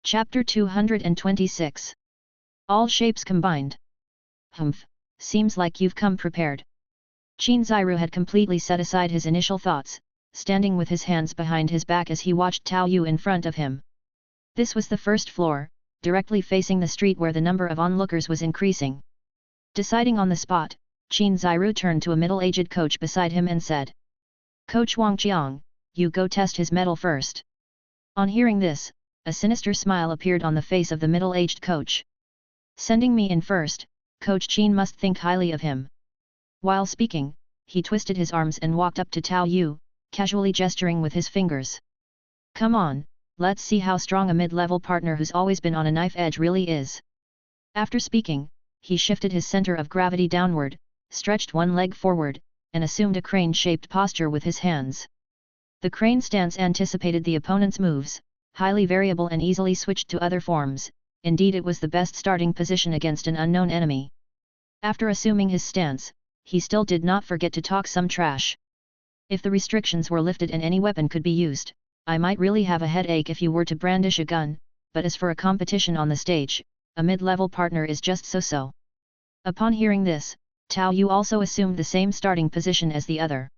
Chapter 226. All shapes combined. Humph, seems like you've come prepared. Qin Ziru had completely set aside his initial thoughts, standing with his hands behind his back as he watched Tao Yu in front of him. This was the first floor, directly facing the street where the number of onlookers was increasing. Deciding on the spot, Qin Ziru turned to a middle-aged coach beside him and said, "Coach Wang Qiang, you go test his mettle first." On hearing this, a sinister smile appeared on the face of the middle-aged coach. "Sending me in first, Coach Qin must think highly of him." While speaking, he twisted his arms and walked up to Tao Yu, casually gesturing with his fingers. "Come on, let's see how strong a mid-level partner who's always been on a knife edge really is." After speaking, he shifted his center of gravity downward, stretched one leg forward, and assumed a crane-shaped posture with his hands. The crane stance anticipated the opponent's moves, highly variable and easily switched to other forms. Indeed, it was the best starting position against an unknown enemy. After assuming his stance, he still did not forget to talk some trash. "If the restrictions were lifted and any weapon could be used, I might really have a headache if you were to brandish a gun, but as for a competition on the stage, a mid-level partner is just so-so." Upon hearing this, Tao Yu also assumed the same starting position as the other.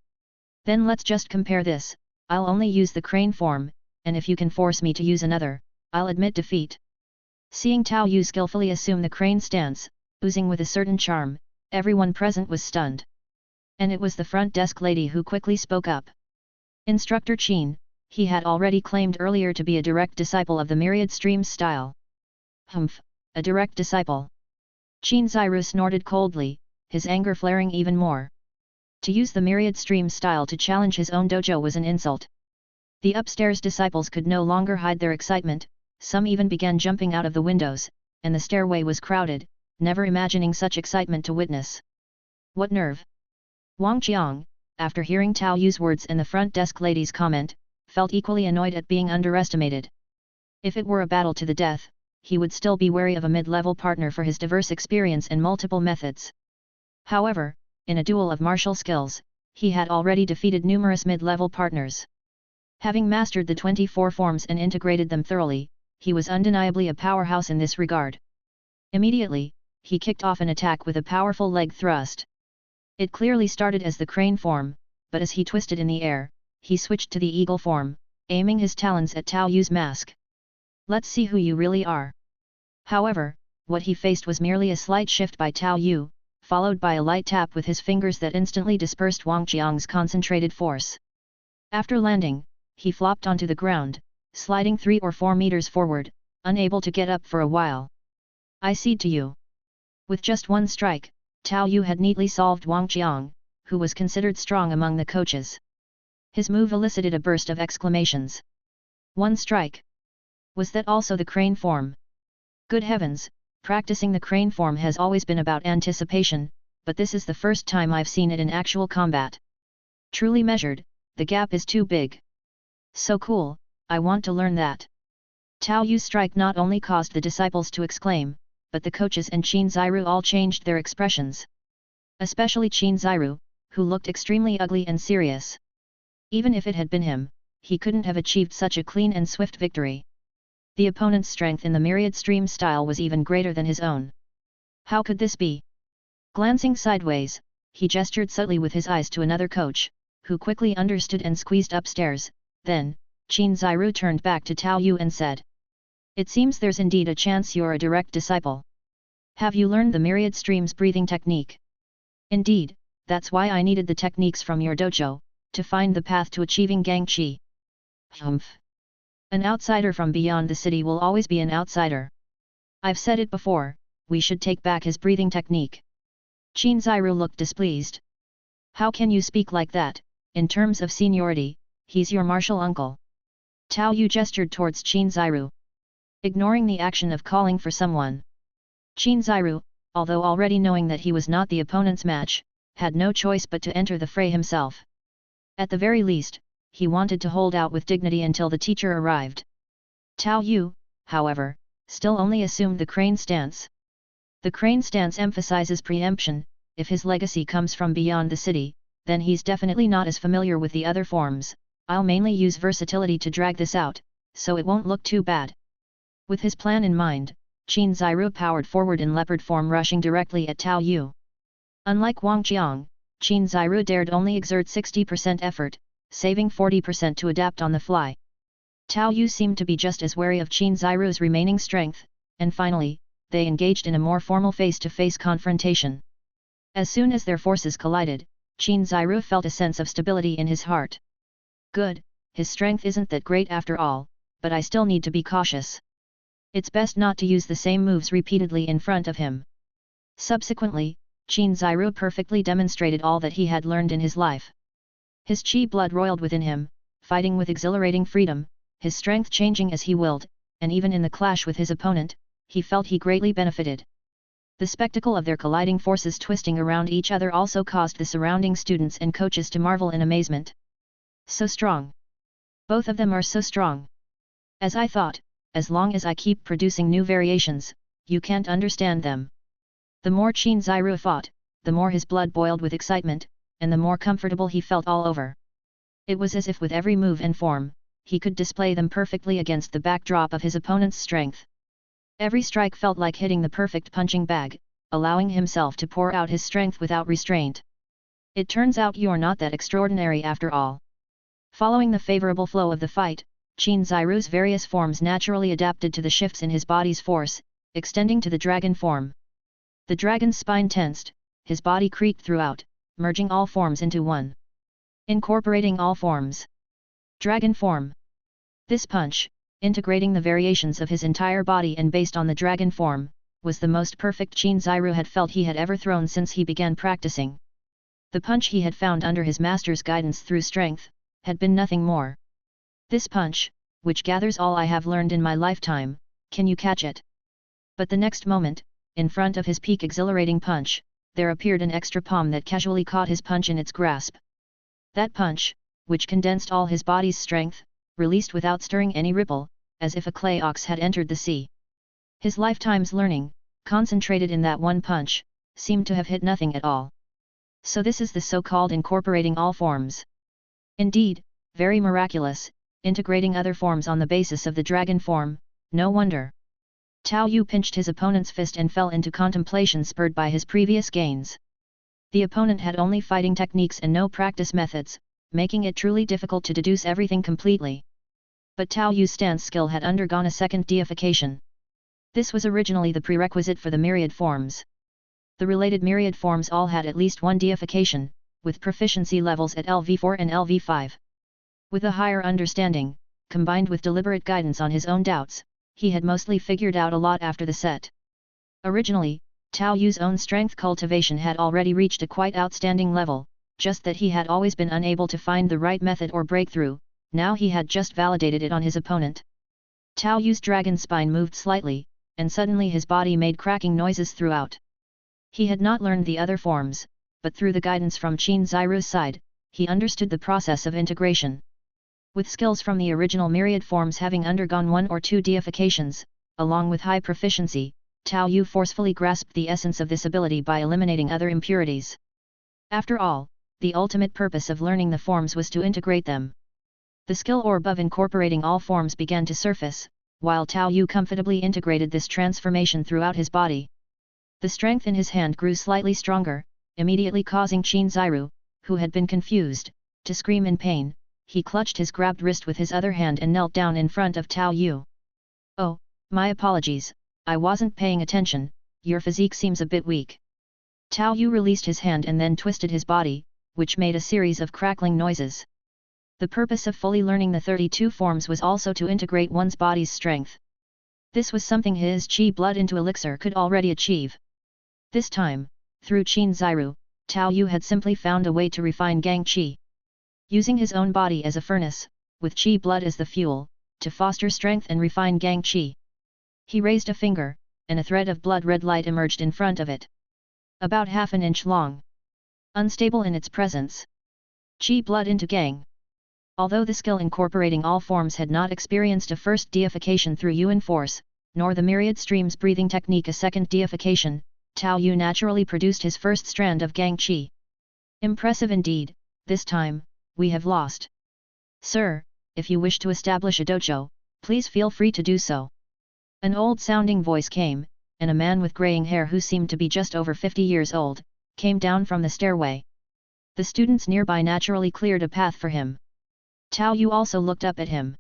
"Then let's just compare this. I'll only use the crane form, and if you can force me to use another, I'll admit defeat." Seeing Tao Yu skillfully assume the crane stance, oozing with a certain charm, everyone present was stunned. And it was the front desk lady who quickly spoke up. "Instructor Qin, he had already claimed earlier to be a direct disciple of the myriad streams style." "Humph, a direct disciple." Qin Ziru snorted coldly, his anger flaring even more. To use the myriad stream style to challenge his own dojo was an insult. The upstairs disciples could no longer hide their excitement, some even began jumping out of the windows, and the stairway was crowded, never imagining such excitement to witness. "What nerve!" Wang Qiang, after hearing Tao Yu's words and the front desk lady's comment, felt equally annoyed at being underestimated. If it were a battle to the death, he would still be wary of a mid-level partner for his diverse experience and multiple methods. However, in a duel of martial skills, he had already defeated numerous mid-level partners. Having mastered the 24 forms and integrated them thoroughly, he was undeniably a powerhouse in this regard. Immediately, he kicked off an attack with a powerful leg thrust. It clearly started as the crane form, but as he twisted in the air, he switched to the eagle form, aiming his talons at Tao Yu's mask. "Let's see who you really are." However, what he faced was merely a slight shift by Tao Yu, followed by a light tap with his fingers that instantly dispersed Wang Qiang's concentrated force. After landing, he flopped onto the ground, sliding 3 or 4 meters forward, unable to get up for a while. "I cede to you." With just one strike, Tao Yu had neatly solved Wang Qiang, who was considered strong among the coaches. His move elicited a burst of exclamations. "One strike? Was that also the crane form?" Good heavens, practicing the crane form has always been about anticipation, but this is the first time I've seen it in actual combat. Truly measured, the gap is too big. So cool, I want to learn that. Tao Yu's strike not only caused the disciples to exclaim, but the coaches and Qin Ziru all changed their expressions. Especially Qin Ziru, who looked extremely ugly and serious. Even if it had been him, he couldn't have achieved such a clean and swift victory. The opponent's strength in the myriad stream style was even greater than his own. How could this be? Glancing sideways, he gestured subtly with his eyes to another coach, who quickly understood and squeezed upstairs. Then, Qin Ziru turned back to Tao Yu and said, "It seems there's indeed a chance you're a direct disciple. Have you learned the myriad streams breathing technique?" "Indeed, that's why I needed the techniques from your dojo, to find the path to achieving Gangqi." "Humph. An outsider from beyond the city will always be an outsider. I've said it before, we should take back his breathing technique." Qin Ziru looked displeased. "How can you speak like that? In terms of seniority, he's your martial uncle." Tao Yu gestured towards Qin Ziru, ignoring the action of calling for someone. Qin Ziru, although already knowing that he was not the opponent's match, had no choice but to enter the fray himself. At the very least, he wanted to hold out with dignity until the teacher arrived. Tao Yu, however, still only assumed the crane stance. The crane stance emphasizes preemption. If his legacy comes from beyond the city, then he's definitely not as familiar with the other forms. I'll mainly use versatility to drag this out, so it won't look too bad. With his plan in mind, Qin Ziru powered forward in leopard form, rushing directly at Tao Yu. Unlike Wang Qiang, Qin Ziru dared only exert 60% effort, saving 40% to adapt on the fly. Tao Yu seemed to be just as wary of Qin Ziru's remaining strength, and finally, they engaged in a more formal face-to-face confrontation. As soon as their forces collided, Qin Ziru felt a sense of stability in his heart. Good, his strength isn't that great after all, but I still need to be cautious. It's best not to use the same moves repeatedly in front of him. Subsequently, Qin Ziru perfectly demonstrated all that he had learned in his life. His qi blood roiled within him, fighting with exhilarating freedom, his strength changing as he willed, and even in the clash with his opponent, he felt he greatly benefited. The spectacle of their colliding forces twisting around each other also caused the surrounding students and coaches to marvel in amazement. So strong! Both of them are so strong! As I thought, as long as I keep producing new variations, you can't understand them. The more Qin Ziru fought, the more his blood boiled with excitement, and the more comfortable he felt all over. It was as if with every move and form, he could display them perfectly against the backdrop of his opponent's strength. Every strike felt like hitting the perfect punching bag, allowing himself to pour out his strength without restraint. It turns out you're not that extraordinary after all. Following the favorable flow of the fight, Qin Ziru's various forms naturally adapted to the shifts in his body's force, extending to the dragon form. The dragon's spine tensed, his body creaked throughout, merging all forms into one. Incorporating all forms. Dragon form. This punch, integrating the variations of his entire body and based on the dragon form, was the most perfect Qin Ziru had felt he had ever thrown since he began practicing. The punch he had found under his master's guidance through strength, had been nothing more. This punch, which gathers all I have learned in my lifetime, can you catch it? But the next moment, in front of his peak exhilarating punch, there appeared an extra palm that casually caught his punch in its grasp. That punch, which condensed all his body's strength, released without stirring any ripple, as if a clay ox had entered the sea. His lifetime's learning, concentrated in that one punch, seemed to have hit nothing at all. So this is the so-called incorporating all forms. Indeed, very miraculous, integrating other forms on the basis of the dragon form, no wonder. Tao Yu pinched his opponent's fist and fell into contemplation spurred by his previous gains. The opponent had only fighting techniques and no practice methods, making it truly difficult to deduce everything completely. But Tao Yu's stance skill had undergone a second deification. This was originally the prerequisite for the myriad forms. The related myriad forms all had at least one deification, with proficiency levels at LV4 and LV5. With a higher understanding, combined with deliberate guidance on his own doubts, he had mostly figured out a lot after the set. Originally, Tao Yu's own strength cultivation had already reached a quite outstanding level, just that he had always been unable to find the right method or breakthrough. Now he had just validated it on his opponent. Tao Yu's dragon spine moved slightly, and suddenly his body made cracking noises throughout. He had not learned the other forms, but through the guidance from Qin Ziru's side, he understood the process of integration. With skills from the original myriad forms having undergone one or two deifications, along with high proficiency, Tao Yu forcefully grasped the essence of this ability by eliminating other impurities. After all, the ultimate purpose of learning the forms was to integrate them. The skill orb of incorporating all forms began to surface, while Tao Yu comfortably integrated this transformation throughout his body. The strength in his hand grew slightly stronger, immediately causing Qin Ziru, who had been confused, to scream in pain. He clutched his grabbed wrist with his other hand and knelt down in front of Tao Yu. "Oh, my apologies, I wasn't paying attention, your physique seems a bit weak." Tao Yu released his hand and then twisted his body, which made a series of crackling noises. The purpose of fully learning the 32 forms was also to integrate one's body's strength. This was something his qi blood into elixir could already achieve. This time, through Qin Ziru, Tao Yu had simply found a way to refine gang qi. Using his own body as a furnace, with qi blood as the fuel, to foster strength and refine gang qi. He raised a finger, and a thread of blood-red light emerged in front of it. About half an inch long. Unstable in its presence. Qi blood into gang. Although the skill incorporating all forms had not experienced a first deification through Yuan Force, nor the myriad streams breathing technique a second deification, Tao Yu naturally produced his first strand of gang qi. Impressive indeed, this time, we have lost. Sir, if you wish to establish a dojo, please feel free to do so. An old-sounding voice came, and a man with graying hair who seemed to be just over 50 years old, came down from the stairway. The students nearby naturally cleared a path for him. Tao Yu also looked up at him.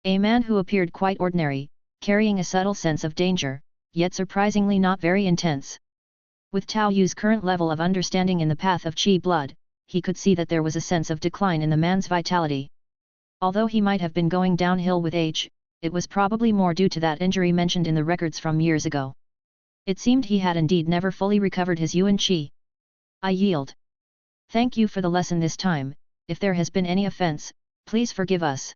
A man who appeared quite ordinary, carrying a subtle sense of danger, yet surprisingly not very intense. With Tao Yu's current level of understanding in the path of Qi blood, he could see that there was a sense of decline in the man's vitality. Although he might have been going downhill with age, it was probably more due to that injury mentioned in the records from years ago. It seemed he had indeed never fully recovered his Yuan Qi. I yield. Thank you for the lesson this time. If there has been any offense, please forgive us.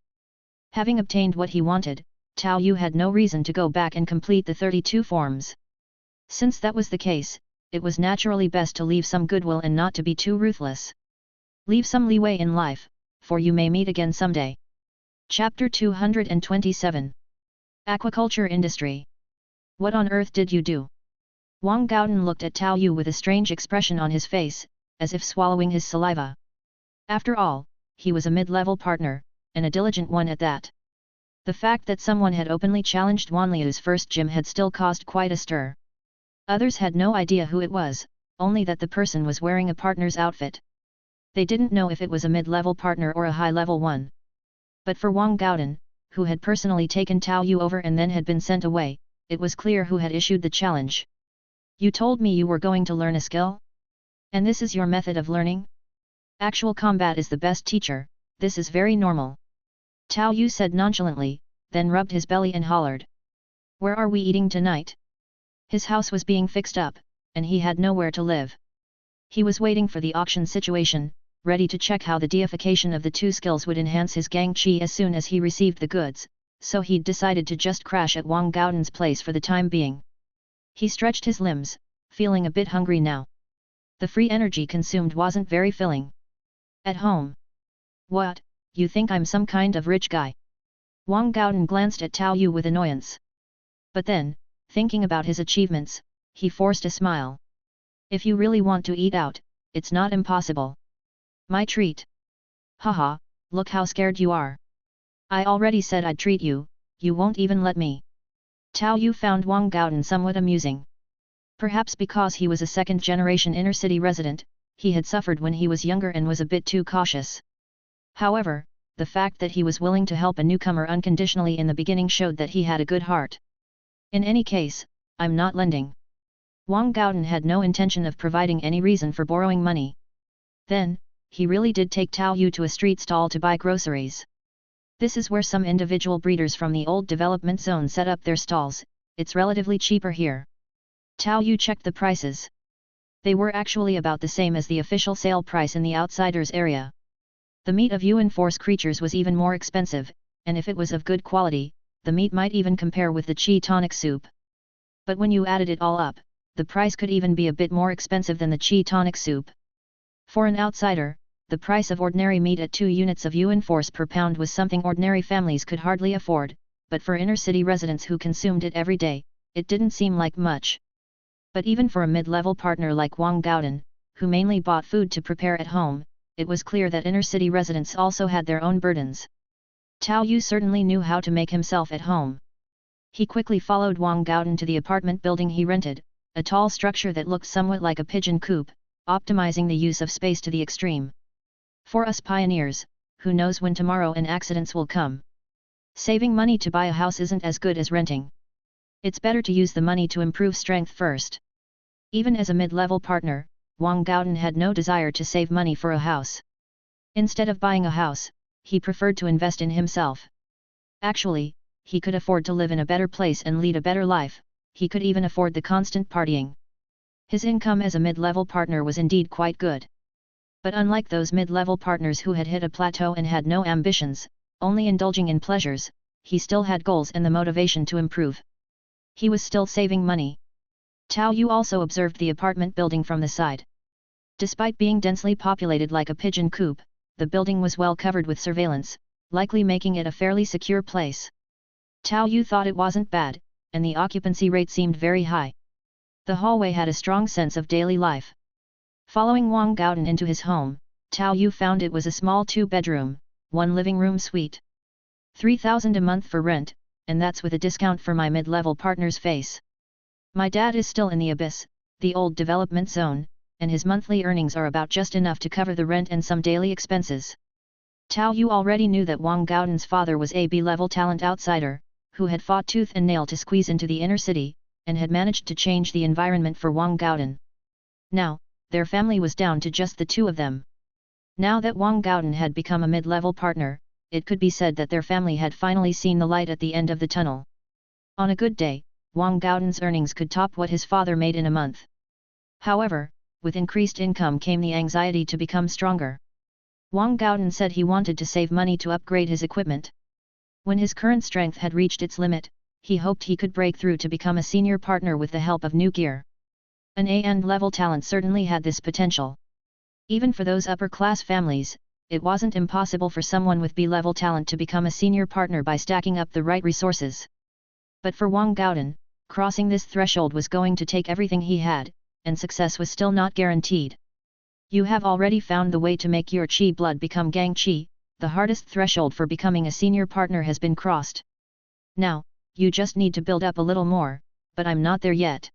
Having obtained what he wanted, Tao Yu had no reason to go back and complete the 32 forms. Since that was the case, it was naturally best to leave some goodwill and not to be too ruthless. Leave some leeway in life, for you may meet again someday. Chapter 227. Aquaculture Industry. What on earth did you do? Wang Gaodan looked at Tao Yu with a strange expression on his face, as if swallowing his saliva. After all, he was a mid-level partner, and a diligent one at that. The fact that someone had openly challenged Wanliu's first gym had still caused quite a stir. Others had no idea who it was, only that the person was wearing a partner's outfit. They didn't know if it was a mid-level partner or a high-level one. But for Wang Gaodan, who had personally taken Tao Yu over and then had been sent away, it was clear who had issued the challenge. You told me you were going to learn a skill? And this is your method of learning? Actual combat is the best teacher, this is very normal. Tao Yu said nonchalantly, then rubbed his belly and hollered. Where are we eating tonight? His house was being fixed up, and he had nowhere to live. He was waiting for the auction situation, ready to check how the deification of the two skills would enhance his gang chi as soon as he received the goods, so he'd decided to just crash at Wang Gaodan's place for the time being. He stretched his limbs, feeling a bit hungry now. The free energy consumed wasn't very filling. At home. What, you think I'm some kind of rich guy? Wang Gaodan glanced at Tao Yu with annoyance. But then, thinking about his achievements, he forced a smile. If you really want to eat out, it's not impossible. My treat. Haha, look how scared you are. I already said I'd treat you, you won't even let me. Tao Yu found Wang Gaodan somewhat amusing. Perhaps because he was a second-generation inner-city resident, he had suffered when he was younger and was a bit too cautious. However, the fact that he was willing to help a newcomer unconditionally in the beginning showed that he had a good heart. In any case, I'm not lending. Wang Gaodan had no intention of providing any reason for borrowing money. Then, he really did take Tao Yu to a street stall to buy groceries. This is where some individual breeders from the old development zone set up their stalls, it's relatively cheaper here. Tao Yu checked the prices. They were actually about the same as the official sale price in the outsiders area. The meat of Yuan Force creatures was even more expensive, and if it was of good quality, the meat might even compare with the Qi tonic soup. But when you added it all up, the price could even be a bit more expensive than the Qi tonic soup. For an outsider, the price of ordinary meat at 2 units of Yuan Force per pound was something ordinary families could hardly afford, but for inner-city residents who consumed it every day, it didn't seem like much. But even for a mid-level partner like Wang Gaodan, who mainly bought food to prepare at home, it was clear that inner-city residents also had their own burdens. Tao Yu certainly knew how to make himself at home. He quickly followed Wang Gaodan to the apartment building he rented, a tall structure that looked somewhat like a pigeon coop, optimizing the use of space to the extreme. For us pioneers, who knows when tomorrow and accidents will come. Saving money to buy a house isn't as good as renting. It's better to use the money to improve strength first. Even as a mid-level partner, Wang Gaodan had no desire to save money for a house. Instead of buying a house, he preferred to invest in himself. Actually, he could afford to live in a better place and lead a better life, he could even afford the constant partying. His income as a mid-level partner was indeed quite good. But unlike those mid-level partners who had hit a plateau and had no ambitions, only indulging in pleasures, he still had goals and the motivation to improve. He was still saving money. Tao Yu also observed the apartment building from the side. Despite being densely populated like a pigeon coop, the building was well covered with surveillance, likely making it a fairly secure place. Tao Yu thought it wasn't bad, and the occupancy rate seemed very high. The hallway had a strong sense of daily life. Following Wang Gaodan into his home, Tao Yu found it was a small 2-bedroom, 1 living room suite. 3,000 a month for rent, and that's with a discount for my mid-level partner's face. My dad is still in the abyss, the old development zone, and his monthly earnings are about just enough to cover the rent and some daily expenses. Tao Yu already knew that Wang Gaodan's father was a B-level talent outsider, who had fought tooth and nail to squeeze into the inner city, and had managed to change the environment for Wang Gaodan. Now, their family was down to just the two of them. Now that Wang Gaodan had become a mid-level partner, it could be said that their family had finally seen the light at the end of the tunnel. On a good day, Wang Gaodan's earnings could top what his father made in a month. However, with increased income came the anxiety to become stronger. Wang Gaodan said he wanted to save money to upgrade his equipment. When his current strength had reached its limit, he hoped he could break through to become a senior partner with the help of new gear. An A-level talent certainly had this potential. Even for those upper-class families, it wasn't impossible for someone with B-level talent to become a senior partner by stacking up the right resources. But for Wang Gaodan, crossing this threshold was going to take everything he had, and success was still not guaranteed. You have already found the way to make your qi blood become gang qi, the hardest threshold for becoming a senior partner has been crossed. Now, you just need to build up a little more, but I'm not there yet.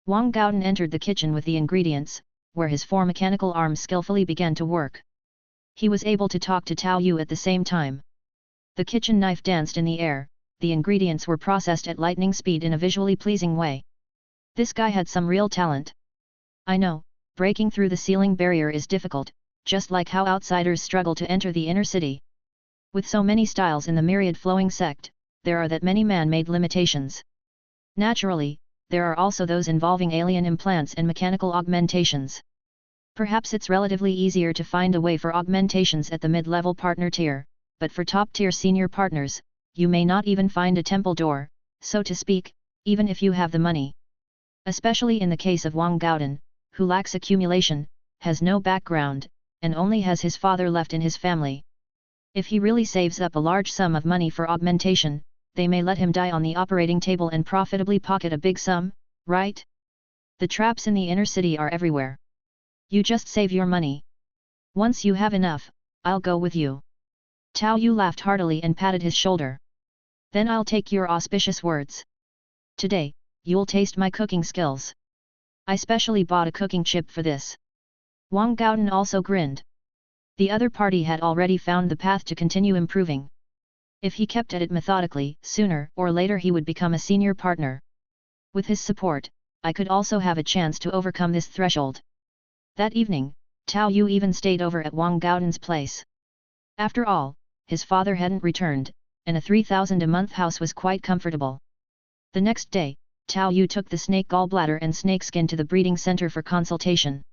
Wang Gaodan entered the kitchen with the ingredients, where his four mechanical arms skillfully began to work. He was able to talk to Tao Yu at the same time. The kitchen knife danced in the air, the ingredients were processed at lightning speed in a visually pleasing way. This guy had some real talent. I know, breaking through the ceiling barrier is difficult, just like how outsiders struggle to enter the inner city. With so many styles in the myriad flowing sect, there are that many man-made limitations. Naturally, there are also those involving alien implants and mechanical augmentations. Perhaps it's relatively easier to find a way for augmentations at the mid-level partner tier, but for top-tier senior partners, you may not even find a temple door, so to speak, even if you have the money. Especially in the case of Wang Gaodan, who lacks accumulation, has no background, and only has his father left in his family. If he really saves up a large sum of money for augmentation, they may let him die on the operating table and profitably pocket a big sum, right? The traps in the inner city are everywhere. You just save your money. Once you have enough, I'll go with you. Tao Yu laughed heartily and patted his shoulder. Then I'll take your auspicious words. Today, you'll taste my cooking skills. I specially bought a cooking chip for this. Wang Gaodan also grinned. The other party had already found the path to continue improving. If he kept at it methodically, sooner or later he would become a senior partner. With his support, I could also have a chance to overcome this threshold. That evening, Tao Yu even stayed over at Wang Gaodan's place. After all, his father hadn't returned, and a 3,000 a month house was quite comfortable. The next day, Tao Yu took the snake gallbladder and snakeskin to the breeding center for consultation.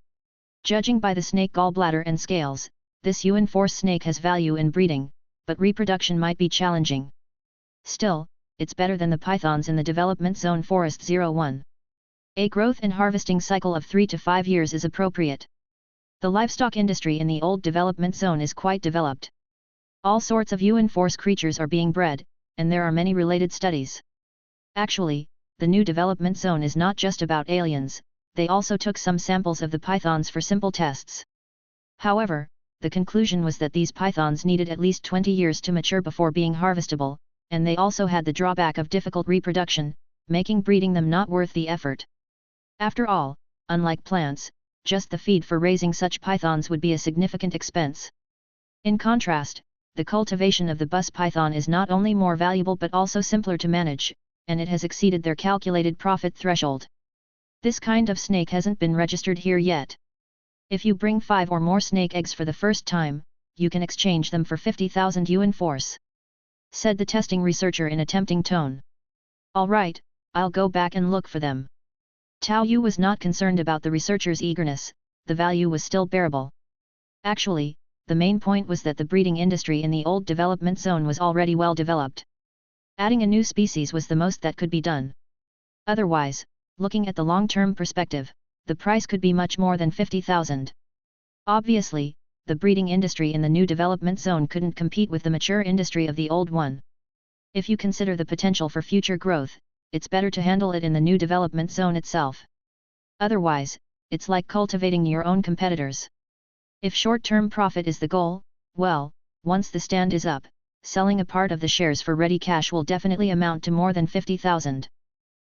Judging by the snake gallbladder and scales, this Yuan Force snake has value in breeding, but reproduction might be challenging. Still, it's better than the pythons in the development zone Forest 01. A growth and harvesting cycle of 3 to 5 years is appropriate. The livestock industry in the old development zone is quite developed. All sorts of Yuan Force creatures are being bred, and there are many related studies. Actually, the new development zone is not just about aliens, they also took some samples of the pythons for simple tests. However, the conclusion was that these pythons needed at least 20 years to mature before being harvestable, and they also had the drawback of difficult reproduction, making breeding them not worth the effort. After all, unlike plants, just the feed for raising such pythons would be a significant expense. In contrast, the cultivation of the bus python is not only more valuable but also simpler to manage, and it has exceeded their calculated profit threshold. This kind of snake hasn't been registered here yet. If you bring 5 or more snake eggs for the first time, you can exchange them for 50,000 Yuan Force, said the testing researcher in a tempting tone. All right, I'll go back and look for them. Tao Yu was not concerned about the researcher's eagerness, the value was still bearable. Actually, the main point was that the breeding industry in the old development zone was already well developed. Adding a new species was the most that could be done. Otherwise, looking at the long-term perspective, the price could be much more than 50,000. Obviously, the breeding industry in the new development zone couldn't compete with the mature industry of the old one. If you consider the potential for future growth, it's better to handle it in the new development zone itself. Otherwise, it's like cultivating your own competitors. If short-term profit is the goal, well, once the stand is up, selling a part of the shares for ready cash will definitely amount to more than 50,000.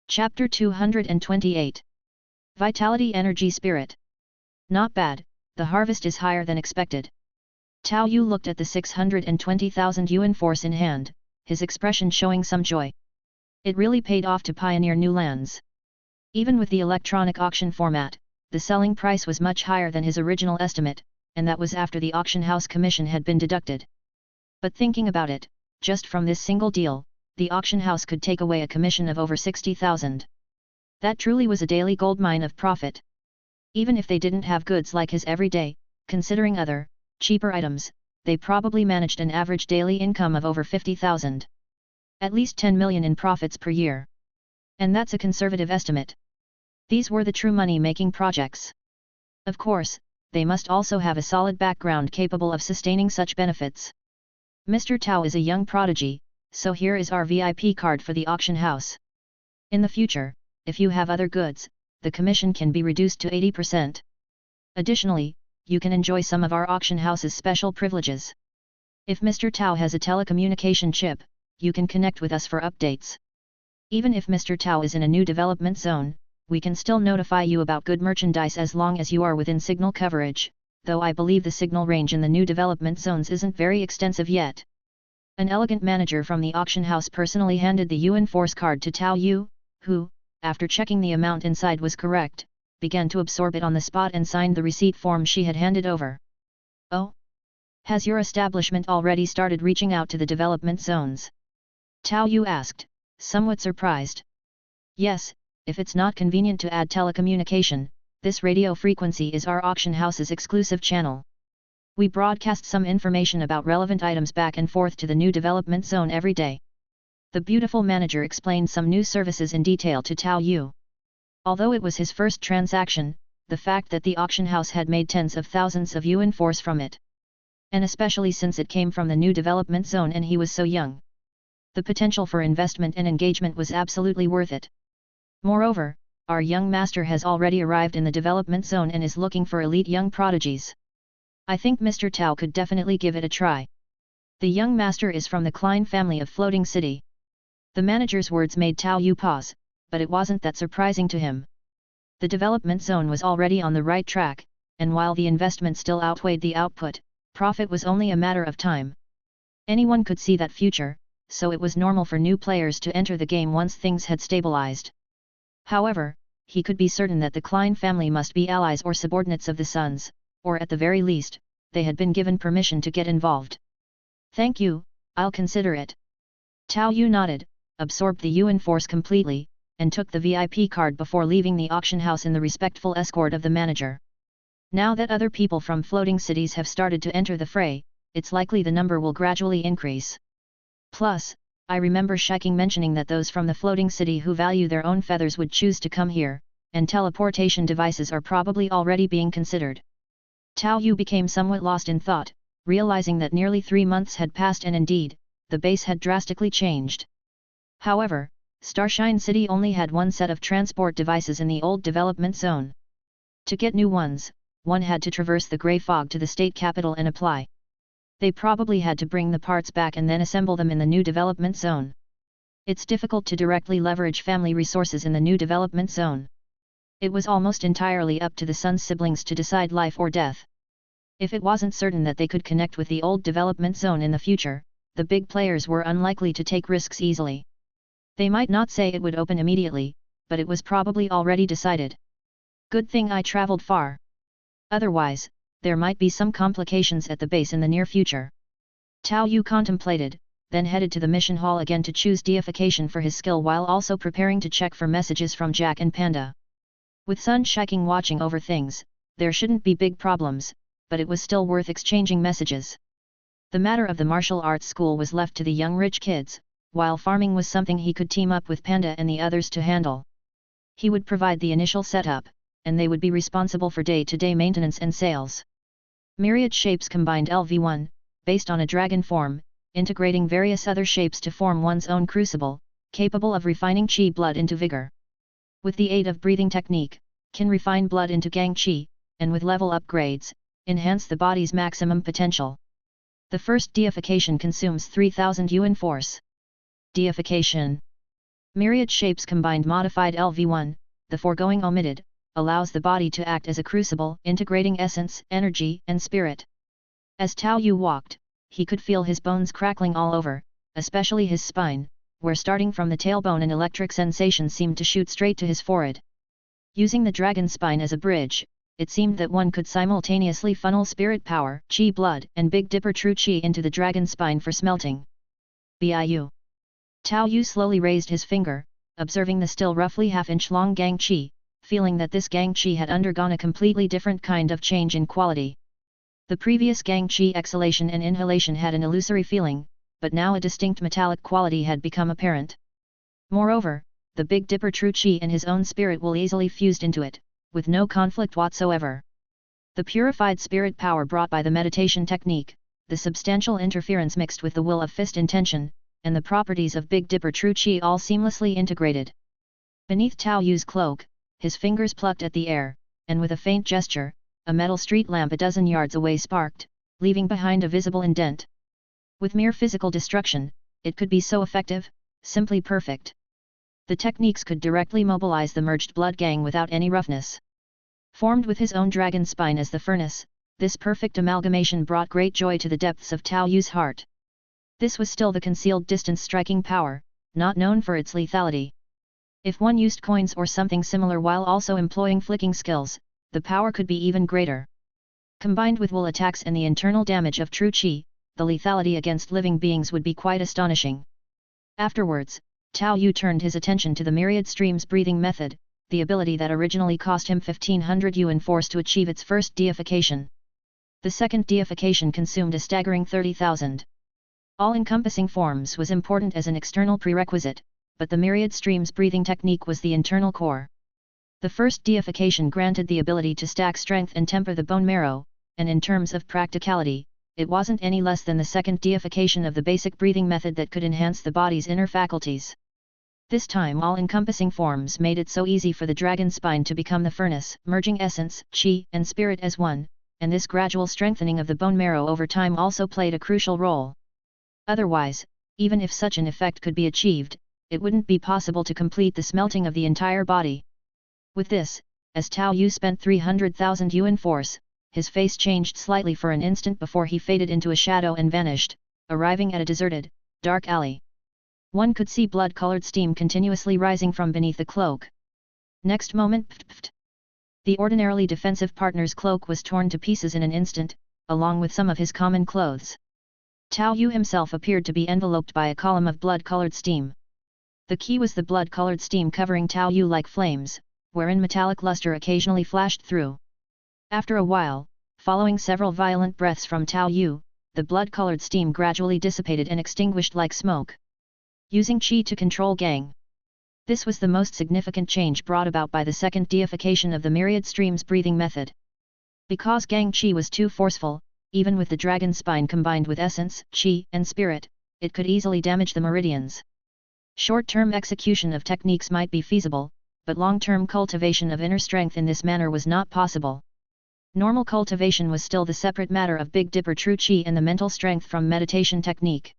Chapter 228. Vitality Energy Spirit. Not bad, the harvest is higher than expected. Tao Yu looked at the 620,000 Yuan Force in hand, his expression showing some joy. It really paid off to pioneer new lands. Even with the electronic auction format, the selling price was much higher than his original estimate, and that was after the auction house commission had been deducted. But thinking about it, just from this single deal, the auction house could take away a commission of over 60,000. That truly was a daily goldmine of profit. Even if they didn't have goods like his every day, considering other, cheaper items, they probably managed an average daily income of over 50,000. At least 10 million in profits per year. And that's a conservative estimate. These were the true money-making projects. Of course, they must also have a solid background capable of sustaining such benefits. Mr. Tao is a young prodigy, so here is our VIP card for the auction house. In the future, if you have other goods, the commission can be reduced to 80%. Additionally, you can enjoy some of our auction house's special privileges. If Mr. Tao has a telecommunication chip, you can connect with us for updates. Even if Mr. Tao is in a new development zone, we can still notify you about good merchandise as long as you are within signal coverage, though I believe the signal range in the new development zones isn't very extensive yet. An elegant manager from the auction house personally handed the Yuan Force card to Tao Yu, who, after checking the amount inside was correct, began to absorb it on the spot and signed the receipt form she had handed over. Oh? Has your establishment already started reaching out to the development zones? Tao Yu asked, somewhat surprised. Yes, if it's not convenient to add telecommunication, this radio frequency is our auction house's exclusive channel. We broadcast some information about relevant items back and forth to the new development zone every day. The beautiful manager explained some new services in detail to Tao Yu. Although it was his first transaction, the fact that the auction house had made tens of thousands of Yuan Force from it. And especially since it came from the new development zone and he was so young. The potential for investment and engagement was absolutely worth it. Moreover, our young master has already arrived in the development zone and is looking for elite young prodigies. I think Mr. Tao could definitely give it a try. The young master is from the Klein family of Floating City. The manager's words made Tao Yu pause, but it wasn't that surprising to him. The development zone was already on the right track, and while the investment still outweighed the output, profit was only a matter of time. Anyone could see that future, so it was normal for new players to enter the game once things had stabilized. However, he could be certain that the Klein family must be allies or subordinates of the Sons, or at the very least, they had been given permission to get involved. Thank you, I'll consider it. Tao Yu nodded, absorbed the Yuan Force completely, and took the VIP card before leaving the auction house in the respectful escort of the manager. Now that other people from floating cities have started to enter the fray, it's likely the number will gradually increase. Plus, I remember Shiking mentioning that those from the floating city who value their own feathers would choose to come here, and teleportation devices are probably already being considered. Tao Yu became somewhat lost in thought, realizing that nearly 3 months had passed and indeed, the base had drastically changed. However, Starshine City only had one set of transport devices in the old development zone. To get new ones, one had to traverse the grey fog to the state capital and apply. They probably had to bring the parts back and then assemble them in the new development zone. It's difficult to directly leverage family resources in the new development zone. It was almost entirely up to the Sun's siblings to decide life or death. If it wasn't certain that they could connect with the old development zone in the future, the big players were unlikely to take risks easily. They might not say it would open immediately, but it was probably already decided. Good thing I traveled far. Otherwise, there might be some complications at the base in the near future. Tao Yu contemplated, then headed to the mission hall again to choose deification for his skill while also preparing to check for messages from Jack and Panda. With Sun Shiking watching over things, there shouldn't be big problems, but it was still worth exchanging messages. The matter of the martial arts school was left to the young rich kids, while farming was something he could team up with Panda and the others to handle. He would provide the initial setup, and they would be responsible for day-to-day maintenance and sales. Myriad shapes combined LV1, based on a dragon form, integrating various other shapes to form one's own crucible, capable of refining Qi blood into vigor. With the aid of breathing technique, can refine blood into Gang Qi, and with level upgrades, enhance the body's maximum potential. The first deification consumes 3000 Yuan Force. Deification. Myriad shapes combined modified LV1, the foregoing omitted, allows the body to act as a crucible, integrating essence, energy, and spirit. As Tao Yu walked, he could feel his bones crackling all over, especially his spine, where starting from the tailbone an electric sensation seemed to shoot straight to his forehead. Using the dragon spine as a bridge, it seemed that one could simultaneously funnel spirit power, qi blood, and Big Dipper true qi into the dragon spine for smelting. Biu. Tao Yu slowly raised his finger, observing the still roughly half-inch long gang qi, feeling that this gang qi had undergone a completely different kind of change in quality. The previous gang qi exhalation and inhalation had an illusory feeling, but now a distinct metallic quality had become apparent. Moreover, the Big Dipper true qi and his own spirit will easily fused into it, with no conflict whatsoever. The purified spirit power brought by the meditation technique, the substantial interference mixed with the will of fist intention, and the properties of Big Dipper true qi all seamlessly integrated. Beneath Tao Yu's cloak, his fingers plucked at the air, and with a faint gesture, a metal street lamp a dozen yards away sparked, leaving behind a visible indent. With mere physical destruction, it could be so effective, simply perfect. The techniques could directly mobilize the merged blood gang without any roughness. Formed with his own dragon spine as the furnace, this perfect amalgamation brought great joy to the depths of Tao Yu's heart. This was still the concealed distance striking power, not known for its lethality. If one used coins or something similar while also employing flicking skills, the power could be even greater. Combined with will attacks and the internal damage of true qi, the lethality against living beings would be quite astonishing. Afterwards, Tao Yu turned his attention to the myriad streams breathing method, the ability that originally cost him 1500 Yuan Force to achieve its first deification. The second deification consumed a staggering 30,000. All-encompassing forms was important as an external prerequisite, but the myriad streams breathing technique was the internal core. The first deification granted the ability to stack strength and temper the bone marrow, and in terms of practicality, it wasn't any less than the second deification of the basic breathing method that could enhance the body's inner faculties. This time all-encompassing forms made it so easy for the dragon spine to become the furnace, merging essence, qi, and spirit as one, and this gradual strengthening of the bone marrow over time also played a crucial role. Otherwise, even if such an effect could be achieved, it wouldn't be possible to complete the smelting of the entire body. With this, as Tao Yu spent 300,000 Yuan Force, his face changed slightly for an instant before he faded into a shadow and vanished, arriving at a deserted, dark alley. One could see blood-colored steam continuously rising from beneath the cloak. Next moment, the ordinarily defensive partner's cloak was torn to pieces in an instant, along with some of his common clothes. Tao Yu himself appeared to be enveloped by a column of blood-colored steam. The key was the blood-colored steam covering Tao Yu like flames, wherein metallic luster occasionally flashed through. After a while, following several violent breaths from Tao Yu, the blood-colored steam gradually dissipated and extinguished like smoke. Using qi to control gang. This was the most significant change brought about by the second deification of the myriad streams breathing method. Because gang qi was too forceful, even with the dragon spine combined with essence, qi, and spirit, it could easily damage the meridians. Short-term execution of techniques might be feasible, but long-term cultivation of inner strength in this manner was not possible. Normal cultivation was still the separate matter of Big Dipper true qi and the mental strength from meditation technique.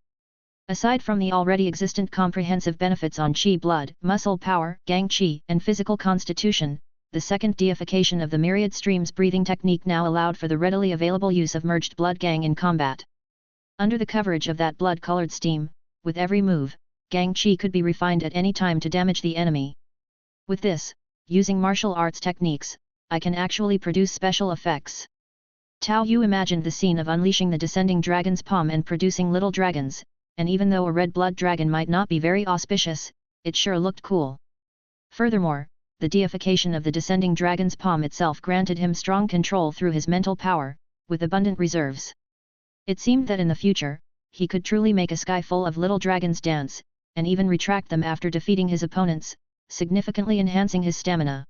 Aside from the already existent comprehensive benefits on qi blood, muscle power, gang qi, and physical constitution, the second deification of the myriad streams breathing technique now allowed for the readily available use of merged blood gang in combat. Under the coverage of that blood-colored steam, with every move, gang qi could be refined at any time to damage the enemy. With this, using martial arts techniques, I can actually produce special effects. Tao Yu imagined the scene of unleashing the descending dragon's palm and producing little dragons, and even though a red blood dragon might not be very auspicious, it sure looked cool. Furthermore, the deification of the descending dragon's palm itself granted him strong control through his mental power, with abundant reserves. It seemed that in the future, he could truly make a sky full of little dragons dance, and even retract them after defeating his opponents, significantly enhancing his stamina.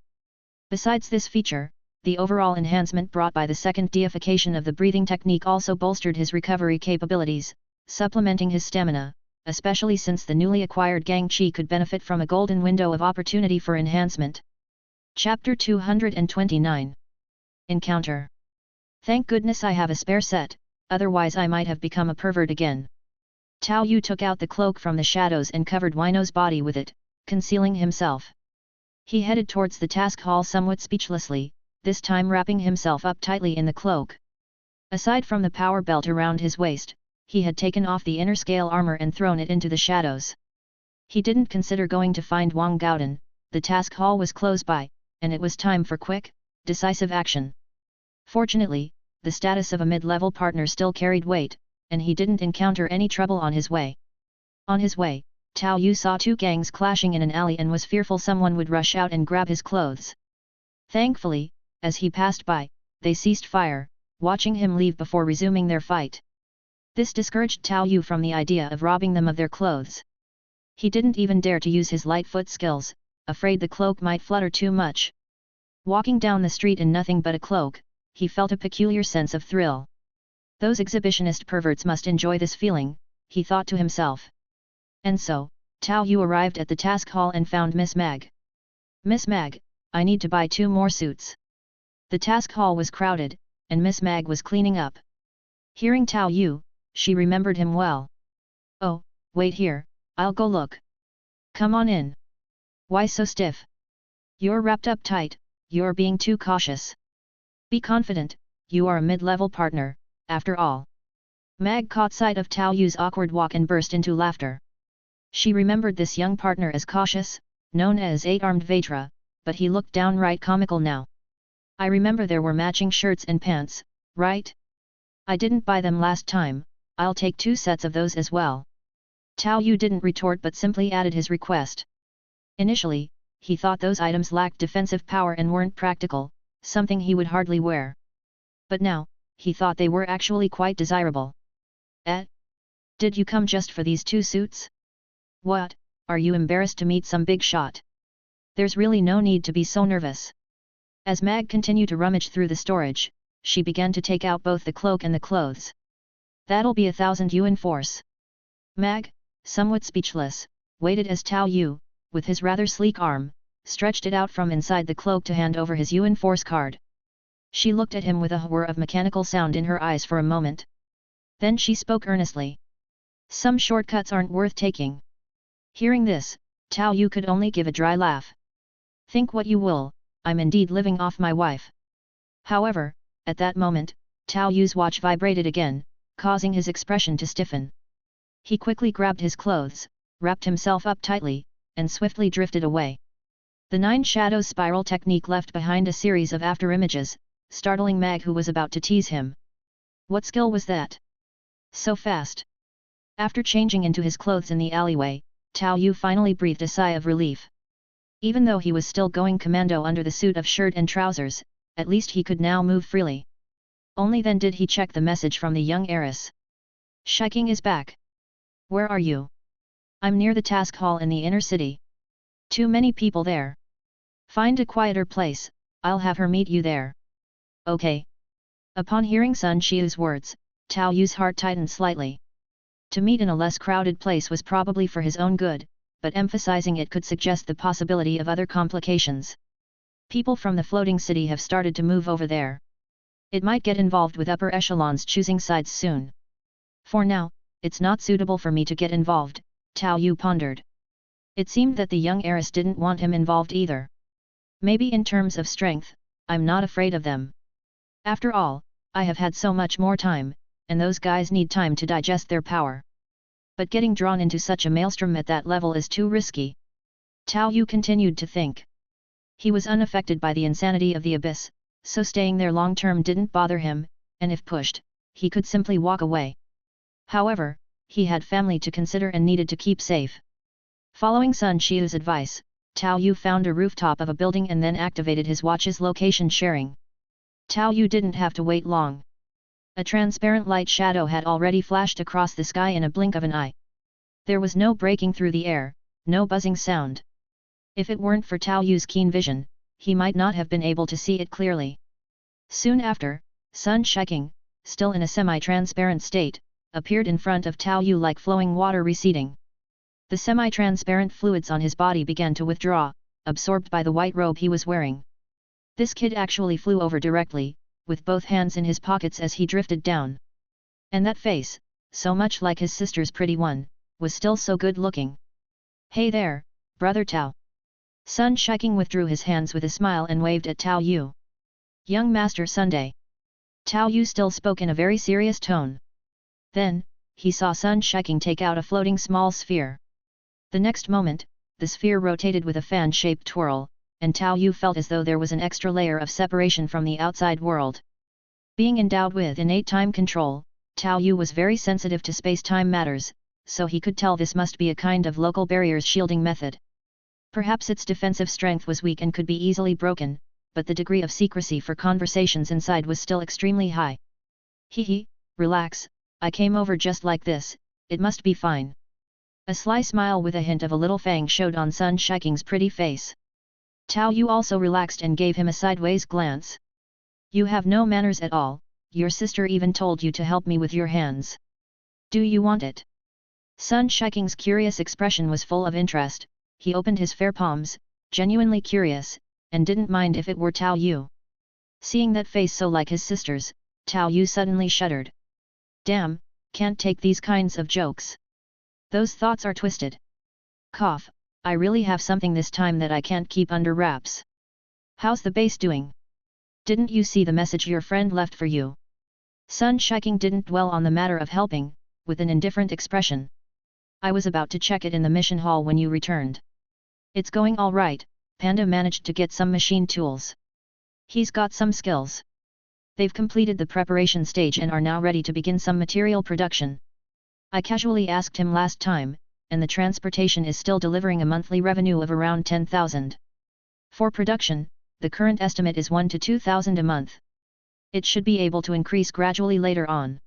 Besides this feature, the overall enhancement brought by the second deification of the breathing technique also bolstered his recovery capabilities, supplementing his stamina, especially since the newly acquired gang qi could benefit from a golden window of opportunity for enhancement. Chapter 229. Encounter. Thank goodness I have a spare set, otherwise I might have become a pervert again. Tao Yu took out the cloak from the shadows and covered Wino's body with it, concealing himself. He headed towards the task hall somewhat speechlessly, this time wrapping himself up tightly in the cloak. Aside from the power belt around his waist, he had taken off the inner scale armor and thrown it into the shadows. He didn't consider going to find Wang Gaodan, the task hall was close by, and it was time for quick, decisive action. Fortunately, the status of a mid-level partner still carried weight, and he didn't encounter any trouble on his way. On his way, Tao Yu saw two gangs clashing in an alley and was fearful someone would rush out and grab his clothes. Thankfully, as he passed by, they ceased fire, watching him leave before resuming their fight. This discouraged Tao Yu from the idea of robbing them of their clothes. He didn't even dare to use his light foot skills, afraid the cloak might flutter too much. Walking down the street in nothing but a cloak, he felt a peculiar sense of thrill. Those exhibitionist perverts must enjoy this feeling, he thought to himself. And so, Tao Yu arrived at the task hall and found Miss Mag. Miss Mag, I need to buy 2 more suits. The task hall was crowded, and Miss Mag was cleaning up. Hearing Tao Yu, she remembered him well. Oh, wait here, I'll go look. Come on in. Why so stiff? You're wrapped up tight, you're being too cautious. Be confident, you are a mid-level partner, after all. Mag caught sight of Tao Yu's awkward walk and burst into laughter. She remembered this young partner as cautious, known as 8-armed Vatra, but he looked downright comical now. I remember there were matching shirts and pants, right? I didn't buy them last time, I'll take 2 sets of those as well. Tao Yu didn't retort but simply added his request. Initially, he thought those items lacked defensive power and weren't practical, something he would hardly wear. But now, he thought they were actually quite desirable. Did you come just for these 2 suits? What, are you embarrassed to meet some big shot? There's really no need to be so nervous. As Mag continued to rummage through the storage, she began to take out both the cloak and the clothes. That'll be 1,000 Yuan Force. Mag, somewhat speechless, waited as Tao Yu, with his rather sleek arm, stretched it out from inside the cloak to hand over his Yuan Force card. She looked at him with a whir of mechanical sound in her eyes for a moment. Then she spoke earnestly. Some shortcuts aren't worth taking. Hearing this, Tao Yu could only give a dry laugh. Think what you will, I'm indeed living off my wife. However, at that moment, Tao Yu's watch vibrated again, causing his expression to stiffen. He quickly grabbed his clothes, wrapped himself up tightly, and swiftly drifted away. The 9 shadows spiral technique left behind a series of afterimages, startling Mag who was about to tease him. What skill was that? So fast. After changing into his clothes in the alleyway, Tao Yu finally breathed a sigh of relief. Even though he was still going commando under the suit of shirt and trousers, at least he could now move freely. Only then did he check the message from the young heiress. Shiking is back. Where are you? I'm near the task hall in the inner city. Too many people there. Find a quieter place, I'll have her meet you there. Okay. Upon hearing Sun Qiu's words, Tao Yu's heart tightened slightly. To meet in a less crowded place was probably for his own good, but emphasizing it could suggest the possibility of other complications. People from the floating city have started to move over there. It might get involved with upper echelons choosing sides soon. For now, it's not suitable for me to get involved, Tao Yu pondered. It seemed that the young heiress didn't want him involved either. Maybe in terms of strength, I'm not afraid of them. After all, I have had so much more time, and those guys need time to digest their power. But getting drawn into such a maelstrom at that level is too risky. Tao Yu continued to think. He was unaffected by the insanity of the abyss, so staying there long-term didn't bother him, and if pushed, he could simply walk away. However, he had family to consider and needed to keep safe. Following Sun Qiu's advice, Tao Yu found a rooftop of a building and then activated his watch's location sharing. Tao Yu didn't have to wait long. A transparent light shadow had already flashed across the sky in a blink of an eye. There was no breaking through the air, no buzzing sound. If it weren't for Tao Yu's keen vision, he might not have been able to see it clearly. Soon after, Sun Shiking, still in a semi-transparent state, appeared in front of Tao Yu like flowing water receding. The semi-transparent fluids on his body began to withdraw, absorbed by the white robe he was wearing. This kid actually flew over directly, with both hands in his pockets as he drifted down. And that face, so much like his sister's pretty one, was still so good looking. Hey there, brother Tao. Sun Shiking withdrew his hands with a smile and waved at Tao Yu. Young Master Sunday. Tao Yu still spoke in a very serious tone. Then, he saw Sun Shiking take out a floating small sphere. The next moment, the sphere rotated with a fan-shaped twirl, and Tao Yu felt as though there was an extra layer of separation from the outside world. Being endowed with innate time control, Tao Yu was very sensitive to space-time matters, so he could tell this must be a kind of local barriers shielding method. Perhaps its defensive strength was weak and could be easily broken, but the degree of secrecy for conversations inside was still extremely high. Hee, relax, I came over just like this, it must be fine. A sly smile with a hint of a little fang showed on Sun Shiking's pretty face. Tao Yu also relaxed and gave him a sideways glance. You have no manners at all, your sister even told you to help me with your hands. Do you want it? Sun Shiking's curious expression was full of interest. He opened his fair palms, genuinely curious, and didn't mind if it were Tao Yu. Seeing that face so like his sister's, Tao Yu suddenly shuddered. Damn, can't take these kinds of jokes. Those thoughts are twisted. Cough, I really have something this time that I can't keep under wraps. How's the base doing? Didn't you see the message your friend left for you? Sun Shiking didn't dwell on the matter of helping, with an indifferent expression. I was about to check it in the mission hall when you returned. It's going all right, Panda managed to get some machine tools. He's got some skills. They've completed the preparation stage and are now ready to begin some material production. I casually asked him last time, and the transportation is still delivering a monthly revenue of around 10,000. For production, the current estimate is 1 to 2,000 a month. It should be able to increase gradually later on.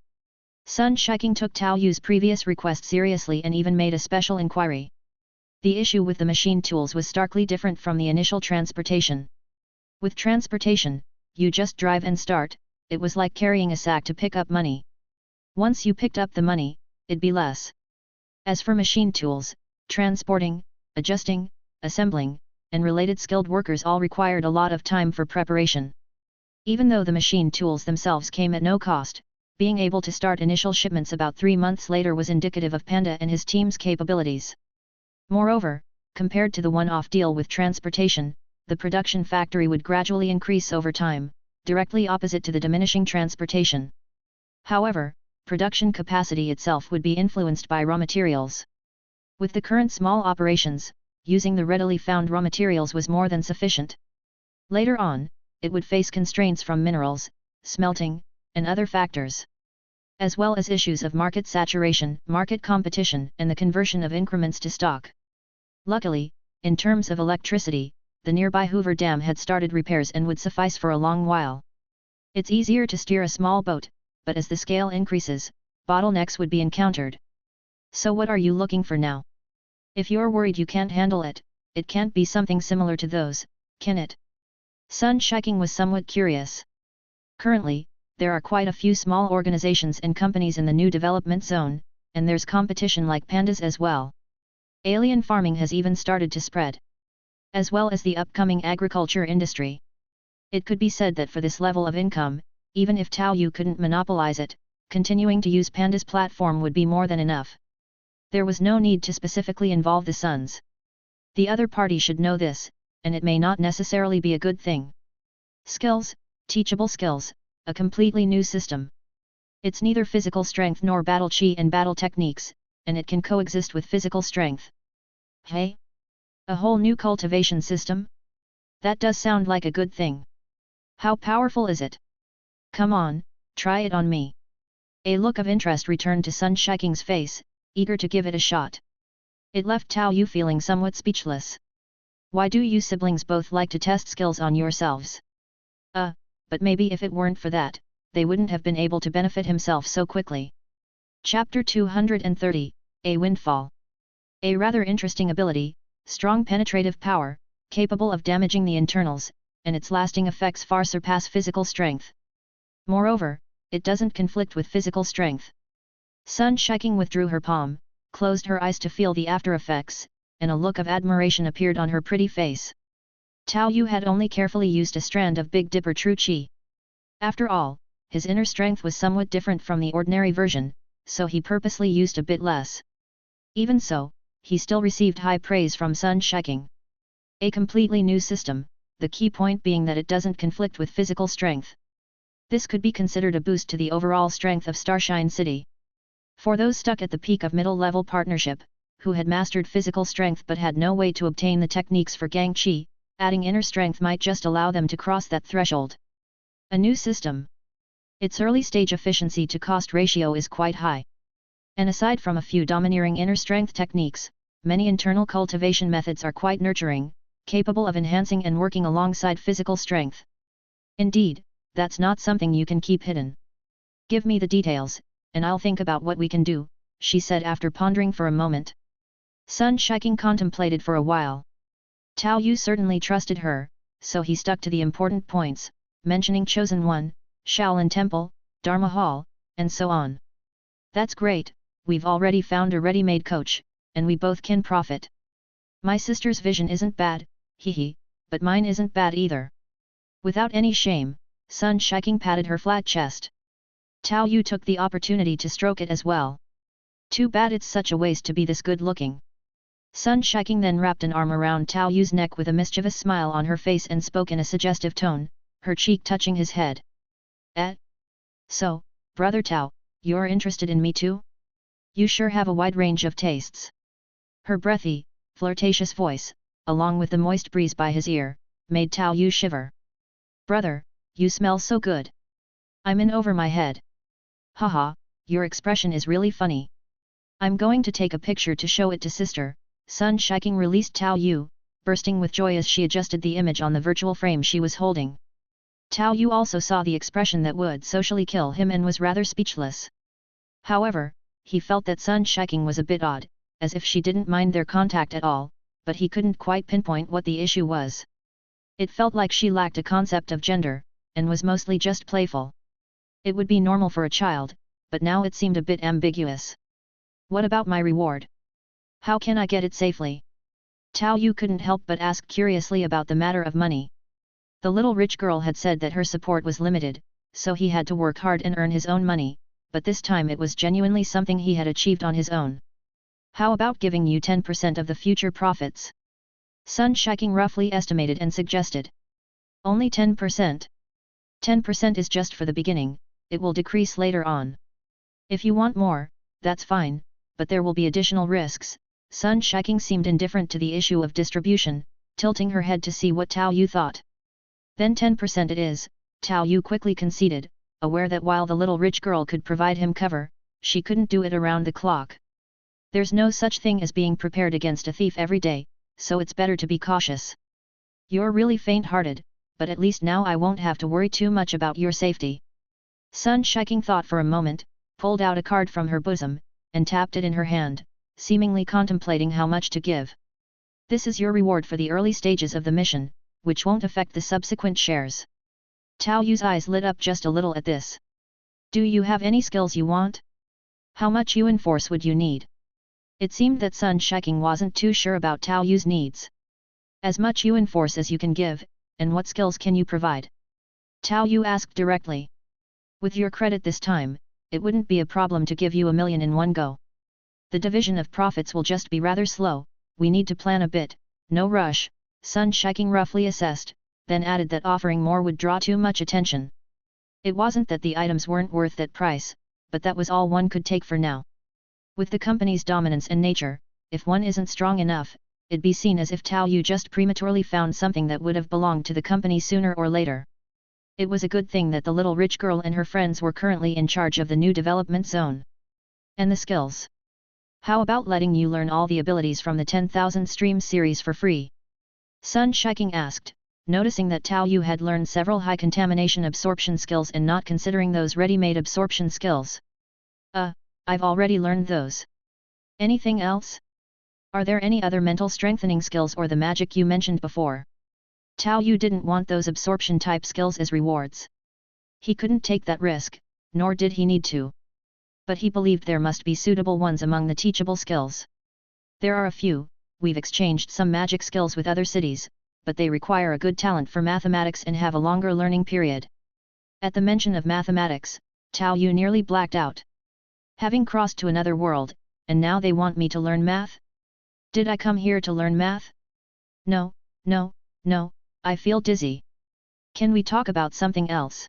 Sun Shiking took Tao Yu's previous request seriously and even made a special inquiry. The issue with the machine tools was starkly different from the initial transportation. With transportation, you just drive and start, it was like carrying a sack to pick up money. Once you picked up the money, it'd be less. As for machine tools, transporting, adjusting, assembling, and related skilled workers all required a lot of time for preparation. Even though the machine tools themselves came at no cost, being able to start initial shipments about 3 months later was indicative of Panda and his team's capabilities. Moreover, compared to the one-off deal with transportation, the production factory would gradually increase over time, directly opposite to the diminishing transportation. However, production capacity itself would be influenced by raw materials. With the current small operations, using the readily found raw materials was more than sufficient. Later on, it would face constraints from minerals, smelting, and other factors, as well as issues of market saturation, market competition, and the conversion of increments to stock. Luckily, in terms of electricity, the nearby Hoover Dam had started repairs and would suffice for a long while. It's easier to steer a small boat, but as the scale increases, bottlenecks would be encountered. So what are you looking for now? If you're worried you can't handle it, it can't be something similar to those, can it? Sun Shiking was somewhat curious. Currently, there are quite a few small organizations and companies in the new development zone, and there's competition like pandas as well. Alien farming has even started to spread, as well as the upcoming agriculture industry. It could be said that for this level of income, even if Tao Yu couldn't monopolize it, continuing to use Panda's platform would be more than enough. There was no need to specifically involve the sons. The other party should know this, and it may not necessarily be a good thing. Skills, teachable skills, a completely new system. It's neither physical strength nor battle chi and battle techniques, and it can coexist with physical strength. Hey? A whole new cultivation system? That does sound like a good thing. How powerful is it? Come on, try it on me. A look of interest returned to Sun Shiking's face, eager to give it a shot. It left Tao Yu feeling somewhat speechless. Why do you siblings both like to test skills on yourselves? But maybe if it weren't for that, they wouldn't have been able to benefit himself so quickly. Chapter 230, A Windfall. A rather interesting ability, strong penetrative power, capable of damaging the internals, and its lasting effects far surpass physical strength. Moreover, it doesn't conflict with physical strength. Sun Shiking withdrew her palm, closed her eyes to feel the after effects, and a look of admiration appeared on her pretty face. Tao Yu had only carefully used a strand of Big Dipper True Chi. After all, his inner strength was somewhat different from the ordinary version, so he purposely used a bit less. Even so, he still received high praise from Sun Shiking. A completely new system, the key point being that it doesn't conflict with physical strength. This could be considered a boost to the overall strength of Starshine City. For those stuck at the peak of middle-level partnership, who had mastered physical strength but had no way to obtain the techniques for Gang Chi, adding inner strength might just allow them to cross that threshold. A new system. Its early-stage efficiency to cost ratio is quite high. And aside from a few domineering inner strength techniques, many internal cultivation methods are quite nurturing, capable of enhancing and working alongside physical strength. Indeed, that's not something you can keep hidden. Give me the details, and I'll think about what we can do, she said after pondering for a moment. Sun Shiking contemplated for a while. Tao Yu certainly trusted her, so he stuck to the important points, mentioning Chosen One, Shaolin Temple, Dharma Hall, and so on. That's great, we've already found a ready-made coach, and we both can profit. My sister's vision isn't bad, hehe, but mine isn't bad either. Without any shame, Sun Shiking patted her flat chest. Tao Yu took the opportunity to stroke it as well. Too bad it's such a waste to be this good-looking. Sun Shiking then wrapped an arm around Tao Yu's neck with a mischievous smile on her face and spoke in a suggestive tone, her cheek touching his head. So, brother Tao, you're interested in me too? You sure have a wide range of tastes. Her breathy, flirtatious voice, along with the moist breeze by his ear, made Tao Yu shiver. Brother, you smell so good. I'm in over my head. Haha, your expression is really funny. I'm going to take a picture to show it to sister. Sun Shiking released Tao Yu, bursting with joy as she adjusted the image on the virtual frame she was holding. Tao Yu also saw the expression that would socially kill him and was rather speechless. However, he felt that Sun Shiking was a bit odd, as if she didn't mind their contact at all, but he couldn't quite pinpoint what the issue was. It felt like she lacked a concept of gender, and was mostly just playful. It would be normal for a child, but now it seemed a bit ambiguous. What about my reward? How can I get it safely? Tao Yu couldn't help but ask curiously about the matter of money. The little rich girl had said that her support was limited, so he had to work hard and earn his own money, but this time it was genuinely something he had achieved on his own. How about giving you 10% of the future profits? Sun Shiking roughly estimated and suggested. Only 10%. 10% is just for the beginning, it will decrease later on. If you want more, that's fine, but there will be additional risks. Sun Shiking seemed indifferent to the issue of distribution, tilting her head to see what Tao Yu thought. Then 10% it is, Tao Yu quickly conceded, aware that while the little rich girl could provide him cover, she couldn't do it around the clock. There's no such thing as being prepared against a thief every day, so it's better to be cautious. You're really faint-hearted, but at least now I won't have to worry too much about your safety. Sun Shiking thought for a moment, pulled out a card from her bosom, and tapped it in her hand, seemingly contemplating how much to give. This is your reward for the early stages of the mission, which won't affect the subsequent shares. Tao Yu's eyes lit up just a little at this. Do you have any skills you want? How much Yuan Force would you need? It seemed that Sun Shiking wasn't too sure about Tao Yu's needs. As much Yuan Force as you can give, and what skills can you provide? Tao Yu asked directly. With your credit this time, it wouldn't be a problem to give you 1 million in one go. The division of profits will just be rather slow, we need to plan a bit, no rush. Sun Shiking roughly assessed, then added that offering more would draw too much attention. It wasn't that the items weren't worth that price, but that was all one could take for now. With the company's dominance and nature, if one isn't strong enough, it'd be seen as if Tao Yu just prematurely found something that would have belonged to the company sooner or later. It was a good thing that the little rich girl and her friends were currently in charge of the new development zone. And the skills? How about letting you learn all the abilities from the 10,000 stream series for free? Sun Shiking asked, noticing that Tao Yu had learned several high contamination absorption skills and not considering those ready-made absorption skills. I've already learned those. Anything else? Are there any other mental strengthening skills or the magic you mentioned before? Tao Yu didn't want those absorption type skills as rewards. He couldn't take that risk, nor did he need to. But he believed there must be suitable ones among the teachable skills. There are a few. We've exchanged some magic skills with other cities, but they require a good talent for mathematics and have a longer learning period. At the mention of mathematics, Tao Yu nearly blacked out. Having crossed to another world, and now they want me to learn math? Did I come here to learn math? No, no, no, I feel dizzy. Can we talk about something else?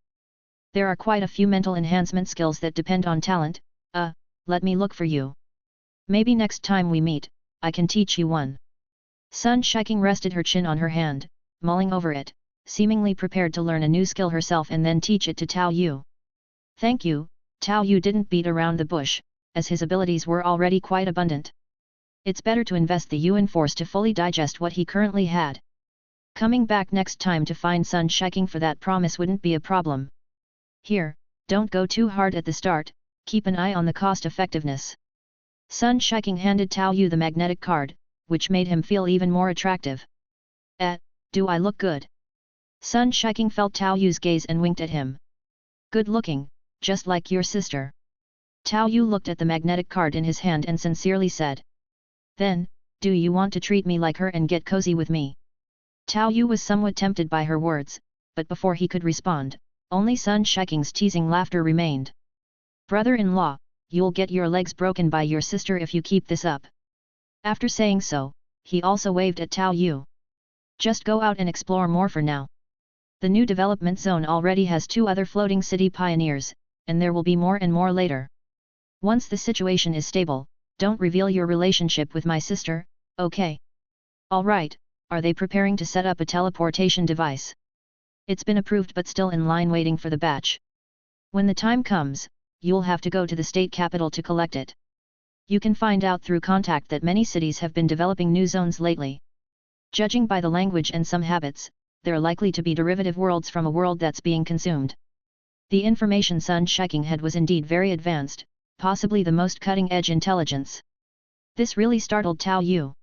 There are quite a few mental enhancement skills that depend on talent. Let me look for you. Maybe next time we meet, I can teach you one. Sun Shiking rested her chin on her hand, mulling over it, seemingly prepared to learn a new skill herself and then teach it to Tao Yu. Thank you. Tao Yu didn't beat around the bush, as his abilities were already quite abundant. It's better to invest the Yuan Force to fully digest what he currently had. Coming back next time to find Sun Shiking for that promise wouldn't be a problem. Here, don't go too hard at the start, keep an eye on the cost-effectiveness. Sun Shiking handed Tao Yu the magnetic card, which made him feel even more attractive. Do I look good? Sun Shiking felt Tao Yu's gaze and winked at him. Good looking, just like your sister. Tao Yu looked at the magnetic card in his hand and sincerely said. Then, do you want to treat me like her and get cozy with me? Tao Yu was somewhat tempted by her words, but before he could respond, only Sun Shiking's teasing laughter remained. Brother-in-law, you'll get your legs broken by your sister if you keep this up. After saying so, he also waved at Tao Yu. Just go out and explore more for now. The new development zone already has 2 other floating city pioneers, and there will be more and more later. Once the situation is stable, don't reveal your relationship with my sister, okay? Alright, are they preparing to set up a teleportation device? It's been approved but still in line waiting for the batch. When the time comes, you'll have to go to the state capital to collect it. You can find out through contact that many cities have been developing new zones lately. Judging by the language and some habits, they're likely to be derivative worlds from a world that's being consumed. The information Sun Shiking had was indeed very advanced, possibly the most cutting-edge intelligence. This really startled Tao Yu.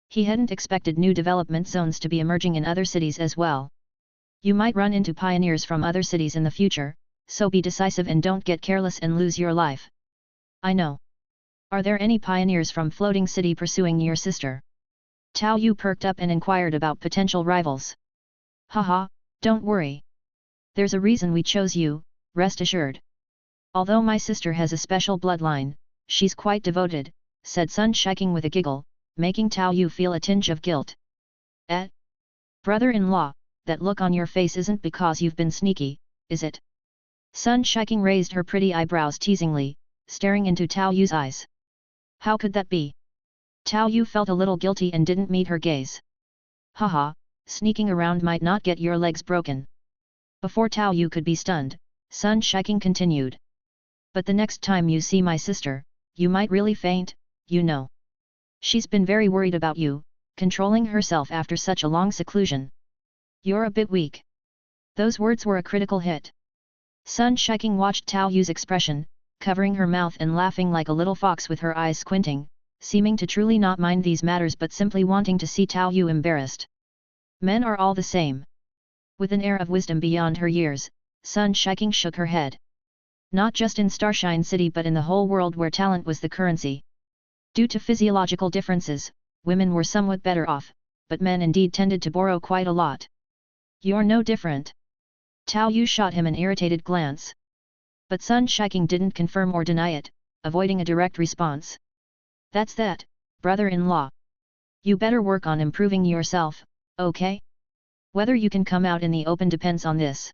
He hadn't expected new development zones to be emerging in other cities as well. You might run into pioneers from other cities in the future, so be decisive and don't get careless and lose your life. I know. Are there any pioneers from Floating City pursuing your sister? Tao Yu perked up and inquired about potential rivals. Haha, don't worry. There's a reason we chose you, rest assured. Although my sister has a special bloodline, she's quite devoted, said Sun Shiking with a giggle, making Tao Yu feel a tinge of guilt. Brother-in-law, that look on your face isn't because you've been sneaky, is it? Sun Shiking raised her pretty eyebrows teasingly, staring into Tao Yu's eyes. How could that be? Tao Yu felt a little guilty and didn't meet her gaze. Haha, sneaking around might not get your legs broken. Before Tao Yu could be stunned, Sun Shiking continued. But the next time you see my sister, you might really faint, you know. She's been very worried about you, controlling herself after such a long seclusion. You're a bit weak. Those words were a critical hit. Sun Shiking watched Tao Yu's expression, covering her mouth and laughing like a little fox with her eyes squinting, seeming to truly not mind these matters but simply wanting to see Tao Yu embarrassed. Men are all the same. With an air of wisdom beyond her years, Sun Shiking shook her head. Not just in Starshine City but in the whole world where talent was the currency. Due to physiological differences, women were somewhat better off, but men indeed tended to borrow quite a lot. You're no different. Tao Yu shot him an irritated glance. But Sun Shiking didn't confirm or deny it, avoiding a direct response. That's that, brother-in-law. You better work on improving yourself, okay? Whether you can come out in the open depends on this.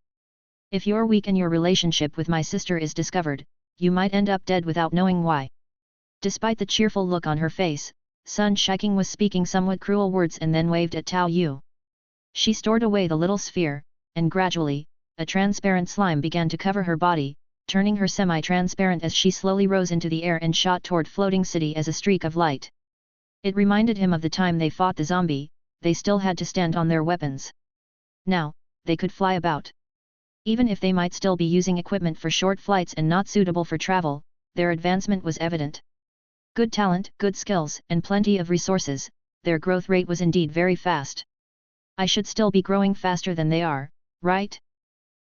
If you're weak and your relationship with my sister is discovered, you might end up dead without knowing why. Despite the cheerful look on her face, Sun Shiking was speaking somewhat cruel words and then waved at Tao Yu. She stored away the little sphere, and gradually, a transparent slime began to cover her body, turning her semi-transparent as she slowly rose into the air and shot toward Floating City as a streak of light. It reminded him of the time they fought the zombie, they still had to stand on their weapons. Now, they could fly about. Even if they might still be using equipment for short flights and not suitable for travel, their advancement was evident. Good talent, good skills, and plenty of resources, their growth rate was indeed very fast. I should still be growing faster than they are, right?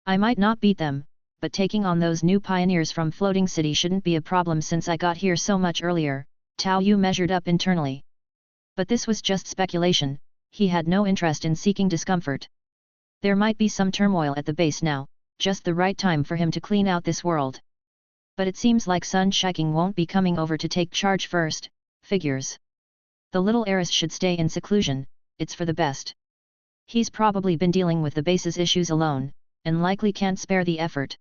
I might not beat them, but taking on those new pioneers from Floating City shouldn't be a problem since I got here so much earlier, Tao Yu measured up internally. But this was just speculation, he had no interest in seeking discomfort. There might be some turmoil at the base now, just the right time for him to clean out this world. But it seems like Sun Shiking won't be coming over to take charge first, figures. The little heiress should stay in seclusion, it's for the best. He's probably been dealing with the base's issues alone, and likely can't spare the effort.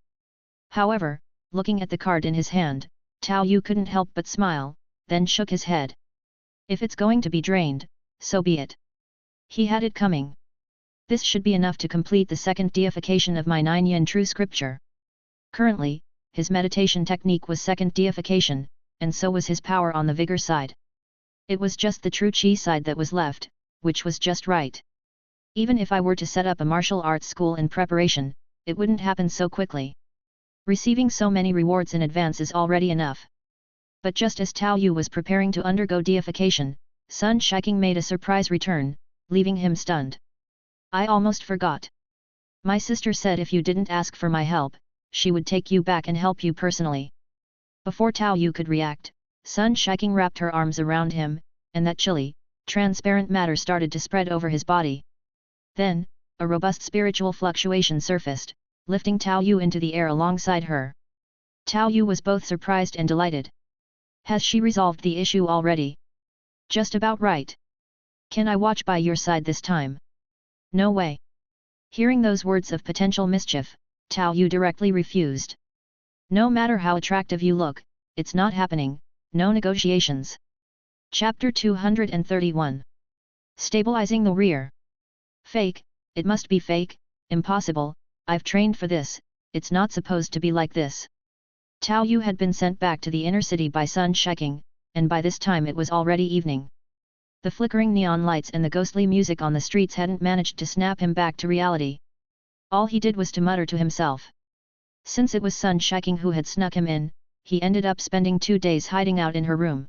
However, looking at the card in his hand, Tao Yu couldn't help but smile, then shook his head. If it's going to be drained, so be it. He had it coming. This should be enough to complete the second deification of my 9-yin true scripture. Currently, his meditation technique was second deification, and so was his power on the vigor side. It was just the true chi side that was left, which was just right. Even if I were to set up a martial arts school in preparation, it wouldn't happen so quickly. Receiving so many rewards in advance is already enough. But just as Tao Yu was preparing to undergo deification, Sun Shiking made a surprise return, leaving him stunned. I almost forgot. My sister said if you didn't ask for my help, she would take you back and help you personally. Before Tao Yu could react, Sun Shiking wrapped her arms around him, and that chilly, transparent matter started to spread over his body. Then, a robust spiritual fluctuation surfaced, lifting Tao Yu into the air alongside her. Tao Yu was both surprised and delighted. Has she resolved the issue already? Just about right. Can I watch by your side this time? No way. Hearing those words of potential mischief, Tao Yu directly refused. No matter how attractive you look, it's not happening, no negotiations. Chapter 231. Stabilizing the rear. Fake, it must be fake, impossible, I've trained for this, it's not supposed to be like this. Tao Yu had been sent back to the inner city by Sun Shiking, and by this time it was already evening. The flickering neon lights and the ghostly music on the streets hadn't managed to snap him back to reality. All he did was to mutter to himself. Since it was Sun Shiking who had snuck him in, he ended up spending 2 days hiding out in her room.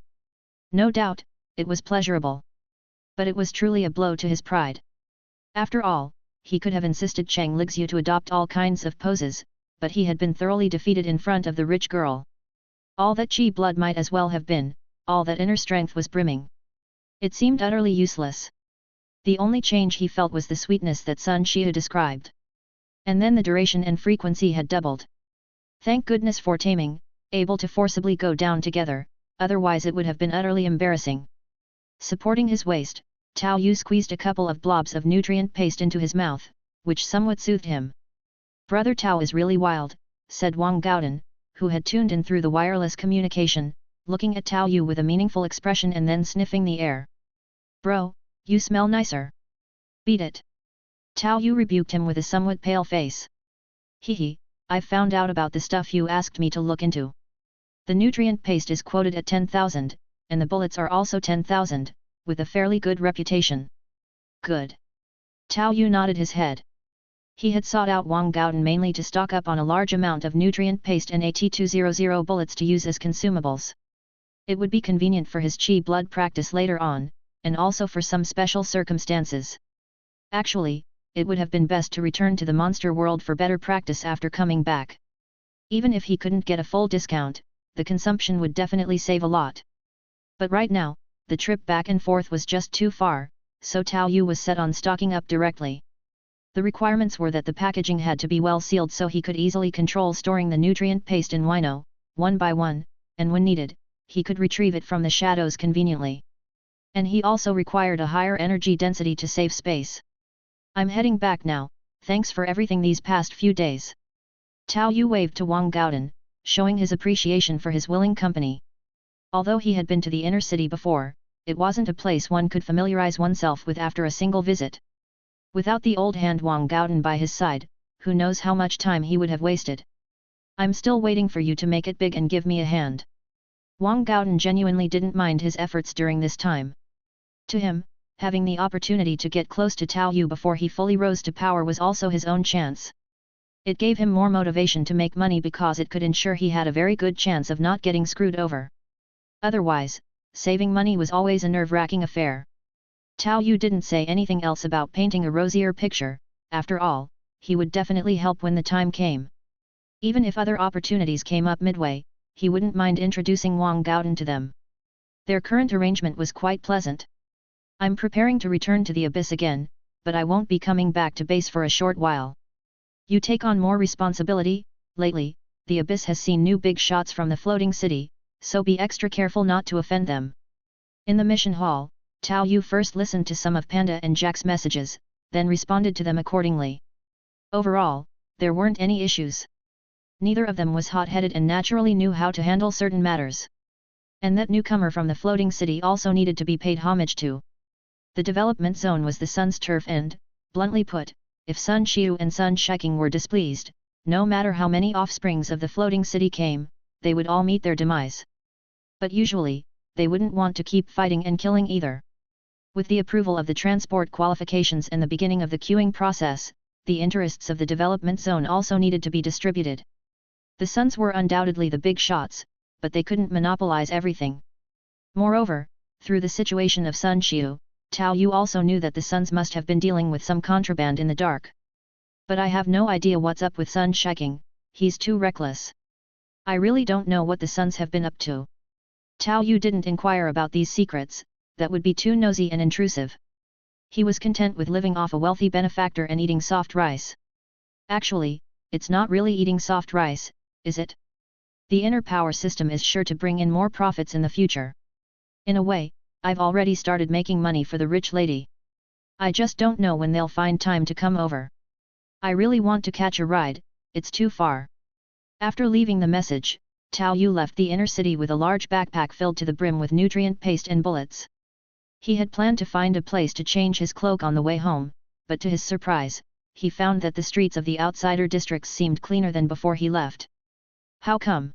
No doubt, it was pleasurable. But it was truly a blow to his pride. After all, he could have insisted Cheng Lixiu to adopt all kinds of poses, but he had been thoroughly defeated in front of the rich girl. All that chi blood might as well have been, all that inner strength was brimming. It seemed utterly useless. The only change he felt was the sweetness that Sun Xiu described. And then the duration and frequency had doubled. Thank goodness for taming, able to forcibly go down together, otherwise it would have been utterly embarrassing. Supporting his waist, Tao Yu squeezed a couple of blobs of nutrient paste into his mouth, which somewhat soothed him. Brother Tao is really wild, said Wang Gaodan, who had tuned in through the wireless communication, looking at Tao Yu with a meaningful expression and then sniffing the air. Bro, you smell nicer. Beat it. Tao Yu rebuked him with a somewhat pale face. Hehe, I've found out about the stuff you asked me to look into. The nutrient paste is quoted at 10,000, and the bullets are also 10,000, with a fairly good reputation. Good. Tao Yu nodded his head. He had sought out Wang Gaodan mainly to stock up on a large amount of nutrient paste and AT-200 bullets to use as consumables. It would be convenient for his chi blood practice later on, and also for some special circumstances. Actually, it would have been best to return to the monster world for better practice after coming back. Even if he couldn't get a full discount, the consumption would definitely save a lot. But right now, the trip back and forth was just too far, so Tao Yu was set on stocking up directly. The requirements were that the packaging had to be well sealed so he could easily control storing the nutrient paste in wino, one by one, and when needed, he could retrieve it from the shadows conveniently. And he also required a higher energy density to save space. I'm heading back now, thanks for everything these past few days. Tao Yu waved to Wang Gaodan, showing his appreciation for his willing company. Although he had been to the inner city before, it wasn't a place one could familiarize oneself with after a single visit. Without the old hand Wang Gaodan by his side, who knows how much time he would have wasted. I'm still waiting for you to make it big and give me a hand. Wang Gaodan genuinely didn't mind his efforts during this time. To him, having the opportunity to get close to Tao Yu before he fully rose to power was also his own chance. It gave him more motivation to make money because it could ensure he had a very good chance of not getting screwed over. Otherwise, saving money was always a nerve-wracking affair. Tao Yu didn't say anything else about painting a rosier picture, after all, he would definitely help when the time came. Even if other opportunities came up midway, he wouldn't mind introducing Wang Gaodan to them. Their current arrangement was quite pleasant. I'm preparing to return to the abyss again, but I won't be coming back to base for a short while. You take on more responsibility. Lately, the abyss has seen new big shots from the floating city, so be extra careful not to offend them. In the mission hall, Tao Yu first listened to some of Panda and Jack's messages, then responded to them accordingly. Overall, there weren't any issues. Neither of them was hot-headed and naturally knew how to handle certain matters. And that newcomer from the floating city also needed to be paid homage to. The development zone was the sun's turf and, bluntly put, if Sun Qiu and Sun Shiking were displeased, no matter how many offsprings of the floating city came, they would all meet their demise. But usually, they wouldn't want to keep fighting and killing either. With the approval of the transport qualifications and the beginning of the queuing process, the interests of the development zone also needed to be distributed. The Suns were undoubtedly the big shots, but they couldn't monopolize everything. Moreover, through the situation of Sun Qiu, Tao Yu also knew that the Suns must have been dealing with some contraband in the dark. But I have no idea what's up with Sun Shiking, he's too reckless. I really don't know what the Suns have been up to. Tao Yu didn't inquire about these secrets, that would be too nosy and intrusive. He was content with living off a wealthy benefactor and eating soft rice. Actually, it's not really eating soft rice, is it? The inner power system is sure to bring in more profits in the future. In a way, I've already started making money for the rich lady. I just don't know when they'll find time to come over. I really want to catch a ride, it's too far. After leaving the message, Tao Yu left the inner city with a large backpack filled to the brim with nutrient paste and bullets. He had planned to find a place to change his cloak on the way home, but to his surprise, he found that the streets of the outsider districts seemed cleaner than before he left. How come?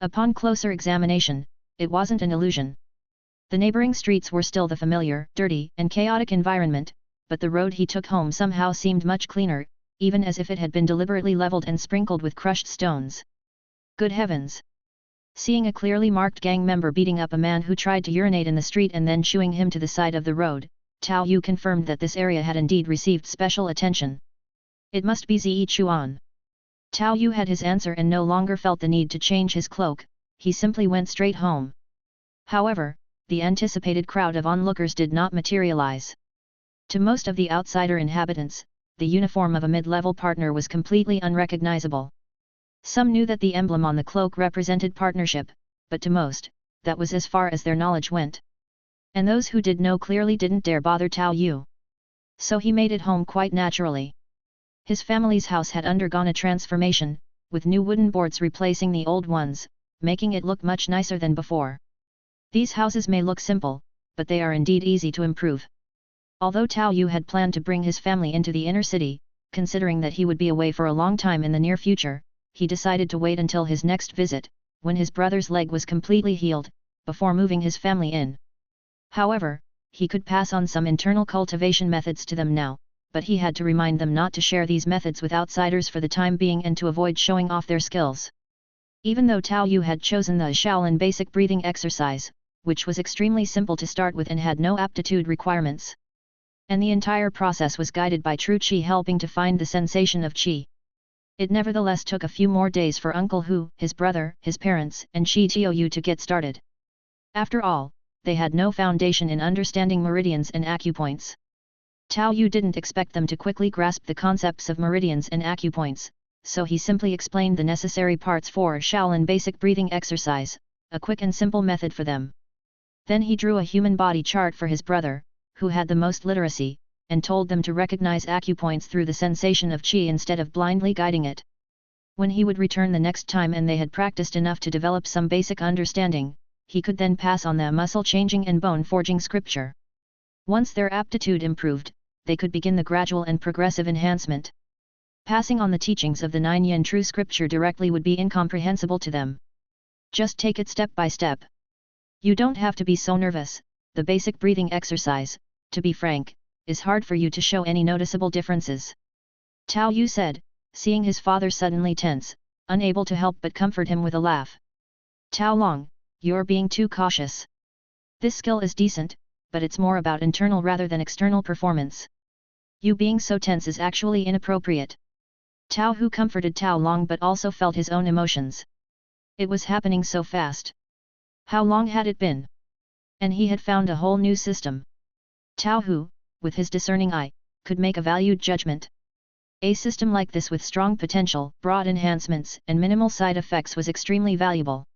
Upon closer examination, it wasn't an illusion. The neighboring streets were still the familiar, dirty, and chaotic environment, but the road he took home somehow seemed much cleaner, even as if it had been deliberately leveled and sprinkled with crushed stones. Good heavens! Seeing a clearly marked gang member beating up a man who tried to urinate in the street and then shooing him to the side of the road, Tao Yu confirmed that this area had indeed received special attention. It must be Zi Chuan. Tao Yu had his answer and no longer felt the need to change his cloak, he simply went straight home. However, the anticipated crowd of onlookers did not materialize. To most of the outsider inhabitants, the uniform of a mid-level partner was completely unrecognizable. Some knew that the emblem on the cloak represented partnership, but to most, that was as far as their knowledge went. And those who did know clearly didn't dare bother Tao Yu. So he made it home quite naturally. His family's house had undergone a transformation, with new wooden boards replacing the old ones, making it look much nicer than before. These houses may look simple, but they are indeed easy to improve. Although Tao Yu had planned to bring his family into the inner city, considering that he would be away for a long time in the near future, he decided to wait until his next visit, when his brother's leg was completely healed, before moving his family in. However, he could pass on some internal cultivation methods to them now, but he had to remind them not to share these methods with outsiders for the time being and to avoid showing off their skills. Even though Tao Yu had chosen the Shaolin basic breathing exercise, which was extremely simple to start with and had no aptitude requirements. And the entire process was guided by true Qi helping to find the sensation of Qi. It nevertheless took a few more days for Uncle Hu, his brother, his parents, and Qi Tiu to get started. After all, they had no foundation in understanding meridians and acupoints. Tao Yu didn't expect them to quickly grasp the concepts of meridians and acupoints, so he simply explained the necessary parts for Shaolin basic breathing exercise, a quick and simple method for them. Then he drew a human body chart for his brother, who had the most literacy, and told them to recognize acupoints through the sensation of Qi instead of blindly guiding it. When he would return the next time and they had practiced enough to develop some basic understanding, he could then pass on the muscle-changing and bone-forging scripture. Once their aptitude improved, they could begin the gradual and progressive enhancement. Passing on the teachings of the Nine Yin true scripture directly would be incomprehensible to them. Just take it step by step. You don't have to be so nervous. The basic breathing exercise, to be frank, is hard for you to show any noticeable differences. Tao Yu said, seeing his father suddenly tense, unable to help but comfort him with a laugh. Tao Long, you're being too cautious. This skill is decent, but it's more about internal rather than external performance. You being so tense is actually inappropriate. Tao Hu comforted Tao Long but also felt his own emotions. It was happening so fast. How long had it been? And he had found a whole new system. Tao Hu, with his discerning eye, could make a valued judgment. A system like this with strong potential, broad enhancements, and minimal side effects was extremely valuable.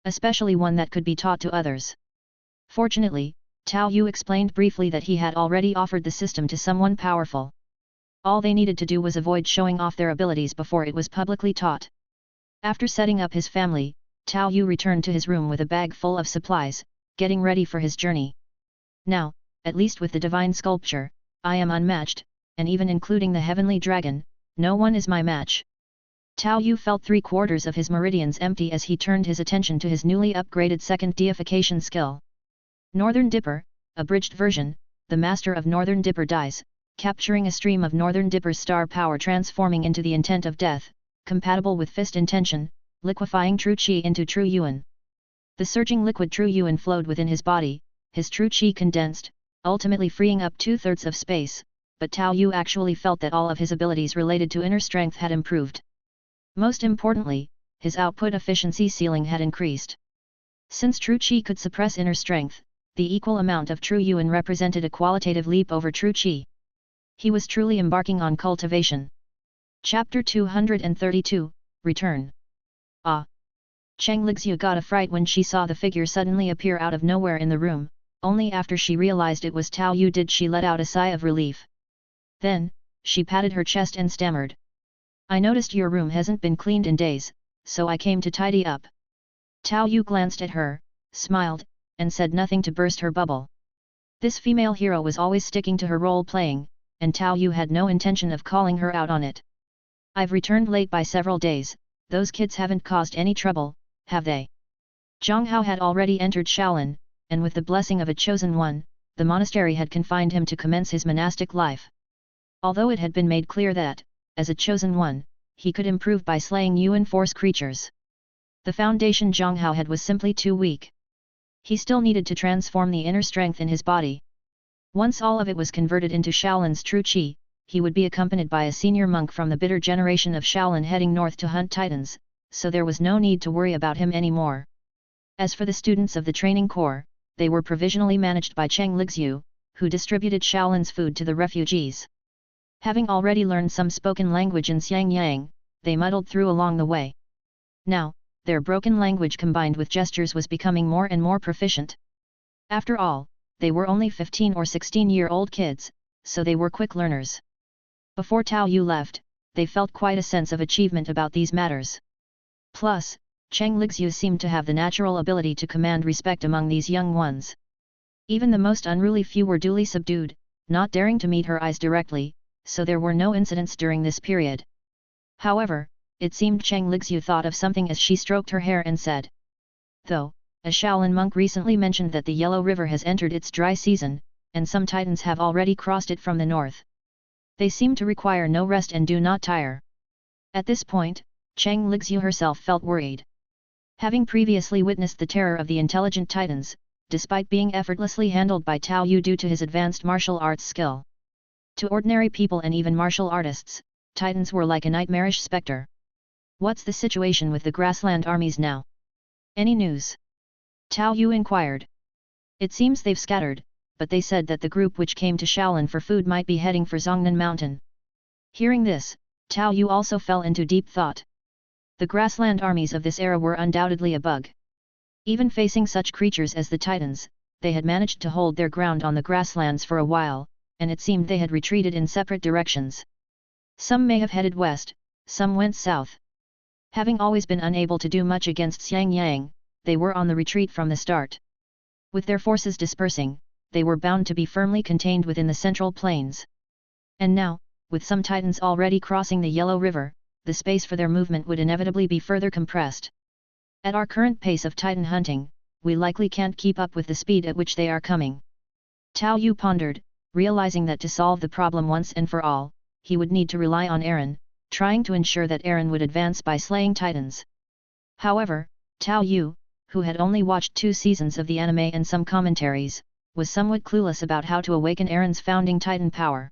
Especially one that could be taught to others. Fortunately, Tao Yu explained briefly that he had already offered the system to someone powerful. All they needed to do was avoid showing off their abilities before it was publicly taught. After setting up his family, Tao Yu returned to his room with a bag full of supplies, getting ready for his journey. Now, at least with the divine sculpture, I am unmatched, and even including the heavenly dragon, no one is my match. Tao Yu felt 3/4 of his meridians empty as he turned his attention to his newly upgraded second deification skill. Northern Dipper, abridged version, the master of Northern Dipper dies, capturing a stream of Northern Dipper's star power transforming into the intent of death, compatible with fist intention, liquefying true qi into true yuan. The surging liquid true yuan flowed within his body, his true qi condensed, ultimately freeing up 2/3 of space, but Tao Yu actually felt that all of his abilities related to inner strength had improved. Most importantly, his output efficiency ceiling had increased. Since true qi could suppress inner strength, the equal amount of true yuan represented a qualitative leap over true qi. He was truly embarking on cultivation. Chapter 232, Return. Ah! Cheng Lixiu got a fright when she saw the figure suddenly appear out of nowhere in the room, only after she realized it was Tao Yu did she let out a sigh of relief. Then, she patted her chest and stammered. I noticed your room hasn't been cleaned in days, so I came to tidy up. Tao Yu glanced at her, smiled, and said nothing to burst her bubble. This female hero was always sticking to her role-playing, and Tao Yu had no intention of calling her out on it. I've returned late by several days, those kids haven't caused any trouble, have they? Zhang Hao had already entered Shaolin, and with the blessing of a chosen one, the monastery had confined him to commence his monastic life. Although it had been made clear that, as a chosen one, he could improve by slaying Yuan Force creatures. The foundation Zhang Hao had was simply too weak. He still needed to transform the inner strength in his body. Once all of it was converted into Shaolin's true qi, he would be accompanied by a senior monk from the bitter generation of Shaolin heading north to hunt titans, so there was no need to worry about him anymore. As for the students of the training corps, they were provisionally managed by Cheng Lixiu, who distributed Shaolin's food to the refugees. Having already learned some spoken language in Xiangyang, they muddled through along the way. Now, their broken language combined with gestures was becoming more and more proficient. After all, they were only 15 or 16-year-old kids, so they were quick learners. Before Tao Yu left, they felt quite a sense of achievement about these matters. Plus, Cheng Lixiu seemed to have the natural ability to command respect among these young ones. Even the most unruly few were duly subdued, not daring to meet her eyes directly, so there were no incidents during this period. However, it seemed Cheng Lixiu thought of something as she stroked her hair and said. Though, a Shaolin monk recently mentioned that the Yellow River has entered its dry season, and some titans have already crossed it from the north. They seem to require no rest and do not tire. At this point, Cheng Lixiu herself felt worried. Having previously witnessed the terror of the intelligent titans, despite being effortlessly handled by Tao Yu due to his advanced martial arts skill. To ordinary people and even martial artists, titans were like a nightmarish specter. What's the situation with the grassland armies now? Any news? Tao Yu inquired. It seems they've scattered, but they said that the group which came to Shaolin for food might be heading for Zongnan Mountain. Hearing this, Tao Yu also fell into deep thought. The grassland armies of this era were undoubtedly a bug. Even facing such creatures as the titans, they had managed to hold their ground on the grasslands for a while, and it seemed they had retreated in separate directions. Some may have headed west, some went south. Having always been unable to do much against Xiangyang, they were on the retreat from the start. With their forces dispersing, they were bound to be firmly contained within the central plains. And now, with some titans already crossing the Yellow River, the space for their movement would inevitably be further compressed. At our current pace of titan hunting, we likely can't keep up with the speed at which they are coming. Tao Yu pondered, realizing that to solve the problem once and for all, he would need to rely on Eren, trying to ensure that Eren would advance by slaying titans. However, Tao Yu, who had only watched 2 seasons of the anime and some commentaries, was somewhat clueless about how to awaken Eren's founding titan power.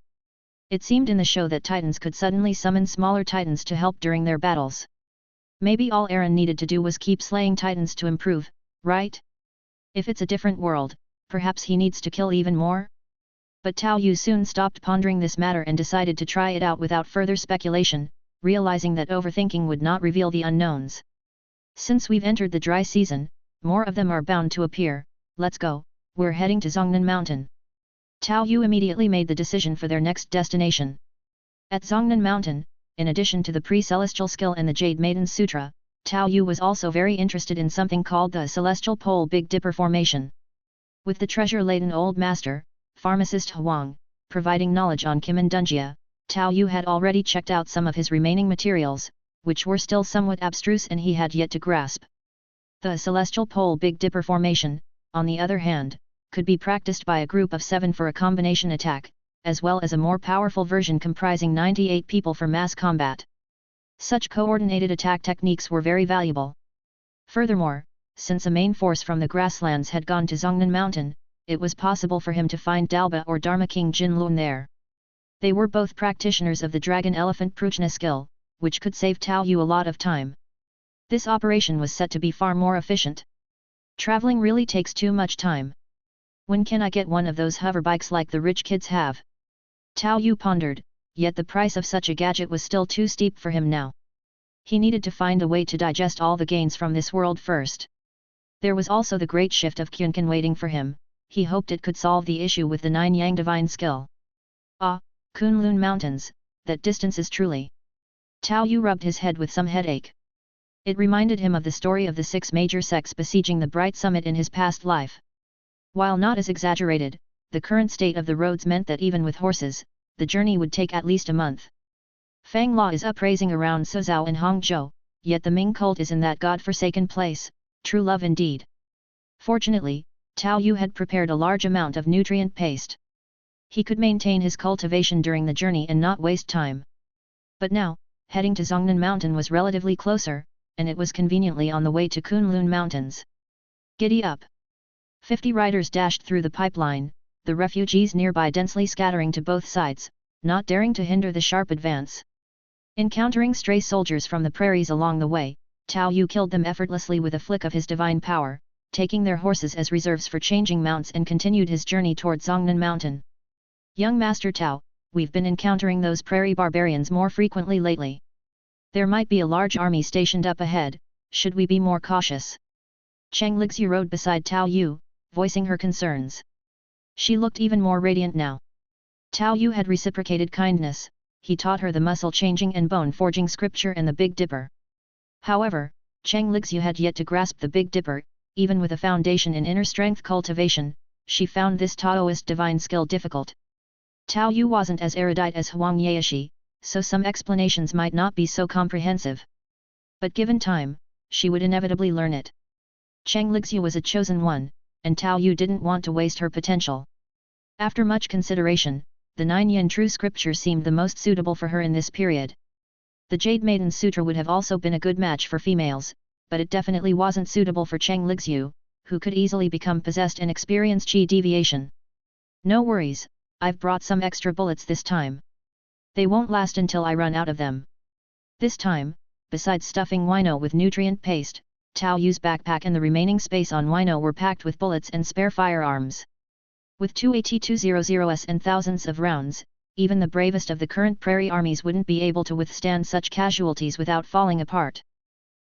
It seemed in the show that titans could suddenly summon smaller titans to help during their battles. Maybe all Eren needed to do was keep slaying titans to improve, right? If it's a different world, perhaps he needs to kill even more? But Tao Yu soon stopped pondering this matter and decided to try it out without further speculation, realizing that overthinking would not reveal the unknowns. Since we've entered the dry season, more of them are bound to appear. Let's go, we're heading to Zhongnan Mountain. Tao Yu immediately made the decision for their next destination. At Zhongnan Mountain, in addition to the pre-celestial skill and the Jade Maiden Sutra, Tao Yu was also very interested in something called the Celestial Pole Big Dipper Formation. With the treasure-laden old master, pharmacist Huang, providing knowledge on Kim and Dunjia, Tao Yu had already checked out some of his remaining materials, which were still somewhat abstruse and he had yet to grasp. The Celestial Pole Big Dipper Formation, on the other hand, could be practiced by a group of 7 for a combination attack, as well as a more powerful version comprising 98 people for mass combat. Such coordinated attack techniques were very valuable. Furthermore, since a main force from the grasslands had gone to Zhongnan Mountain, it was possible for him to find Dalba or Dharma King Jinlun there. They were both practitioners of the Dragon Elephant Prujna skill, which could save Tao Yu a lot of time. This operation was set to be far more efficient. Traveling really takes too much time. When can I get one of those hoverbikes like the rich kids have? Tao Yu pondered, yet the price of such a gadget was still too steep for him now. He needed to find a way to digest all the gains from this world first. There was also the great shift of Kyunkan waiting for him. He hoped it could solve the issue with the 9 Yang divine skill. Ah, Kunlun Mountains, that distance is truly... Tao Yu rubbed his head with some headache. It reminded him of the story of the 6 major sects besieging the Bright Summit in his past life. While not as exaggerated, the current state of the roads meant that even with horses, the journey would take at least a month. Fang Law is upraising around Suzhou and Hangzhou, yet the Ming cult is in that god-forsaken place, true love indeed. Fortunately, Tao Yu had prepared a large amount of nutrient paste. He could maintain his cultivation during the journey and not waste time. But now, heading to Zhongnan Mountain was relatively closer, and it was conveniently on the way to Kunlun Mountains. Giddy up! 50 riders dashed through the pipeline, the refugees nearby densely scattering to both sides, not daring to hinder the sharp advance. Encountering stray soldiers from the prairies along the way, Tao Yu killed them effortlessly with a flick of his divine power, taking their horses as reserves for changing mounts and continued his journey toward Zhongnan Mountain. Young Master Tao, we've been encountering those prairie barbarians more frequently lately. There might be a large army stationed up ahead, should we be more cautious? Cheng Lixu rode beside Tao Yu, voicing her concerns. She looked even more radiant now. Tao Yu had reciprocated kindness, he taught her the muscle-changing and bone-forging scripture and the Big Dipper. However, Cheng Lixu had yet to grasp the Big Dipper, even with a foundation in inner strength cultivation, she found this Taoist divine skill difficult. Tao Yu wasn't as erudite as Huang Yaoshi, so some explanations might not be so comprehensive. But given time, she would inevitably learn it. Cheng Lixu was a chosen one, and Tao Yu didn't want to waste her potential. After much consideration, the 9 Yin True Scripture seemed the most suitable for her in this period. The Jade Maiden Sutra would have also been a good match for females, but it definitely wasn't suitable for Cheng Lixu, who could easily become possessed and experience chi deviation. No worries, I've brought some extra bullets this time. They won't last until I run out of them. This time, besides stuffing Wino with nutrient paste, Tao Yu's backpack and the remaining space on Wino were packed with bullets and spare firearms. With 2 AT-200s and thousands of rounds, even the bravest of the current prairie armies wouldn't be able to withstand such casualties without falling apart.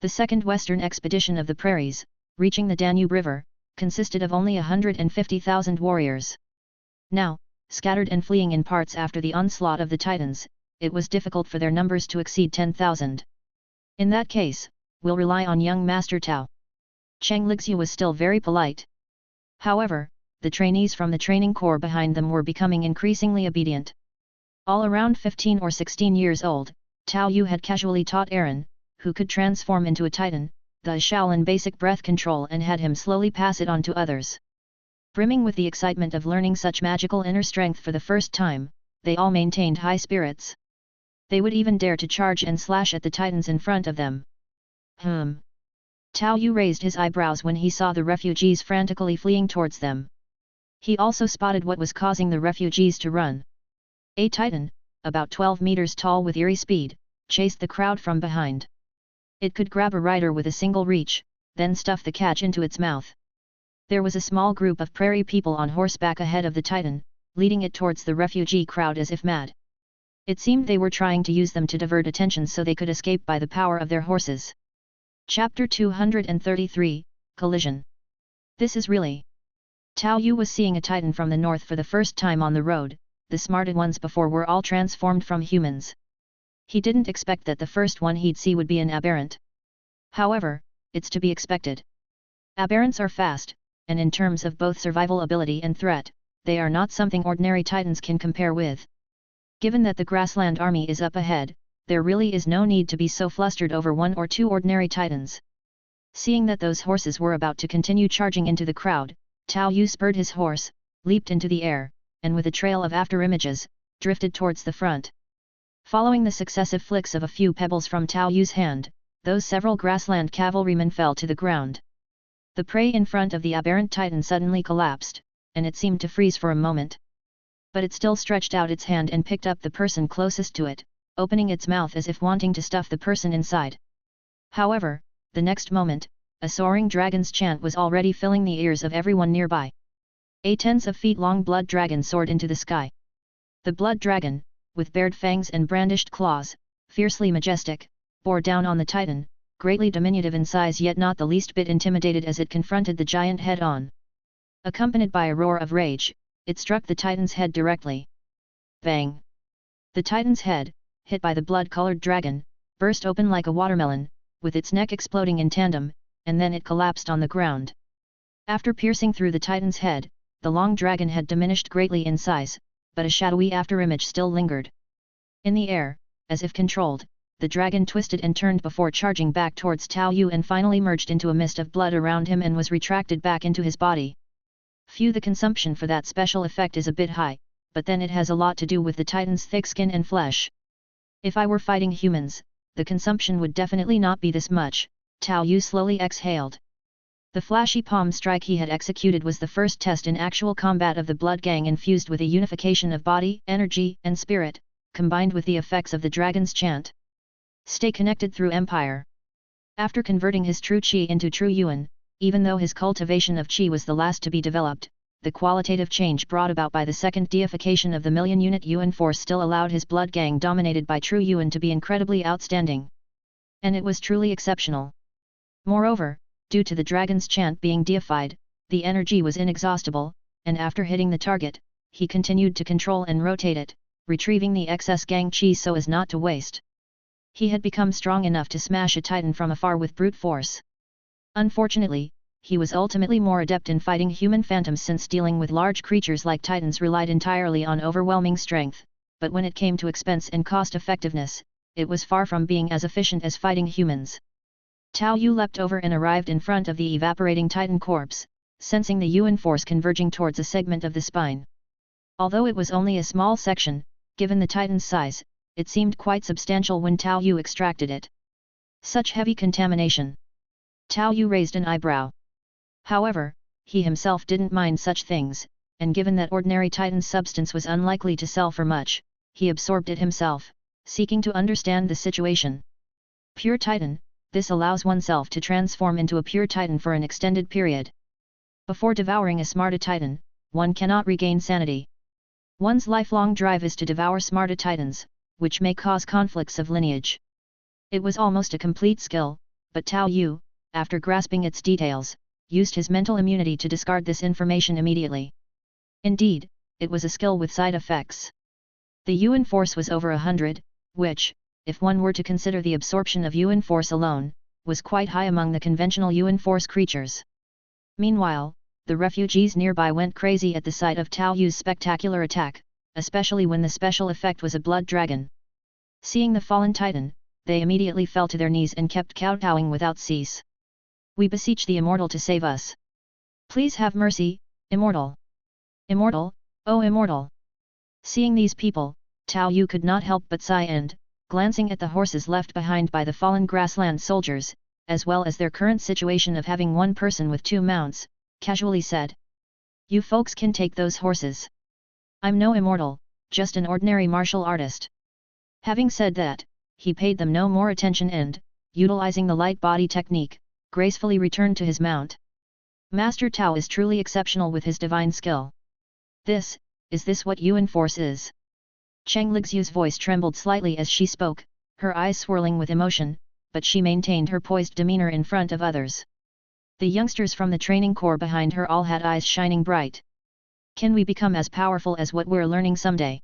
The second western expedition of the prairies, reaching the Danube River, consisted of only 150,000 warriors. Now, scattered and fleeing in parts after the onslaught of the Titans, it was difficult for their numbers to exceed 10,000. In that case, we'll rely on young Master Tao. Cheng Lixu was still very polite. However, the trainees from the training corps behind them were becoming increasingly obedient. All around 15 or 16 years old, Tao Yu had casually taught Aaron, who could transform into a Titan, the Shaolin basic breath control and had him slowly pass it on to others. Brimming with the excitement of learning such magical inner strength for the first time, they all maintained high spirits. They would even dare to charge and slash at the Titans in front of them. Tao Yu raised his eyebrows when he saw the refugees frantically fleeing towards them. He also spotted what was causing the refugees to run. A Titan, about 12 meters tall with eerie speed, chased the crowd from behind. It could grab a rider with a single reach, then stuff the catch into its mouth. There was a small group of prairie people on horseback ahead of the Titan, leading it towards the refugee crowd as if mad. It seemed they were trying to use them to divert attention so they could escape by the power of their horses. Chapter 233, Collision. This is really... Tao Yu was seeing a titan from the north for the first time on the road. The smarted ones before were all transformed from humans. He didn't expect that the first one he'd see would be an aberrant. However, it's to be expected. Aberrants are fast, and in terms of both survival ability and threat, they are not something ordinary titans can compare with. Given that the grassland army is up ahead, there really is no need to be so flustered over one or two ordinary titans. Seeing that those horses were about to continue charging into the crowd, Tao Yu spurred his horse, leaped into the air, and with a trail of afterimages, drifted towards the front. Following the successive flicks of a few pebbles from Tao Yu's hand, those several grassland cavalrymen fell to the ground. The prey in front of the aberrant titan suddenly collapsed, and it seemed to freeze for a moment. But it still stretched out its hand and picked up the person closest to it, opening its mouth as if wanting to stuff the person inside. However, the next moment, a soaring dragon's chant was already filling the ears of everyone nearby. A tens of feet long blood dragon soared into the sky. The blood dragon, with bared fangs and brandished claws, fiercely majestic, bore down on the titan, greatly diminutive in size yet not the least bit intimidated as it confronted the giant head-on. Accompanied by a roar of rage, it struck the titan's head directly. Bang! The titan's head, hit by the blood-colored dragon, burst open like a watermelon, with its neck exploding in tandem, and then it collapsed on the ground. After piercing through the titan's head, the long dragon had diminished greatly in size, but a shadowy afterimage still lingered. In the air, as if controlled, the dragon twisted and turned before charging back towards Tao Yu and finally merged into a mist of blood around him and was retracted back into his body. Phew, the consumption for that special effect is a bit high, but then it has a lot to do with the titan's thick skin and flesh. If I were fighting humans, the consumption would definitely not be this much. Tao Yu slowly exhaled. The flashy palm strike he had executed was the first test in actual combat of the blood gang infused with a unification of body, energy, and spirit, combined with the effects of the dragon's chant. Stay connected through Empire. After converting his true Qi into true Yuan, even though his cultivation of Qi was the last to be developed, the qualitative change brought about by the second deification of the million-unit Yuan Force still allowed his blood gang dominated by true Yuan to be incredibly outstanding. And it was truly exceptional. Moreover, due to the dragon's chant being deified, the energy was inexhaustible, and after hitting the target, he continued to control and rotate it, retrieving the excess gang Qi so as not to waste. He had become strong enough to smash a titan from afar with brute force. Unfortunately, he was ultimately more adept in fighting human phantoms since dealing with large creatures like titans relied entirely on overwhelming strength, but when it came to expense and cost effectiveness, it was far from being as efficient as fighting humans. Tao Yu leapt over and arrived in front of the evaporating titan corpse, sensing the Yuan force converging towards a segment of the spine. Although it was only a small section, given the titan's size, it seemed quite substantial when Tao Yu extracted it. Such heavy contamination. Tao Yu raised an eyebrow. However, he himself didn't mind such things, and given that ordinary titan substance was unlikely to sell for much, he absorbed it himself, seeking to understand the situation. Pure titan, this allows oneself to transform into a pure titan for an extended period. Before devouring a smarta titan, one cannot regain sanity. One's lifelong drive is to devour smarta titans, which may cause conflicts of lineage. It was almost a complete skill, but Tao Yu, after grasping its details, used his mental immunity to discard this information immediately. Indeed, it was a skill with side effects. The Yuan force was over 100, which, if one were to consider the absorption of Yuan force alone, was quite high among the conventional Yuan force creatures. Meanwhile, the refugees nearby went crazy at the sight of Tao Yu's spectacular attack, especially when the special effect was a blood dragon. Seeing the fallen titan, they immediately fell to their knees and kept kowtowing without cease. We beseech the immortal to save us. Please have mercy, immortal. Immortal, oh immortal. Seeing these people, Tao Yu could not help but sigh and, glancing at the horses left behind by the fallen grassland soldiers, as well as their current situation of having one person with two mounts, casually said, "You folks can take those horses. I'm no immortal, just an ordinary martial artist." Having said that, he paid them no more attention and, utilizing the light body technique, gracefully returned to his mount. Master Tao is truly exceptional with his divine skill. This, is this what Yuan Force is? Cheng Lixu's voice trembled slightly as she spoke, her eyes swirling with emotion, but she maintained her poised demeanor in front of others. The youngsters from the training corps behind her all had eyes shining bright. Can we become as powerful as what we're learning someday?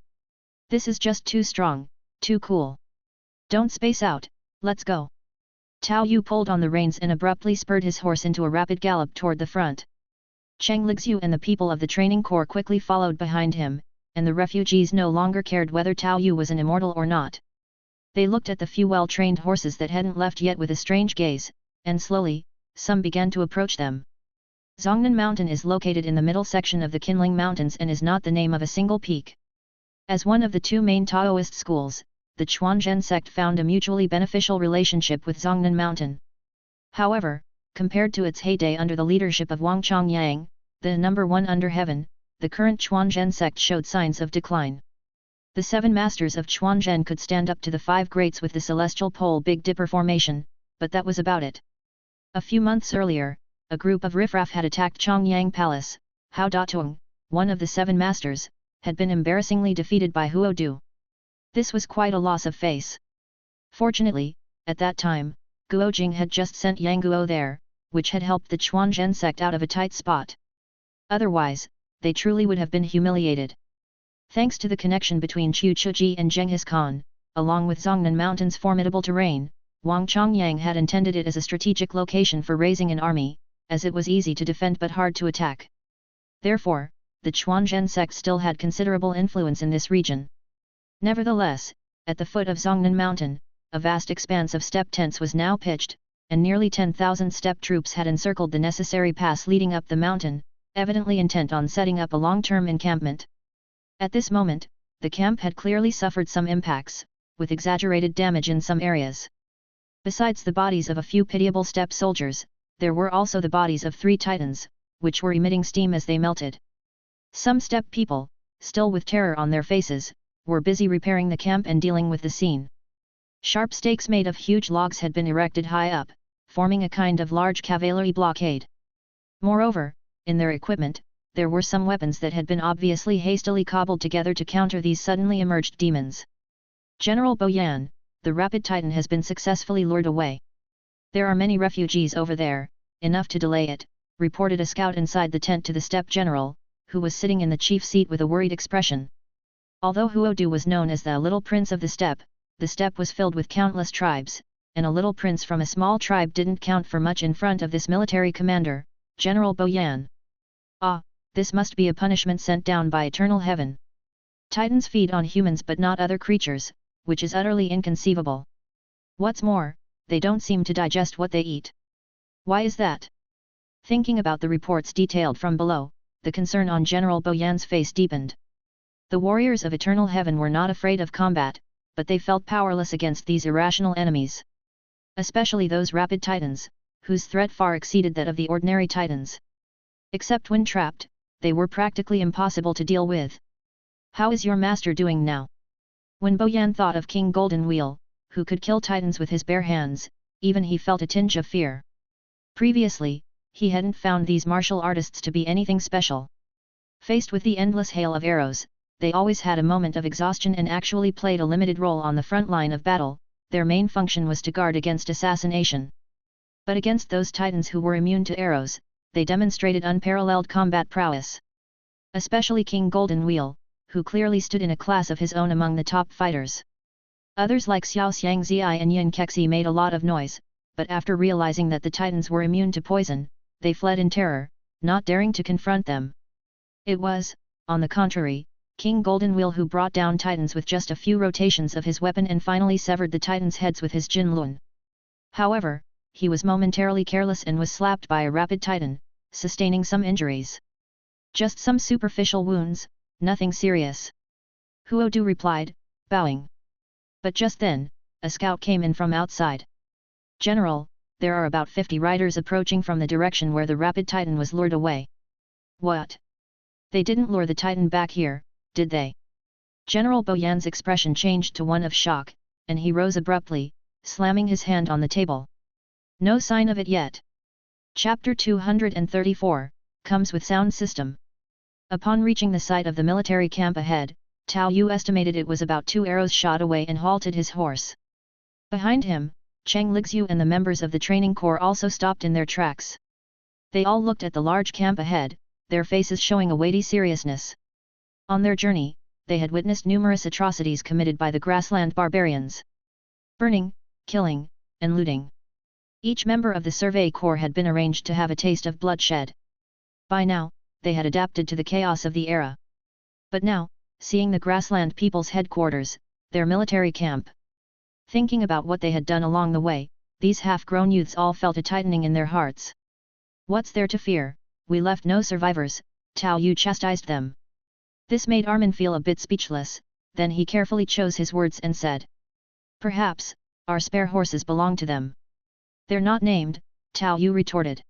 This is just too strong, too cool. Don't space out, let's go. Tao Yu pulled on the reins and abruptly spurred his horse into a rapid gallop toward the front. Cheng Lixu and the people of the training corps quickly followed behind him, and the refugees no longer cared whether Tao Yu was an immortal or not. They looked at the few well-trained horses that hadn't left yet with a strange gaze, and slowly, some began to approach them. Zhongnan Mountain is located in the middle section of the Qinling Mountains and is not the name of a single peak. As one of the two main Taoist schools, the Chuanzhen sect found a mutually beneficial relationship with Zhongnan Mountain. However, compared to its heyday under the leadership of Wang Chongyang, the number one under heaven, the current Chuanzhen sect showed signs of decline. The 7 masters of Chuanzhen could stand up to the 5 greats with the celestial pole Big Dipper formation, but that was about it. A few months earlier, a group of riffraff had attacked Chongyang Palace. Hao Datung, one of the 7 masters, had been embarrassingly defeated by Huo Du. This was quite a loss of face. Fortunately, at that time, Guo Jing had just sent Yang Guo there, which had helped the Chuanzhen sect out of a tight spot. Otherwise, they truly would have been humiliated. Thanks to the connection between Chu Chuji and Genghis Khan, along with Zhongnan Mountain's formidable terrain, Wang Chongyang had intended it as a strategic location for raising an army, as it was easy to defend but hard to attack. Therefore, the Chuanzhen sect still had considerable influence in this region. Nevertheless, at the foot of Zhongnan Mountain, a vast expanse of steppe tents was now pitched, and nearly 10,000 steppe troops had encircled the necessary pass leading up the mountain, evidently intent on setting up a long-term encampment. At this moment, the camp had clearly suffered some impacts, with exaggerated damage in some areas. Besides the bodies of a few pitiable steppe soldiers, there were also the bodies of 3 titans, which were emitting steam as they melted. Some steppe people, still with terror on their faces, were busy repairing the camp and dealing with the scene. Sharp stakes made of huge logs had been erected high up, forming a kind of large cavalry blockade. Moreover, in their equipment, there were some weapons that had been obviously hastily cobbled together to counter these suddenly emerged demons. General Boyan, the Rapid Titan has been successfully lured away. There are many refugees over there, enough to delay it, reported a scout inside the tent to the steppe general, who was sitting in the chief seat with a worried expression. Although Huo Du was known as the Little Prince of the Steppe was filled with countless tribes, and a little prince from a small tribe didn't count for much in front of this military commander, General Boyan. Ah, this must be a punishment sent down by eternal heaven. Titans feed on humans but not other creatures, which is utterly inconceivable. What's more, they don't seem to digest what they eat. Why is that? Thinking about the reports detailed from below, the concern on General Boyan's face deepened. The warriors of eternal heaven were not afraid of combat, but they felt powerless against these irrational enemies. Especially those rapid titans, whose threat far exceeded that of the ordinary titans. Except when trapped, they were practically impossible to deal with. How is your master doing now? When Boyan thought of King Golden Wheel, who could kill titans with his bare hands, even he felt a tinge of fear. Previously, he hadn't found these martial artists to be anything special. Faced with the endless hail of arrows, they always had a moment of exhaustion and actually played a limited role on the front line of battle. Their main function was to guard against assassination. But against those titans who were immune to arrows, they demonstrated unparalleled combat prowess. Especially King Golden Wheel, who clearly stood in a class of his own among the top fighters. Others like Xiao Xiangzi and Yin Kexi made a lot of noise, but after realizing that the titans were immune to poison, they fled in terror, not daring to confront them. It was, on the contrary, King Golden Wheel who brought down titans with just a few rotations of his weapon and finally severed the titans' heads with his Jinlun. However, he was momentarily careless and was slapped by a rapid titan, sustaining some injuries. Just some superficial wounds, nothing serious. Huo Du replied, bowing. But just then, a scout came in from outside. General, there are about 50 riders approaching from the direction where the rapid titan was lured away. What? They didn't lure the titan back here, did they? General Boyan's expression changed to one of shock, and he rose abruptly, slamming his hand on the table. No sign of it yet. Chapter 234, comes with sound system. Upon reaching the site of the military camp ahead, Tao Yu estimated it was about 2 arrows shot away and halted his horse. Behind him, Cheng Lixiu and the members of the training corps also stopped in their tracks. They all looked at the large camp ahead, their faces showing a weighty seriousness. On their journey, they had witnessed numerous atrocities committed by the grassland barbarians. Burning, killing, and looting. Each member of the survey corps had been arranged to have a taste of bloodshed. By now, they had adapted to the chaos of the era. But now, seeing the grassland people's headquarters, their military camp. Thinking about what they had done along the way, these half-grown youths all felt a tightening in their hearts. What's there to fear? We left no survivors, Tao Yu chastised them. This made Armin feel a bit speechless, then he carefully chose his words and said. Perhaps, our spare horses belong to them. They're not named, Tao Yu retorted.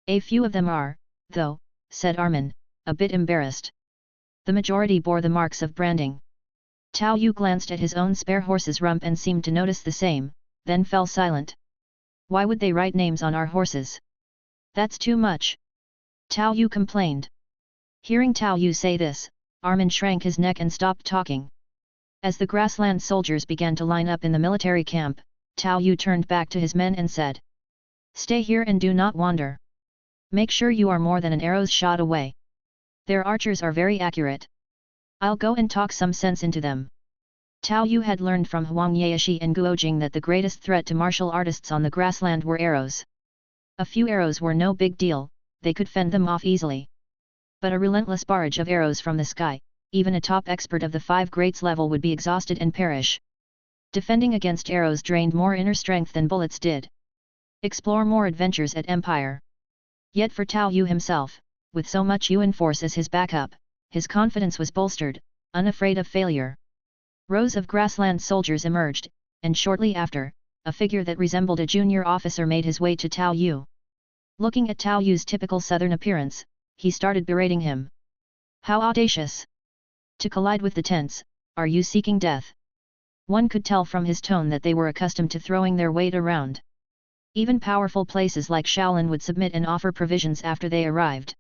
A few of them are, though, said Armin, a bit embarrassed. The majority bore the marks of branding. Tao Yu glanced at his own spare horse's rump and seemed to notice the same, then fell silent. Why would they write names on our horses? That's too much. Tao Yu complained. Hearing Tao Yu say this, Armin shrank his neck and stopped talking. As the grassland soldiers began to line up in the military camp, Tao Yu turned back to his men and said. Stay here and do not wander. Make sure you are more than an arrow's shot away. Their archers are very accurate. I'll go and talk some sense into them. Tao Yu had learned from Huang Yaoshi and Guojing that the greatest threat to martial artists on the grassland were arrows. A few arrows were no big deal, they could fend them off easily. But a relentless barrage of arrows from the sky, even a top expert of the 5 greats level would be exhausted and perish. Defending against arrows drained more inner strength than bullets did. Explore more adventures at Empire. Yet for Tao Yu himself, with so much Yuan Force as his backup, his confidence was bolstered, unafraid of failure. Rows of grassland soldiers emerged, and shortly after, a figure that resembled a junior officer made his way to Tao Yu. Looking at Tao Yu's typical southern appearance, he started berating him. How audacious! To collide with the tents, are you seeking death? One could tell from his tone that they were accustomed to throwing their weight around. Even powerful places like Shaolin would submit and offer provisions after they arrived.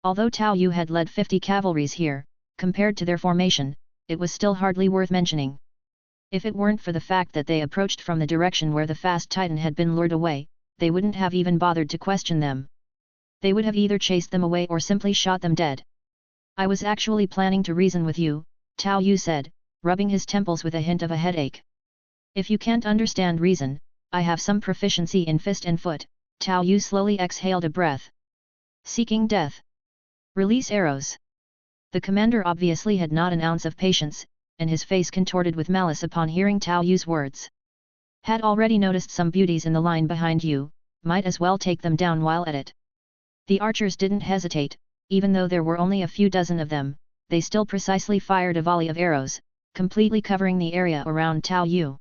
Although Tao Yu had led 50 cavalries here, compared to their formation, it was still hardly worth mentioning. If it weren't for the fact that they approached from the direction where the fast Titan had been lured away, they wouldn't have even bothered to question them. They would have either chased them away or simply shot them dead. I was actually planning to reason with you, Tao Yu said, rubbing his temples with a hint of a headache. If you can't understand reason, I have some proficiency in fist and foot. Tao Yu slowly exhaled a breath. Seeking death. Release arrows. The commander obviously had not an ounce of patience, and his face contorted with malice upon hearing Tao Yu's words. Had already noticed some beauties in the line behind you, might as well take them down while at it. The archers didn't hesitate, even though there were only a few dozen of them, they still precisely fired a volley of arrows, completely covering the area around Tao Yu.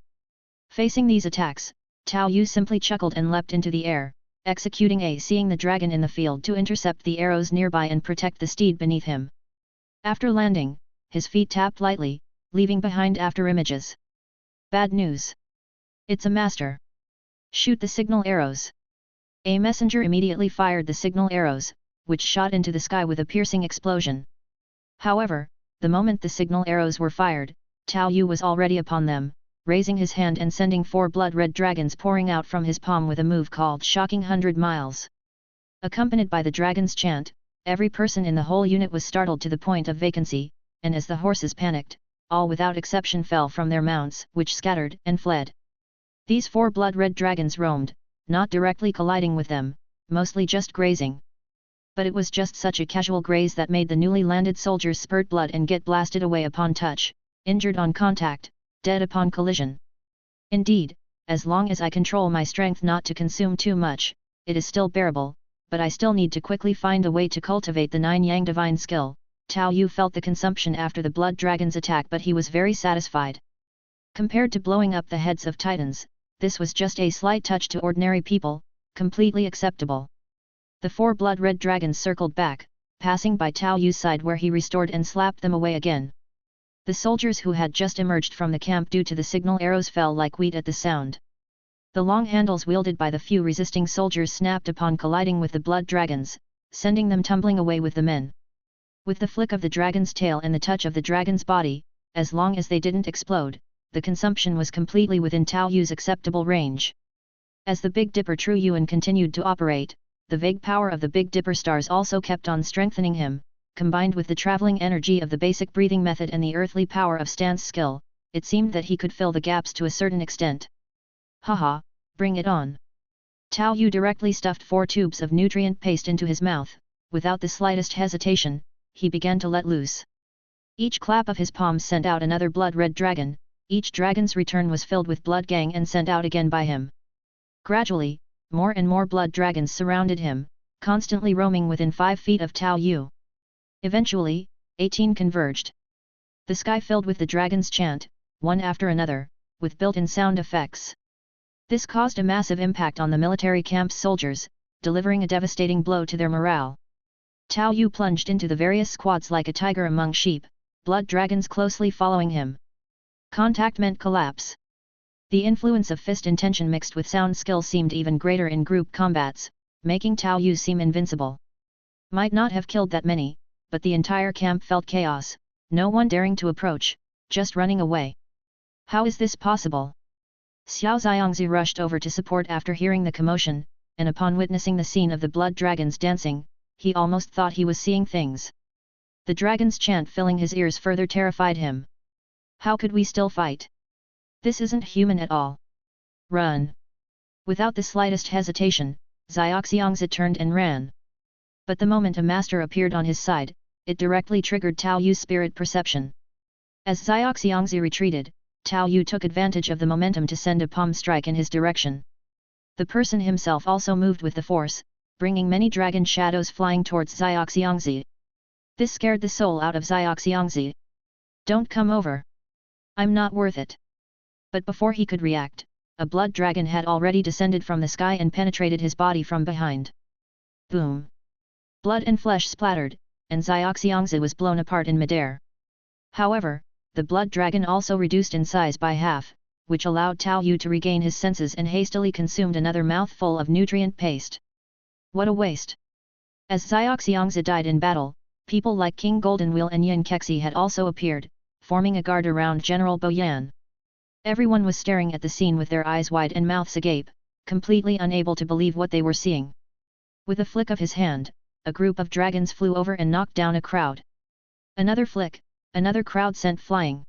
Facing these attacks, Tao Yu simply chuckled and leapt into the air, executing a seeing the dragon in the field to intercept the arrows nearby and protect the steed beneath him. After landing, his feet tapped lightly, leaving behind after images. Bad news. It's a master. Shoot the signal arrows. A messenger immediately fired the signal arrows, which shot into the sky with a piercing explosion. However, the moment the signal arrows were fired, Tao Yu was already upon them, raising his hand and sending 4 blood-red dragons pouring out from his palm with a move called Shocking 100 Miles. Accompanied by the dragon's chant, every person in the whole unit was startled to the point of vacancy, and as the horses panicked, all without exception fell from their mounts, which scattered and fled. These 4 blood-red dragons roamed, not directly colliding with them, mostly just grazing. But it was just such a casual graze that made the newly landed soldiers spurt blood and get blasted away upon touch, injured on contact, dead upon collision. Indeed, as long as I control my strength not to consume too much, it is still bearable, but I still need to quickly find a way to cultivate the 9 Yang divine skill. Tao Yu felt the consumption after the blood dragon's attack, but he was very satisfied. Compared to blowing up the heads of titans, this was just a slight touch to ordinary people, completely acceptable. The 4 blood-red dragons circled back, passing by Tao Yu's side where he restored and slapped them away again. The soldiers who had just emerged from the camp due to the signal arrows fell like wheat at the sound. The long handles wielded by the few resisting soldiers snapped upon colliding with the blood dragons, sending them tumbling away with the men. With the flick of the dragon's tail and the touch of the dragon's body, as long as they didn't explode, the consumption was completely within Tao Yu's acceptable range. As the Big Dipper True Yuan continued to operate, the vague power of the Big Dipper stars also kept on strengthening him, combined with the traveling energy of the basic breathing method and the earthly power of stance skill, it seemed that he could fill the gaps to a certain extent. Haha, bring it on. Tao Yu directly stuffed 4 tubes of nutrient paste into his mouth. Without the slightest hesitation, he began to let loose. Each clap of his palms sent out another blood-red dragon, each dragon's return was filled with blood gang and sent out again by him. Gradually, more and more blood dragons surrounded him, constantly roaming within 5 feet of Tao Yu. Eventually, 18 converged. The sky filled with the dragon's chant, one after another, with built-in sound effects. This caused a massive impact on the military camp's soldiers, delivering a devastating blow to their morale. Tao Yu plunged into the various squads like a tiger among sheep, blood dragons closely following him. Contact meant collapse. The influence of fist intention mixed with sound skill seemed even greater in group combats, making Tao Yu seem invincible. Might not have killed that many, but the entire camp felt chaos, no one daring to approach, just running away. How is this possible? Xiao Xiangzi rushed over to support after hearing the commotion, and upon witnessing the scene of the blood dragons dancing, he almost thought he was seeing things. The dragon's chant filling his ears further terrified him. How could we still fight? This isn't human at all. Run! Without the slightest hesitation, Xiaoxiangzi turned and ran. But the moment a master appeared on his side, it directly triggered Tao Yu's spirit perception. As Xiaoxiangzi retreated, Tao Yu took advantage of the momentum to send a palm strike in his direction. The person himself also moved with the force, bringing many dragon shadows flying towards Xiaoxiangzi. This scared the soul out of Xiaoxiangzi. Don't come over. I'm not worth it. But before he could react, a blood dragon had already descended from the sky and penetrated his body from behind. Boom! Blood and flesh splattered, and Xiaoxiangzi was blown apart in midair. However, the blood dragon also reduced in size by half, which allowed Tao Yu to regain his senses and hastily consumed another mouthful of nutrient paste. What a waste! As Xiaoxiangzi died in battle, people like King Golden Wheel and Yin Kexi had also appeared, forming a guard around General Boyan. Everyone was staring at the scene with their eyes wide and mouths agape, completely unable to believe what they were seeing. With a flick of his hand, a group of dragons flew over and knocked down a crowd. Another flick, another crowd sent flying.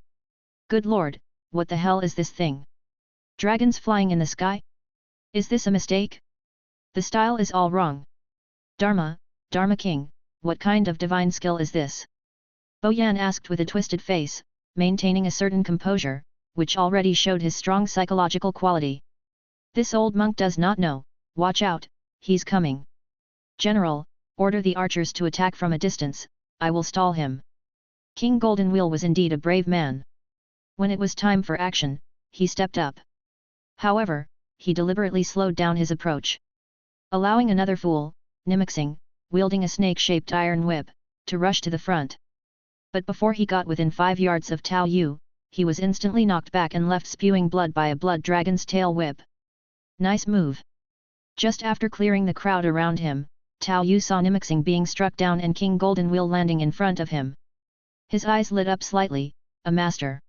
Good lord, what the hell is this thing? Dragons flying in the sky? Is this a mistake? The style is all wrong. Dharma King, what kind of divine skill is this? Boyan asked with a twisted face, maintaining a certain composure, which already showed his strong psychological quality. This old monk does not know, watch out, he's coming. General, order the archers to attack from a distance, I will stall him. King Golden Wheel was indeed a brave man. When it was time for action, he stepped up. However, he deliberately slowed down his approach. Allowing another fool, Nimixing, wielding a snake-shaped iron whip, to rush to the front. But before he got within 5 yards of Tao Yu, he was instantly knocked back and left spewing blood by a blood dragon's tail whip. Nice move. Just after clearing the crowd around him, Tao Yu saw Nimixing being struck down and King Golden Wheel landing in front of him. His eyes lit up slightly, a master.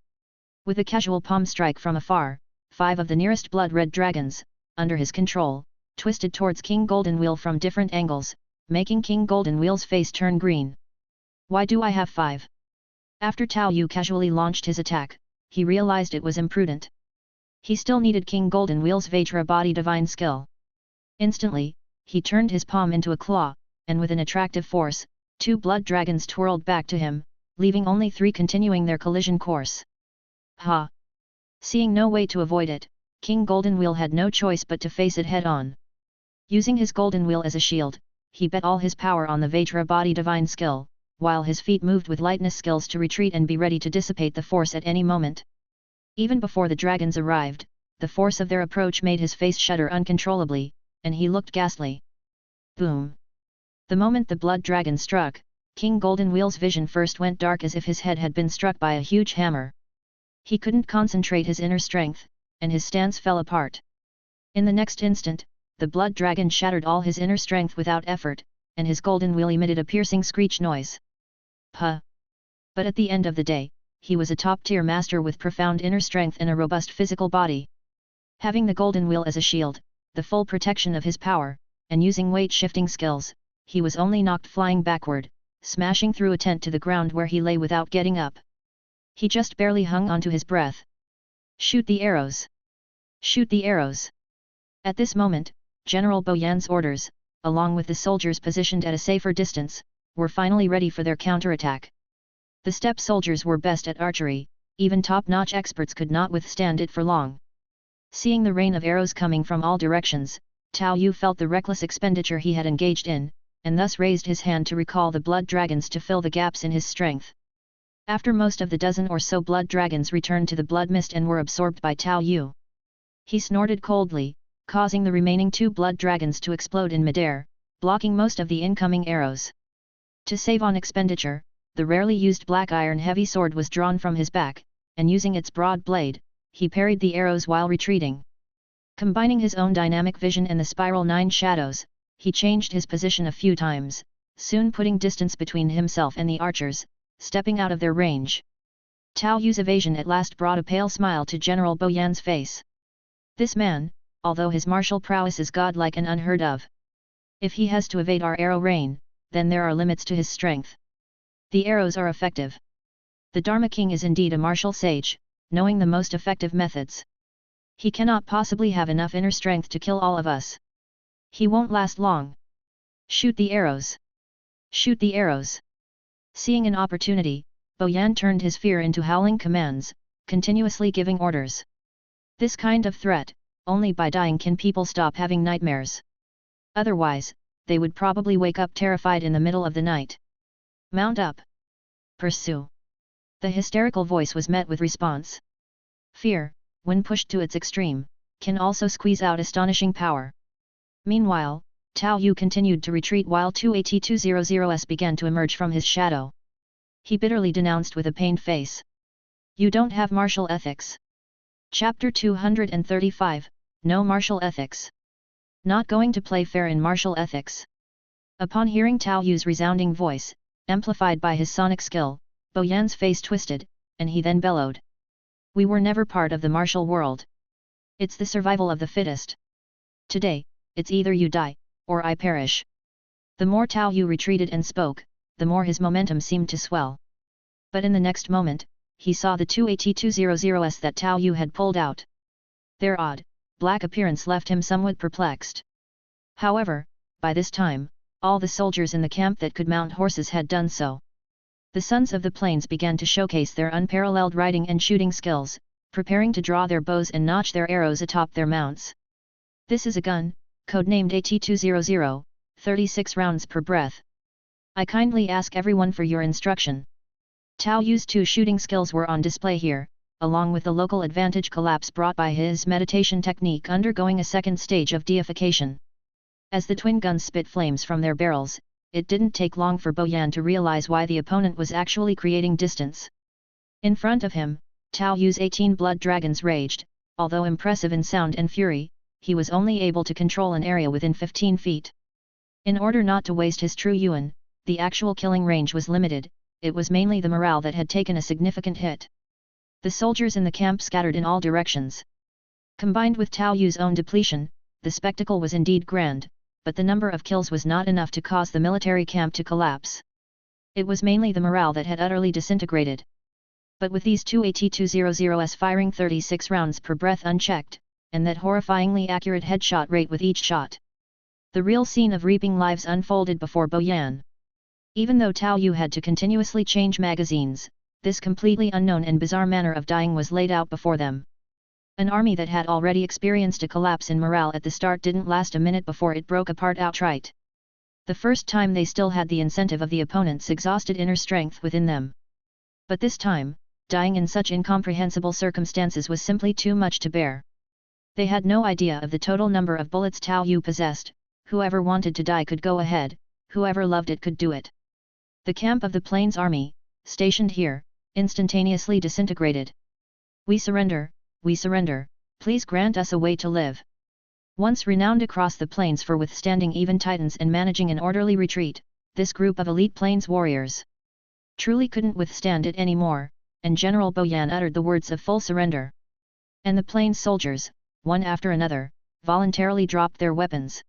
With a casual palm strike from afar, 5 of the nearest blood-red dragons, under his control, twisted towards King Golden Wheel from different angles, making King Golden Wheel's face turn green. Why do I have 5? After Tao Yu casually launched his attack, he realized it was imprudent. He still needed King Golden Wheel's Vajra body divine skill. Instantly, he turned his palm into a claw, and with an attractive force, 2 blood dragons twirled back to him, leaving only 3 continuing their collision course. Ha! Seeing no way to avoid it, King Golden Wheel had no choice but to face it head-on. Using his Golden Wheel as a shield, he bet all his power on the Vajra body divine skill, while his feet moved with lightness skills to retreat and be ready to dissipate the force at any moment. Even before the dragons arrived, the force of their approach made his face shudder uncontrollably, and he looked ghastly. Boom! The moment the blood dragon struck, King Golden Wheel's vision first went dark as if his head had been struck by a huge hammer. He couldn't concentrate his inner strength, and his stance fell apart. In the next instant, the blood dragon shattered all his inner strength without effort, and his golden wheel emitted a piercing screech noise. Puh! But at the end of the day, he was a top-tier master with profound inner strength and a robust physical body. Having the golden wheel as a shield, the full protection of his power, and using weight-shifting skills, he was only knocked flying backward, smashing through a tent to the ground where he lay without getting up. He just barely hung onto his breath. Shoot the arrows! Shoot the arrows! At this moment, General Boyan's orders, along with the soldiers positioned at a safer distance, were finally ready for their counterattack. The steppe soldiers were best at archery, even top-notch experts could not withstand it for long. Seeing the rain of arrows coming from all directions, Tao Yu felt the reckless expenditure he had engaged in, and thus raised his hand to recall the blood dragons to fill the gaps in his strength. After most of the dozen or so blood dragons returned to the blood mist and were absorbed by Tao Yu, he snorted coldly, causing the remaining 2 blood dragons to explode in midair, blocking most of the incoming arrows. To save on expenditure, the rarely used black iron heavy sword was drawn from his back, and using its broad blade, he parried the arrows while retreating. Combining his own dynamic vision and the spiral 9 shadows, he changed his position a few times, soon putting distance between himself and the archers, stepping out of their range. Tao Yu's evasion at last brought a pale smile to General Boyan's face. This man, although his martial prowess is godlike and unheard of, if he has to evade our arrow rain, then there are limits to his strength. The arrows are effective. The Dharma King is indeed a martial sage, knowing the most effective methods. He cannot possibly have enough inner strength to kill all of us. He won't last long. Shoot the arrows! Shoot the arrows! Seeing an opportunity, Boyan turned his fear into howling commands, continuously giving orders. This kind of threat, only by dying can people stop having nightmares. Otherwise, they would probably wake up terrified in the middle of the night. Mount up! Pursue! The hysterical voice was met with response. Fear, when pushed to its extreme, can also squeeze out astonishing power. Meanwhile, Tao Yu continued to retreat while 2AT200s began to emerge from his shadow. He bitterly denounced with a pained face. You don't have martial ethics. Chapter 235, No Martial Ethics. Not going to play fair in martial ethics. Upon hearing Tao Yu's resounding voice, amplified by his sonic skill, Boyan's face twisted, and he then bellowed. We were never part of the martial world. It's the survival of the fittest. Today, it's either you die, or I perish. The more Tao Yu retreated and spoke, the more his momentum seemed to swell. But in the next moment, he saw the 2AT200s that Tao Yu had pulled out. Their odd, black appearance left him somewhat perplexed. However, by this time, all the soldiers in the camp that could mount horses had done so. The sons of the plains began to showcase their unparalleled riding and shooting skills, preparing to draw their bows and notch their arrows atop their mounts. This is a gun, codenamed AT200, 36 rounds per breath. I kindly ask everyone for your instruction. Tao Yu's 2 shooting skills were on display here, along with the local advantage collapse brought by his meditation technique undergoing a second stage of deification. As the twin guns spit flames from their barrels, it didn't take long for Boyan to realize why the opponent was actually creating distance. In front of him, Tao Yu's 18 blood dragons raged, although impressive in sound and fury, he was only able to control an area within 15 feet. In order not to waste his true Yuan, the actual killing range was limited, it was mainly the morale that had taken a significant hit. The soldiers in the camp scattered in all directions. Combined with Tao Yu's own depletion, the spectacle was indeed grand, but the number of kills was not enough to cause the military camp to collapse. It was mainly the morale that had utterly disintegrated. But with these 2AT200s firing 36 rounds per breath unchecked, and that horrifyingly accurate headshot rate with each shot, the real scene of reaping lives unfolded before Boyan. Even though Tao Yu had to continuously change magazines, this completely unknown and bizarre manner of dying was laid out before them. An army that had already experienced a collapse in morale at the start didn't last a minute before it broke apart outright. The first time they still had the incentive of the opponent's exhausted inner strength within them. But this time, dying in such incomprehensible circumstances was simply too much to bear. They had no idea of the total number of bullets Tao Yu possessed. Whoever wanted to die could go ahead, whoever loved it could do it. The camp of the Plains Army, stationed here, instantaneously disintegrated. We surrender, please grant us a way to live. Once renowned across the plains for withstanding even titans and managing an orderly retreat, this group of elite plains warriors truly couldn't withstand it anymore, and General Boyan uttered the words of full surrender. And the plains soldiers, one after another, voluntarily dropped their weapons.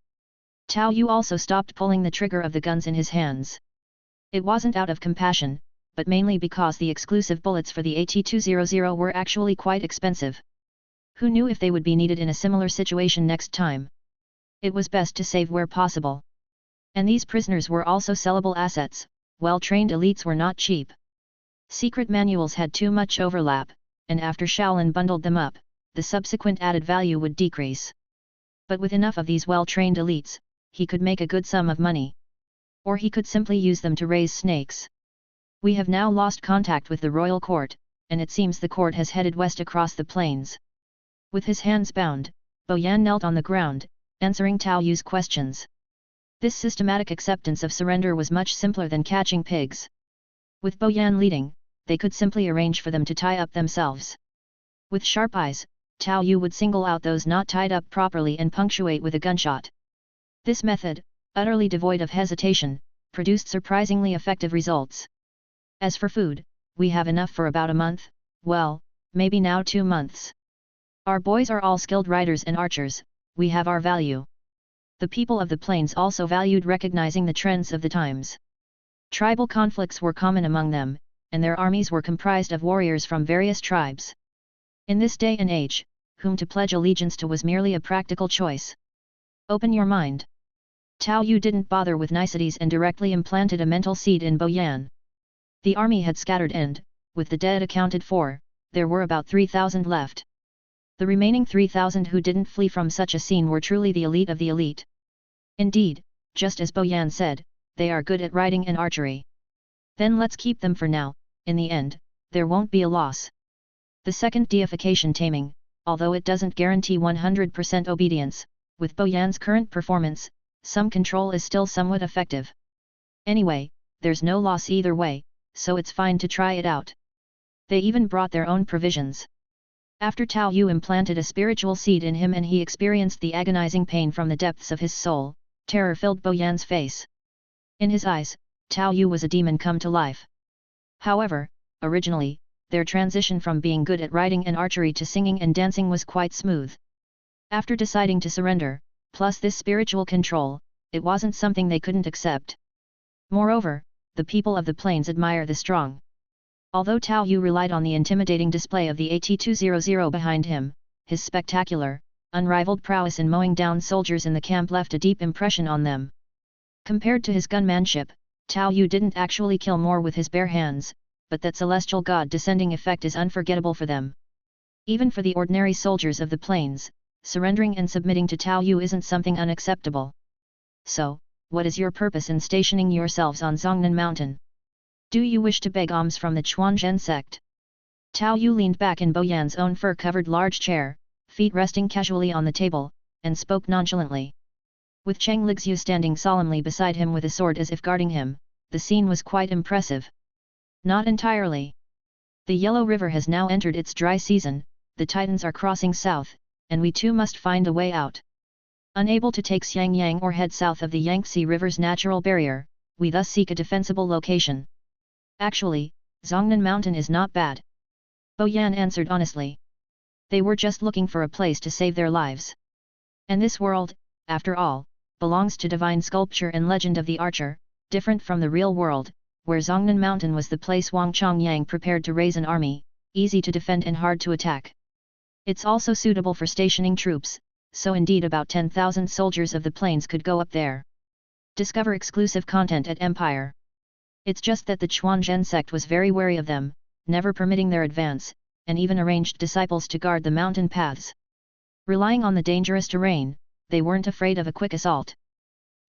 Tao Yu also stopped pulling the trigger of the guns in his hands. It wasn't out of compassion, but mainly because the exclusive bullets for the AT-200 were actually quite expensive. Who knew if they would be needed in a similar situation next time? It was best to save where possible. And these prisoners were also sellable assets, well-trained elites were not cheap. Secret manuals had too much overlap, and after Shaolin bundled them up, the subsequent added value would decrease. But with enough of these well-trained elites, he could make a good sum of money. Or he could simply use them to raise snakes. We have now lost contact with the royal court, and it seems the court has headed west across the plains. With his hands bound, Boyan knelt on the ground, answering Tao Yu's questions. This systematic acceptance of surrender was much simpler than catching pigs. With Boyan leading, they could simply arrange for them to tie up themselves. With sharp eyes, Tao Yu would single out those not tied up properly and punctuate with a gunshot. This method, utterly devoid of hesitation, produced surprisingly effective results. As for food, we have enough for about a month, well, maybe now 2 months. Our boys are all skilled riders and archers, we have our value. The people of the plains also valued recognizing the trends of the times. Tribal conflicts were common among them, and their armies were comprised of warriors from various tribes. In this day and age, whom to pledge allegiance to was merely a practical choice. Open your mind. Tao Yu didn't bother with niceties and directly implanted a mental seed in Boyan. The army had scattered and, with the dead accounted for, there were about 3,000 left. The remaining 3,000 who didn't flee from such a scene were truly the elite of the elite. Indeed, just as Boyan said, they are good at riding and archery. Then let's keep them for now, in the end, there won't be a loss. The second deification taming, although it doesn't guarantee 100% obedience, with Boyan's current performance, some control is still somewhat effective. Anyway, there's no loss either way, so it's fine to try it out. They even brought their own provisions. After Tao Yu implanted a spiritual seed in him and he experienced the agonizing pain from the depths of his soul, terror filled Boyan's face. In his eyes, Tao Yu was a demon come to life. However, originally, their transition from being good at riding and archery to singing and dancing was quite smooth. After deciding to surrender, plus this spiritual control, it wasn't something they couldn't accept. Moreover, the people of the plains admire the strong. Although Tao Yu relied on the intimidating display of the AT-200 behind him, his spectacular, unrivaled prowess in mowing down soldiers in the camp left a deep impression on them. Compared to his gunmanship, Tao Yu didn't actually kill more with his bare hands, but that celestial god-descending effect is unforgettable for them. Even for the ordinary soldiers of the plains, surrendering and submitting to Tao Yu isn't something unacceptable. So, what is your purpose in stationing yourselves on Zhongnan Mountain? Do you wish to beg alms from the Chuanzhen sect? Tao Yu leaned back in Boyan's own fur-covered large chair, feet resting casually on the table, and spoke nonchalantly. With Cheng Lixu standing solemnly beside him with a sword as if guarding him, the scene was quite impressive. Not entirely. The Yellow River has now entered its dry season, the Titans are crossing south, and we too must find a way out. Unable to take Xiangyang or head south of the Yangtze River's natural barrier, we thus seek a defensible location. Actually, Zhongnan Mountain is not bad. Boyan answered honestly. They were just looking for a place to save their lives. And this world, after all, belongs to divine sculpture and legend of the archer, different from the real world, where Zhongnan Mountain was the place Wang Chongyang prepared to raise an army, easy to defend and hard to attack. It's also suitable for stationing troops, so indeed about 10,000 soldiers of the plains could go up there. Discover exclusive content at Empire. It's just that the Chuanzhen sect was very wary of them, never permitting their advance, and even arranged disciples to guard the mountain paths. Relying on the dangerous terrain, they weren't afraid of a quick assault.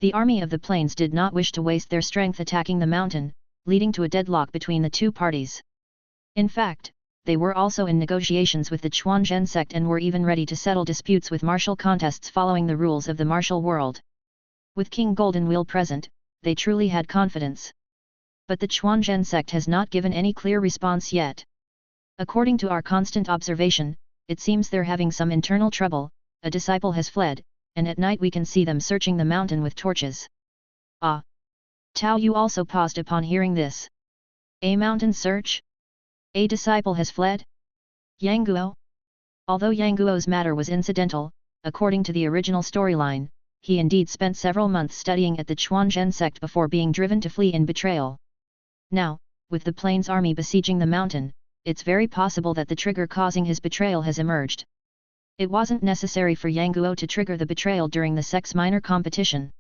The army of the plains did not wish to waste their strength attacking the mountain, leading to a deadlock between the two parties. In fact, they were also in negotiations with the Chuanzhen sect and were even ready to settle disputes with martial contests following the rules of the martial world. With King Golden Wheel present, they truly had confidence. But the Chuanzhen sect has not given any clear response yet. According to our constant observation, it seems they're having some internal trouble, a disciple has fled, and at night we can see them searching the mountain with torches. Ah! Tao Yu also paused upon hearing this. A mountain search? A disciple has fled? Yang Guo? Although Yang Guo's matter was incidental, according to the original storyline, he indeed spent several months studying at the Chuanzhen sect before being driven to flee in betrayal. Now, with the plains army besieging the mountain, it's very possible that the trigger causing his betrayal has emerged. It wasn't necessary for Yang Guo to trigger the betrayal during the sex minor competition.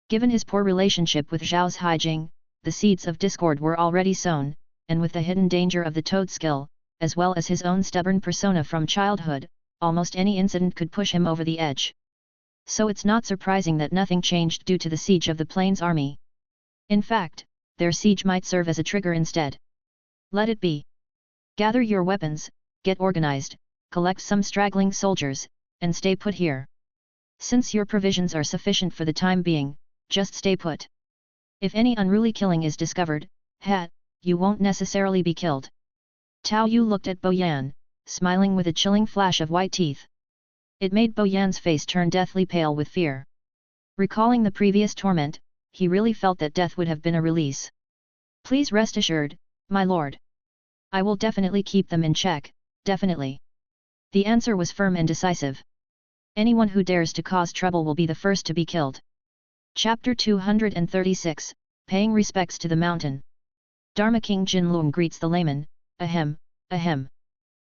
Given his poor relationship with Zhao's Haijing, the seeds of discord were already sown, and with the hidden danger of the toad skill, as well as his own stubborn persona from childhood, almost any incident could push him over the edge. So it's not surprising that nothing changed due to the siege of the plains army. In fact, their siege might serve as a trigger instead. Let it be. Gather your weapons, get organized, collect some straggling soldiers, and stay put here. Since your provisions are sufficient for the time being, just stay put. If any unruly killing is discovered, you won't necessarily be killed. Tao Yu looked at Bo Yan, smiling with a chilling flash of white teeth. It made Bo Yan's face turn deathly pale with fear. Recalling the previous torment, he really felt that death would have been a release. Please rest assured, my lord. I will definitely keep them in check, definitely. The answer was firm and decisive. Anyone who dares to cause trouble will be the first to be killed. Chapter 236, Paying Respects to the Mountain. Dharma King Jinlong greets the layman, ahem, ahem.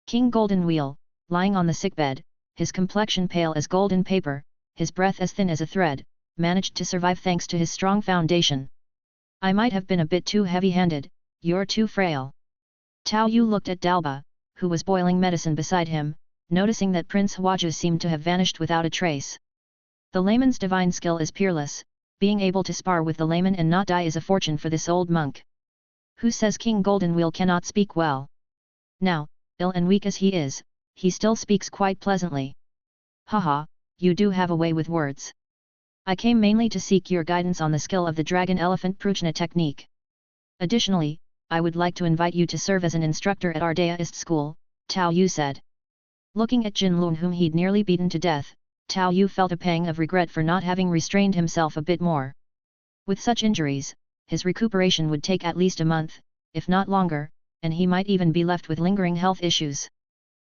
King Golden Wheel, lying on the sickbed, his complexion pale as golden paper, his breath as thin as a thread, managed to survive thanks to his strong foundation. I might have been a bit too heavy-handed, you're too frail. Tao Yu looked at Dalba, who was boiling medicine beside him, noticing that Prince Huaju seemed to have vanished without a trace. The layman's divine skill is peerless, being able to spar with the layman and not die is a fortune for this old monk. Who says King Golden Wheel cannot speak well? Now, ill and weak as he is, he still speaks quite pleasantly. Haha, you do have a way with words. I came mainly to seek your guidance on the skill of the Dragon Elephant Prujna technique. Additionally, I would like to invite you to serve as an instructor at our Daoist school, Tao Yu said. Looking at Jinlong whom he'd nearly beaten to death, Tao Yu felt a pang of regret for not having restrained himself a bit more. With such injuries, his recuperation would take at least a month, if not longer, and he might even be left with lingering health issues.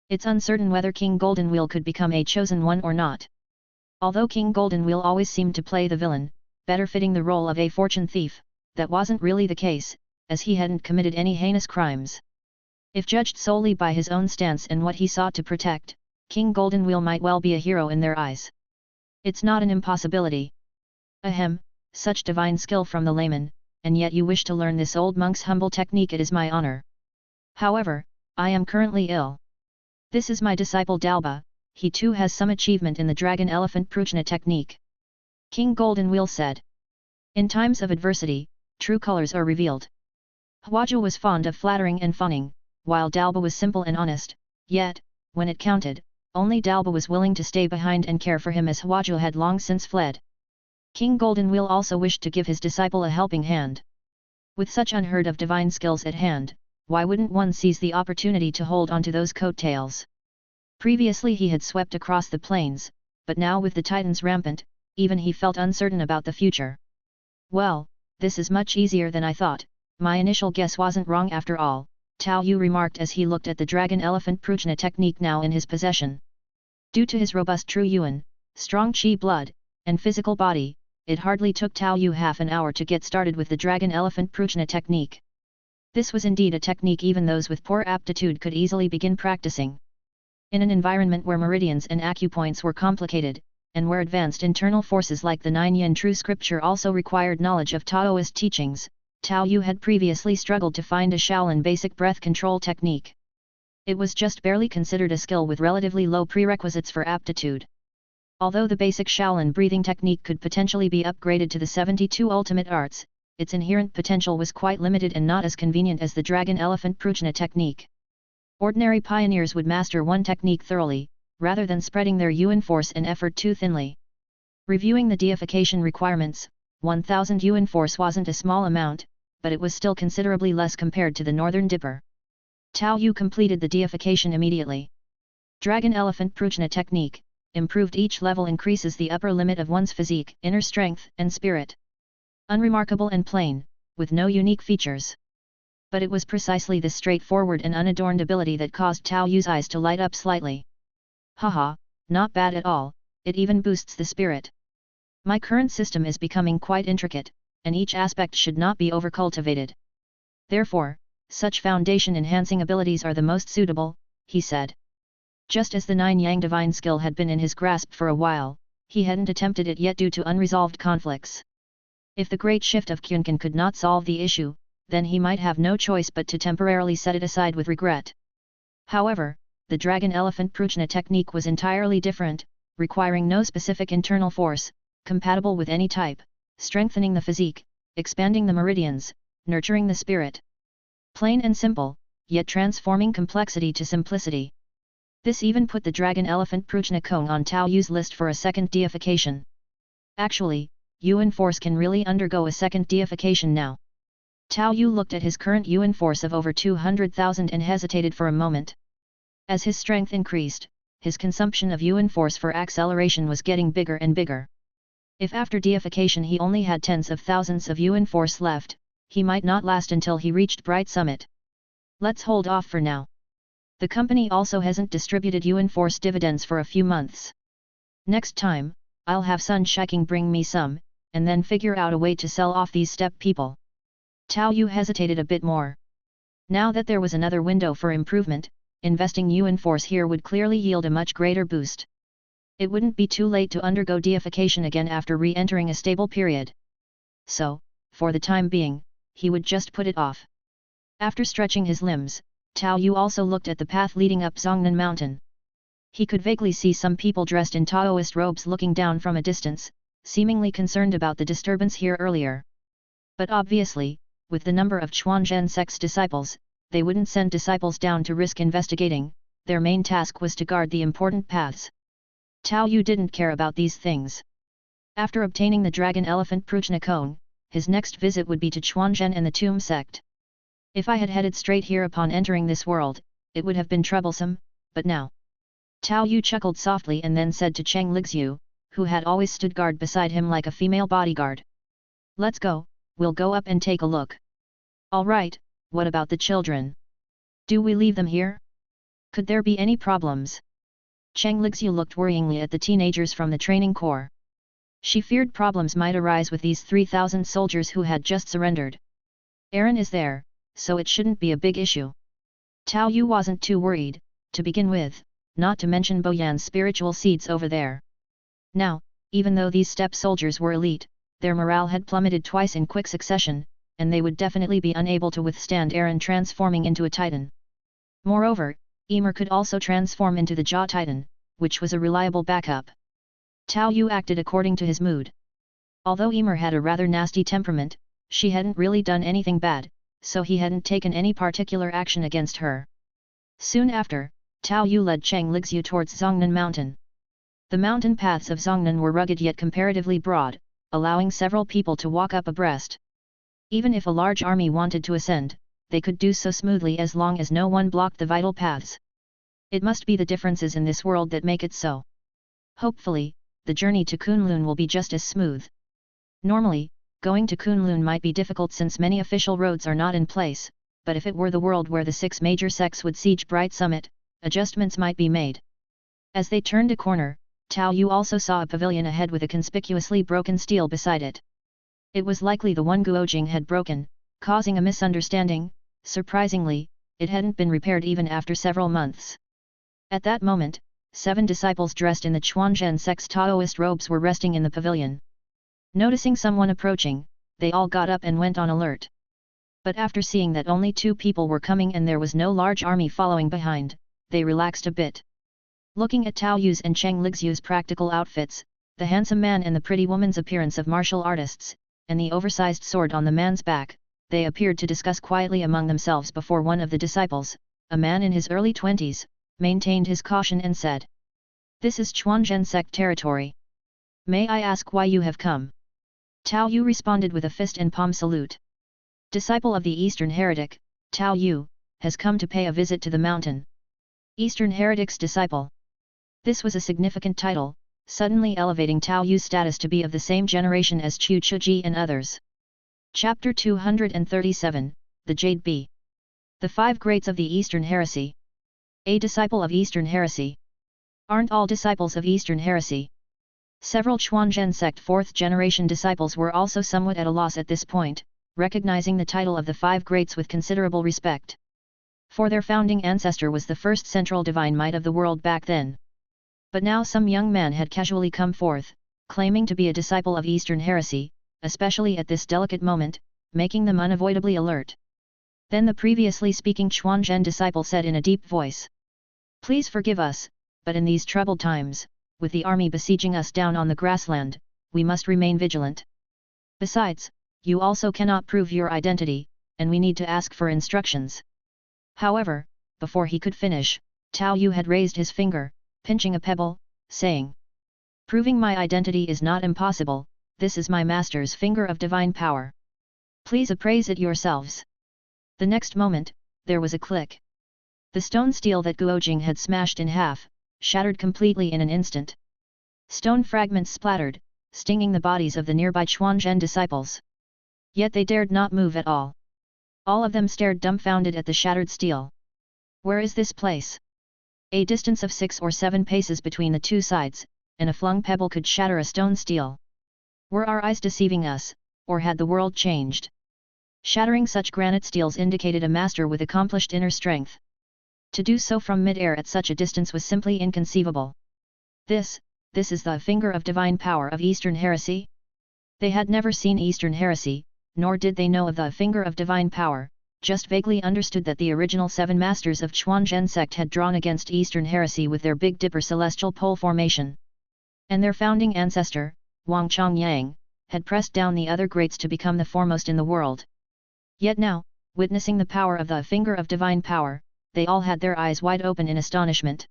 It's uncertain whether King Golden Wheel could become a chosen one or not. Although King Golden Wheel always seemed to play the villain, better fitting the role of a fortune thief, that wasn't really the case, as he hadn't committed any heinous crimes. If judged solely by his own stance and what he sought to protect, King Golden Wheel might well be a hero in their eyes. It's not an impossibility. Ahem, such divine skill from the layman, and yet you wish to learn this old monk's humble technique. It is my honor. However, I am currently ill. This is my disciple Dalba, he too has some achievement in the Dragon Elephant Prujna technique. King Golden Wheel said. In times of adversity, true colors are revealed. Huaju was fond of flattering and fawning, while Dalba was simple and honest, yet, when it counted, only Dalba was willing to stay behind and care for him as Huaju had long since fled. King Golden Wheel also wished to give his disciple a helping hand. With such unheard of divine skills at hand, why wouldn't one seize the opportunity to hold onto those coattails? Previously he had swept across the plains, but now with the titans rampant, even he felt uncertain about the future. Well, this is much easier than I thought, my initial guess wasn't wrong after all, Tao Yu remarked as he looked at the Dragon Elephant Prujna technique now in his possession. Due to his robust true Yuan, strong Qi blood, and physical body, it hardly took Tao Yu half an hour to get started with the Dragon Elephant Prujna technique. This was indeed a technique even those with poor aptitude could easily begin practicing. In an environment where meridians and acupoints were complicated, and where advanced internal forces like the Nine Yin True Scripture also required knowledge of Taoist teachings, Tao Yu had previously struggled to find a Shaolin basic breath control technique. It was just barely considered a skill with relatively low prerequisites for aptitude. Although the basic Shaolin breathing technique could potentially be upgraded to the 72 ultimate arts, its inherent potential was quite limited and not as convenient as the Dragon Elephant Prujna technique. Ordinary pioneers would master one technique thoroughly, rather than spreading their Yuan Force and effort too thinly. Reviewing the deification requirements, 1000 Yuan Force wasn't a small amount, but it was still considerably less compared to the Northern Dipper. Tao Yu completed the deification immediately. Dragon Elephant Prujna technique, improved each level increases the upper limit of one's physique, inner strength and spirit. Unremarkable and plain, with no unique features. But it was precisely this straightforward and unadorned ability that caused Tao Yu's eyes to light up slightly. Haha, not bad at all, it even boosts the spirit. My current system is becoming quite intricate, and each aspect should not be overcultivated. Therefore, such foundation-enhancing abilities are the most suitable, he said. Just as the 9-yang divine skill had been in his grasp for a while, he hadn't attempted it yet due to unresolved conflicts. If the great shift of Kyunkan could not solve the issue, then he might have no choice but to temporarily set it aside with regret. However, the dragon-elephant prajna technique was entirely different, requiring no specific internal force, compatible with any type, strengthening the physique, expanding the meridians, nurturing the spirit. Plain and simple, yet transforming complexity to simplicity. This even put the dragon-elephant prajna Kong on Tao Yu's list for a second deification. Actually, Yuan Force can really undergo a second deification now. Tao Yu looked at his current Yuan Force of over 200,000 and hesitated for a moment. As his strength increased, his consumption of Yuan Force for acceleration was getting bigger and bigger. If after deification he only had tens of thousands of Yuan Force left, he might not last until he reached Bright Summit. Let's hold off for now. The company also hasn't distributed Yuan Force dividends for a few months. Next time, I'll have Sun Shiking bring me some, and then figure out a way to sell off these steppe people. Tao Yu hesitated a bit more. Now that there was another window for improvement, investing Yuan Force here would clearly yield a much greater boost. It wouldn't be too late to undergo deification again after re-entering a stable period. So, for the time being, he would just put it off. After stretching his limbs, Tao Yu also looked at the path leading up Zhongnan Mountain. He could vaguely see some people dressed in Taoist robes looking down from a distance, seemingly concerned about the disturbance here earlier. But obviously, with the number of Chuanzhen sect's disciples, they wouldn't send disciples down to risk investigating, their main task was to guard the important paths. Tao Yu didn't care about these things. After obtaining the dragon-elephant prajna Kong, his next visit would be to Chuanzhen and the Tomb sect. If I had headed straight here upon entering this world, it would have been troublesome, but now. Tao Yu chuckled softly and then said to Cheng Lixu, who had always stood guard beside him like a female bodyguard. Let's go, we'll go up and take a look. All right, what about the children? Do we leave them here? Could there be any problems? Cheng Lixu looked worryingly at the teenagers from the training corps. She feared problems might arise with these 3,000 soldiers who had just surrendered. Aaron is there, so it shouldn't be a big issue. Tao Yu wasn't too worried, to begin with, not to mention Boyan's spiritual seeds over there. Now, even though these steppe soldiers were elite, their morale had plummeted twice in quick succession, and they would definitely be unable to withstand Aaron transforming into a titan. Moreover, Emer could also transform into the Jaw Titan, which was a reliable backup. Tao Yu acted according to his mood. Although Emer had a rather nasty temperament, she hadn't really done anything bad, so he hadn't taken any particular action against her. Soon after, Tao Yu led Cheng Lixu towards Zhongnan Mountain. The mountain paths of Zhongnan were rugged yet comparatively broad, allowing several people to walk up abreast. Even if a large army wanted to ascend, they could do so smoothly as long as no one blocked the vital paths. It must be the differences in this world that make it so. Hopefully, the journey to Kunlun will be just as smooth. Normally, going to Kunlun might be difficult since many official roads are not in place, but if it were the world where the 6 major sects would siege Bright Summit, adjustments might be made. As they turned a corner, Tao Yu also saw a pavilion ahead with a conspicuously broken stele beside it. It was likely the one Guojing had broken, causing a misunderstanding. Surprisingly, it hadn't been repaired even after several months. At that moment, 7 disciples dressed in the Chuanzhen sect's Taoist robes were resting in the pavilion. Noticing someone approaching, they all got up and went on alert. But after seeing that only 2 people were coming and there was no large army following behind, they relaxed a bit. Looking at Tao Yu's and Cheng Lixu's practical outfits, the handsome man and the pretty woman's appearance of martial artists, and the oversized sword on the man's back, they appeared to discuss quietly among themselves before one of the disciples, a man in his early 20s, maintained his caution and said, "This is Chuanzhen sect territory. May I ask why you have come?" Tao Yu responded with a fist and palm salute. Disciple of the Eastern Heretic, Tao Yu, has come to pay a visit to the mountain. Eastern Heretic's disciple. This was a significant title, suddenly elevating Tao Yu's status to be of the same generation as Chu Chuji and others. Chapter 237, The Jade Bee. The 5 Greats of the Eastern Heresy. A disciple of Eastern Heresy. Aren't all disciples of Eastern Heresy? Several Chuanzhen sect 4th generation disciples were also somewhat at a loss at this point, recognizing the title of the 5 Greats with considerable respect. For their founding ancestor was the first central divine might of the world back then. But now some young man had casually come forth, claiming to be a disciple of Eastern Heresy, especially at this delicate moment, making them unavoidably alert. Then the previously speaking Chuanzhen disciple said in a deep voice, "Please forgive us, but in these troubled times, with the army besieging us down on the grassland, we must remain vigilant. Besides, you also cannot prove your identity, and we need to ask for instructions." However, before he could finish, Tao Yu had raised his finger, pinching a pebble, saying, "Proving my identity is not impossible, this is my master's finger of divine power. Please appraise it yourselves." The next moment, there was a click. The stone steel that Guojing had smashed in half, shattered completely in an instant. Stone fragments splattered, stinging the bodies of the nearby Chuanzhen disciples. Yet they dared not move at all. All of them stared dumbfounded at the shattered steel. Where is this place? A distance of 6 or 7 paces between the two sides, and a flung pebble could shatter a stone steel. Were our eyes deceiving us, or had the world changed? Shattering such granite steels indicated a master with accomplished inner strength. To do so from mid-air at such a distance was simply inconceivable. This is the finger of divine power of Eastern Heresy? They had never seen Eastern Heresy, nor did they know of the finger of divine power, just vaguely understood that the original 7 masters of Chuanzhen sect had drawn against Eastern Heresy with their Big Dipper celestial pole formation. And their founding ancestor, Wang Chongyang, had pressed down the other greats to become the foremost in the world. Yet now, witnessing the power of the finger of divine power, they all had their eyes wide open in astonishment.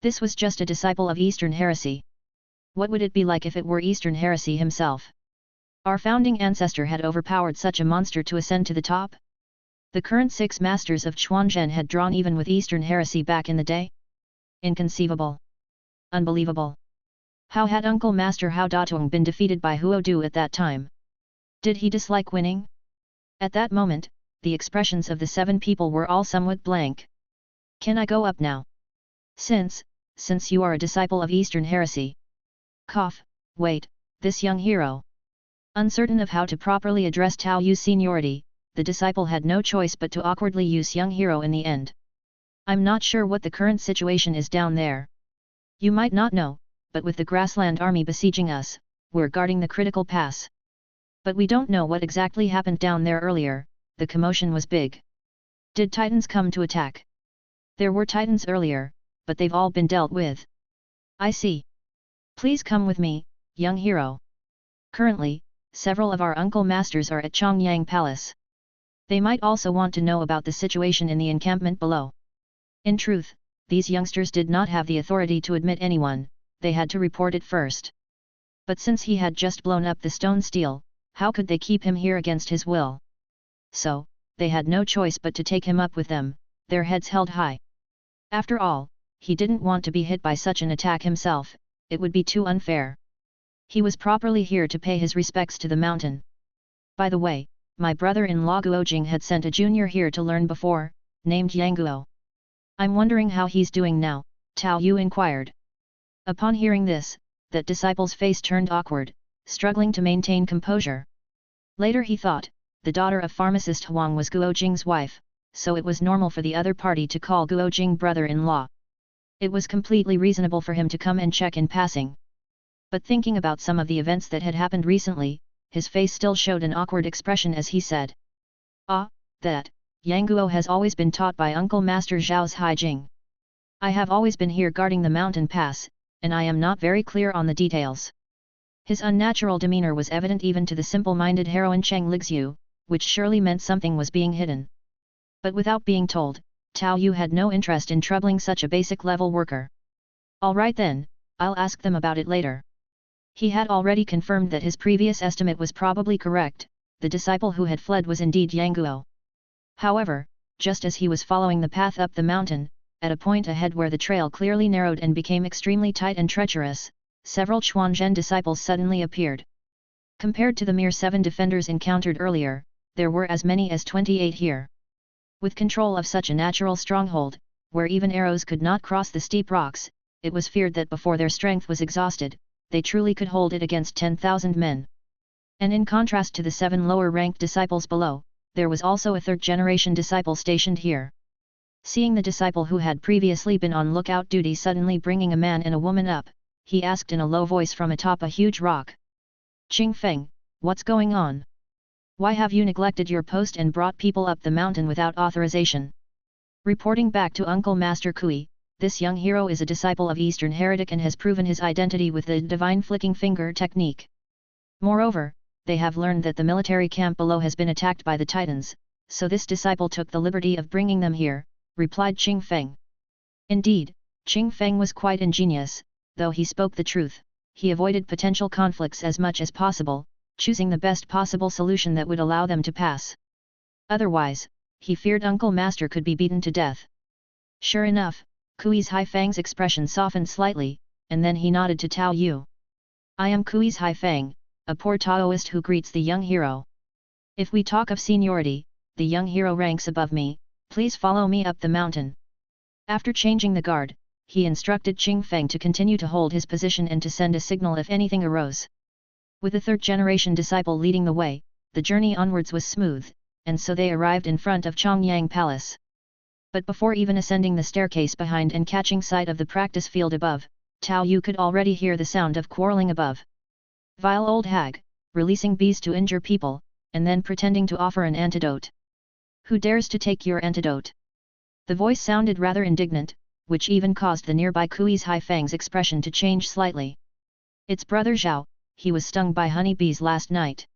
This was just a disciple of Eastern Heresy. What would it be like if it were Eastern Heresy himself? Our founding ancestor had overpowered such a monster to ascend to the top? The current 6 masters of Chuanzhen had drawn even with Eastern Heresy back in the day? Inconceivable. Unbelievable. How had Uncle Master Hao Datong been defeated by Huo Du at that time? Did he dislike winning? At that moment, the expressions of the 7 people were all somewhat blank. "Can I go up now? Since you are a disciple of Eastern Heresy." Wait, this young hero. Uncertain of how to properly address Tao Yu's seniority, the disciple had no choice but to awkwardly use young hero in the end. "I'm not sure what the current situation is down there. You might not know, but with the grassland army besieging us, we're guarding the critical pass. But we don't know what exactly happened down there earlier, the commotion was big. Did Titans come to attack?" "There were Titans earlier, but they've all been dealt with." "I see. Please come with me, young hero. Currently, several of our uncle masters are at Chongyang Palace. They might also want to know about the situation in the encampment below." In truth, these youngsters did not have the authority to admit anyone, they had to report it first. But since he had just blown up the stone steel, how could they keep him here against his will? So, they had no choice but to take him up with them, their heads held high. After all, he didn't want to be hit by such an attack himself, it would be too unfair. He was properly here to pay his respects to the mountain. "By the way, my brother-in-law Guojing had sent a junior here to learn before, named Yang Guo. I'm wondering how he's doing now," Tao Yu inquired. Upon hearing this, that disciple's face turned awkward, struggling to maintain composure. Later he thought, the daughter of pharmacist Huang was Guojing's wife, so it was normal for the other party to call Guojing brother-in-law. It was completely reasonable for him to come and check in passing. But thinking about some of the events that had happened recently, his face still showed an awkward expression as he said, "That, Yang Guo has always been taught by Uncle Master Zhao's Haijing. I have always been here guarding the mountain pass, and I am not very clear on the details." His unnatural demeanor was evident even to the simple-minded heroine Cheng Lixiu, which surely meant something was being hidden. But without being told, Tao Yu had no interest in troubling such a basic-level worker. "All right then, I'll ask them about it later." He had already confirmed that his previous estimate was probably correct, the disciple who had fled was indeed Yang Guo. However, just as he was following the path up the mountain, at a point ahead where the trail clearly narrowed and became extremely tight and treacherous, several Chuanzhen disciples suddenly appeared. Compared to the mere 7 defenders encountered earlier, there were as many as 28 here. With control of such a natural stronghold, where even arrows could not cross the steep rocks, it was feared that before their strength was exhausted, they truly could hold it against 10,000 men. And in contrast to the 7 lower-ranked disciples below, there was also a third-generation disciple stationed here. Seeing the disciple who had previously been on lookout duty suddenly bringing a man and a woman up, he asked in a low voice from atop a huge rock. "Qing Feng, what's going on? Why have you neglected your post and brought people up the mountain without authorization?" Reporting back to Uncle Master Kui, this young hero is a disciple of Eastern Heretic and has proven his identity with the divine flicking finger technique. Moreover, they have learned that the military camp below has been attacked by the Titans, so this disciple took the liberty of bringing them here, replied Qing Feng. Indeed, Qing Feng was quite ingenious, though he spoke the truth, he avoided potential conflicts as much as possible, choosing the best possible solution that would allow them to pass. Otherwise, he feared Uncle Master could be beaten to death. Sure enough, Kui's Haifang's expression softened slightly, and then he nodded to Tao Yu. "I am Kui's Haifang, a poor Taoist who greets the young hero. If we talk of seniority, the young hero ranks above me, please follow me up the mountain." After changing the guard, he instructed Qing Feng to continue to hold his position and to send a signal if anything arose. With the third-generation disciple leading the way, the journey onwards was smooth, and so they arrived in front of Chongyang Palace. But before even ascending the staircase behind and catching sight of the practice field above, Tao Yu could already hear the sound of quarreling above. "Vile old hag, releasing bees to injure people, and then pretending to offer an antidote. Who dares to take your antidote?" The voice sounded rather indignant, which even caused the nearby Kui's Haifang's expression to change slightly. "It's brother Zhao, he was stung by honey bees last night."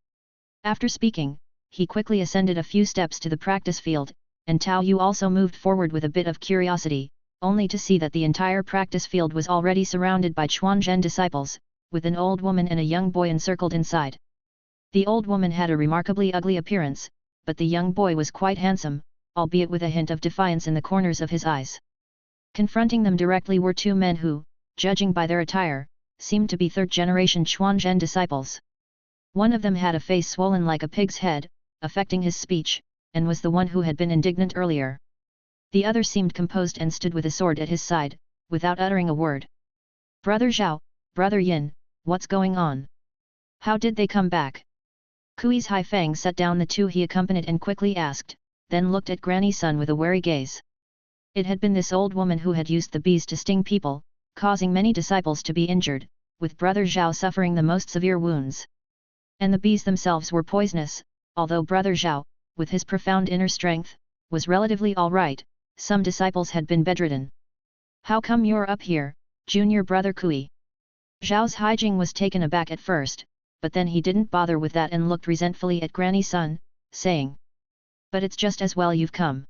After speaking, he quickly ascended a few steps to the practice field, and Tao Yu also moved forward with a bit of curiosity, only to see that the entire practice field was already surrounded by Chuanzhen disciples, with an old woman and a young boy encircled inside. The old woman had a remarkably ugly appearance, but the young boy was quite handsome, albeit with a hint of defiance in the corners of his eyes. Confronting them directly were 2 men who, judging by their attire, seemed to be third-generation Chuanzhen disciples. One of them had a face swollen like a pig's head, affecting his speech, and was the one who had been indignant earlier. The other seemed composed and stood with a sword at his side, without uttering a word. "Brother Zhao, Brother Yin, what's going on? How did they come back?" Kui's Haifang set down the 2 he accompanied and quickly asked, then looked at Granny Sun with a wary gaze. It had been this old woman who had used the bees to sting people, causing many disciples to be injured, with Brother Zhao suffering the most severe wounds. And the bees themselves were poisonous, although Brother Zhao, with his profound inner strength, was relatively all right. Some disciples had been bedridden. "How come you're up here, junior brother Kui?" Zhao's Haijing was taken aback at first, but then he didn't bother with that and looked resentfully at Granny Sun, saying, "But it's just as well you've come.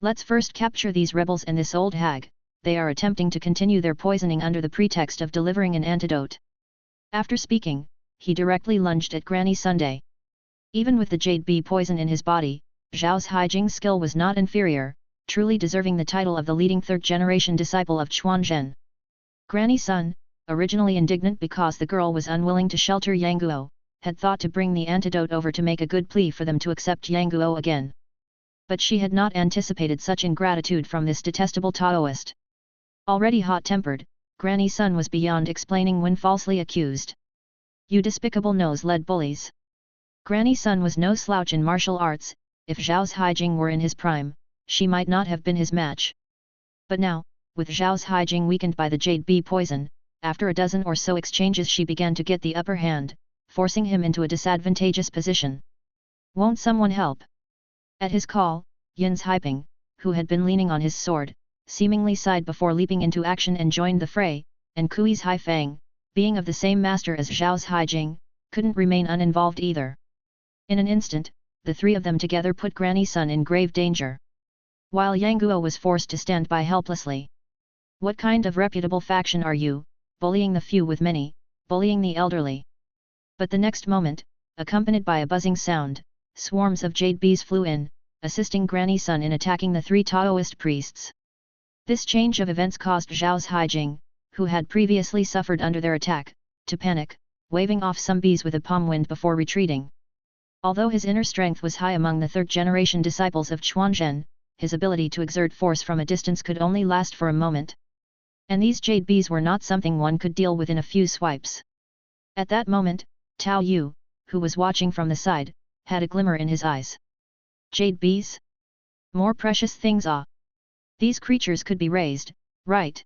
Let's first capture these rebels and this old hag, they are attempting to continue their poisoning under the pretext of delivering an antidote." After speaking, he directly lunged at Granny Sunday. Even with the jade bee poison in his body, Zhao's Haijing skill was not inferior, truly deserving the title of the leading third-generation disciple of Chuanzhen. Granny Sun, originally indignant because the girl was unwilling to shelter Yangguo, had thought to bring the antidote over to make a good plea for them to accept Yangguo again. But she had not anticipated such ingratitude from this detestable Taoist. Already hot-tempered, Granny Sun was beyond explaining when falsely accused. "You despicable nose-led bullies." Granny Sun was no slouch in martial arts. If Zhao's Haijing were in his prime, she might not have been his match. But now, with Zhao's Haijing weakened by the jade bee poison, after a dozen or so exchanges she began to get the upper hand, forcing him into a disadvantageous position. "Won't someone help?" At his call, Yin's Haiping, who had been leaning on his sword, seemingly sighed before leaping into action and joined the fray, and Kui's Haifang, being of the same master as Zhao's Haijing, couldn't remain uninvolved either. In an instant, the 3 of them together put Granny Sun in grave danger. While Yangguo was forced to stand by helplessly. "What kind of reputable faction are you, bullying the few with many, bullying the elderly?" But the next moment, accompanied by a buzzing sound, swarms of jade bees flew in, assisting Granny Sun in attacking the 3 Taoist priests. This change of events caused Zhao's Haijing, who had previously suffered under their attack, to panic, waving off some bees with a palm wind before retreating. Although his inner strength was high among the third-generation disciples of Chuanzhen, his ability to exert force from a distance could only last for a moment. And these jade bees were not something one could deal with in a few swipes. At that moment, Tao Yu, who was watching from the side, had a glimmer in his eyes. Jade bees? More precious things ah! These creatures could be raised, right?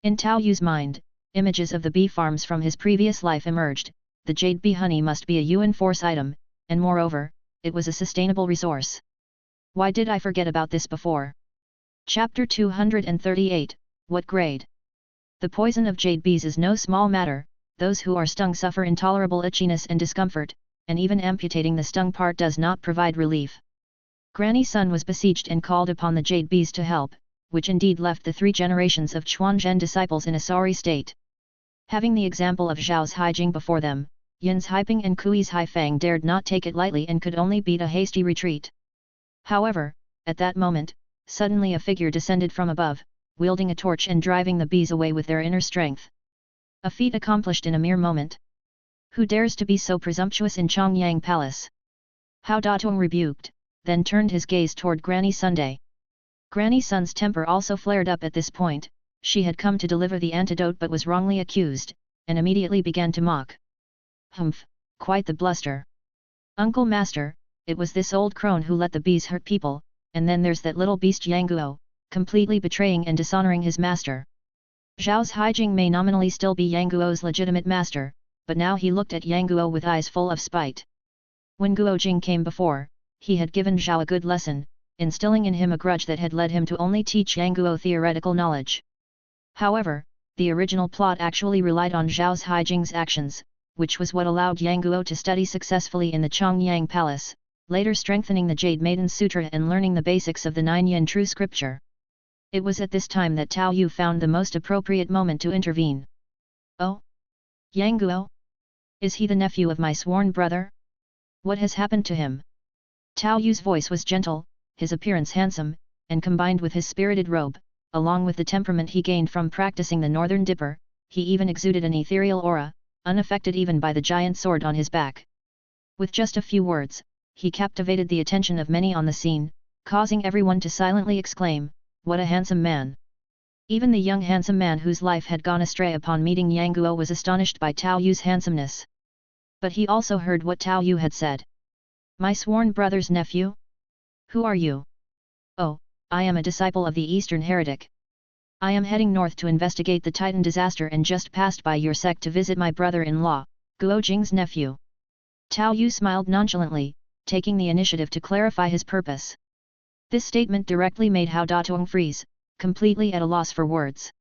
In Tao Yu's mind, images of the bee farms from his previous life emerged. The jade bee honey must be a Yuan Force item, and moreover, it was a sustainable resource. Why did I forget about this before? Chapter 238, What grade? The poison of jade bees is no small matter. Those who are stung suffer intolerable itchiness and discomfort, and even amputating the stung part does not provide relief. Granny Sun was besieged and called upon the jade bees to help, which indeed left the 3 generations of Chuanzhen disciples in a sorry state. Having the example of Zhao's Haijing before them, Yin's Haiping and Kui's Haifang dared not take it lightly and could only beat a hasty retreat. However, at that moment, suddenly a figure descended from above, wielding a torch and driving the bees away with their inner strength. A feat accomplished in a mere moment. Who dares to be so presumptuous in Chongyang Palace? Hao Datong rebuked, then turned his gaze toward Granny Sunday. Granny Sun's temper also flared up at this point. She had come to deliver the antidote but was wrongly accused, and immediately began to mock. Humph, quite the bluster. Uncle Master, it was this old crone who let the bees hurt people, and then there's that little beast Yang, completely betraying and dishonoring his master. Zhao's Haijing may nominally still be Yang legitimate master, but now he looked at Yang with eyes full of spite. When Guo Jing came before, he had given Zhao a good lesson, instilling in him a grudge that had led him to only teach Yang theoretical knowledge. However, the original plot actually relied on Zhao's Haijing's actions, which was what allowed Yang to study successfully in the Chongyang Palace, later strengthening the Jade Maiden Sutra and learning the basics of the 9 Yin True Scripture. It was at this time that Tao Yu found the most appropriate moment to intervene. Oh? Yang? Is he the nephew of my sworn brother? What has happened to him? Tao Yu's voice was gentle, his appearance handsome, and combined with his spirited robe, along with the temperament he gained from practicing the Northern Dipper, he even exuded an ethereal aura, unaffected even by the giant sword on his back. With just a few words, he captivated the attention of many on the scene, causing everyone to silently exclaim, "What a handsome man!" Even the young handsome man whose life had gone astray upon meeting Yang Guo was astonished by Tao Yu's handsomeness. But he also heard what Tao Yu had said. "My sworn brother's nephew? Who are you?" "Oh, I am a disciple of the Eastern Heretic. I am heading north to investigate the Titan disaster and just passed by your sect to visit my brother-in-law, Guo Jing's nephew." Tao Yu smiled nonchalantly, taking the initiative to clarify his purpose. This statement directly made Hao Datong freeze, completely at a loss for words.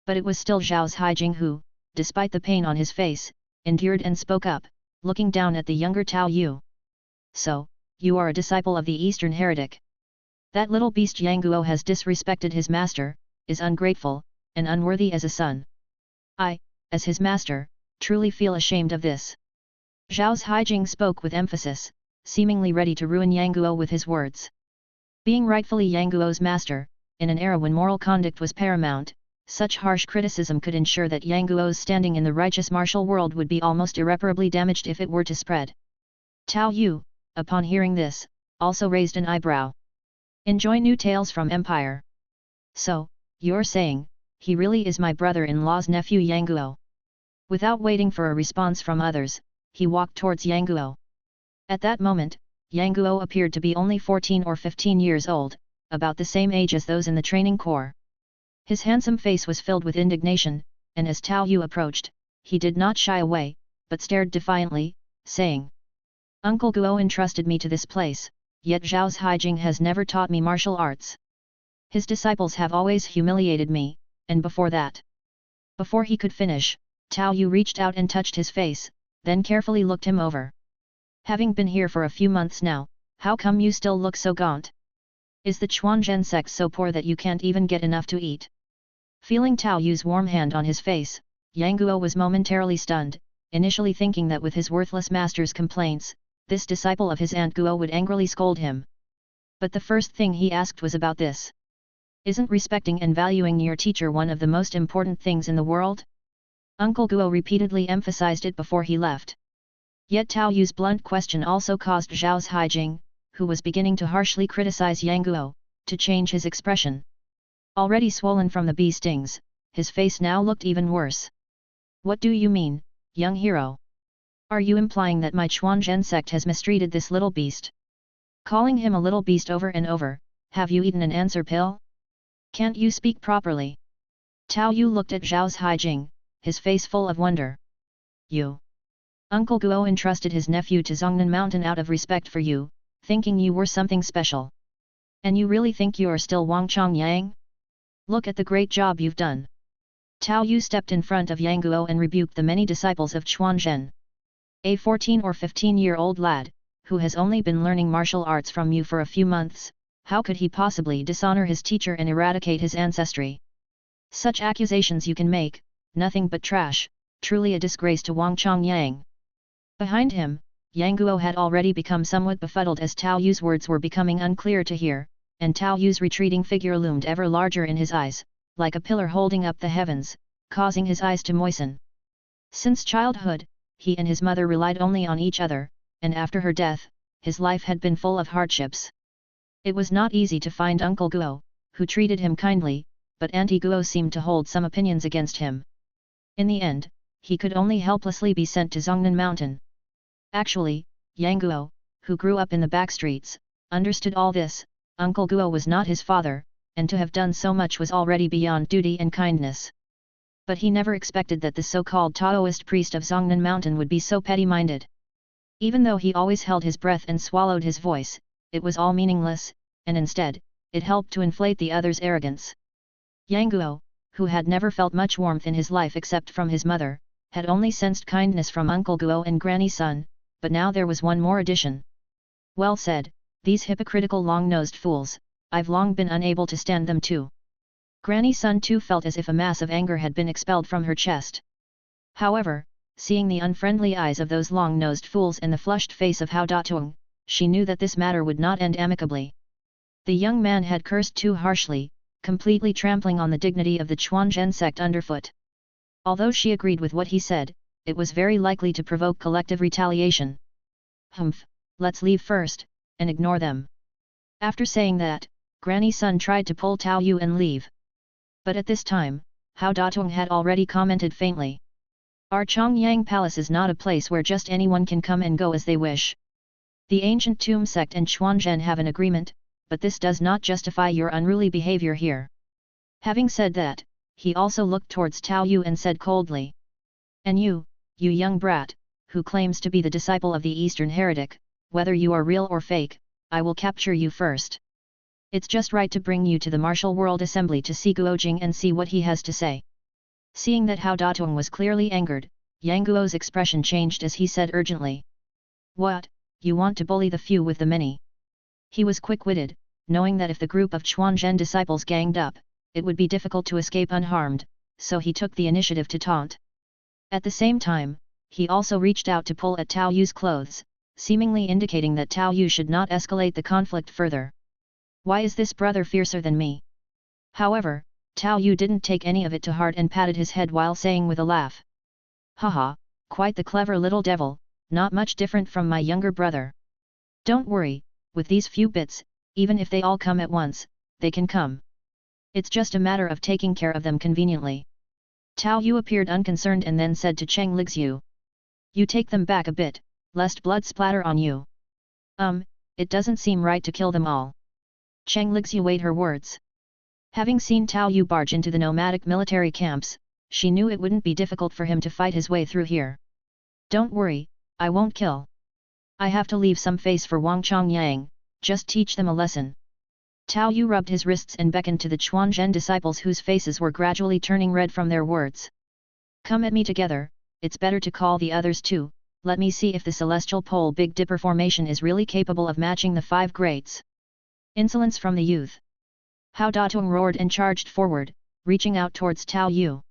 But it was still Zhao's Haijing who, despite the pain on his face, endured and spoke up, looking down at the younger Tao Yu. "So, you are a disciple of the Eastern Heretic. That little beast Yang Guo has disrespected his master, is ungrateful, and unworthy as a son. I, as his master, truly feel ashamed of this." Zhao's Haijing spoke with emphasis, seemingly ready to ruin Yang Guo with his words. Being rightfully Yang Guo's master, in an era when moral conduct was paramount, such harsh criticism could ensure that Yang Guo's standing in the righteous martial world would be almost irreparably damaged if it were to spread. Tao Yu, upon hearing this, also raised an eyebrow. "Enjoy new tales from Empire. So, you're saying, he really is my brother-in-law's nephew Yang Guo?" Without waiting for a response from others, he walked towards Yang Guo. At that moment, Yang Guo appeared to be only 14 or 15 years old, about the same age as those in the training corps. His handsome face was filled with indignation, and as Tao Yu approached, he did not shy away, but stared defiantly, saying, "Uncle Guo entrusted me to this place, yet Zhao's Haijing has never taught me martial arts. His disciples have always humiliated me, and before that..." Before he could finish, Tao Yu reached out and touched his face, then carefully looked him over. "Having been here for a few months now, how come you still look so gaunt? Is the Chuanzhen sect so poor that you can't even get enough to eat?" Feeling Tao Yu's warm hand on his face, Yang Guo was momentarily stunned, initially thinking that with his worthless master's complaints, this disciple of his Aunt Guo would angrily scold him. But the first thing he asked was about this. "Isn't respecting and valuing your teacher one of the most important things in the world?" Uncle Guo repeatedly emphasized it before he left. Yet Tao Yu's blunt question also caused Zhao's Haijing, who was beginning to harshly criticize Yang Guo, to change his expression. Already swollen from the bee stings, his face now looked even worse. What do you mean, young hero? Are you implying that my Chuanzhen sect has mistreated this little beast? Calling him a little beast over and over, have you eaten an answer pill? Can't you speak properly? Tao Yu looked at Zhao's Haijing, his face full of wonder. You. Uncle Guo entrusted his nephew to Zhongnan Mountain out of respect for you, thinking you were something special. And you really think you are still Wang Chongyang? Look at the great job you've done. Tao Yu stepped in front of Yang Guo and rebuked the many disciples of Chuanzhen. A 14 or 15-year-old lad, who has only been learning martial arts from you for a few months, how could he possibly dishonor his teacher and eradicate his ancestry? Such accusations you can make, nothing but trash, truly a disgrace to Wang Chongyang. Behind him, Yang Guo had already become somewhat befuddled as Tao Yu's words were becoming unclear to hear, and Tao Yu's retreating figure loomed ever larger in his eyes, like a pillar holding up the heavens, causing his eyes to moisten. Since childhood, he and his mother relied only on each other, and after her death, his life had been full of hardships. It was not easy to find Uncle Guo, who treated him kindly, but Auntie Guo seemed to hold some opinions against him. In the end, he could only helplessly be sent to Zhongnan Mountain. Actually, Yang Guo, who grew up in the back streets, understood all this. Uncle Guo was not his father, and to have done so much was already beyond duty and kindness. But he never expected that the so-called Taoist priest of Zhongnan Mountain would be so petty-minded. Even though he always held his breath and swallowed his voice, it was all meaningless, and instead, it helped to inflate the other's arrogance. Yang Guo, who had never felt much warmth in his life except from his mother, had only sensed kindness from Uncle Guo and Granny Sun, but now there was one more addition. Well said, these hypocritical long-nosed fools, I've long been unable to stand them too. Granny Sun too felt as if a mass of anger had been expelled from her chest. However, seeing the unfriendly eyes of those long-nosed fools and the flushed face of Hao Datung, she knew that this matter would not end amicably. The young man had cursed too harshly, completely trampling on the dignity of the Chuanzhen sect underfoot. Although she agreed with what he said, it was very likely to provoke collective retaliation. Humph, let's leave first, and ignore them. After saying that, Granny Sun tried to pull Tao Yu and leave. But at this time, Hao Datung had already commented faintly. Our Chongyang Palace is not a place where just anyone can come and go as they wish. The ancient Tomb sect and Chuanzhen have an agreement, but this does not justify your unruly behavior here. Having said that, he also looked towards Tao Yu and said coldly. And you young brat, who claims to be the disciple of the Eastern heretic, whether you are real or fake, I will capture you first. It's just right to bring you to the Martial World Assembly to see Guojing and see what he has to say. Seeing that Hao Datung was clearly angered, Yang Guo's expression changed as he said urgently. What, you want to bully the few with the many? He was quick-witted, knowing that if the group of Chuanzhen disciples ganged up, it would be difficult to escape unharmed, so he took the initiative to taunt. At the same time, he also reached out to pull at Tao Yu's clothes, seemingly indicating that Tao Yu should not escalate the conflict further. Why is this brother fiercer than me? However, Tao Yu didn't take any of it to heart and patted his head while saying with a laugh. Haha, quite the clever little devil, not much different from my younger brother. Don't worry, with these few bits, even if they all come at once, they can come. It's just a matter of taking care of them conveniently. Tao Yu appeared unconcerned and then said to Cheng Lixu. You take them back a bit, lest blood splatter on you. It doesn't seem right to kill them all. Cheng Lixu weighed her words. Having seen Tao Yu barge into the nomadic military camps, she knew it wouldn't be difficult for him to fight his way through here. Don't worry, I won't kill. I have to leave some face for Wang Chongyang, just teach them a lesson. Tao Yu rubbed his wrists and beckoned to the Chuanzhen disciples whose faces were gradually turning red from their words. Come at me together, it's better to call the others too, let me see if the celestial pole Big Dipper formation is really capable of matching the 5 greats. Insolence from the youth. Hao Datung roared and charged forward, reaching out towards Tao Yu.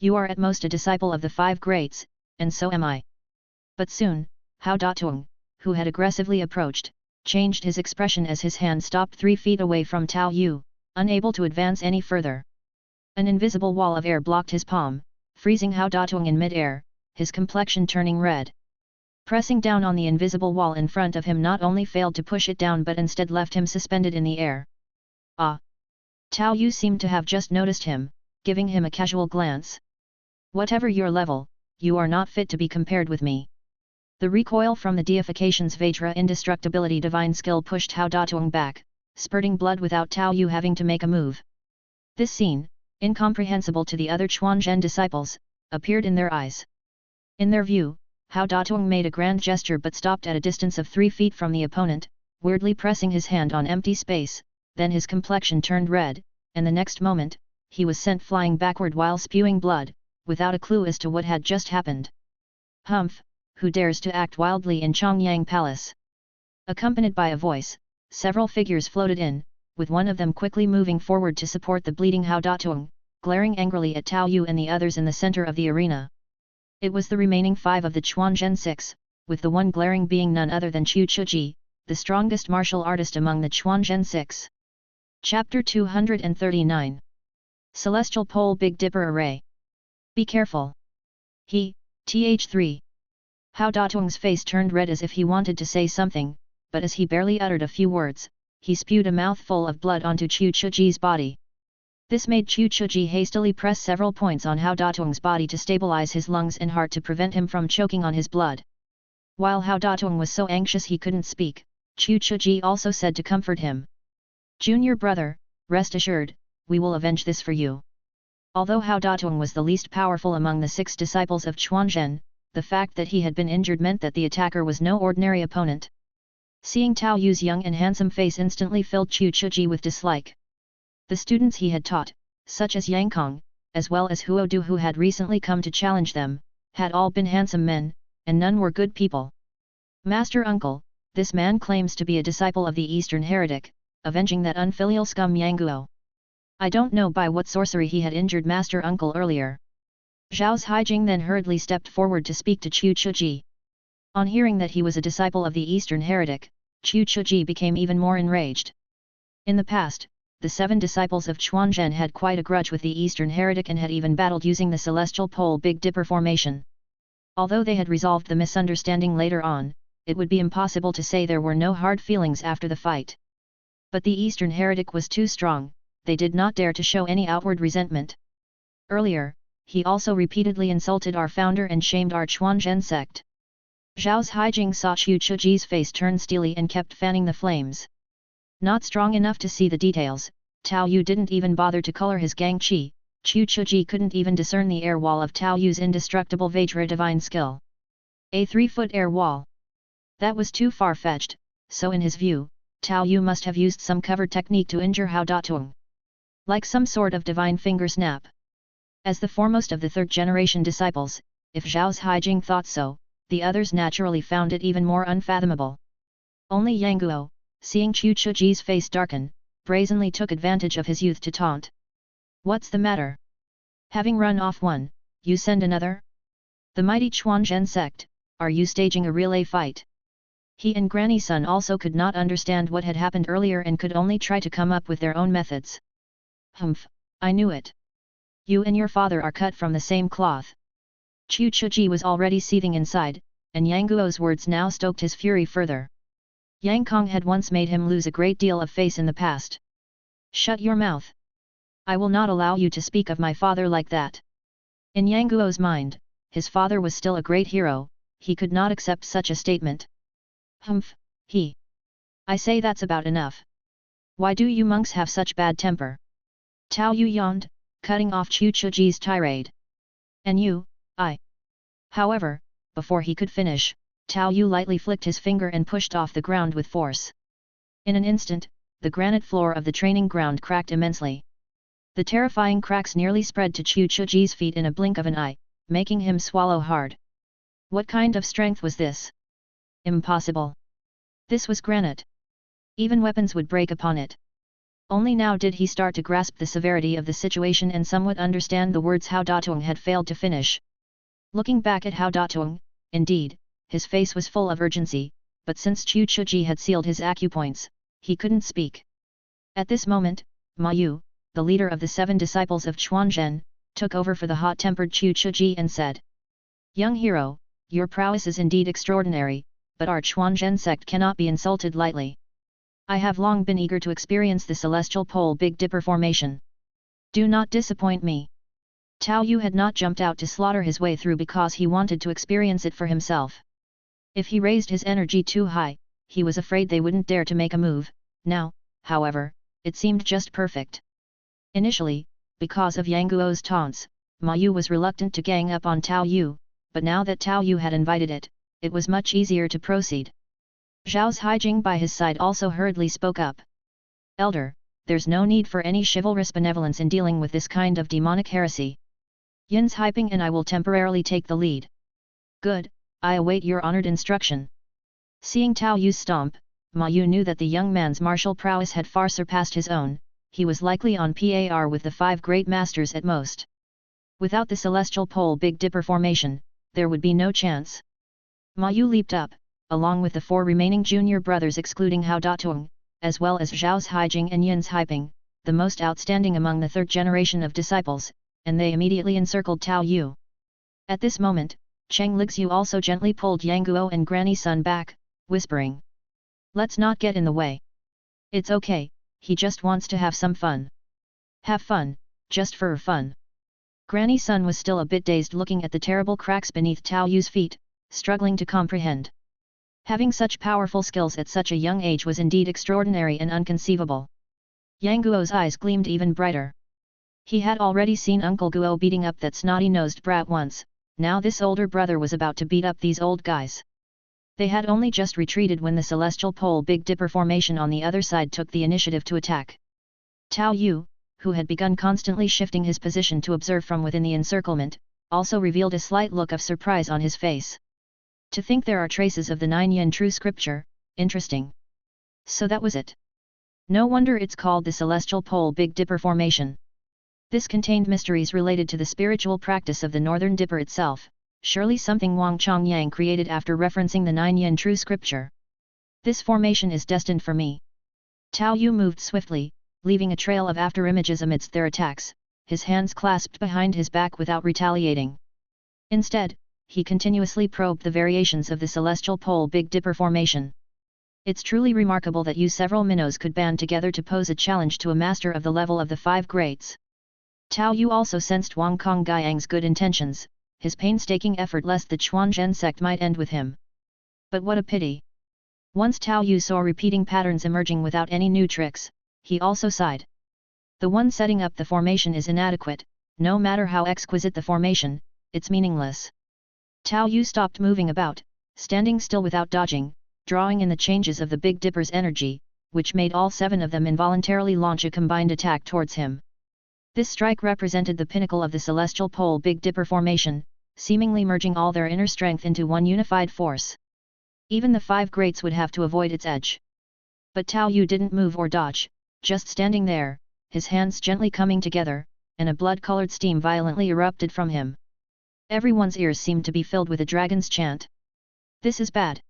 You are at most a disciple of the 5 greats, and so am I. But soon, Hao Datung, who had aggressively approached, changed his expression as his hand stopped 3 feet away from Tao Yu, unable to advance any further. An invisible wall of air blocked his palm, freezing Hao Datung in mid-air, his complexion turning red. Pressing down on the invisible wall in front of him not only failed to push it down but instead left him suspended in the air. Ah! Tao Yu seemed to have just noticed him, giving him a casual glance. Whatever your level, you are not fit to be compared with me. The recoil from the deification's Vajra indestructibility divine skill pushed Hao Datuong back, spurting blood without Tao Yu having to make a move. This scene, incomprehensible to the other Chuanzhen disciples, appeared in their eyes. In their view, Hao Datuong made a grand gesture but stopped at a distance of 3 feet from the opponent, weirdly pressing his hand on empty space, then his complexion turned red, and the next moment, he was sent flying backward while spewing blood, without a clue as to what had just happened. Humph! Who dares to act wildly in Chongyang Palace? Accompanied by a voice, several figures floated in, with one of them quickly moving forward to support the bleeding Hao Datuong, glaring angrily at Tao Yu and the others in the center of the arena. It was the remaining 5 of the Chuanzhen 6, with the one glaring being none other than Chu Chuji, the strongest martial artist among the Chuanzhen 6. Chapter 239. Celestial Pole Big Dipper Array. Be careful. Th3. Hao Datuong's face turned red as if he wanted to say something, but as he barely uttered a few words, he spewed a mouthful of blood onto Chu Chuji's body. This made Chu Chuji hastily press several points on Hao Datuong's body to stabilize his lungs and heart to prevent him from choking on his blood. While Hao Datuong was so anxious he couldn't speak, Chu Chuji also said to comfort him. Junior brother, rest assured, we will avenge this for you. Although Hao Datuong was the least powerful among the 6 disciples of Chuanzhen, the fact that he had been injured meant that the attacker was no ordinary opponent. Seeing Tao Yu's young and handsome face instantly filled Chu Chuji with dislike. The students he had taught, such as Yang Kong, as well as Huo Du who had recently come to challenge them, had all been handsome men, and none were good people. Master Uncle, this man claims to be a disciple of the Eastern Heretic, avenging that unfilial scum Yang Guo. I don't know by what sorcery he had injured Master Uncle earlier. Zhao's Haijing then hurriedly stepped forward to speak to Chu Chuji. On hearing that he was a disciple of the Eastern Heretic, Chu Chuji became even more enraged. In the past, the 7 disciples of Chuanzhen had quite a grudge with the Eastern Heretic and had even battled using the Celestial Pole Big Dipper formation. Although they had resolved the misunderstanding later on, it would be impossible to say there were no hard feelings after the fight. But the Eastern Heretic was too strong, they did not dare to show any outward resentment. Earlier, he also repeatedly insulted our founder and shamed our Chuanzhen sect. Zhao's Haijing saw Chu Chuji's face turn steely and kept fanning the flames. Not strong enough to see the details, Tao Yu didn't even bother to color his gang qi, Chu Chuji couldn't even discern the air wall of Tao Yu's indestructible Vajra divine skill. A 3-foot air wall. That was too far-fetched, so in his view, Tao Yu must have used some cover technique to injure Hao Datuong. Like some sort of divine finger snap. As the foremost of the 3rd-generation disciples, if Zhao's Haijing thought so, the others naturally found it even more unfathomable. Only Yang Guo, seeing Chu Chuji's face darken, brazenly took advantage of his youth to taunt. What's the matter? Having run off one, you send another? The mighty Chuanzhen sect, are you staging a relay fight? He and Granny Sun also could not understand what had happened earlier and could only try to come up with their own methods. Humph, I knew it. You and your father are cut from the same cloth. Chu Chuji was already seething inside, and Yang Guo's words now stoked his fury further. Yang Kong had once made him lose a great deal of face in the past. Shut your mouth. I will not allow you to speak of my father like that. In Yang Guo's mind, his father was still a great hero, he could not accept such a statement. Humph, I say that's about enough. Why do you monks have such bad temper? Tao Yu yawned, cutting off Chu Chuji's tirade. And you, However, before he could finish, Tao Yu lightly flicked his finger and pushed off the ground with force. In an instant, the granite floor of the training ground cracked immensely. The terrifying cracks nearly spread to Chu Chuji's feet in a blink of an eye, making him swallow hard. What kind of strength was this? Impossible. This was granite. Even weapons would break upon it. Only now did he start to grasp the severity of the situation and somewhat understand the words Hao Datuong had failed to finish. Looking back at Hao Datuong, indeed, his face was full of urgency, but since Chu Chuji had sealed his acupoints, he couldn't speak. At this moment, Ma Yu, the leader of the 7 disciples of Chuanzhen, took over for the hot-tempered Chu Chuji and said, Young hero, your prowess is indeed extraordinary, but our Chuanzhen sect cannot be insulted lightly. I have long been eager to experience the celestial pole Big Dipper formation. Do not disappoint me. Tao Yu had not jumped out to slaughter his way through because he wanted to experience it for himself. If he raised his energy too high, he was afraid they wouldn't dare to make a move. Now, however, it seemed just perfect. Initially, because of Yang Guo's taunts, Ma Yu was reluctant to gang up on Tao Yu, but now that Tao Yu had invited it, it was much easier to proceed. Zhao's Haijing by his side also hurriedly spoke up. Elder, there's no need for any chivalrous benevolence in dealing with this kind of demonic heresy. Yin's Haiping and I will temporarily take the lead. Good, I await your honored instruction. Seeing Tao Yu's stomp, Ma Yu knew that the young man's martial prowess had far surpassed his own. He was likely on par with the 5 great masters at most. Without the celestial pole Big Dipper formation, there would be no chance. Ma Yu leaped up, along with the 4 remaining junior brothers excluding Hao Datung, as well as Zhao's Haijing and Yin's Haiping, the most outstanding among the 3rd generation of disciples, and they immediately encircled Tao Yu. At this moment, Cheng Lixiu also gently pulled Yang Guo and Granny Sun back, whispering. Let's not get in the way. It's okay, he just wants to have some fun. Have fun, just for fun. Granny Sun was still a bit dazed looking at the terrible cracks beneath Tao Yu's feet, struggling to comprehend. Having such powerful skills at such a young age was indeed extraordinary and unconceivable. Yang Guo's eyes gleamed even brighter. He had already seen Uncle Guo beating up that snotty-nosed brat once, now this older brother was about to beat up these old guys. They had only just retreated when the celestial pole Big Dipper formation on the other side took the initiative to attack. Tao Yu, who had begun constantly shifting his position to observe from within the encirclement, also revealed a slight look of surprise on his face. To think there are traces of the 9 yin true scripture, interesting. So that was it. No wonder it's called the celestial pole Big Dipper formation. This contained mysteries related to the spiritual practice of the Northern Dipper itself, surely something Wang Chongyang created after referencing the 9 yin true scripture. This formation is destined for me. Tao Yu moved swiftly, leaving a trail of afterimages amidst their attacks, his hands clasped behind his back without retaliating. Instead, he continuously probed the variations of the celestial pole Big Dipper formation. It's truly remarkable that you several minnows could band together to pose a challenge to a master of the level of the 5 greats. Tao Yu also sensed Wang Congyang's good intentions, his painstaking effort lest the Chuanzhen sect might end with him. But what a pity! Once Tao Yu saw repeating patterns emerging without any new tricks, he also sighed. The one setting up the formation is inadequate, no matter how exquisite the formation, it's meaningless. Tao Yu stopped moving about, standing still without dodging, drawing in the changes of the Big Dipper's energy, which made all 7 of them involuntarily launch a combined attack towards him. This strike represented the pinnacle of the celestial pole Big Dipper formation, seemingly merging all their inner strength into one unified force. Even the 5 greats would have to avoid its edge. But Tao Yu didn't move or dodge, just standing there, his hands gently coming together, and a blood-colored steam violently erupted from him. Everyone's ears seemed to be filled with a dragon's chant. This is bad.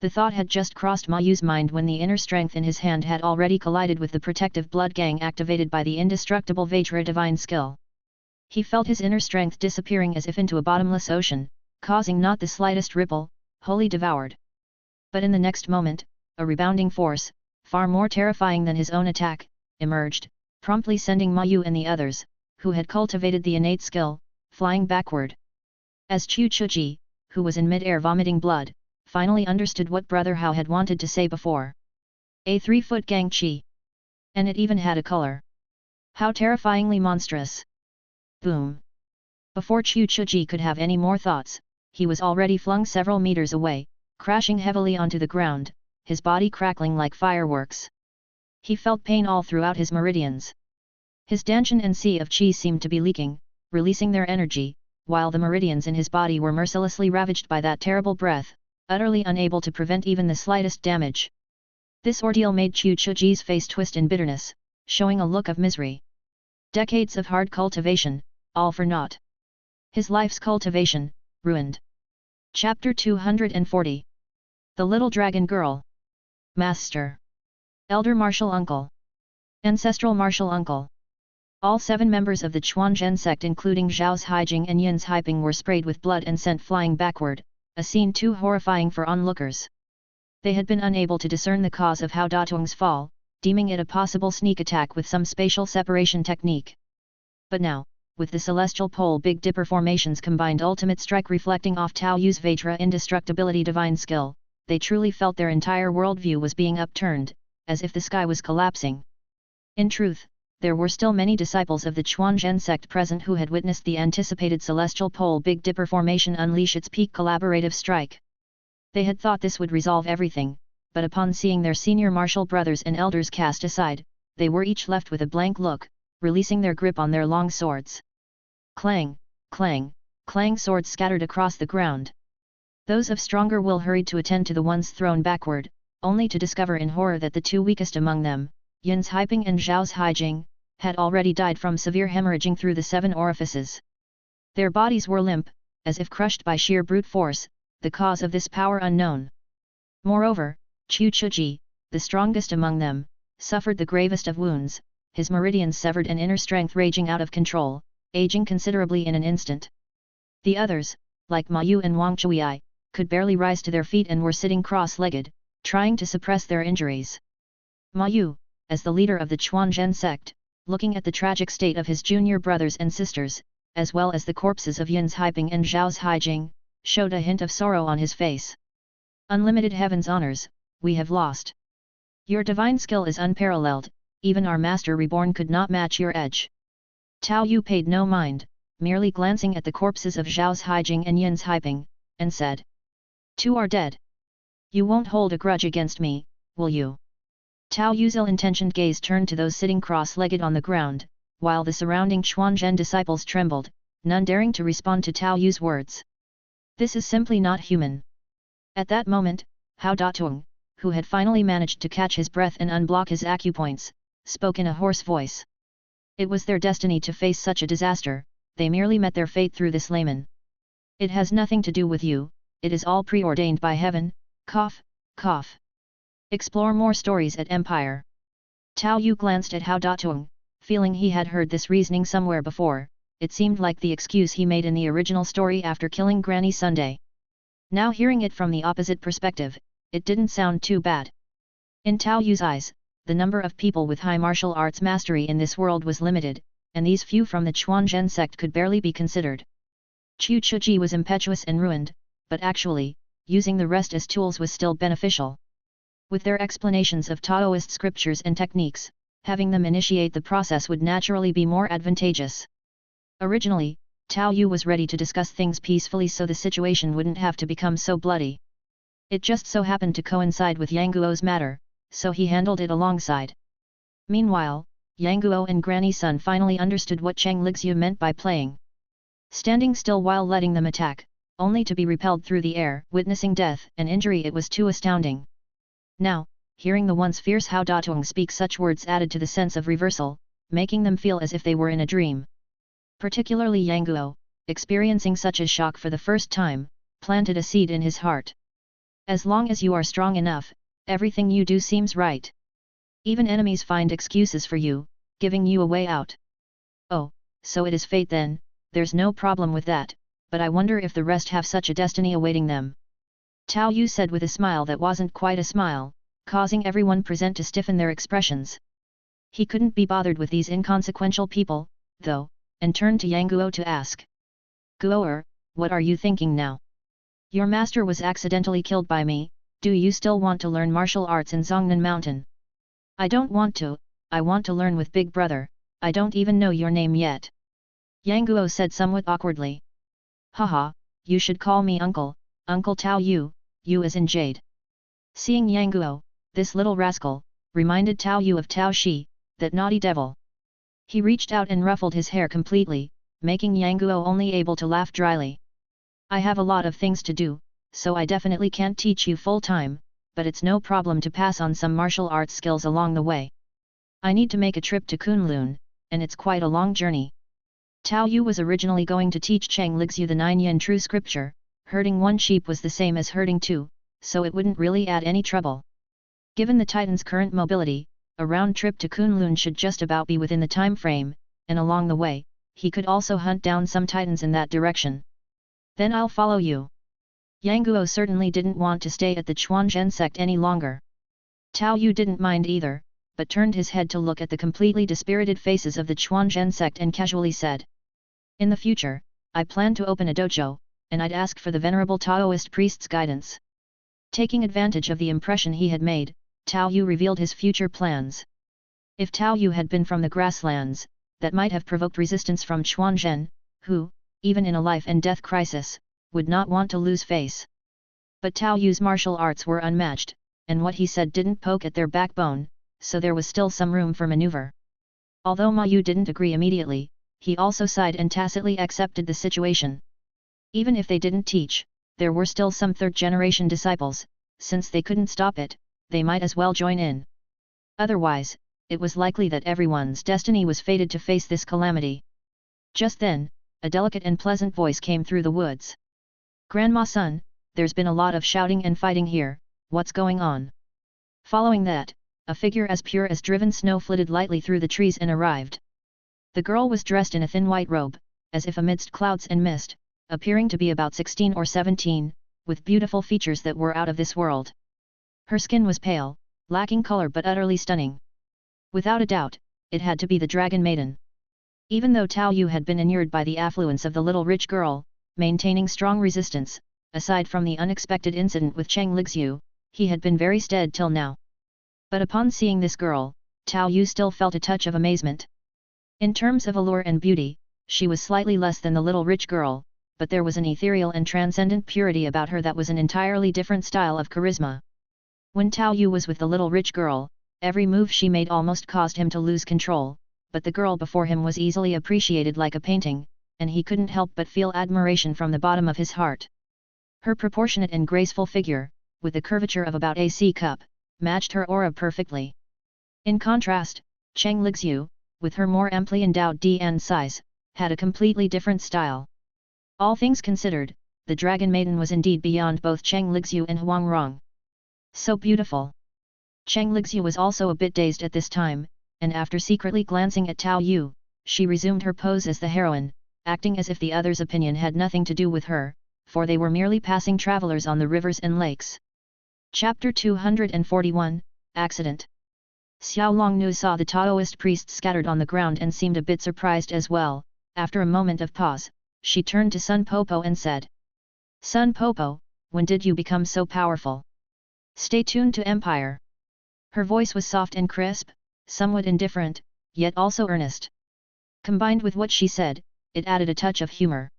The thought had just crossed Ma Yu's mind when the inner strength in his hand had already collided with the protective blood gang activated by the indestructible Vajra divine skill. He felt his inner strength disappearing as if into a bottomless ocean, causing not the slightest ripple, wholly devoured. But in the next moment, a rebounding force, far more terrifying than his own attack, emerged, promptly sending Ma Yu and the others, who had cultivated the innate skill, flying backward. As Chu Chuji, who was in mid-air vomiting blood, finally understood what Brother Hao had wanted to say before. A 3-foot gang chi. And it even had a color. How terrifyingly monstrous. Boom. Before Chu Chuji could have any more thoughts, he was already flung several meters away, crashing heavily onto the ground, his body crackling like fireworks. He felt pain all throughout his meridians. His Danshan and sea of chi seemed to be leaking, releasing their energy, while the meridians in his body were mercilessly ravaged by that terrible breath, utterly unable to prevent even the slightest damage. This ordeal made Chu Chuji's face twist in bitterness, showing a look of misery. Decades of hard cultivation, all for naught. His life's cultivation, ruined. Chapter 240. The Little Dragon Girl. Master. Elder Martial Uncle. Ancestral Martial Uncle. All 7 members of the Chuanzhen sect including Zhao's Haijing and Yin's Haiping were sprayed with blood and sent flying backward, a scene too horrifying for onlookers. They had been unable to discern the cause of Hao Datong's fall, deeming it a possible sneak attack with some spatial separation technique. But now, with the celestial pole Big Dipper formation's combined ultimate strike reflecting off Tao Yu's Vajra indestructibility divine skill, they truly felt their entire worldview was being upturned, as if the sky was collapsing. In truth, there were still many disciples of the Chuanzhen sect present who had witnessed the anticipated celestial pole Big Dipper formation unleash its peak collaborative strike. They had thought this would resolve everything, but upon seeing their senior martial brothers and elders cast aside, they were each left with a blank look, releasing their grip on their long swords. Clang, clang, clang, swords scattered across the ground. Those of stronger will hurried to attend to the ones thrown backward, only to discover in horror that the two weakest among them, Yun's Haiping and Zhao's Haijing, had already died from severe hemorrhaging through the 7 orifices. Their bodies were limp, as if crushed by sheer brute force, the cause of this power unknown. Moreover, Chu Chuji, the strongest among them, suffered the gravest of wounds, his meridians severed and inner strength raging out of control, aging considerably in an instant. The others, like Ma Yu and Wang Chuiai, could barely rise to their feet and were sitting cross-legged, trying to suppress their injuries. Ma Yu, as the leader of the Chuanzhen sect, looking at the tragic state of his junior brothers and sisters, as well as the corpses of Yun's Haiping and Zhao's Haijing, showed a hint of sorrow on his face. Unlimited heaven's honors, we have lost. Your divine skill is unparalleled, even our master reborn could not match your edge. Tao Yu paid no mind, merely glancing at the corpses of Zhao's Haijing and Yun's Haiping, and said, "Two are dead. You won't hold a grudge against me, will you?" Tao Yu's ill-intentioned gaze turned to those sitting cross-legged on the ground, while the surrounding Chuanzhen disciples trembled, none daring to respond to Tao Yu's words. This is simply not human. At that moment, Hao Datong, who had finally managed to catch his breath and unblock his acupoints, spoke in a hoarse voice. It was their destiny to face such a disaster, they merely met their fate through this layman. It has nothing to do with you, it is all preordained by heaven, cough, cough. Explore more stories at Empire. Tao Yu glanced at Hao Datong, feeling he had heard this reasoning somewhere before. It seemed like the excuse he made in the original story after killing Granny Sunday. Now hearing it from the opposite perspective, it didn't sound too bad. In Tao Yu's eyes, the number of people with high martial arts mastery in this world was limited, and these few from the Chuanzhen sect could barely be considered. Chu Chuji was impetuous and ruined, but actually, using the rest as tools was still beneficial. With their explanations of Taoist scriptures and techniques, having them initiate the process would naturally be more advantageous. Originally, Tao Yu was ready to discuss things peacefully so the situation wouldn't have to become so bloody. It just so happened to coincide with Yang Guo's matter, so he handled it alongside. Meanwhile, Yang Guo and Granny Sun finally understood what Cheng Lixiu meant by playing. Standing still while letting them attack, only to be repelled through the air, witnessing death and injury, it was too astounding. Now, hearing the once fierce Hao Datong speak such words added to the sense of reversal, making them feel as if they were in a dream. Particularly Yang Guo, experiencing such a shock for the first time, planted a seed in his heart. As long as you are strong enough, everything you do seems right. Even enemies find excuses for you, giving you a way out. Oh, so it is fate then, there's no problem with that, but I wonder if the rest have such a destiny awaiting them. Tao Yu said with a smile that wasn't quite a smile, causing everyone present to stiffen their expressions. He couldn't be bothered with these inconsequential people, though, and turned to Yang Guo to ask. Guo, what are you thinking now? Your master was accidentally killed by me, do you still want to learn martial arts in Zongnan Mountain? I don't want to, I want to learn with Big Brother, I don't even know your name yet. Yang Guo said somewhat awkwardly. Haha, you should call me Uncle, Uncle Tao Yu, Yu as in Jade. Seeing Yang Guo, this little rascal, reminded Tao Yu of Tao Shi, that naughty devil. He reached out and ruffled his hair completely, making Yang Guo only able to laugh dryly. I have a lot of things to do, so I definitely can't teach you full time, but it's no problem to pass on some martial arts skills along the way. I need to make a trip to Kunlun, and it's quite a long journey. Tao Yu was originally going to teach Cheng Lixiu the 9 yen true scripture, herding one sheep was the same as herding two, so it wouldn't really add any trouble. Given the Titan's current mobility, a round trip to Kunlun should just about be within the time frame, and along the way, he could also hunt down some Titans in that direction. Then I'll follow you. Yang Guo certainly didn't want to stay at the Chuanzhen sect any longer. Tao Yu didn't mind either, but turned his head to look at the completely dispirited faces of the Chuanzhen sect and casually said, "In the future, I plan to open a dojo, and I'd ask for the venerable Taoist priest's guidance." Taking advantage of the impression he had made, Tao Yu revealed his future plans. If Tao Yu had been from the grasslands, that might have provoked resistance from Chuanzhen, who, even in a life and death crisis, would not want to lose face. But Tao Yu's martial arts were unmatched, and what he said didn't poke at their backbone, so there was still some room for maneuver. Although Ma Yu didn't agree immediately, he also sighed and tacitly accepted the situation. Even if they didn't teach, there were still some third-generation disciples, since they couldn't stop it, they might as well join in. Otherwise, it was likely that everyone's destiny was fated to face this calamity. Just then, a delicate and pleasant voice came through the woods. "Grandma son, there's been a lot of shouting and fighting here, what's going on?" Following that, a figure as pure as driven snow flitted lightly through the trees and arrived. The girl was dressed in a thin white robe, as if amidst clouds and mist, appearing to be about 16 or 17, with beautiful features that were out of this world. Her skin was pale, lacking color but utterly stunning. Without a doubt, it had to be the Dragon Maiden. Even though Tao Yu had been inured by the affluence of the little rich girl, maintaining strong resistance, aside from the unexpected incident with Cheng Lixiu, he had been very steady till now. But upon seeing this girl, Tao Yu still felt a touch of amazement. In terms of allure and beauty, she was slightly less than the little rich girl, but there was an ethereal and transcendent purity about her that was an entirely different style of charisma. When Tao Yu was with the little rich girl, every move she made almost caused him to lose control, but the girl before him was easily appreciated like a painting, and he couldn't help but feel admiration from the bottom of his heart. Her proportionate and graceful figure, with the curvature of about a C cup, matched her aura perfectly. In contrast, Cheng Lixiu, with her more amply endowed DN size, had a completely different style. All things considered, the Dragon Maiden was indeed beyond both Cheng Lixiu and Huang Rong. So beautiful. Cheng Lixiu was also a bit dazed at this time, and after secretly glancing at Tao Yu, she resumed her pose as the heroine, acting as if the other's opinion had nothing to do with her, for they were merely passing travelers on the rivers and lakes. Chapter 241, Accident. Xiao Longnu saw the Taoist priests scattered on the ground and seemed a bit surprised as well. After a moment of pause, she turned to Sun Popo and said, "Sun Popo, when did you become so powerful? Stay tuned to Empire." Her voice was soft and crisp, somewhat indifferent, yet also earnest. Combined with what she said, it added a touch of humor.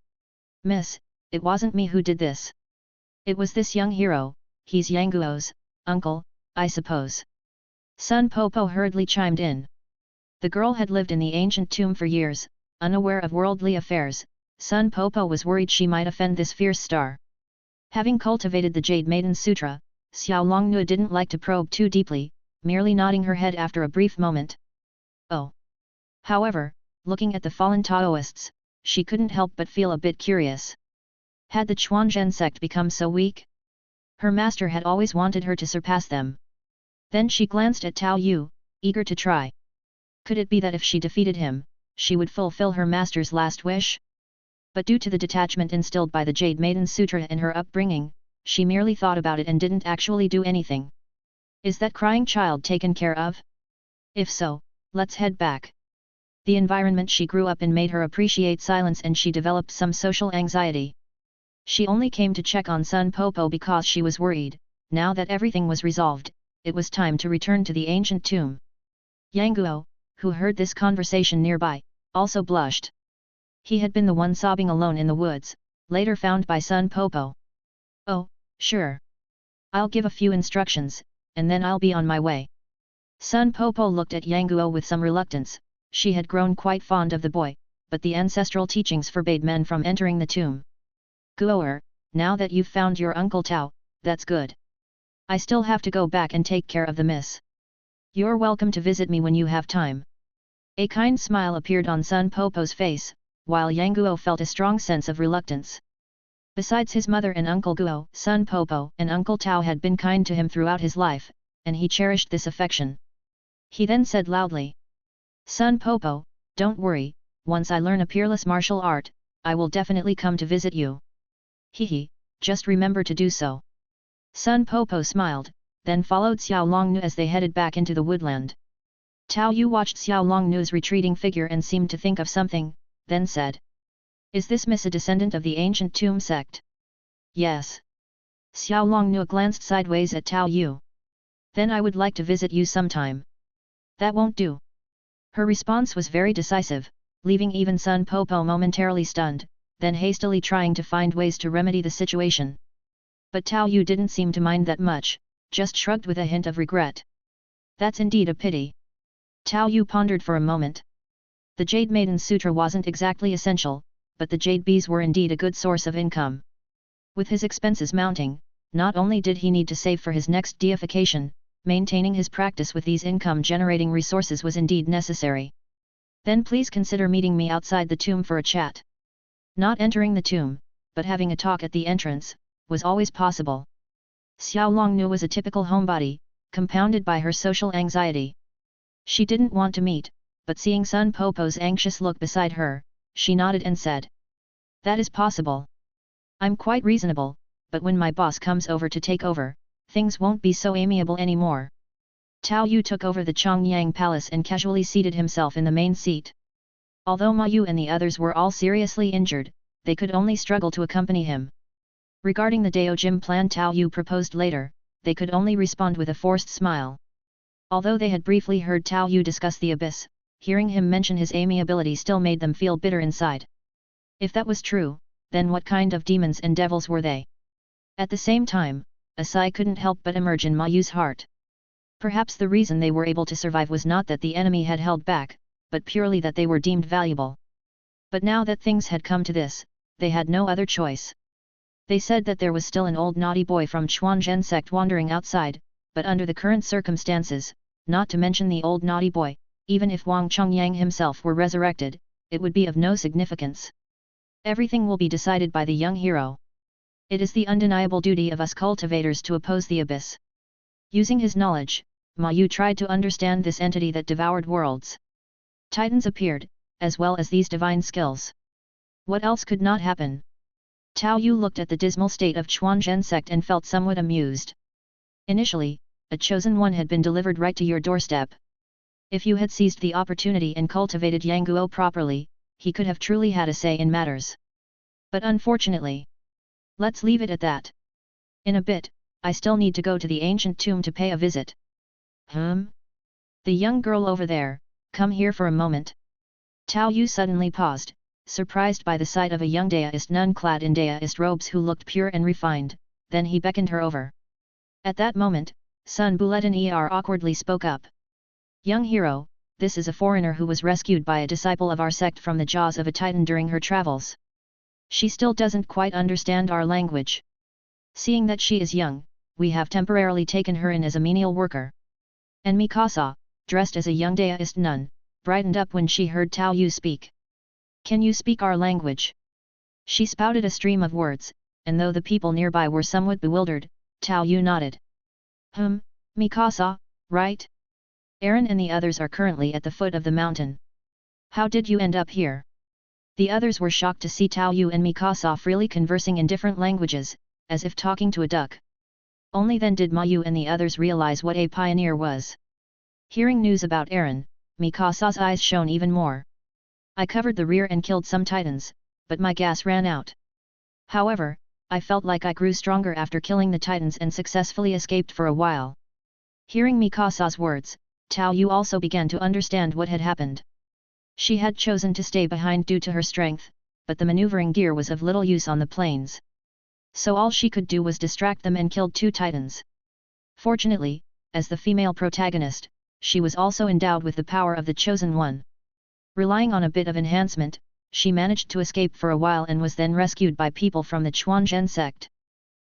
"Miss, it wasn't me who did this. It was this young hero, he's Yang Guo's uncle, I suppose." Sun Popo hurriedly chimed in. The girl had lived in the ancient tomb for years, unaware of worldly affairs. Sun Popo was worried she might offend this fierce star. Having cultivated the Jade Maiden Sutra, Xiao Longnu didn't like to probe too deeply, merely nodding her head after a brief moment. Oh! However, looking at the fallen Taoists, she couldn't help but feel a bit curious. Had the Chuanzhen sect become so weak? Her master had always wanted her to surpass them. Then she glanced at Tao Yu, eager to try. Could it be that if she defeated him, she would fulfill her master's last wish? But due to the detachment instilled by the Jade Maiden Sutra in her upbringing, she merely thought about it and didn't actually do anything. Is that crying child taken care of? If so, let's head back. The environment she grew up in made her appreciate silence and she developed some social anxiety. She only came to check on Sun Popo because she was worried. Now that everything was resolved, it was time to return to the ancient tomb. Yang Guo, who heard this conversation nearby, also blushed. He had been the one sobbing alone in the woods, later found by Sun Popo. "Oh, sure. I'll give a few instructions, and then I'll be on my way." Sun Popo looked at Yang Guo with some reluctance. She had grown quite fond of the boy, but the ancestral teachings forbade men from entering the tomb. "Guo'er, now that you've found your Uncle Tao, that's good. I still have to go back and take care of the miss. You're welcome to visit me when you have time." A kind smile appeared on Sun Popo's face, while Yang Guo felt a strong sense of reluctance. Besides his mother and Uncle Guo, Sun Popo and Uncle Tao had been kind to him throughout his life, and he cherished this affection. He then said loudly, "Sun Popo, don't worry, once I learn a peerless martial art, I will definitely come to visit you." Hehe, just remember to do so. Sun Popo smiled, then followed Xiao Longnu as they headed back into the woodland. Tao Yu watched Xiao Longnu's retreating figure and seemed to think of something, then said. Is this miss a descendant of the ancient tomb sect? Yes. Xiao Longnu glanced sideways at Tao Yu. Then I would like to visit you sometime. That won't do. Her response was very decisive, leaving even Sun Popo momentarily stunned, then hastily trying to find ways to remedy the situation. But Tao Yu didn't seem to mind that much, just shrugged with a hint of regret. That's indeed a pity. Tao Yu pondered for a moment. The Jade Maiden Sutra wasn't exactly essential, but the jade bees were indeed a good source of income. With his expenses mounting, not only did he need to save for his next deification, maintaining his practice with these income-generating resources was indeed necessary. Then please consider meeting me outside the tomb for a chat. Not entering the tomb, but having a talk at the entrance, was always possible. Xiao Longnu was a typical homebody, compounded by her social anxiety. She didn't want to meet, but seeing Sun Popo's anxious look beside her, she nodded and said. That is possible. I'm quite reasonable, but when my boss comes over to take over, things won't be so amiable anymore. Tao Yu took over the Chongyang Palace and casually seated himself in the main seat. Although Ma Yu and the others were all seriously injured, they could only struggle to accompany him. Regarding the Dao Jim plan Tao Yu proposed later, they could only respond with a forced smile. Although they had briefly heard Tao Yu discuss the abyss, hearing him mention his amiability still made them feel bitter inside. If that was true, then what kind of demons and devils were they? At the same time, a sigh couldn't help but emerge in Ma Yu's heart. Perhaps the reason they were able to survive was not that the enemy had held back, but purely that they were deemed valuable. But now that things had come to this, they had no other choice. They said that there was still an old naughty boy from Chuanzhen sect wandering outside, but under the current circumstances, not to mention the old naughty boy, even if Wang Chongyang himself were resurrected, it would be of no significance. Everything will be decided by the young hero. It is the undeniable duty of us cultivators to oppose the abyss. Using his knowledge, Ma Yu tried to understand this entity that devoured worlds. Titans appeared, as well as these divine skills. What else could not happen? Tao Yu looked at the dismal state of Chuanzhen sect and felt somewhat amused. Initially, a chosen one had been delivered right to your doorstep. If you had seized the opportunity and cultivated Yangguo properly, he could have truly had a say in matters. But unfortunately, let's leave it at that. In a bit, I still need to go to the ancient tomb to pay a visit. The young girl over there, come here for a moment. Tao Yu suddenly paused, surprised by the sight of a young Daoist nun clad in Daoist robes who looked pure and refined, then he beckoned her over. At that moment, Sun Buletin awkwardly spoke up. Young hero, this is a foreigner who was rescued by a disciple of our sect from the jaws of a titan during her travels. She still doesn't quite understand our language. Seeing that she is young, we have temporarily taken her in as a menial worker. And Mikasa, dressed as a young Daoist nun, brightened up when she heard Tao Yu speak. Can you speak our language? She spouted a stream of words, and though the people nearby were somewhat bewildered, Tao Yu nodded. Mikasa, right? Aaron and the others are currently at the foot of the mountain. How did you end up here? The others were shocked to see Tao Yu and Mikasa freely conversing in different languages, as if talking to a duck. Only then did Ma Yu and the others realize what a pioneer was. Hearing news about Aaron, Mikasa's eyes shone even more. I covered the rear and killed some titans, but my gas ran out. However, I felt like I grew stronger after killing the titans and successfully escaped for a while. Hearing Mikasa's words, Tao Yu also began to understand what had happened. She had chosen to stay behind due to her strength, but the maneuvering gear was of little use on the plains. So all she could do was distract them and killed 2 titans. Fortunately, as the female protagonist, she was also endowed with the power of the Chosen One. Relying on a bit of enhancement, she managed to escape for a while and was then rescued by people from the Chuanzhen sect.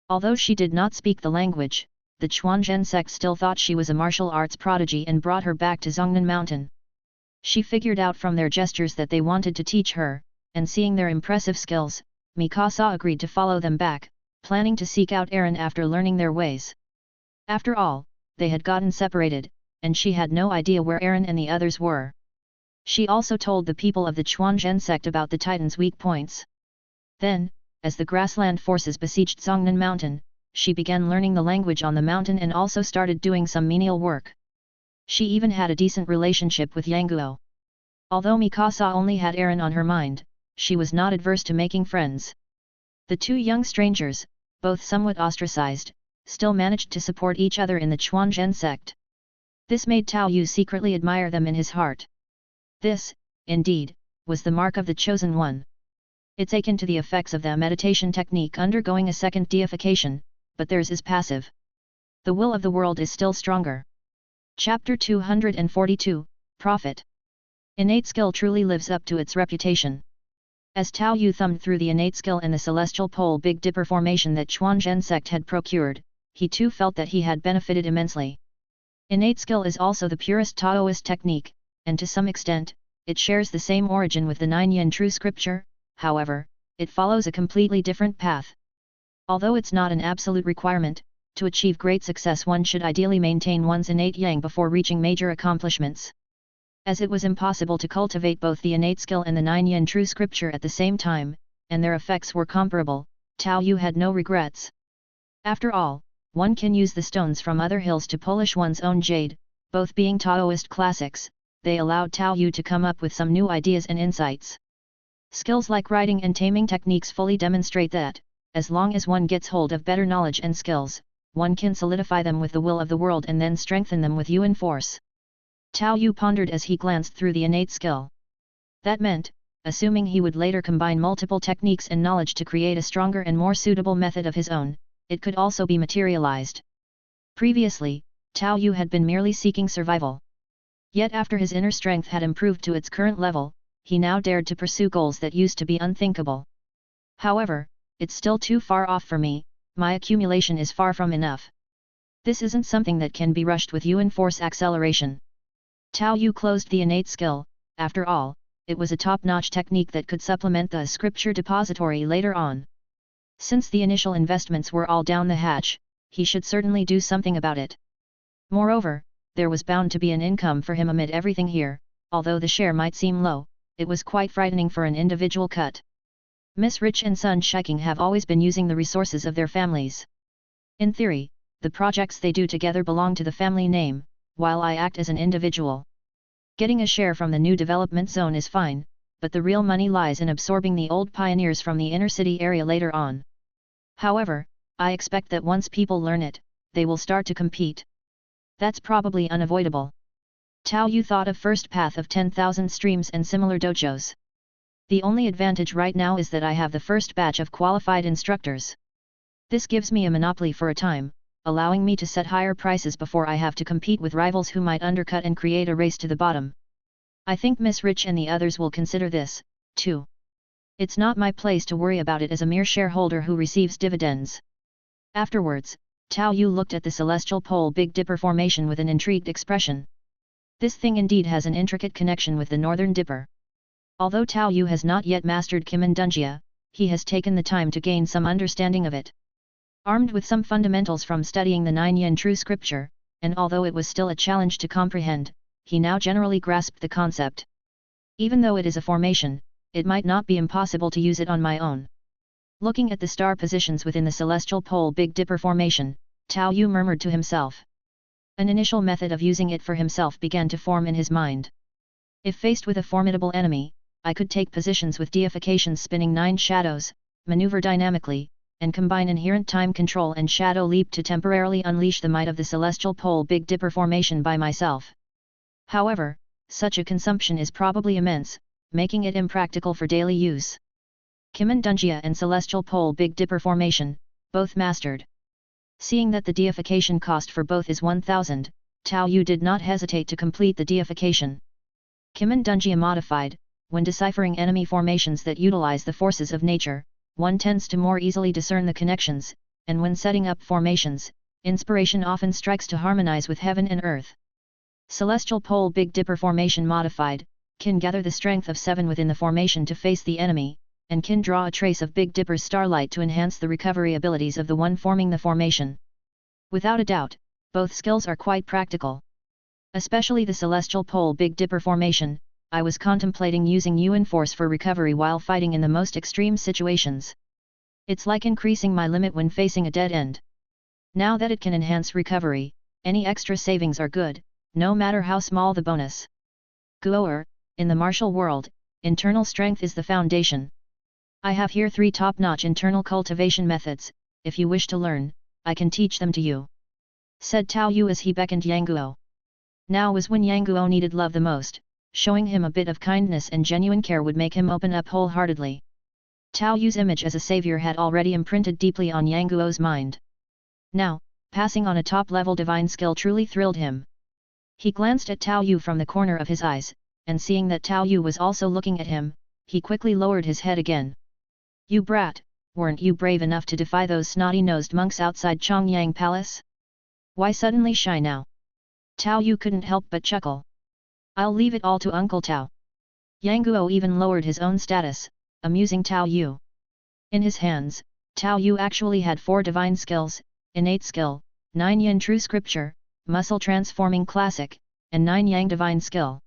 Although she did not speak the language, the Chuanzhen sect still thought she was a martial arts prodigy and brought her back to Zhongnan Mountain. She figured out from their gestures that they wanted to teach her, and seeing their impressive skills, Mikasa agreed to follow them back, planning to seek out Aaron after learning their ways. After all, they had gotten separated, and she had no idea where Aaron and the others were. She also told the people of the Chuanzhen sect about the Titan's weak points. Then, as the grassland forces besieged Zongnan Mountain, she began learning the language on the mountain and also started doing some menial work. She even had a decent relationship with Yanguo. Although Mikasa only had Eren on her mind, she was not adverse to making friends. The two young strangers, both somewhat ostracized, still managed to support each other in the Chuanzhen sect. This made Tao Yu secretly admire them in his heart. This, indeed, was the mark of the Chosen One. It's akin to the effects of the meditation technique undergoing a second deification, but theirs is passive. The will of the world is still stronger. Chapter 242, Prophet. Innate skill truly lives up to its reputation. As Tao Yu thumbed through the innate skill and the celestial pole Big Dipper formation that Chuanzhen sect had procured, he too felt that he had benefited immensely. Innate skill is also the purest Taoist technique, and to some extent, it shares the same origin with the Nine Yin true scripture. However, it follows a completely different path. Although it's not an absolute requirement, to achieve great success one should ideally maintain one's innate yang before reaching major accomplishments. As it was impossible to cultivate both the innate skill and the Nine Yin true scripture at the same time, and their effects were comparable, Tao Yu had no regrets. After all, one can use the stones from other hills to polish one's own jade, both being Taoist classics. They allowed Tao Yu to come up with some new ideas and insights. Skills like writing and taming techniques fully demonstrate that, as long as one gets hold of better knowledge and skills, one can solidify them with the will of the world and then strengthen them with Yuan Force. Tao Yu pondered as he glanced through the innate skill. That meant, assuming he would later combine multiple techniques and knowledge to create a stronger and more suitable method of his own, it could also be materialized. Previously, Tao Yu had been merely seeking survival. Yet after his inner strength had improved to its current level, he now dared to pursue goals that used to be unthinkable. However, it's still too far off for me, my accumulation is far from enough. This isn't something that can be rushed with Yuan Force acceleration. Tao Yu closed the innate skill. After all, it was a top-notch technique that could supplement the scripture depository later on. Since the initial investments were all down the hatch, he should certainly do something about it. Moreover, there was bound to be an income for him amid everything here. Although the share might seem low, it was quite frightening for an individual cut. Miss Rich and Sun Shiking have always been using the resources of their families. In theory, the projects they do together belong to the family name, while I act as an individual. Getting a share from the new development zone is fine, but the real money lies in absorbing the old pioneers from the inner city area later on. However, I expect that once people learn it, they will start to compete. That's probably unavoidable. Tao Yu thought of first path of 10,000 streams and similar dojos. The only advantage right now is that I have the first batch of qualified instructors. This gives me a monopoly for a time, allowing me to set higher prices before I have to compete with rivals who might undercut and create a race to the bottom. I think Miss Rich and the others will consider this, too. It's not my place to worry about it as a mere shareholder who receives dividends. Afterwards, Tao Yu looked at the celestial pole Big Dipper formation with an intrigued expression. This thing indeed has an intricate connection with the Northern Dipper. Although Tao Yu has not yet mastered Kimandungia, he has taken the time to gain some understanding of it. Armed with some fundamentals from studying the Nine Yin true scripture, and although it was still a challenge to comprehend, he now generally grasped the concept. Even though it is a formation, it might not be impossible to use it on my own. Looking at the star positions within the celestial pole Big Dipper formation, Tao Yu murmured to himself. An initial method of using it for himself began to form in his mind. If faced with a formidable enemy, I could take positions with deifications spinning 9 shadows, maneuver dynamically, and combine inherent time control and shadow leap to temporarily unleash the might of the celestial pole Big Dipper formation by myself. However, such a consumption is probably immense, making it impractical for daily use. Kimandungia and celestial pole Big Dipper formation, both mastered. Seeing that the deification cost for both is 1,000, Tao Yu did not hesitate to complete the deification. Kimandungia modified. When deciphering enemy formations that utilize the forces of nature, one tends to more easily discern the connections, and when setting up formations, inspiration often strikes to harmonize with heaven and earth. Celestial pole Big Dipper formation modified, can gather the strength of 7 within the formation to face the enemy, and can draw a trace of Big Dipper's starlight to enhance the recovery abilities of the one forming the formation. Without a doubt, both skills are quite practical. Especially the celestial pole Big Dipper formation, I was contemplating using Yuan Force for recovery while fighting in the most extreme situations. It's like increasing my limit when facing a dead end. Now that it can enhance recovery, any extra savings are good, no matter how small the bonus. Guoer, in the martial world, internal strength is the foundation. I have here 3 top-notch internal cultivation methods. If you wish to learn, I can teach them to you," said Tao Yu as he beckoned Yang Guo. Now was when Yang Guo needed love the most, showing him a bit of kindness and genuine care would make him open up wholeheartedly. Tao Yu's image as a savior had already imprinted deeply on Yang Guo's mind. Now, passing on a top-level divine skill truly thrilled him. He glanced at Tao Yu from the corner of his eyes, and seeing that Tao Yu was also looking at him, he quickly lowered his head again. "You brat, weren't you brave enough to defy those snotty-nosed monks outside Chongyang Palace? Why suddenly shy now?" Tao Yu couldn't help but chuckle. "I'll leave it all to Uncle Tao." Yang Guo even lowered his own status, amusing Tao Yu. In his hands, Tao Yu actually had 4 divine skills: innate skill, 9 yin true scripture, muscle transforming classic, and 9 yang divine skill.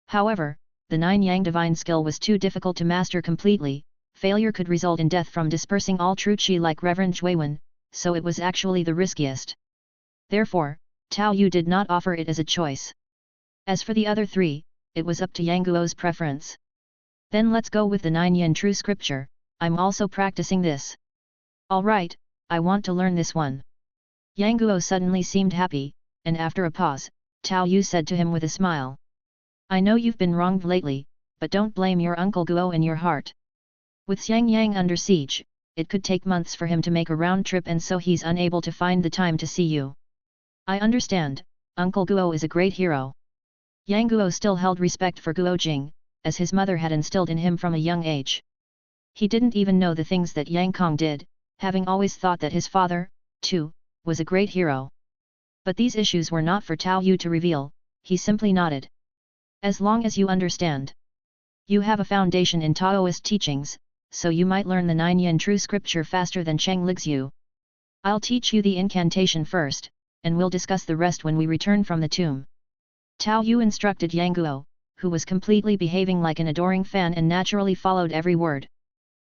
However, the 9 yang divine skill was too difficult to master completely. Failure could result in death from dispersing all true qi like Reverend Juiwen, so it was actually the riskiest. Therefore, Tao Yu did not offer it as a choice. As for the other 3, it was up to Yang Guo's preference. "Then let's go with the 9 yin true scripture, I'm also practicing this." "Alright, I want to learn this one." Yang Guo suddenly seemed happy, and after a pause, Tao Yu said to him with a smile. "I know you've been wronged lately, but don't blame your Uncle Guo in your heart. With Xiangyang under siege, it could take months for him to make a round trip and so he's unable to find the time to see you. I understand, Uncle Guo is a great hero." Yang Guo still held respect for Guo Jing, as his mother had instilled in him from a young age. He didn't even know the things that Yang Kong did, having always thought that his father, too, was a great hero. But these issues were not for Tao Yu to reveal, he simply nodded. "As long as you understand. You have a foundation in Taoist teachings, so you might learn the 9 yin true scripture faster than Cheng Lixu. I'll teach you the incantation first, and we'll discuss the rest when we return from the tomb." Tao Yu instructed Yang Guo, who was completely behaving like an adoring fan and naturally followed every word.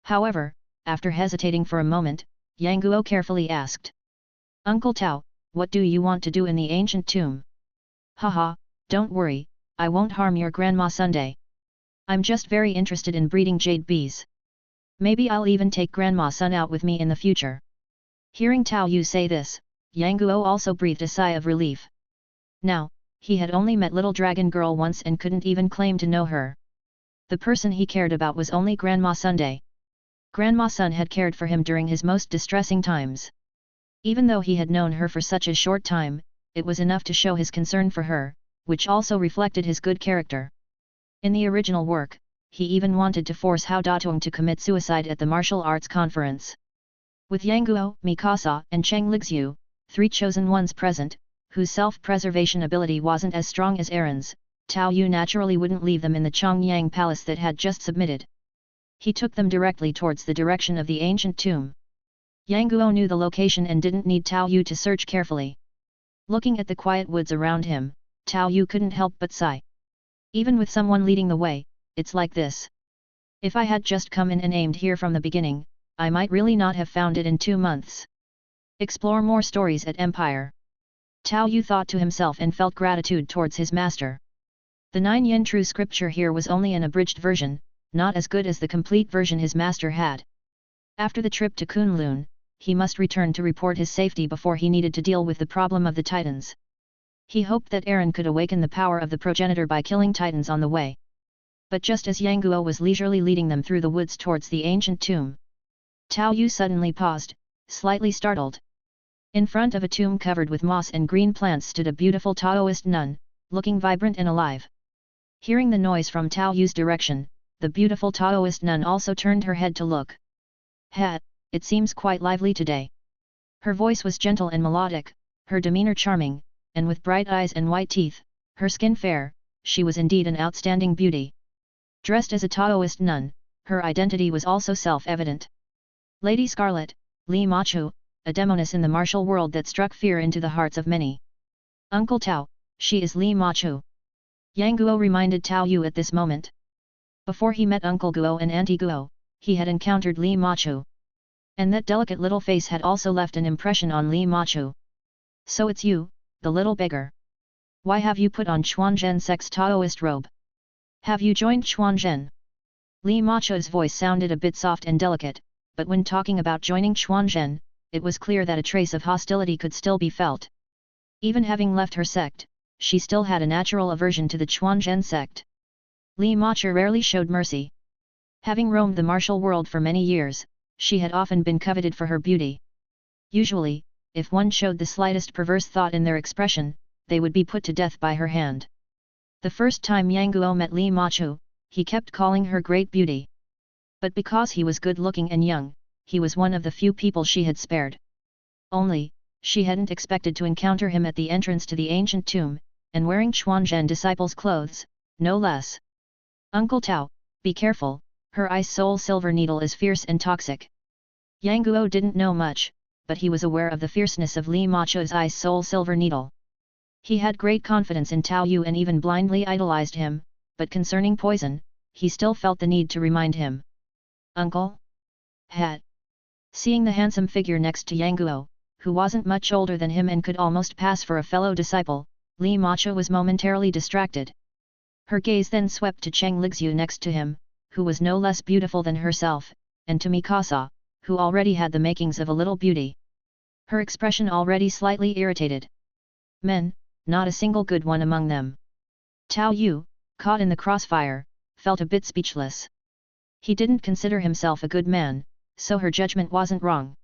However, after hesitating for a moment, Yang Guo carefully asked. "Uncle Tao, what do you want to do in the ancient tomb?" "Haha, don't worry, I won't harm your grandma Sunday. I'm just very interested in breeding jade bees. Maybe I'll even take Grandma Sun out with me in the future." Hearing Tao Yu say this, Yang Guo also breathed a sigh of relief. Now, he had only met little dragon girl once and couldn't even claim to know her. The person he cared about was only Grandma Sunday. Grandma Sun had cared for him during his most distressing times. Even though he had known her for such a short time, it was enough to show his concern for her, which also reflected his good character. In the original work, he even wanted to force Hao Datung to commit suicide at the martial arts conference. With Yang Guo, Mikasa, and Cheng Lixu, 3 chosen ones present, whose self-preservation ability wasn't as strong as Aaron's, Tao Yu naturally wouldn't leave them in the Chongyang Palace that had just submitted. He took them directly towards the direction of the ancient tomb. Yang Guo knew the location and didn't need Tao Yu to search carefully. Looking at the quiet woods around him, Tao Yu couldn't help but sigh. Even with someone leading the way, it's like this. If I had just come in and aimed here from the beginning, I might really not have found it in 2 months. Explore more stories at Empire. Tao Yu thought to himself and felt gratitude towards his master. The 9 yin true scripture here was only an abridged version, not as good as the complete version his master had. After the trip to Kunlun, he must return to report his safety before he needed to deal with the problem of the Titans. He hoped that Aaron could awaken the power of the progenitor by killing Titans on the way. But just as Yang Guo was leisurely leading them through the woods towards the ancient tomb, Tao Yu suddenly paused, slightly startled. In front of a tomb covered with moss and green plants stood a beautiful Taoist nun, looking vibrant and alive. Hearing the noise from Tao Yu's direction, the beautiful Taoist nun also turned her head to look. "Ha, it seems quite lively today." Her voice was gentle and melodic, her demeanor charming, and with bright eyes and white teeth, her skin fair, she was indeed an outstanding beauty. Dressed as a Taoist nun, her identity was also self-evident. Lady Scarlet, Li Machu, a demoness in the martial world that struck fear into the hearts of many. "Uncle Tao, she is Li Machu." Yang Guo reminded Tao Yu at this moment. Before he met Uncle Guo and Auntie Guo, he had encountered Li Machu. And that delicate little face had also left an impression on Li Machu. So it's you, the little beggar. Why have you put on Xuanzhen sect's Taoist robe? Have you joined Xuanzhen? Li Machu's voice sounded a bit soft and delicate, but when talking about joining Xuanzhen, it was clear that a trace of hostility could still be felt. Even having left her sect, she still had a natural aversion to the Xuanzhen sect. Li Machu rarely showed mercy. Having roamed the martial world for many years, she had often been coveted for her beauty. Usually, if one showed the slightest perverse thought in their expression, they would be put to death by her hand. The first time Yang Guo met Li Machu, he kept calling her great beauty. But because he was good-looking and young, he was one of the few people she had spared. Only, she hadn't expected to encounter him at the entrance to the ancient tomb, and wearing Xuanzhen disciples' clothes, no less. Uncle Tao, be careful, her ice soul silver needle is fierce and toxic. Yang Guo didn't know much, but he was aware of the fierceness of Li Machu's ice soul silver needle. He had great confidence in Tao Yu and even blindly idolized him, but concerning poison, he still felt the need to remind him. Uncle? Hat. Seeing the handsome figure next to Yang Guo, who wasn't much older than him and could almost pass for a fellow disciple, Li Machu was momentarily distracted. Her gaze then swept to Cheng Lixu next to him, who was no less beautiful than herself, and to Mikasa, who already had the makings of a little beauty. Her expression already slightly irritated. Men, not a single good one among them. Tao Yu, caught in the crossfire, felt a bit speechless. He didn't consider himself a good man, so her judgment wasn't wrong.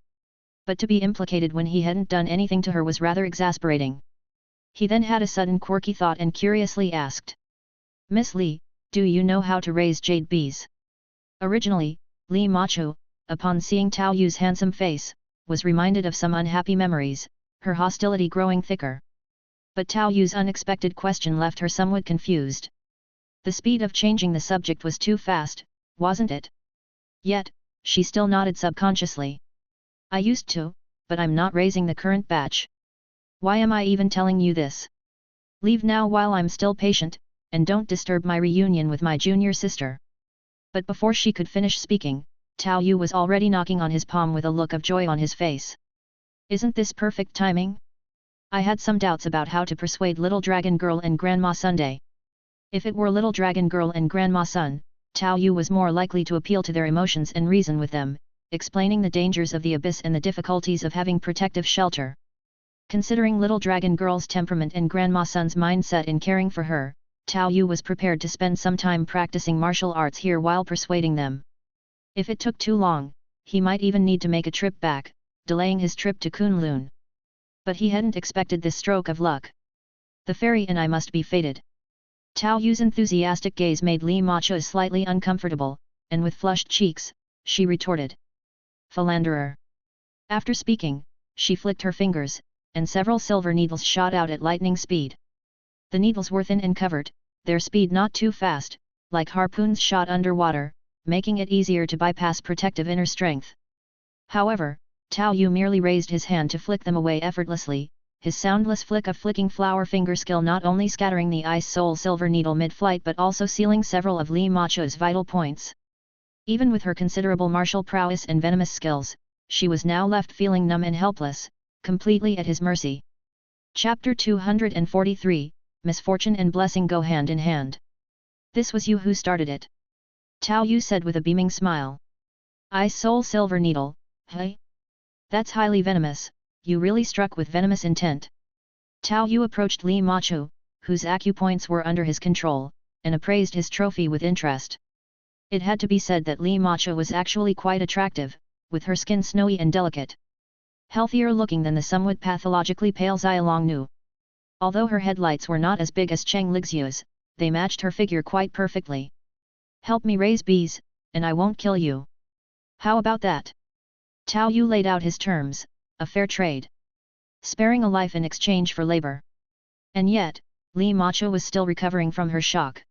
But to be implicated when he hadn't done anything to her was rather exasperating. He then had a sudden quirky thought and curiously asked. Miss Li, do you know how to raise jade bees? Originally, Li Machu, upon seeing Tao Yu's handsome face, was reminded of some unhappy memories, her hostility growing thicker. But Tao Yu's unexpected question left her somewhat confused. The speed of changing the subject was too fast, wasn't it? Yet, she still nodded subconsciously. I used to, but I'm not raising the current batch. Why am I even telling you this? Leave now while I'm still patient, and don't disturb my reunion with my junior sister. But before she could finish speaking, Tao Yu was already knocking on his palm with a look of joy on his face. Isn't this perfect timing? I had some doubts about how to persuade Little Dragon Girl and Grandma Sunday. If it were Little Dragon Girl and Grandma Sun, Tao Yu was more likely to appeal to their emotions and reason with them, explaining the dangers of the abyss and the difficulties of having protective shelter. Considering Little Dragon Girl's temperament and Grandma Sun's mindset in caring for her, Tao Yu was prepared to spend some time practicing martial arts here while persuading them. If it took too long, he might even need to make a trip back, delaying his trip to Kunlun. But he hadn't expected this stroke of luck. The fairy and I must be fated. Tao Yu's enthusiastic gaze made Li Machu slightly uncomfortable, and with flushed cheeks, she retorted. Philanderer. After speaking, she flicked her fingers, and several silver needles shot out at lightning speed. The needles were thin and covered, their speed not too fast, like harpoons shot underwater, making it easier to bypass protective inner strength. However, Tao Yu merely raised his hand to flick them away effortlessly, his soundless flick of flicking flower finger skill not only scattering the ice soul silver needle mid-flight but also sealing several of Li Machu's vital points. Even with her considerable martial prowess and venomous skills, she was now left feeling numb and helpless, completely at his mercy. Chapter 243, Misfortune and Blessing Go Hand in Hand. This was you who started it. Tao Yu said with a beaming smile. Ice soul silver needle, hey? That's highly venomous, you really struck with venomous intent. Tao Yu approached Li Machu, whose acupoints were under his control, and appraised his trophy with interest. It had to be said that Li Machu was actually quite attractive, with her skin snowy and delicate. Healthier looking than the somewhat pathologically pale Xiaolong Nu. Although her headlights were not as big as Cheng Lixu's, they matched her figure quite perfectly. Help me raise bees, and I won't kill you. How about that? Tao Yu laid out his terms, a fair trade. Sparing a life in exchange for labor. And yet, Li Machu was still recovering from her shock.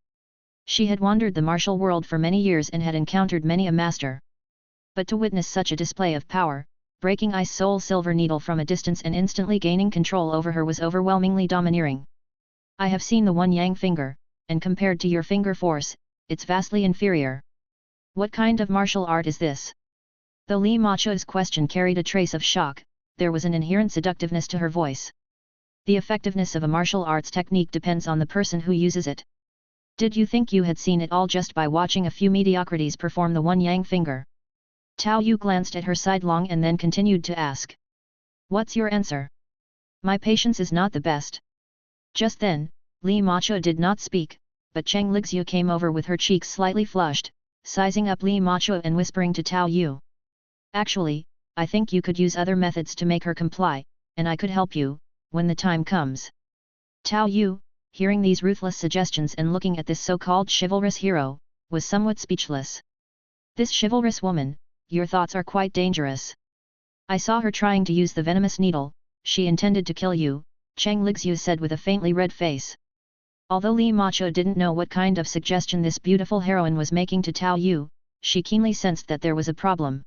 She had wandered the martial world for many years and had encountered many a master. But to witness such a display of power, breaking Ice Soul Silver Needle from a distance and instantly gaining control over her was overwhelmingly domineering. I have seen the One Yang finger, and compared to your finger force, it's vastly inferior. What kind of martial art is this? Though Li Machu's question carried a trace of shock, there was an inherent seductiveness to her voice. The effectiveness of a martial arts technique depends on the person who uses it. Did you think you had seen it all just by watching a few mediocrities perform the one yang finger? Tao Yu glanced at her sidelong and then continued to ask. What's your answer? My patience is not the best. Just then, Li Machu did not speak, but Cheng Lixu came over with her cheeks slightly flushed, sizing up Li Machu and whispering to Tao Yu. Actually, I think you could use other methods to make her comply, and I could help you, when the time comes. Tao Yu, hearing these ruthless suggestions and looking at this so-called chivalrous hero, was somewhat speechless. This chivalrous woman, your thoughts are quite dangerous. I saw her trying to use the venomous needle, she intended to kill you, Cheng Lixu said with a faintly red face. Although Li Machu didn't know what kind of suggestion this beautiful heroine was making to Tao Yu, she keenly sensed that there was a problem.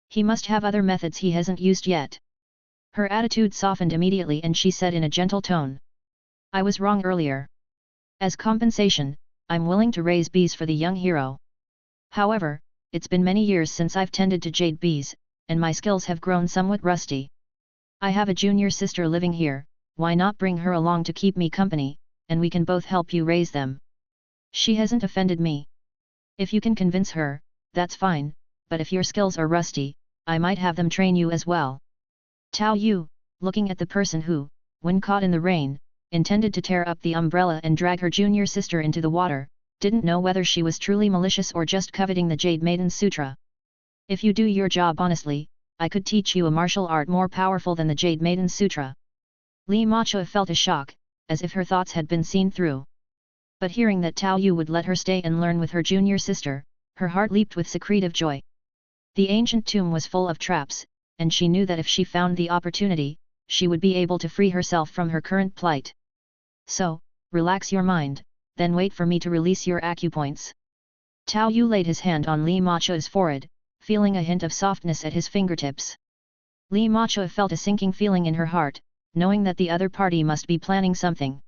He must have other methods he hasn't used yet. Her attitude softened immediately and she said in a gentle tone. I was wrong earlier. As compensation, I'm willing to raise bees for the young hero. However, it's been many years since I've tended to jade bees, and my skills have grown somewhat rusty. I have a junior sister living here, why not bring her along to keep me company, and we can both help you raise them. She hasn't offended me. If you can convince her, that's fine, but if your skills are rusty, I might have them train you as well. Tao Yu, looking at the person who, when caught in the rain, intended to tear up the umbrella and drag her junior sister into the water, didn't know whether she was truly malicious or just coveting the Jade Maiden Sutra. If you do your job honestly, I could teach you a martial art more powerful than the Jade Maiden Sutra. Li Machu felt a shock, as if her thoughts had been seen through. But hearing that Tao Yu would let her stay and learn with her junior sister, her heart leaped with secretive joy. The ancient tomb was full of traps, and she knew that if she found the opportunity, she would be able to free herself from her current plight. So, relax your mind, then wait for me to release your acupoints. Tao Yu laid his hand on Li Machu's forehead, feeling a hint of softness at his fingertips. Li Machu felt a sinking feeling in her heart, knowing that the other party must be planning something.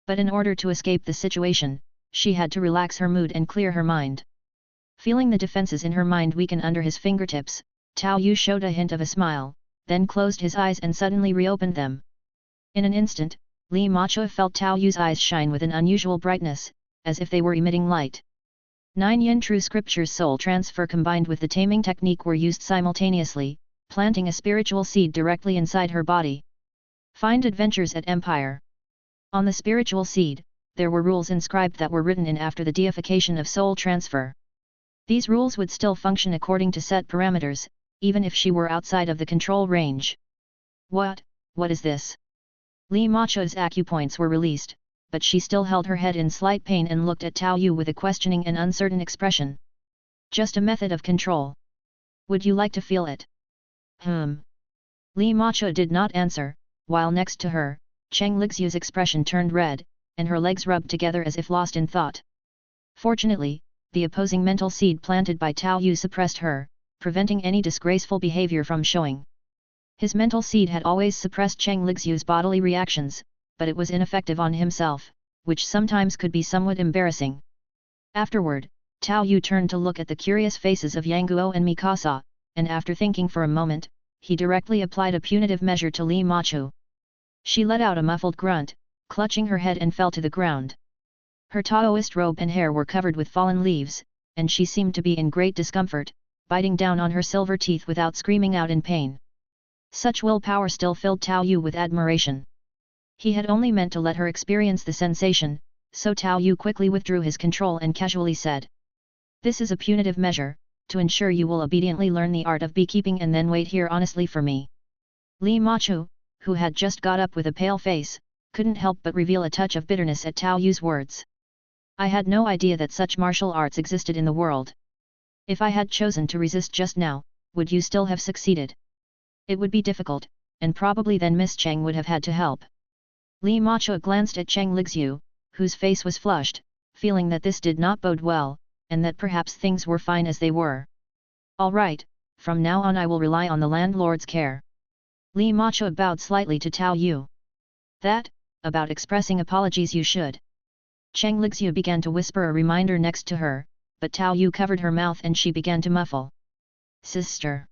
But in order to escape the situation, she had to relax her mood and clear her mind. Feeling the defenses in her mind weaken under his fingertips, Tao Yu showed a hint of a smile, then closed his eyes and suddenly reopened them. In an instant, Li Machu felt Tao Yu's eyes shine with an unusual brightness, as if they were emitting light. 9 Yin True Scriptures soul transfer combined with the taming technique were used simultaneously, planting a spiritual seed directly inside her body. Find adventures at Empire. On the spiritual seed, there were rules inscribed that were written in after the deification of soul transfer. These rules would still function according to set parameters, even if she were outside of the control range. What is this? Li Machu's acupoints were released, but she still held her head in slight pain and looked at Tao Yu with a questioning and uncertain expression. Just a method of control. Would you like to feel it? Li Machu did not answer, while next to her, Cheng Lixu's expression turned red, and her legs rubbed together as if lost in thought. Fortunately, the opposing mental seed planted by Tao Yu suppressed her, preventing any disgraceful behavior from showing. His mental seed had always suppressed Cheng Lixu's bodily reactions, but it was ineffective on himself, which sometimes could be somewhat embarrassing. Afterward, Tao Yu turned to look at the curious faces of Yang Guo and Mikasa, and after thinking for a moment, he directly applied a punitive measure to Li Machu. She let out a muffled grunt, clutching her head and fell to the ground. Her Taoist robe and hair were covered with fallen leaves, and she seemed to be in great discomfort, biting down on her silver teeth without screaming out in pain. Such willpower still filled Tao Yu with admiration. He had only meant to let her experience the sensation, so Tao Yu quickly withdrew his control and casually said. This is a punitive measure, to ensure you will obediently learn the art of beekeeping and then wait here honestly for me. Li Machu, who had just got up with a pale face, couldn't help but reveal a touch of bitterness at Tao Yu's words. I had no idea that such martial arts existed in the world. If I had chosen to resist just now, would you still have succeeded? It would be difficult, and probably then Miss Cheng would have had to help. Li Machu glanced at Cheng Lixu, whose face was flushed, feeling that this did not bode well, and that perhaps things were fine as they were. All right, from now on I will rely on the landlord's care. Li Machu bowed slightly to Tao Yu. That, about expressing apologies you should. Cheng Lixu began to whisper a reminder next to her, but Tao Yu covered her mouth and she began to muffle. Sister.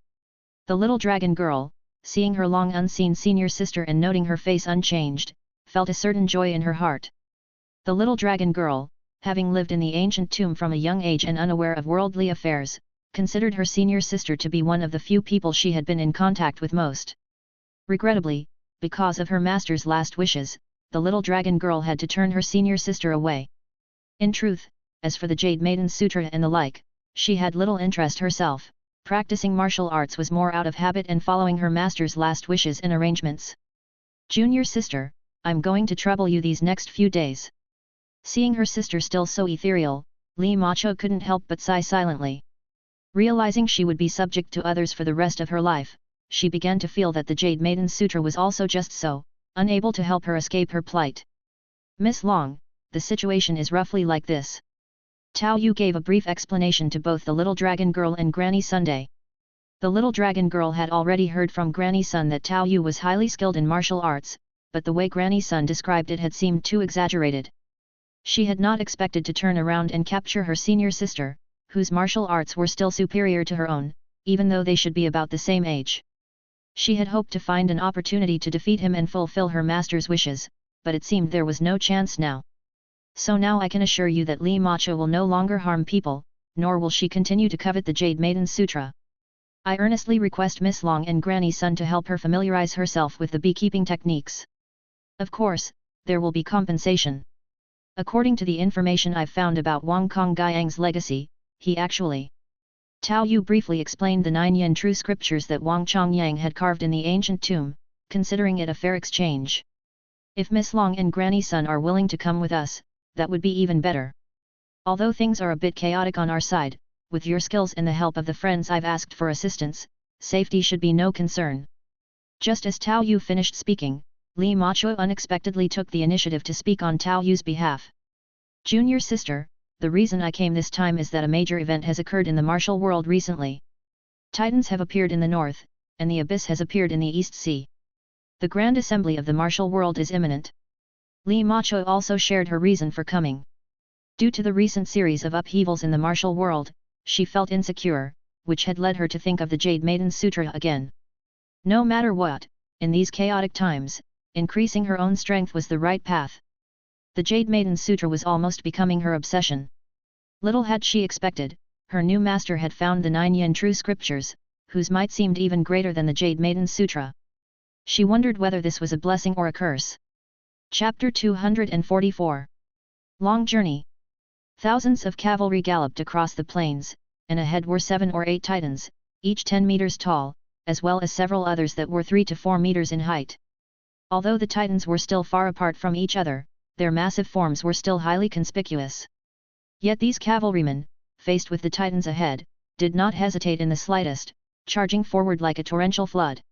The little dragon girl, seeing her long unseen senior sister and noting her face unchanged, felt a certain joy in her heart. The little dragon girl, having lived in the ancient tomb from a young age and unaware of worldly affairs, considered her senior sister to be one of the few people she had been in contact with most. Regrettably, because of her master's last wishes, the little dragon girl had to turn her senior sister away. In truth, as for the Jade Maiden Sutra and the like, she had little interest herself. Practicing martial arts was more out of habit and following her master's last wishes and arrangements. Junior sister, I'm going to trouble you these next few days. Seeing her sister still so ethereal, Li Macho couldn't help but sigh silently. Realizing she would be subject to others for the rest of her life, she began to feel that the Jade Maiden Sutra was also just so, unable to help her escape her plight. Miss Long, the situation is roughly like this. Tao Yu gave a brief explanation to both the little dragon girl and Granny Sunday. The little dragon girl had already heard from Granny Sun that Tao Yu was highly skilled in martial arts, but the way Granny Sun described it had seemed too exaggerated. She had not expected to turn around and capture her senior sister, whose martial arts were still superior to her own, even though they should be about the same age. She had hoped to find an opportunity to defeat him and fulfill her master's wishes, but it seemed there was no chance now. So now I can assure you that Li Macho will no longer harm people, nor will she continue to covet the Jade Maiden Sutra. I earnestly request Miss Long and Granny Sun to help her familiarize herself with the beekeeping techniques. Of course, there will be compensation. According to the information I've found about Wang Kong Guiyang's legacy, he actually... Tao Yu briefly explained the 9 yen true scriptures that Wang Chongyang had carved in the ancient tomb, considering it a fair exchange. If Miss Long and Granny Sun are willing to come with us, that would be even better. Although things are a bit chaotic on our side, with your skills and the help of the friends I've asked for assistance, safety should be no concern. Just as Tao Yu finished speaking, Li Macho unexpectedly took the initiative to speak on Tao Yu's behalf. Junior sister, the reason I came this time is that a major event has occurred in the martial world recently. Titans have appeared in the north, and the abyss has appeared in the East Sea. The grand assembly of the martial world is imminent. Li Macho also shared her reason for coming. Due to the recent series of upheavals in the martial world, she felt insecure, which had led her to think of the Jade Maiden Sutra again. No matter what, in these chaotic times, increasing her own strength was the right path. The Jade Maiden Sutra was almost becoming her obsession. Little had she expected, her new master had found the 9 yen true scriptures, whose might seemed even greater than the Jade Maiden Sutra. She wondered whether this was a blessing or a curse. Chapter 244. Long Journey. Thousands of cavalry galloped across the plains, and ahead were 7 or 8 titans, each 10 meters tall, as well as several others that were 3 to 4 meters in height. Although the titans were still far apart from each other, their massive forms were still highly conspicuous. Yet these cavalrymen, faced with the titans ahead, did not hesitate in the slightest, charging forward like a torrential flood.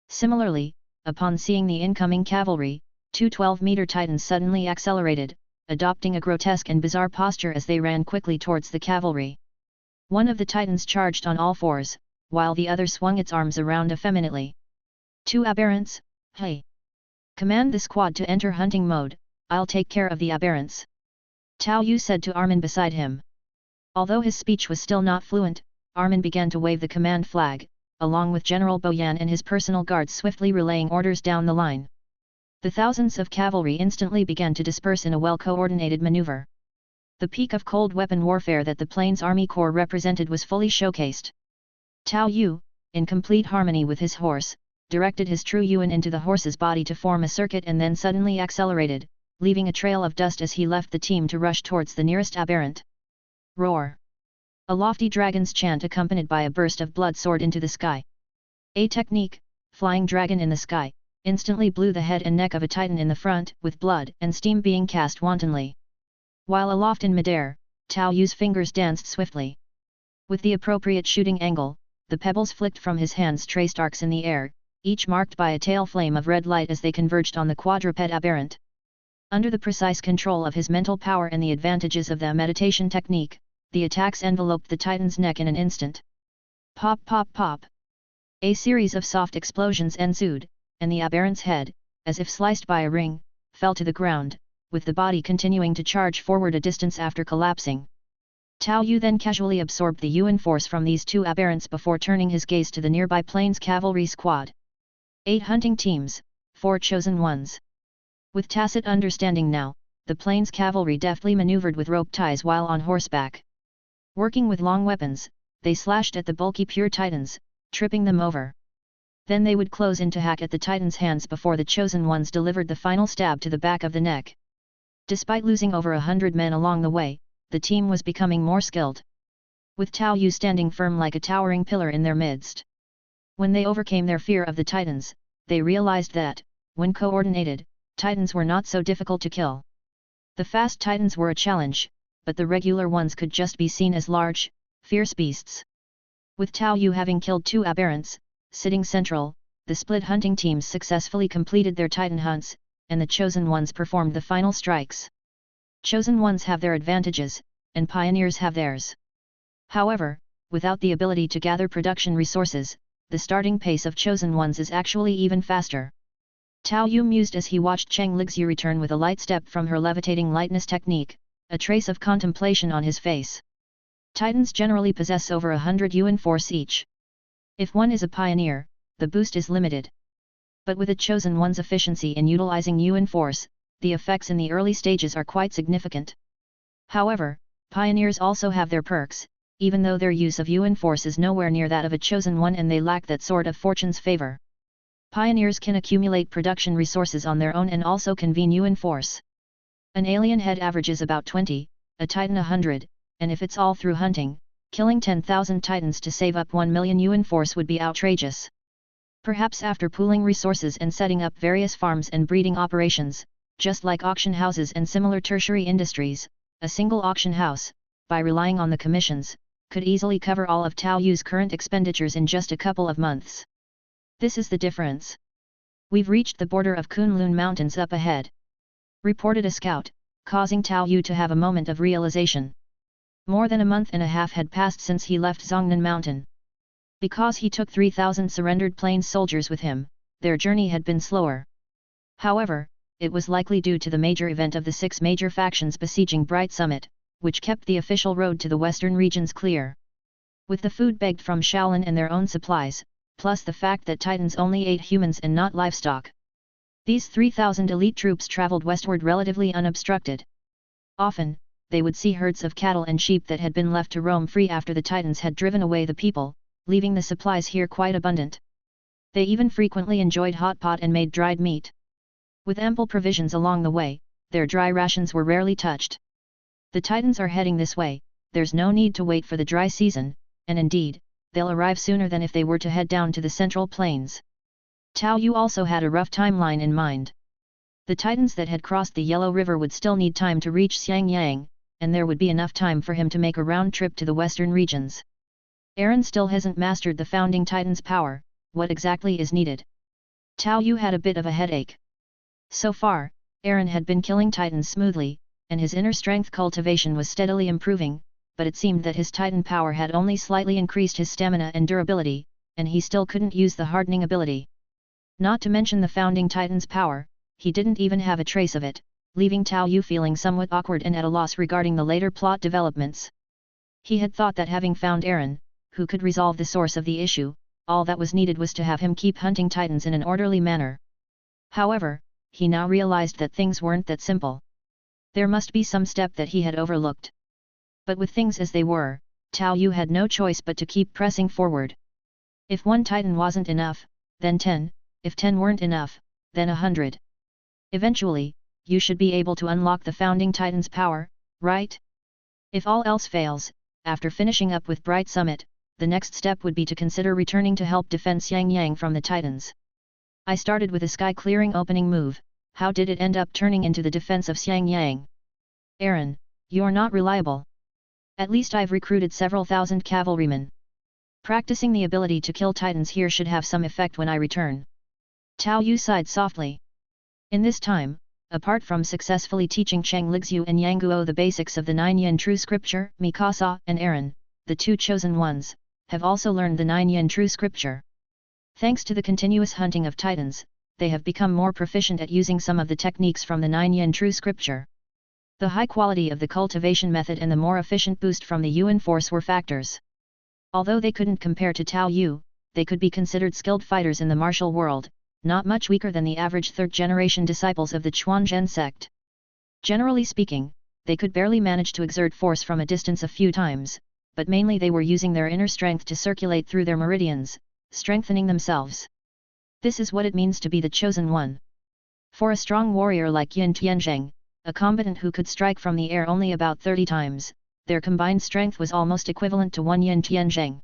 Similarly, upon seeing the incoming cavalry, 2 12-meter titans suddenly accelerated, adopting a grotesque and bizarre posture as they ran quickly towards the cavalry. One of the titans charged on all fours, while the other swung its arms around effeminately. 2 aberrants, hey! Command the squad to enter hunting mode, I'll take care of the aberrants. Tao Yu said to Armin beside him. Although his speech was still not fluent, Armin began to wave the command flag, along with General Boyan and his personal guards swiftly relaying orders down the line. The thousands of cavalry instantly began to disperse in a well-coordinated maneuver. The peak of cold weapon warfare that the Plains Army Corps represented was fully showcased. Tao Yu, in complete harmony with his horse, directed his true Yuan into the horse's body to form a circuit and then suddenly accelerated, leaving a trail of dust as he left the team to rush towards the nearest aberrant. Roar! A lofty dragon's chant accompanied by a burst of blood soared into the sky. A technique, flying dragon in the sky, instantly blew the head and neck of a titan in the front, with blood and steam being cast wantonly. While aloft in midair, Tao Yu's fingers danced swiftly. With the appropriate shooting angle, the pebbles flicked from his hands traced arcs in the air, each marked by a tail flame of red light as they converged on the quadruped aberrant. Under the precise control of his mental power and the advantages of the meditation technique, the attacks enveloped the titan's neck in an instant. Pop pop pop! A series of soft explosions ensued, and the aberrant's head, as if sliced by a ring, fell to the ground, with the body continuing to charge forward a distance after collapsing. Tao Yu then casually absorbed the Yuan Force from these two aberrants before turning his gaze to the nearby plains cavalry squad. 8 hunting teams, 4 chosen ones. With tacit understanding now, the plains cavalry deftly maneuvered with rope ties while on horseback. Working with long weapons, they slashed at the bulky pure titans, tripping them over. Then they would close in to hack at the titans' hands before the chosen ones delivered the final stab to the back of the neck. Despite losing over 100 men along the way, the team was becoming more skilled. With Tao Yu standing firm like a towering pillar in their midst. When they overcame their fear of the titans, they realized that, when coordinated, titans were not so difficult to kill. The fast titans were a challenge, but the regular ones could just be seen as large, fierce beasts. With Tao Yu having killed 2 aberrants, sitting central, the split hunting teams successfully completed their titan hunts, and the chosen ones performed the final strikes. Chosen ones have their advantages, and pioneers have theirs. However, without the ability to gather production resources, the starting pace of chosen ones is actually even faster. Tao Yu mused as he watched Cheng Lixu return with a light step from her levitating lightness technique, a trace of contemplation on his face. Titans generally possess over 100 Yuan Force each. If one is a pioneer, the boost is limited. But with a chosen one's efficiency in utilizing Yuan Force, the effects in the early stages are quite significant. However, pioneers also have their perks, even though their use of Yuan Force is nowhere near that of a chosen one and they lack that sort of fortune's favor. Pioneers can accumulate production resources on their own and also convene Yuan Force. An alien head averages about 20, a titan 100, and if it's all through hunting, killing 10,000 titans to save up 1 million Yuan Force would be outrageous. Perhaps after pooling resources and setting up various farms and breeding operations, just like auction houses and similar tertiary industries, a single auction house, by relying on the commissions, could easily cover all of Tao Yu's current expenditures in just a couple of months. This is the difference. We've reached the border of Kunlun Mountains up ahead, reported a scout, causing Tao Yu to have a moment of realization. More than a month and a half had passed since he left Zhongnan Mountain. Because he took 3,000 surrendered plains soldiers with him, their journey had been slower. However, it was likely due to the major event of the 6 major factions besieging Bright Summit, which kept the official road to the western regions clear. With the food begged from Shaolin and their own supplies, plus the fact that Titans only ate humans and not livestock, these 3,000 elite troops traveled westward relatively unobstructed. Often, they would see herds of cattle and sheep that had been left to roam free after the Titans had driven away the people, leaving the supplies here quite abundant. They even frequently enjoyed hot pot and made dried meat. With ample provisions along the way, their dry rations were rarely touched. The Titans are heading this way, there's no need to wait for the dry season, and indeed, they'll arrive sooner than if they were to head down to the central plains. Tao Yu also had a rough timeline in mind. The Titans that had crossed the Yellow River would still need time to reach Xiangyang, and there would be enough time for him to make a round trip to the western regions. Aaron still hasn't mastered the founding Titan's power. What exactly is needed? Tao Yu had a bit of a headache. So far, Aaron had been killing Titans smoothly, and his inner strength cultivation was steadily improving, but it seemed that his Titan power had only slightly increased his stamina and durability, and he still couldn't use the hardening ability. Not to mention the founding Titan's power, he didn't even have a trace of it, leaving Tao Yu feeling somewhat awkward and at a loss regarding the later plot developments. He had thought that having found Aaron, who could resolve the source of the issue, all that was needed was to have him keep hunting Titans in an orderly manner. However, he now realized that things weren't that simple. There must be some step that he had overlooked. But with things as they were, Tao Yu had no choice but to keep pressing forward. If 1 Titan wasn't enough, then 10, if 10 weren't enough, then 100. Eventually, you should be able to unlock the founding Titan's power, right? If all else fails, after finishing up with Bright Summit, the next step would be to consider returning to help defend Xiangyang from the Titans. I started with a sky-clearing opening move, how did it end up turning into the defense of Xiangyang? Aaron, you're not reliable. At least I've recruited several thousand cavalrymen. Practicing the ability to kill Titans here should have some effect when I return. Tao Yu sighed softly. In this time, apart from successfully teaching Cheng Lixu and Yang Guo the basics of the 9 Yin True Scripture, Mikasa and Aaron, the 2 chosen ones, have also learned the 9 Yin True Scripture. Thanks to the continuous hunting of Titans, they have become more proficient at using some of the techniques from the 9 Yin True Scripture. The high quality of the cultivation method and the more efficient boost from the Yuan Force were factors. Although they couldn't compare to Tao Yu, they could be considered skilled fighters in the martial world, not much weaker than the average third-generation disciples of the Chuanzhen sect. Generally speaking, they could barely manage to exert force from a distance a few times, but mainly they were using their inner strength to circulate through their meridians, strengthening themselves. This is what it means to be the chosen one. For a strong warrior like Yin Tianzheng, a combatant who could strike from the air only about 30 times, their combined strength was almost equivalent to one Yin Tianzheng.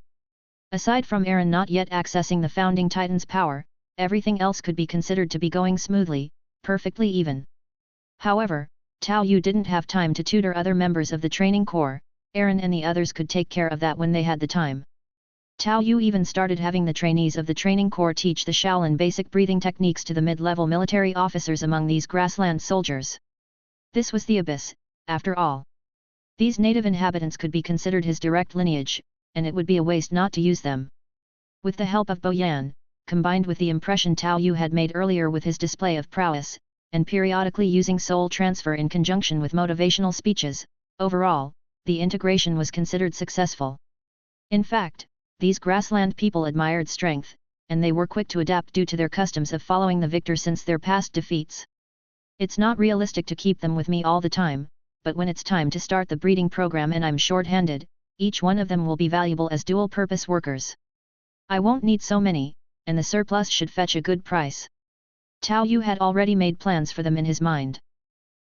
Aside from Aaron not yet accessing the founding Titan's power, everything else could be considered to be going smoothly, perfectly even. However, Tao Yu didn't have time to tutor other members of the training corps. Aaron and the others could take care of that when they had the time. Tao Yu even started having the trainees of the training corps teach the Shaolin basic breathing techniques to the mid-level military officers among these grassland soldiers. This was the abyss, after all. These native inhabitants could be considered his direct lineage, and it would be a waste not to use them. With the help of Bo Yan, combined with the impression Tao Yu had made earlier with his display of prowess, and periodically using soul transfer in conjunction with motivational speeches, overall, the integration was considered successful. In fact, these grassland people admired strength, and they were quick to adapt due to their customs of following the victor since their past defeats. It's not realistic to keep them with me all the time, but when it's time to start the breeding program and I'm short-handed, each one of them will be valuable as dual-purpose workers. I won't need so many, and the surplus should fetch a good price. Tao Yu had already made plans for them in his mind.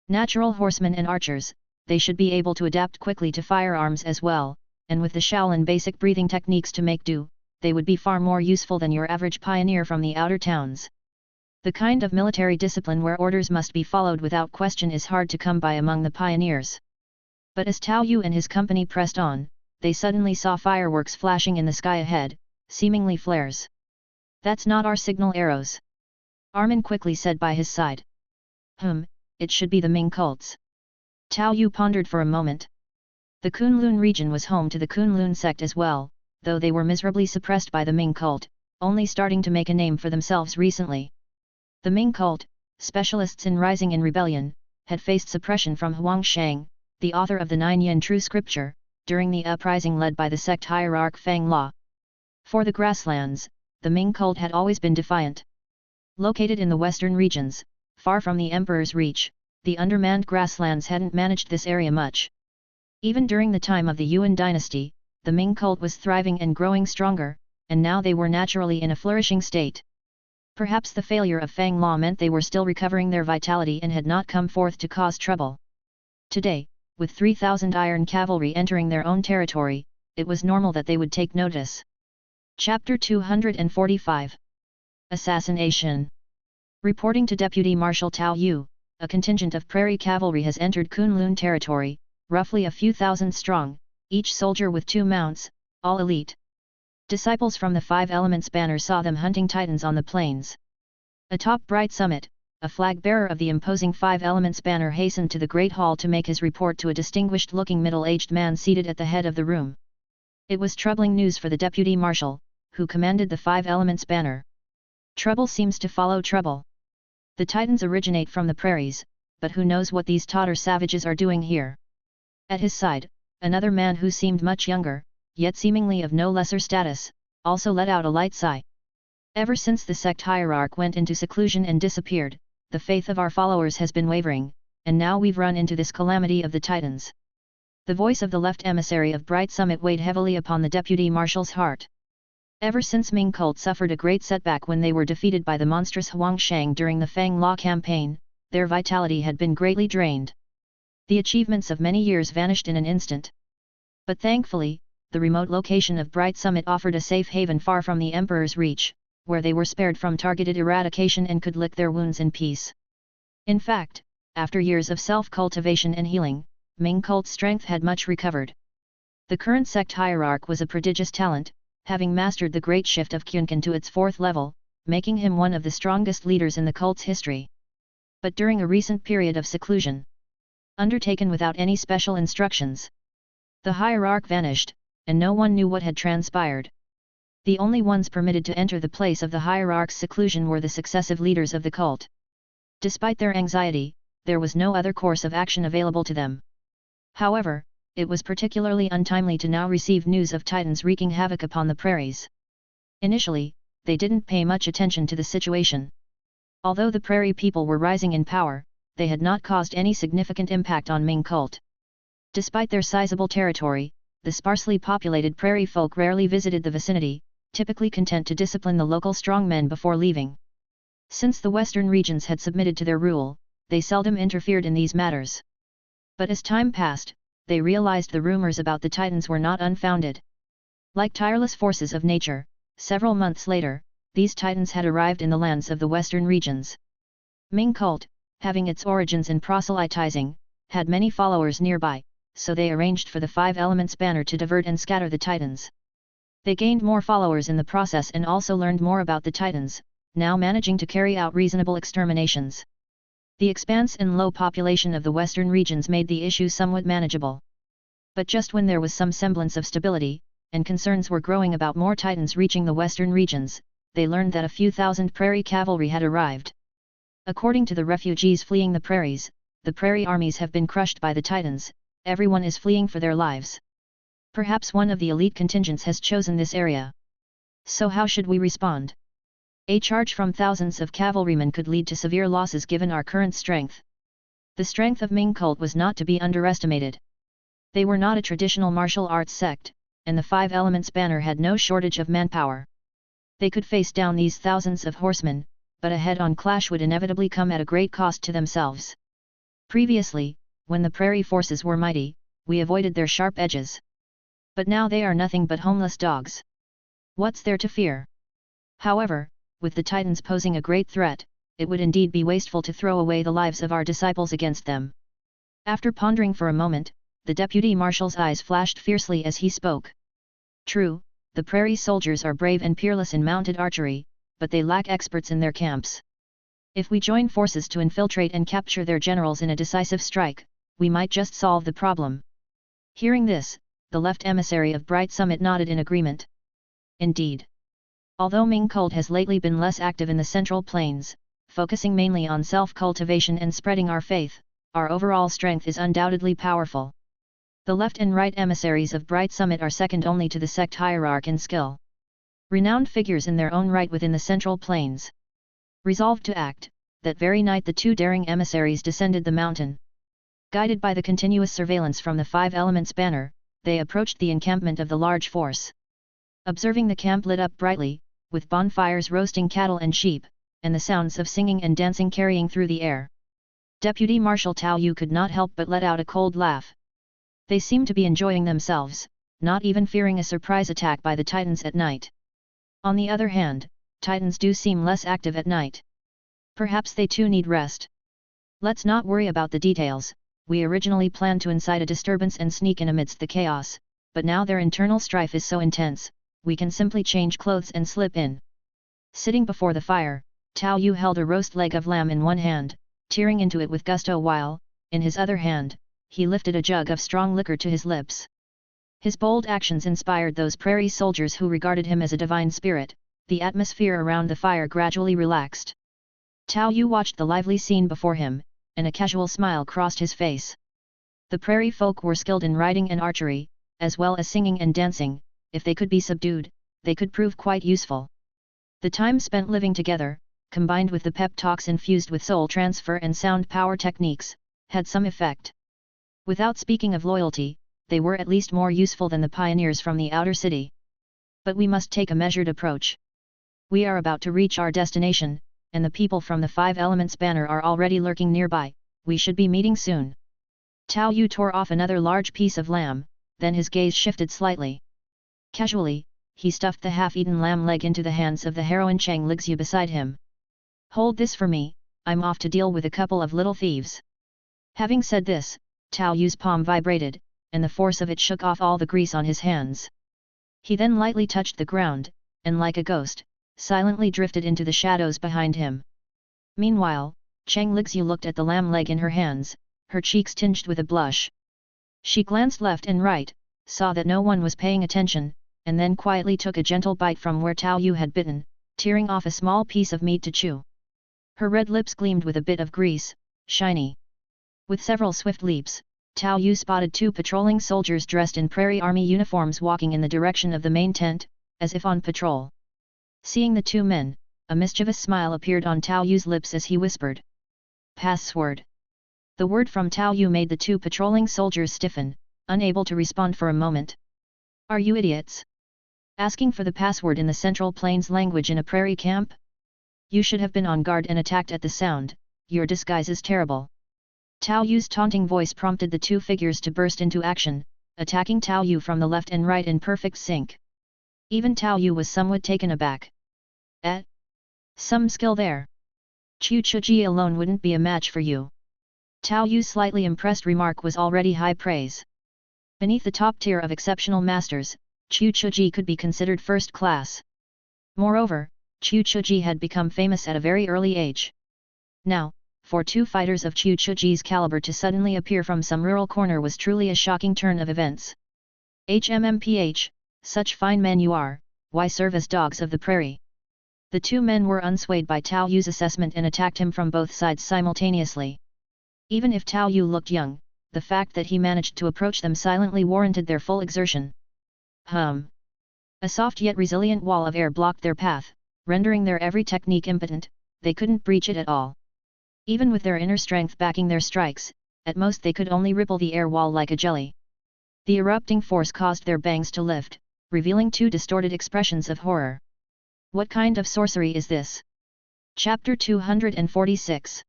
Natural horsemen and archers, they should be able to adapt quickly to firearms as well, and with the Shaolin basic breathing techniques to make do, they would be far more useful than your average pioneer from the outer towns. The kind of military discipline where orders must be followed without question is hard to come by among the pioneers. But as Tao Yu and his company pressed on, they suddenly saw fireworks flashing in the sky ahead, seemingly flares. "That's not our signal arrows," Armin quickly said by his side. It should be the Ming cults." Tao Yu pondered for a moment. The Kunlun region was home to the Kunlun sect as well, though they were miserably suppressed by the Ming cult, only starting to make a name for themselves recently. The Ming cult, specialists in rising in rebellion, had faced suppression from Huang Shang, the author of the Nine Yin True Scripture, during the uprising led by the sect hierarch Fang La. For the grasslands, the Ming cult had always been defiant. Located in the western regions, far from the emperor's reach, the undermanned grasslands hadn't managed this area much. Even during the time of the Yuan dynasty, the Ming cult was thriving and growing stronger, and now they were naturally in a flourishing state. Perhaps the failure of Fang La meant they were still recovering their vitality and had not come forth to cause trouble. Today, with 3,000 iron cavalry entering their own territory, it was normal that they would take notice. Chapter 245. Assassination. Reporting to Deputy Marshal Tao Yu, a contingent of prairie cavalry has entered Kunlun territory, roughly a few thousand strong, each soldier with 2 mounts, all elite. Disciples from the Five Elements banner saw them hunting titans on the plains. Atop Bright Summit, a flag-bearer of the imposing Five Elements banner hastened to the Great Hall to make his report to a distinguished-looking middle-aged man seated at the head of the room. It was troubling news for the Deputy Marshal, who commanded the Five Elements banner. Trouble seems to follow trouble. The titans originate from the prairies, but who knows what these Tatar savages are doing here? At his side, another man who seemed much younger, yet seemingly of no lesser status, also let out a light sigh. Ever since the sect hierarch went into seclusion and disappeared, the faith of our followers has been wavering, and now we've run into this calamity of the titans. The voice of the left emissary of Bright Summit weighed heavily upon the deputy marshal's heart. Ever since Ming cult suffered a great setback when they were defeated by the monstrous Huang Shang during the Fang La campaign, their vitality had been greatly drained. The achievements of many years vanished in an instant. But thankfully, the remote location of Bright Summit offered a safe haven far from the Emperor's reach, where they were spared from targeted eradication and could lick their wounds in peace. In fact, after years of self-cultivation and healing, Ming cult's strength had much recovered. The current sect hierarch was a prodigious talent, having mastered the great shift of Kyunkan to its 4th level, making him one of the strongest leaders in the cult's history. But during a recent period of seclusion, undertaken without any special instructions, the hierarch vanished, and no one knew what had transpired. The only ones permitted to enter the place of the hierarch's seclusion were the successive leaders of the cult. Despite their anxiety, there was no other course of action available to them. However, it was particularly untimely to now receive news of Titans wreaking havoc upon the prairies. Initially, they didn't pay much attention to the situation. Although the prairie people were rising in power, they had not caused any significant impact on Ming cult. Despite their sizable territory, the sparsely populated prairie folk rarely visited the vicinity, typically content to discipline the local strongmen before leaving. Since the western regions had submitted to their rule, they seldom interfered in these matters. But as time passed, they realized the rumors about the Titans were not unfounded. Like tireless forces of nature, several months later, these Titans had arrived in the lands of the western regions. Ming cult, having its origins in proselytizing, had many followers nearby, so they arranged for the Five Elements banner to divert and scatter the Titans. They gained more followers in the process and also learned more about the Titans, now managing to carry out reasonable exterminations. The expanse and low population of the western regions made the issue somewhat manageable. But just when there was some semblance of stability, and concerns were growing about more Titans reaching the western regions, they learned that a few thousand prairie cavalry had arrived. According to the refugees fleeing the prairies, the prairie armies have been crushed by the Titans, everyone is fleeing for their lives. Perhaps one of the elite contingents has chosen this area. So how should we respond? A charge from thousands of cavalrymen could lead to severe losses given our current strength. The strength of Ming cult was not to be underestimated. They were not a traditional martial arts sect, and the Five Elements banner had no shortage of manpower. They could face down these thousands of horsemen, but a head-on clash would inevitably come at a great cost to themselves. Previously, when the prairie forces were mighty, we avoided their sharp edges. But now they are nothing but homeless dogs. What's there to fear? However, with the Titans posing a great threat, it would indeed be wasteful to throw away the lives of our disciples against them. After pondering for a moment, the deputy marshal's eyes flashed fiercely as he spoke. True, the prairie soldiers are brave and peerless in mounted archery, but they lack experts in their camps. If we join forces to infiltrate and capture their generals in a decisive strike, we might just solve the problem. Hearing this, the left emissary of Bright Summit nodded in agreement. Indeed. Although Ming cult has lately been less active in the Central Plains, focusing mainly on self-cultivation and spreading our faith, our overall strength is undoubtedly powerful. The left and right emissaries of Bright Summit are second only to the sect hierarch in skill. Renowned figures in their own right within the Central Plains. Resolved to act, that very night the two daring emissaries descended the mountain. Guided by the continuous surveillance from the Five Elements banner, they approached the encampment of the large force. Observing the camp lit up brightly, with bonfires roasting cattle and sheep, and the sounds of singing and dancing carrying through the air, Deputy Marshal Tao Yu could not help but let out a cold laugh. They seemed to be enjoying themselves, not even fearing a surprise attack by the Titans at night. On the other hand, Titans do seem less active at night. Perhaps they too need rest. Let's not worry about the details. We originally planned to incite a disturbance and sneak in amidst the chaos, but now their internal strife is so intense, we can simply change clothes and slip in. Sitting before the fire, Tao Yu held a roast leg of lamb in one hand, tearing into it with gusto while, in his other hand, he lifted a jug of strong liquor to his lips. His bold actions inspired those prairie soldiers who regarded him as a divine spirit. The atmosphere around the fire gradually relaxed. Tao Yu watched the lively scene before him, and a casual smile crossed his face. The prairie folk were skilled in riding and archery, as well as singing and dancing. If they could be subdued, they could prove quite useful. The time spent living together, combined with the pep talks infused with soul transfer and sound power techniques, had some effect. Without speaking of loyalty, they were at least more useful than the pioneers from the outer city. But we must take a measured approach. We are about to reach our destination, and the people from the Five Elements banner are already lurking nearby. We should be meeting soon. Tao Yu tore off another large piece of lamb, then his gaze shifted slightly. Casually, he stuffed the half-eaten lamb leg into the hands of the heroine Chang Lixu beside him. Hold this for me, I'm off to deal with a couple of little thieves. Having said this, Tao Yu's palm vibrated, and the force of it shook off all the grease on his hands. He then lightly touched the ground, and like a ghost, silently drifted into the shadows behind him. Meanwhile, Chang Lixu looked at the lamb leg in her hands, her cheeks tinged with a blush. She glanced left and right, saw that no one was paying attention, and then quietly took a gentle bite from where Tao Yu had bitten, tearing off a small piece of meat to chew. Her red lips gleamed with a bit of grease, shiny. With several swift leaps, Tao Yu spotted 2 patrolling soldiers dressed in prairie army uniforms walking in the direction of the main tent, as if on patrol. Seeing the 2 men, a mischievous smile appeared on Tao Yu's lips as he whispered. Password. The word from Tao Yu made the 2 patrolling soldiers stiffen, unable to respond for a moment. Are you idiots? Asking for the password in the Central Plains language in a prairie camp? You should have been on guard and attacked at the sound, your disguise is terrible. Tao Yu's taunting voice prompted the 2 figures to burst into action, attacking Tao Yu from the left and right in perfect sync. Even Tao Yu was somewhat taken aback. Some skill there. Chu Chuji alone wouldn't be a match for you. Tao Yu's slightly impressed remark was already high praise. Beneath the top tier of exceptional masters, Chu Chuji could be considered first class. Moreover, Chu Chuji had become famous at a very early age. Now, for 2 fighters of Chu Chuji's caliber to suddenly appear from some rural corner was truly a shocking turn of events. HMMPH, such fine men you are, why serve as dogs of the prairie? The 2 men were unswayed by Tao Yu's assessment and attacked him from both sides simultaneously. Even if Tao Yu looked young, the fact that he managed to approach them silently warranted their full exertion. A soft yet resilient wall of air blocked their path, rendering their every technique impotent. They couldn't breach it at all. Even with their inner strength backing their strikes, at most they could only ripple the air wall like a jelly. The erupting force caused their bangs to lift, revealing 2 distorted expressions of horror. What kind of sorcery is this? Chapter 246.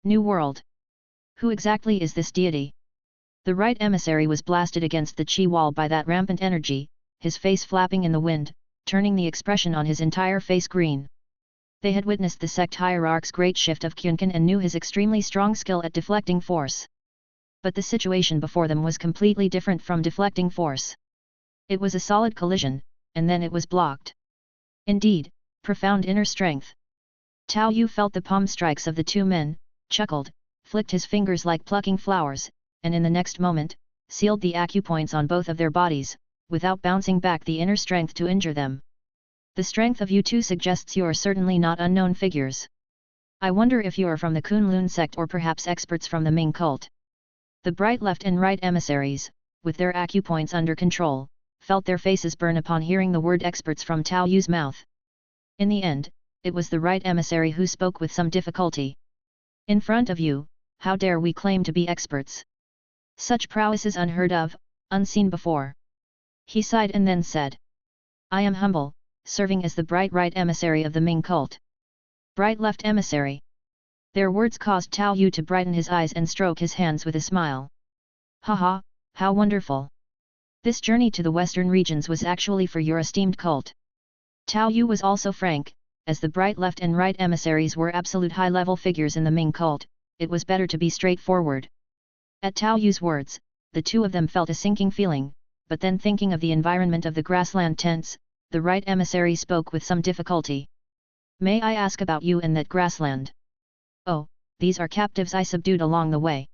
New World. Who exactly is this deity? The right emissary was blasted against the chi wall by that rampant energy, his face flapping in the wind, turning the expression on his entire face green. They had witnessed the sect hierarch's great shift of Kyunkan and knew his extremely strong skill at deflecting force. But the situation before them was completely different from deflecting force. It was a solid collision, and then it was blocked. Indeed, profound inner strength. Tao Yu felt the palm strikes of the 2 men, chuckled, flicked his fingers like plucking flowers, and in the next moment, sealed the acupoints on both of their bodies, without bouncing back the inner strength to injure them. The strength of you 2 suggests you are certainly not unknown figures. I wonder if you are from the Kunlun sect or perhaps experts from the Ming cult. The bright left and right emissaries, with their acupoints under control, felt their faces burn upon hearing the word experts from Tao Yu's mouth. In the end, it was the right emissary who spoke with some difficulty. In front of you, how dare we claim to be experts? Such prowess is unheard of, unseen before. He sighed and then said. I am humble, serving as the bright right emissary of the Ming cult. Bright left emissary. Their words caused Tao Yu to brighten his eyes and stroke his hands with a smile. Haha, how wonderful! This journey to the western regions was actually for your esteemed cult. Tao Yu was also frank, as the bright left and right emissaries were absolute high-level figures in the Ming cult, it was better to be straightforward. At Tao Yu's words, the 2 of them felt a sinking feeling, but then thinking of the environment of the grassland tents, the right emissary spoke with some difficulty. May I ask about you and that grassland? Oh, these are captives I subdued along the way.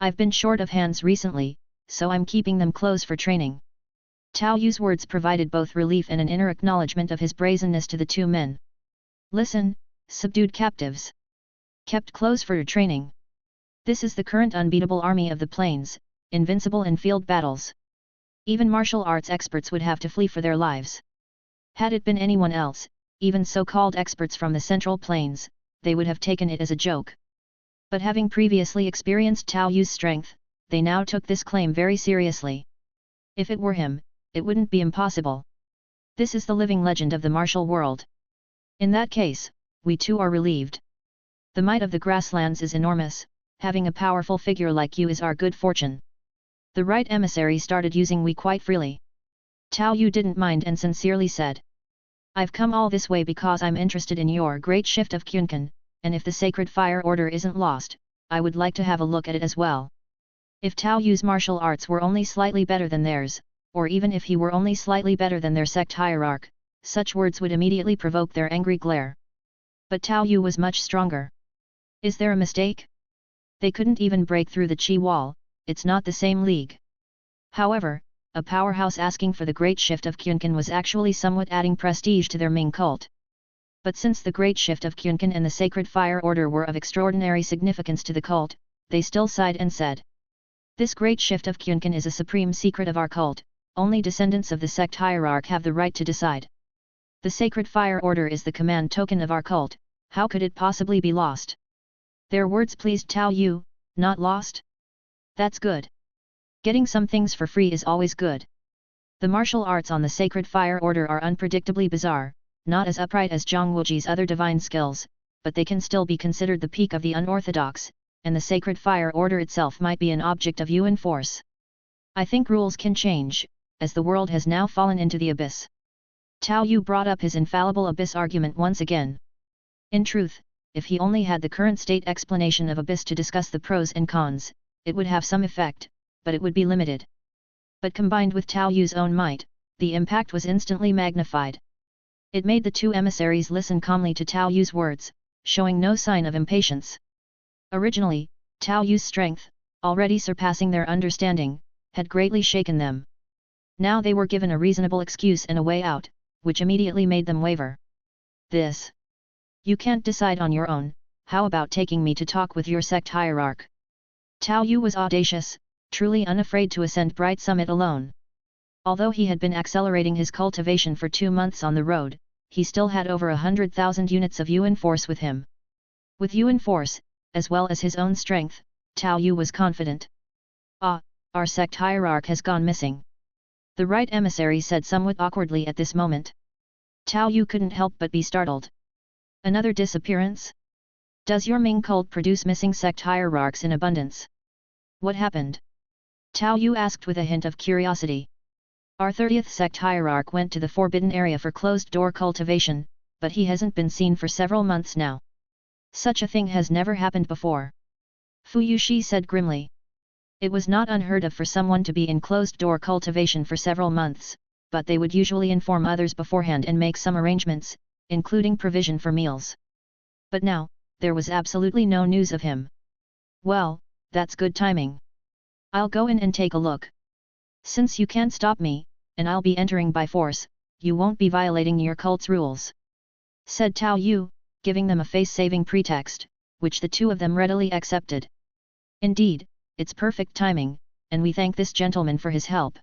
I've been short of hands recently, so I'm keeping them close for training. Tao Yu's words provided both relief and an inner acknowledgement of his brazenness to the 2 men. Listen, subdued captives. Kept close for training. This is the current unbeatable army of the plains, invincible in field battles. Even martial arts experts would have to flee for their lives. Had it been anyone else, even so-called experts from the Central Plains, they would have taken it as a joke. But having previously experienced Tao Yu's strength, they now took this claim very seriously. If it were him, it wouldn't be impossible. This is the living legend of the martial world. In that case, we too are relieved. The might of the grasslands is enormous, having a powerful figure like you is our good fortune. The right emissary started using we quite freely. Tao Yu didn't mind and sincerely said. I've come all this way because I'm interested in your great shift of Kyunkan, and if the sacred fire order isn't lost, I would like to have a look at it as well. If Tao Yu's martial arts were only slightly better than theirs, or even if he were only slightly better than their sect hierarch, such words would immediately provoke their angry glare. But Tao Yu was much stronger. Is there a mistake? They couldn't even break through the chi wall, it's not the same league. However, a powerhouse asking for the great shift of Kyunkan was actually somewhat adding prestige to their Ming cult. But since the great shift of Kyunkan and the sacred fire order were of extraordinary significance to the cult, they still sighed and said. This great shift of Kyunkan is a supreme secret of our cult, only descendants of the sect hierarch have the right to decide. The sacred fire order is the command token of our cult, how could it possibly be lost? Their words pleased Tao Yu, not lost? That's good. Getting some things for free is always good. The martial arts on the sacred fire order are unpredictably bizarre, not as upright as Zhang Wuji's other divine skills, but they can still be considered the peak of the unorthodox, and the sacred fire order itself might be an object of Yuan Force. I think rules can change, as the world has now fallen into the abyss. Tao Yu brought up his infallible abyss argument once again. In truth, if he only had the current state explanation of abyss to discuss the pros and cons, it would have some effect, but it would be limited. But combined with Tao Yu's own might, the impact was instantly magnified. It made the two emissaries listen calmly to Tao Yu's words, showing no sign of impatience. Originally, Tao Yu's strength, already surpassing their understanding, had greatly shaken them. Now they were given a reasonable excuse and a way out, which immediately made them waver. This. You can't decide on your own, how about taking me to talk with your sect hierarch? Tao Yu was audacious, truly unafraid to ascend Bright Summit alone. Although he had been accelerating his cultivation for 2 months on the road, he still had over 100,000 units of Yuan Force with him. With Yuan Force, as well as his own strength, Tao Yu was confident. Ah, our sect hierarch has gone missing. The right emissary said somewhat awkwardly at this moment. Tao Yu couldn't help but be startled. Another disappearance? Does your Ming cult produce missing sect hierarchs in abundance? What happened? Tao Yu asked with a hint of curiosity. Our 30th sect hierarch went to the forbidden area for closed-door cultivation, but he hasn't been seen for several months now. Such a thing has never happened before. Fu Yushi said grimly. It was not unheard of for someone to be in closed-door cultivation for several months, but they would usually inform others beforehand and make some arrangements, including provision for meals. But now, there was absolutely no news of him. Well, that's good timing. I'll go in and take a look. Since you can't stop me, and I'll be entering by force, you won't be violating your cult's rules. Said Tao Yu, giving them a face-saving pretext, which the two of them readily accepted. Indeed, it's perfect timing, and we thank this gentleman for his help.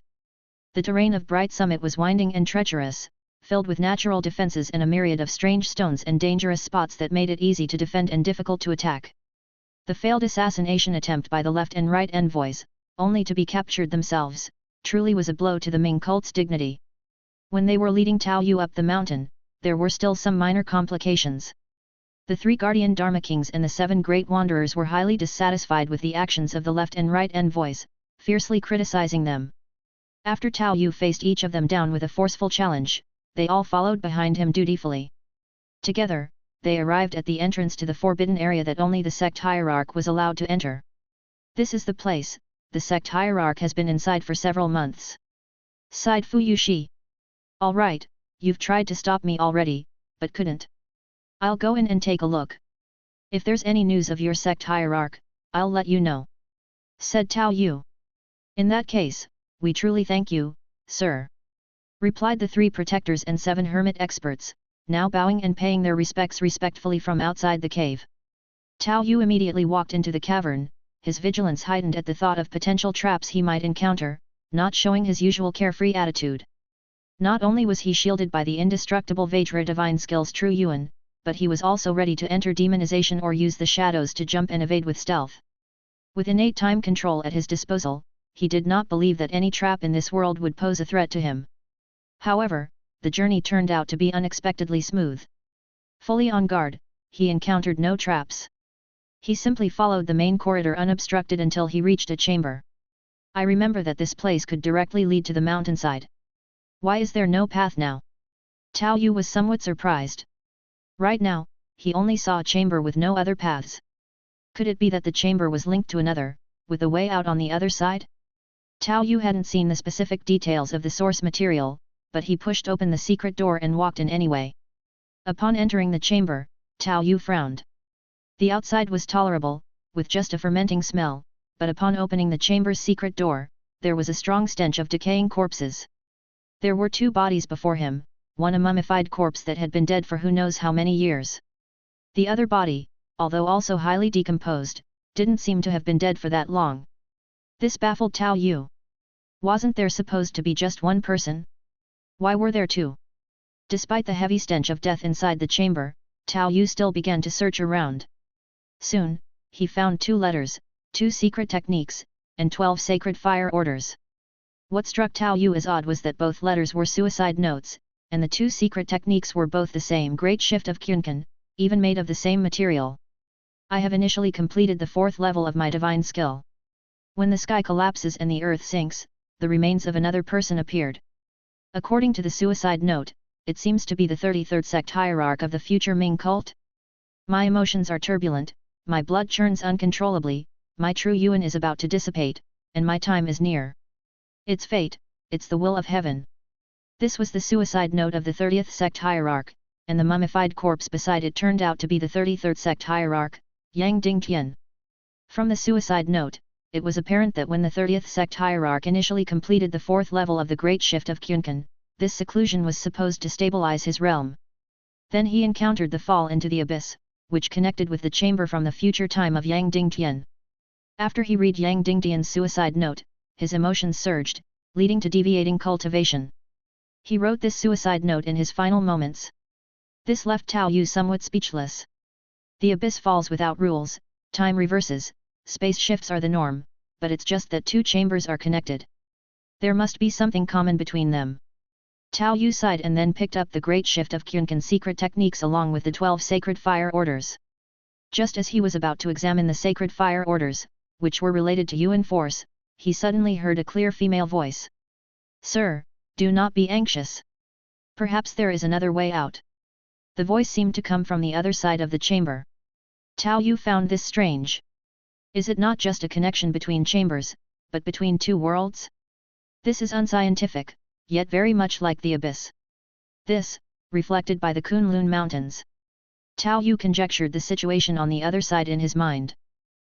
The terrain of Bright Summit was winding and treacherous, filled with natural defenses and a myriad of strange stones and dangerous spots that made it easy to defend and difficult to attack. The failed assassination attempt by the left and right envoys, only to be captured themselves, truly was a blow to the Ming cult's dignity. When they were leading Tao Yu up the mountain, there were still some minor complications. The 3 guardian Dharma kings and the 7 great wanderers were highly dissatisfied with the actions of the left and right envoys, fiercely criticizing them. After Tao Yu faced each of them down with a forceful challenge, they all followed behind him dutifully. Together, they arrived at the entrance to the forbidden area that only the sect hierarch was allowed to enter. This is the place, the sect hierarch has been inside for several months. Sighed Fu Yushi. All right, you've tried to stop me already, but couldn't. I'll go in and take a look. If there's any news of your sect hierarch, I'll let you know. Said Tao Yu. In that case, we truly thank you, sir. Replied the 3 protectors and 7 hermit experts, now bowing and paying their respects respectfully from outside the cave. Tao Yu immediately walked into the cavern, his vigilance heightened at the thought of potential traps he might encounter, not showing his usual carefree attitude. Not only was he shielded by the indestructible Vajra divine skills True Yuan, but he was also ready to enter demonization or use the shadows to jump and evade with stealth. With innate time control at his disposal, he did not believe that any trap in this world would pose a threat to him. However, the journey turned out to be unexpectedly smooth. Fully on guard, he encountered no traps. He simply followed the main corridor unobstructed until he reached a chamber. I remember that this place could directly lead to the mountainside. Why is there no path now? Tao Yu was somewhat surprised. Right now, he only saw a chamber with no other paths. Could it be that the chamber was linked to another, with a way out on the other side? Tao Yu hadn't seen the specific details of the source material, but he pushed open the secret door and walked in anyway. Upon entering the chamber, Tao Yu frowned. The outside was tolerable, with just a fermenting smell, but upon opening the chamber's secret door, there was a strong stench of decaying corpses. There were 2 bodies before him, one a mummified corpse that had been dead for who knows how many years. The other body, although also highly decomposed, didn't seem to have been dead for that long. This baffled Tao Yu. Wasn't there supposed to be just one person? Why were there two? Despite the heavy stench of death inside the chamber, Tao Yu still began to search around. Soon, he found 2 letters, 2 secret techniques, and 12 sacred fire orders. What struck Tao Yu as odd was that both letters were suicide notes, and the 2 secret techniques were both the same great shift of Kyunkan, even made of the same material. I have initially completed the 4th level of my divine skill. When the sky collapses and the earth sinks, the remains of another person appeared. According to the suicide note, it seems to be the 33rd sect hierarch of the future Ming cult. My emotions are turbulent, my blood churns uncontrollably, my true Yuan is about to dissipate, and my time is near. It's fate, it's the will of heaven. This was the suicide note of the 30th sect hierarch, and the mummified corpse beside it turned out to be the 33rd sect hierarch, Yang Dingtian. From the suicide note, it was apparent that when the 30th sect hierarch initially completed the 4th level of the Great Shift of Kyunkan, this seclusion was supposed to stabilize his realm. Then he encountered the fall into the abyss, which connected with the chamber from the future time of Yang Dingtian. After he read Yang Dingtian's suicide note, his emotions surged, leading to deviating cultivation. He wrote this suicide note in his final moments. This left Tao Yu somewhat speechless. The abyss falls without rules, time reverses, space shifts are the norm, but it's just that 2 chambers are connected. There must be something common between them. Tao Yu sighed and then picked up the Great Shift of Kyunkan secret techniques along with the 12 sacred fire orders. Just as he was about to examine the sacred fire orders, which were related to Yuan Force, he suddenly heard a clear female voice. "Sir, do not be anxious. Perhaps there is another way out." The voice seemed to come from the other side of the chamber. Tao Yu found this strange. Is it not just a connection between chambers, but between 2 worlds? This is unscientific, yet very much like the abyss. This, reflected by the Kunlun Mountains. Tao Yu conjectured the situation on the other side in his mind.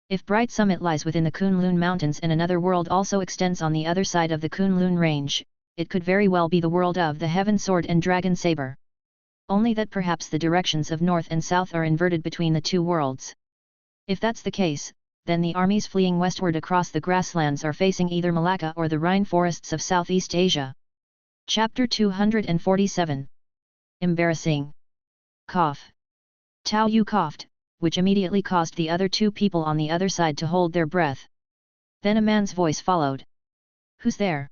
If Bright Summit lies within the Kunlun Mountains and another world also extends on the other side of the Kunlun Range, it could very well be the world of the Heaven Sword and Dragon Saber. Only that perhaps the directions of north and south are inverted between the 2 worlds. If that's the case, then the armies fleeing westward across the grasslands are facing either Malacca or the Rhine forests of Southeast Asia. Chapter 247. Embarrassing. Cough. Tao Yu coughed, which immediately caused the other 2 people on the other side to hold their breath. Then a man's voice followed. "Who's there?"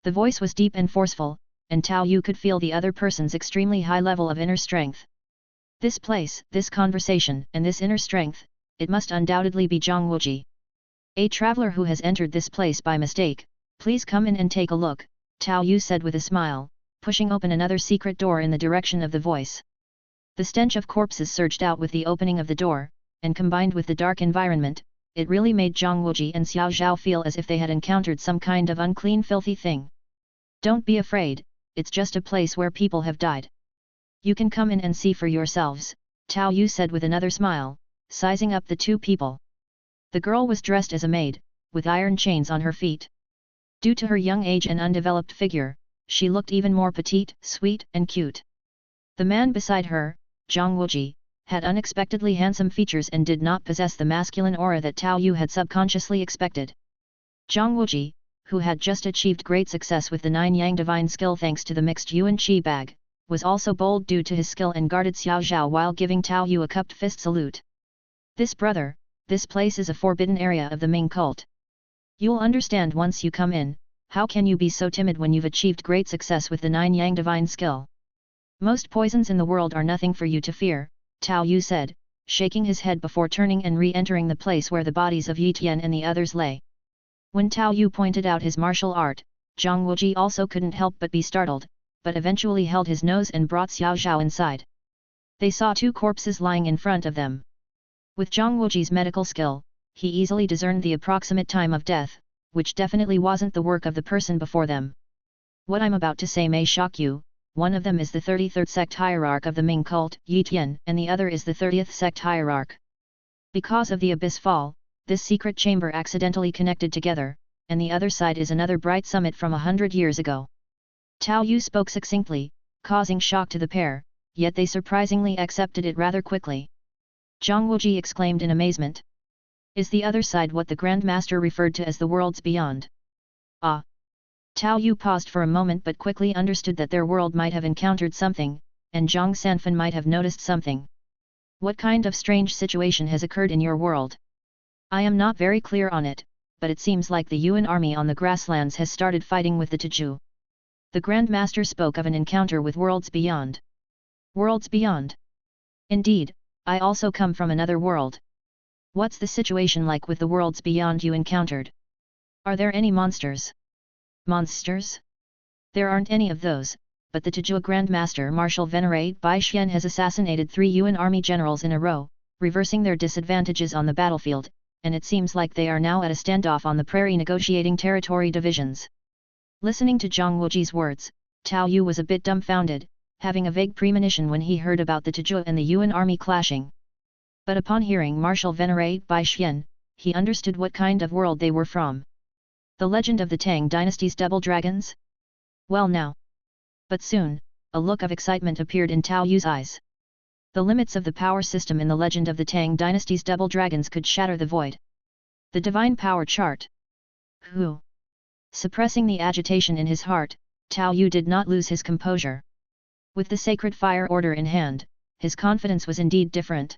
The voice was deep and forceful, and Tao Yu could feel the other person's extremely high level of inner strength. This place, this conversation, and this inner strength, it must undoubtedly be Zhang Wuji. "A traveler who has entered this place by mistake, please come in and take a look," Tao Yu said with a smile, pushing open another secret door in the direction of the voice. The stench of corpses surged out with the opening of the door, and combined with the dark environment, it really made Zhang Wuji and Xiao Zhao feel as if they had encountered some kind of unclean filthy thing. "Don't be afraid, it's just a place where people have died. You can come in and see for yourselves," Tao Yu said with another smile, sizing up the 2 people. The girl was dressed as a maid, with iron chains on her feet. Due to her young age and undeveloped figure, she looked even more petite, sweet, and cute. The man beside her, Zhang Wuji, had unexpectedly handsome features and did not possess the masculine aura that Tao Yu had subconsciously expected. Zhang Wuji, who had just achieved great success with the 9 Yang divine skill thanks to the mixed Yuan Qi bag, was also bold due to his skill and guarded Xiao Zhao while giving Tao Yu a cupped fist salute. "This brother, this place is a forbidden area of the Ming cult. You'll understand once you come in, how can you be so timid when you've achieved great success with the 9 Yang divine skill? Most poisons in the world are nothing for you to fear," Tao Yu said, shaking his head before turning and re-entering the place where the bodies of Yi Tian and the others lay. When Tao Yu pointed out his martial art, Zhang Wuji also couldn't help but be startled, but eventually held his nose and brought Xiao Zhao inside. They saw 2 corpses lying in front of them. With Zhang Wuji's medical skill, he easily discerned the approximate time of death, which definitely wasn't the work of the person before them. "What I'm about to say may shock you. One of them is the 33rd sect hierarch of the Ming cult, Yi Tian, and the other is the 30th sect hierarch. Because of the abyss fall, this secret chamber accidentally connected together, and the other side is another bright summit from 100 years ago." Tao Yu spoke succinctly, causing shock to the pair, yet they surprisingly accepted it rather quickly. Zhang Wuji exclaimed in amazement. Is the other side what the Grand Master referred to as the worlds beyond? Ah! Tao Yu paused for a moment but quickly understood that their world might have encountered something, and Zhang Sanfan might have noticed something. What kind of strange situation has occurred in your world? I am not very clear on it, but it seems like the Yuan army on the grasslands has started fighting with the Tiju. The Grand Master spoke of an encounter with worlds beyond. Worlds beyond? Indeed, I also come from another world. What's the situation like with the worlds beyond you encountered? Are there any monsters? Monsters? There aren't any of those, but the Tiju Grand Master Marshal Venerated Bai Xian has assassinated 3 Yuan army generals in a row, reversing their disadvantages on the battlefield, and it seems like they are now at a standoff on the prairie negotiating territory divisions. Listening to Zhang Wuji's words, Tao Yu was a bit dumbfounded, having a vague premonition when he heard about the Tiju and the Yuan army clashing. But upon hearing Marshal Venerated Bai Xian, he understood what kind of world they were from. The legend of the Tang dynasty's double dragons? Well now. But soon, a look of excitement appeared in Tao Yu's eyes. The limits of the power system in the legend of the Tang dynasty's double dragons could shatter the void. The divine power chart. Who? Suppressing the agitation in his heart, Tao Yu did not lose his composure. With the sacred fire order in hand, his confidence was indeed different.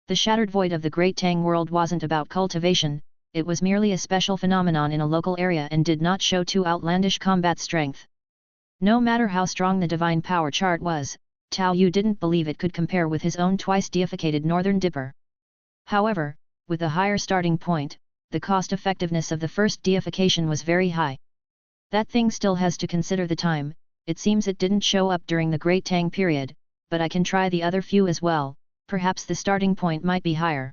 The shattered void of the Great Tang world wasn't about cultivation, it was merely a special phenomenon in a local area and did not show too outlandish combat strength. No matter how strong the divine power chart was, Tao Yu didn't believe it could compare with his own twice deificated Northern Dipper. However, with a higher starting point, the cost-effectiveness of the first deification was very high. That thing still has to consider the time, it seems it didn't show up during the Great Tang period, but I can try the other few as well, perhaps the starting point might be higher.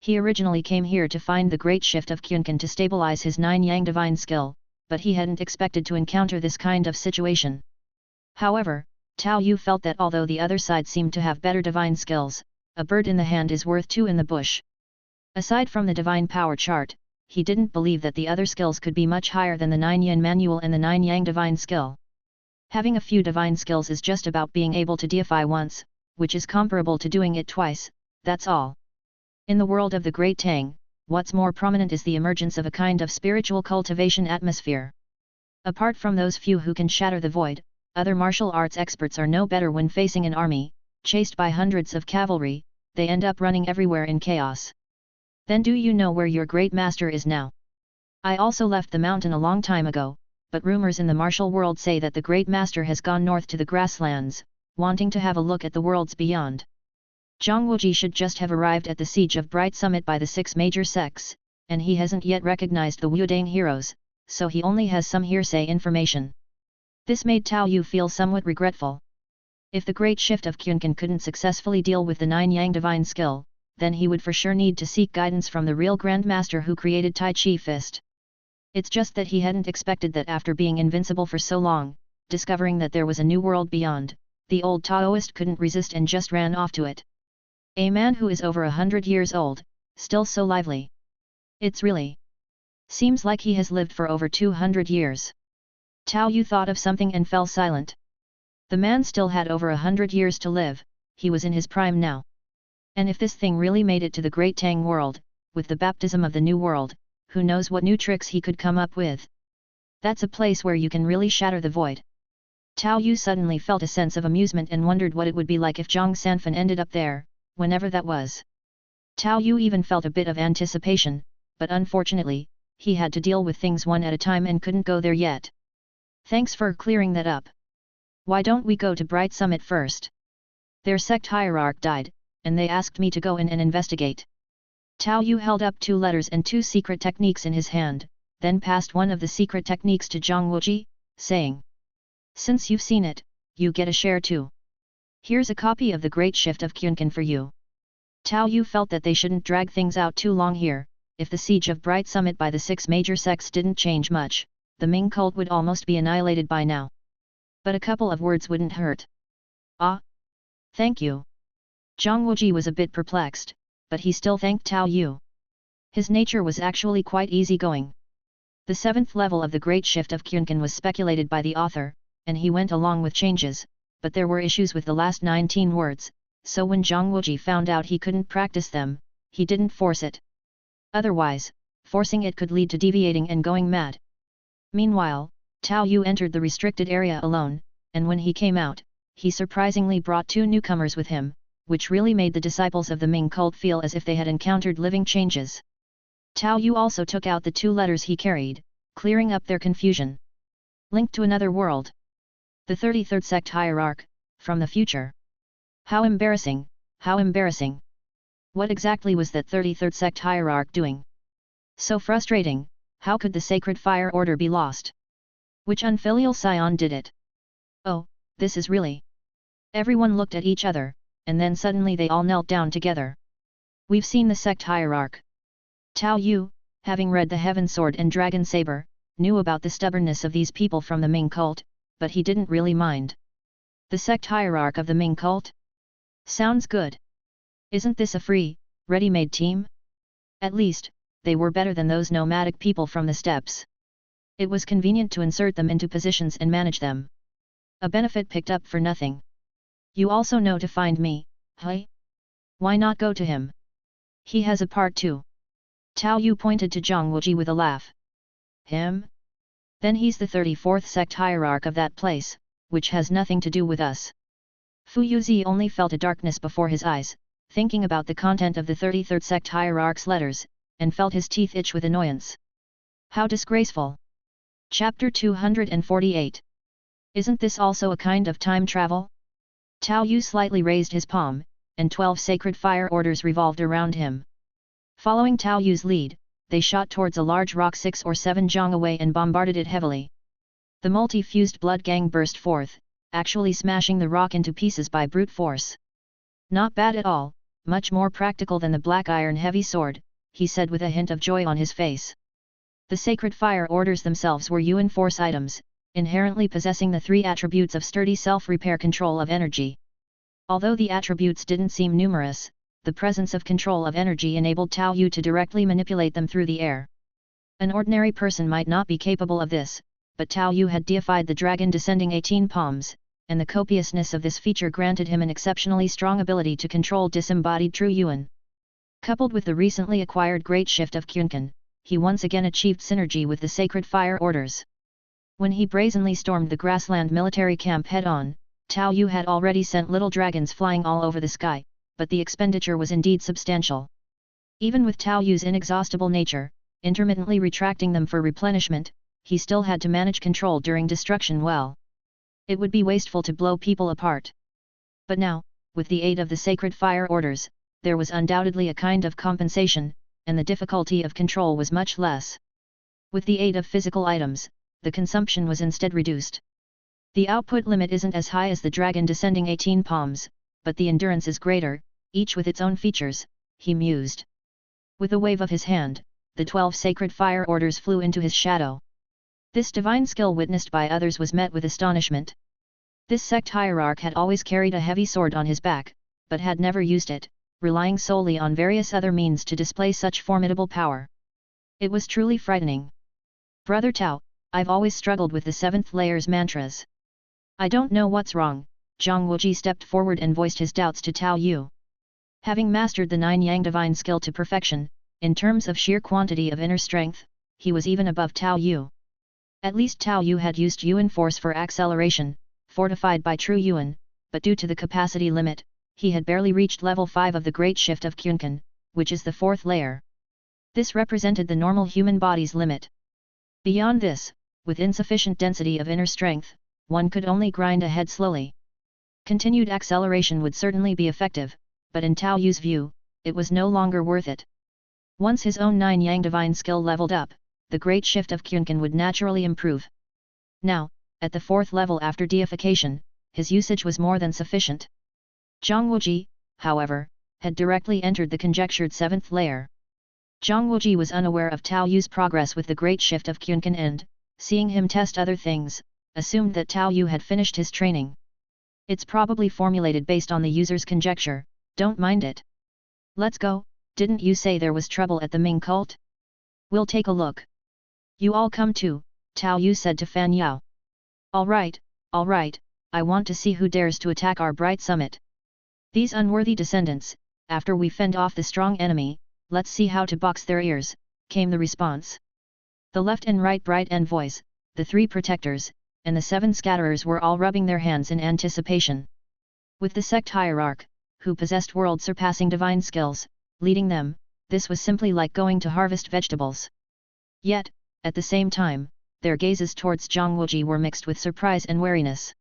He originally came here to find the great shift of Kyunkan to stabilize his 9-yang divine skill, but he hadn't expected to encounter this kind of situation. However, Tao Yu felt that although the other side seemed to have better divine skills, a bird in the hand is worth 2 in the bush. Aside from the divine power chart, he didn't believe that the other skills could be much higher than the 9-yin manual and the 9-yang divine skill. Having a few divine skills is just about being able to deify once, which is comparable to doing it twice, that's all. In the world of the Great Tang, what's more prominent is the emergence of a kind of spiritual cultivation atmosphere. Apart from those few who can shatter the void, other martial arts experts are no better when facing an army, chased by hundreds of cavalry, they end up running everywhere in chaos. Then do you know where your great master is now? I also left the mountain a long time ago, but rumors in the martial world say that the great master has gone north to the grasslands, wanting to have a look at the worlds beyond. Zhang Wuji should just have arrived at the siege of Bright Summit by the 6 major sects, and he hasn't yet recognized the Wudang heroes, so he only has some hearsay information. This made Tao Yu feel somewhat regretful. If the great shift of Kyunkan couldn't successfully deal with the 9-yang divine skill, then he would for sure need to seek guidance from the real Grand Master who created Tai Chi Fist. It's just that he hadn't expected that after being invincible for so long, discovering that there was a new world beyond, the old Taoist couldn't resist and just ran off to it. A man who is over 100 years old, still so lively. It's really seems like he has lived for over 200 years. Tao Yu thought of something and fell silent. The man still had over 100 years to live, he was in his prime now. And if this thing really made it to the Great Tang world, with the baptism of the new world, who knows what new tricks he could come up with. That's a place where you can really shatter the void. Tao Yu suddenly felt a sense of amusement and wondered what it would be like if Zhang Sanfan ended up there, whenever that was. Tao Yu even felt a bit of anticipation, but unfortunately, he had to deal with things one at a time and couldn't go there yet. Thanks for clearing that up. Why don't we go to Bright Summit first? Their sect hierarch died, and they asked me to go in and investigate. Tao Yu held up 2 letters and 2 secret techniques in his hand, then passed one of the secret techniques to Zhang Wuji, saying, "Since you've seen it, you get a share too. Here's a copy of the Great Shift of Kyunkan for you." Tao Yu felt that they shouldn't drag things out too long here. If the siege of Bright Summit by the 6 major sects didn't change much, the Ming cult would almost be annihilated by now. But a couple of words wouldn't hurt. Ah! Thank you. Zhang Wuji was a bit perplexed, but he still thanked Tao Yu. His nature was actually quite easygoing. The 7th level of the Great Shift of Kyunkan was speculated by the author, and he went along with changes, but there were issues with the last 19 words, so when Zhang Wuji found out he couldn't practice them, he didn't force it. Otherwise, forcing it could lead to deviating and going mad. Meanwhile, Tao Yu entered the restricted area alone, and when he came out, he surprisingly brought 2 newcomers with him, which really made the disciples of the Ming cult feel as if they had encountered living changes. Tao Yu also took out the 2 letters he carried, clearing up their confusion. Linked to another world. The 33rd sect hierarch, from the future. How embarrassing, how embarrassing. What exactly was that 33rd sect hierarch doing? So frustrating, how could the sacred fire order be lost? Which unfilial scion did it? Oh, this is really... Everyone looked at each other, and then suddenly they all knelt down together. We've seen the sect hierarch. Tao Yu, having read the Heaven Sword and Dragon Saber, knew about the stubbornness of these people from the Ming cult, but he didn't really mind. The sect hierarch of the Ming cult? Sounds good. Isn't this a free, ready-made team? At least, they were better than those nomadic people from the steppes. It was convenient to insert them into positions and manage them. A benefit picked up for nothing. You also know to find me, hey? Why not go to him? He has a part too. Tao Yu pointed to Zhang Wuji with a laugh. Him? Then he's the 34th sect hierarch of that place, which has nothing to do with us. Fu Yuzi only felt a darkness before his eyes, thinking about the content of the 33rd sect hierarch's letters, and felt his teeth itch with annoyance. How disgraceful! Chapter 248. Isn't this also a kind of time travel? Tao Yu slightly raised his palm, and 12 sacred fire orders revolved around him. Following Tao Yu's lead, they shot towards a large rock 6 or 7 zhang away and bombarded it heavily. The multi-fused blood gang burst forth, actually smashing the rock into pieces by brute force. Not bad at all, much more practical than the black iron heavy sword, he said with a hint of joy on his face. The sacred fire orders themselves were Yuan Force items, inherently possessing the 3 attributes of sturdy self-repair control of energy. Although the attributes didn't seem numerous, the presence of control of energy enabled Tao Yu to directly manipulate them through the air. An ordinary person might not be capable of this, but Tao Yu had deified the dragon descending 18 palms, and the copiousness of this feature granted him an exceptionally strong ability to control disembodied true Yuan. Coupled with the recently acquired great shift of Qunkan, he once again achieved synergy with the sacred fire orders. When he brazenly stormed the grassland military camp head-on, Tao Yu had already sent little dragons flying all over the sky, but the expenditure was indeed substantial. Even with Tao Yu's inexhaustible nature, intermittently retracting them for replenishment, he still had to manage control during destruction well. It would be wasteful to blow people apart. But now, with the aid of the sacred fire orders, there was undoubtedly a kind of compensation, and the difficulty of control was much less. With the aid of physical items, the consumption was instead reduced. The output limit isn't as high as the dragon descending 18 palms, but the endurance is greater, each with its own features, he mused. With a wave of his hand, the 12 sacred fire orders flew into his shadow. This divine skill witnessed by others was met with astonishment. This sect hierarch had always carried a heavy sword on his back, but had never used it, relying solely on various other means to display such formidable power. It was truly frightening. Brother Tao, I've always struggled with the 7th layer's mantras. I don't know what's wrong. Zhang Wuji stepped forward and voiced his doubts to Tao Yu. Having mastered the 9 Yang divine skill to perfection, in terms of sheer quantity of inner strength, he was even above Tao Yu. At least Tao Yu had used Yuan Force for acceleration, fortified by true Yuan, but due to the capacity limit, he had barely reached level 5 of the Great Shift of Qunkan, which is the 4th layer. This represented the normal human body's limit. Beyond this, with insufficient density of inner strength, one could only grind ahead slowly. Continued acceleration would certainly be effective, but in Tao Yu's view, it was no longer worth it. Once his own 9 Yang divine skill leveled up, the Great Shift of Qunkan would naturally improve. Now, at the 4th level after deification, his usage was more than sufficient. Zhang Wuji, however, had directly entered the conjectured 7th layer. Zhang Wuji was unaware of Tao Yu's progress with the Great Shift of Qunkan and, seeing him test other things, assumed that Tao Yu had finished his training. It's probably formulated based on the user's conjecture, don't mind it. Let's go, didn't you say there was trouble at the Ming cult? We'll take a look. You all come too, Tao Yu said to Fan Yao. Alright, I want to see who dares to attack our bright summit. These unworthy descendants, after we fend off the strong enemy, let's see how to box their ears, came the response. The left and right bright envoys, the 3 protectors, and the 7 scatterers were all rubbing their hands in anticipation. With the sect hierarch, who possessed world-surpassing divine skills, leading them, this was simply like going to harvest vegetables. Yet, at the same time, their gazes towards Zhang Wuji were mixed with surprise and wariness.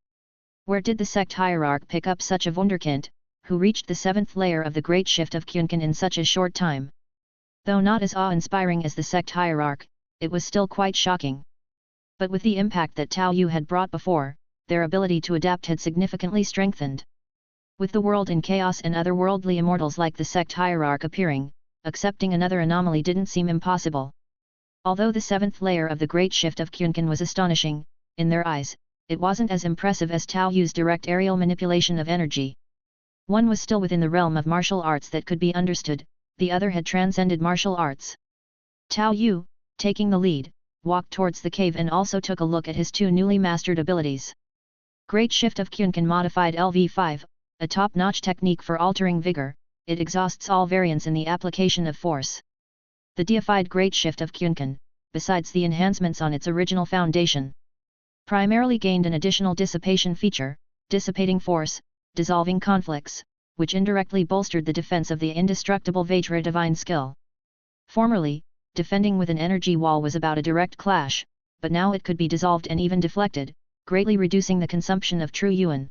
Where did the sect hierarch pick up such a wunderkind, who reached the 7th layer of the great shift of Kyunkan in such a short time? Though not as awe-inspiring as the sect hierarch, it was still quite shocking. But with the impact that Tao Yu had brought before, their ability to adapt had significantly strengthened. With the world in chaos and other worldly immortals like the sect hierarch appearing, accepting another anomaly didn't seem impossible. Although the 7th layer of the great shift of Kyunkan was astonishing, in their eyes, it wasn't as impressive as Tao Yu's direct aerial manipulation of energy. One was still within the realm of martial arts that could be understood, the other had transcended martial arts. Tao Yu, taking the lead, walked towards the cave and also took a look at his 2 newly mastered abilities. Great Shift of Kyunkan Modified LV5, a top-notch technique for altering vigor, it exhausts all variance in the application of force. The deified Great Shift of Kyunkan, besides the enhancements on its original foundation, primarily gained an additional dissipation feature, dissipating force, dissolving conflicts, which indirectly bolstered the defense of the indestructible Vajra divine skill. Formerly, defending with an energy wall was about a direct clash, but now it could be dissolved and even deflected, greatly reducing the consumption of true Yuan.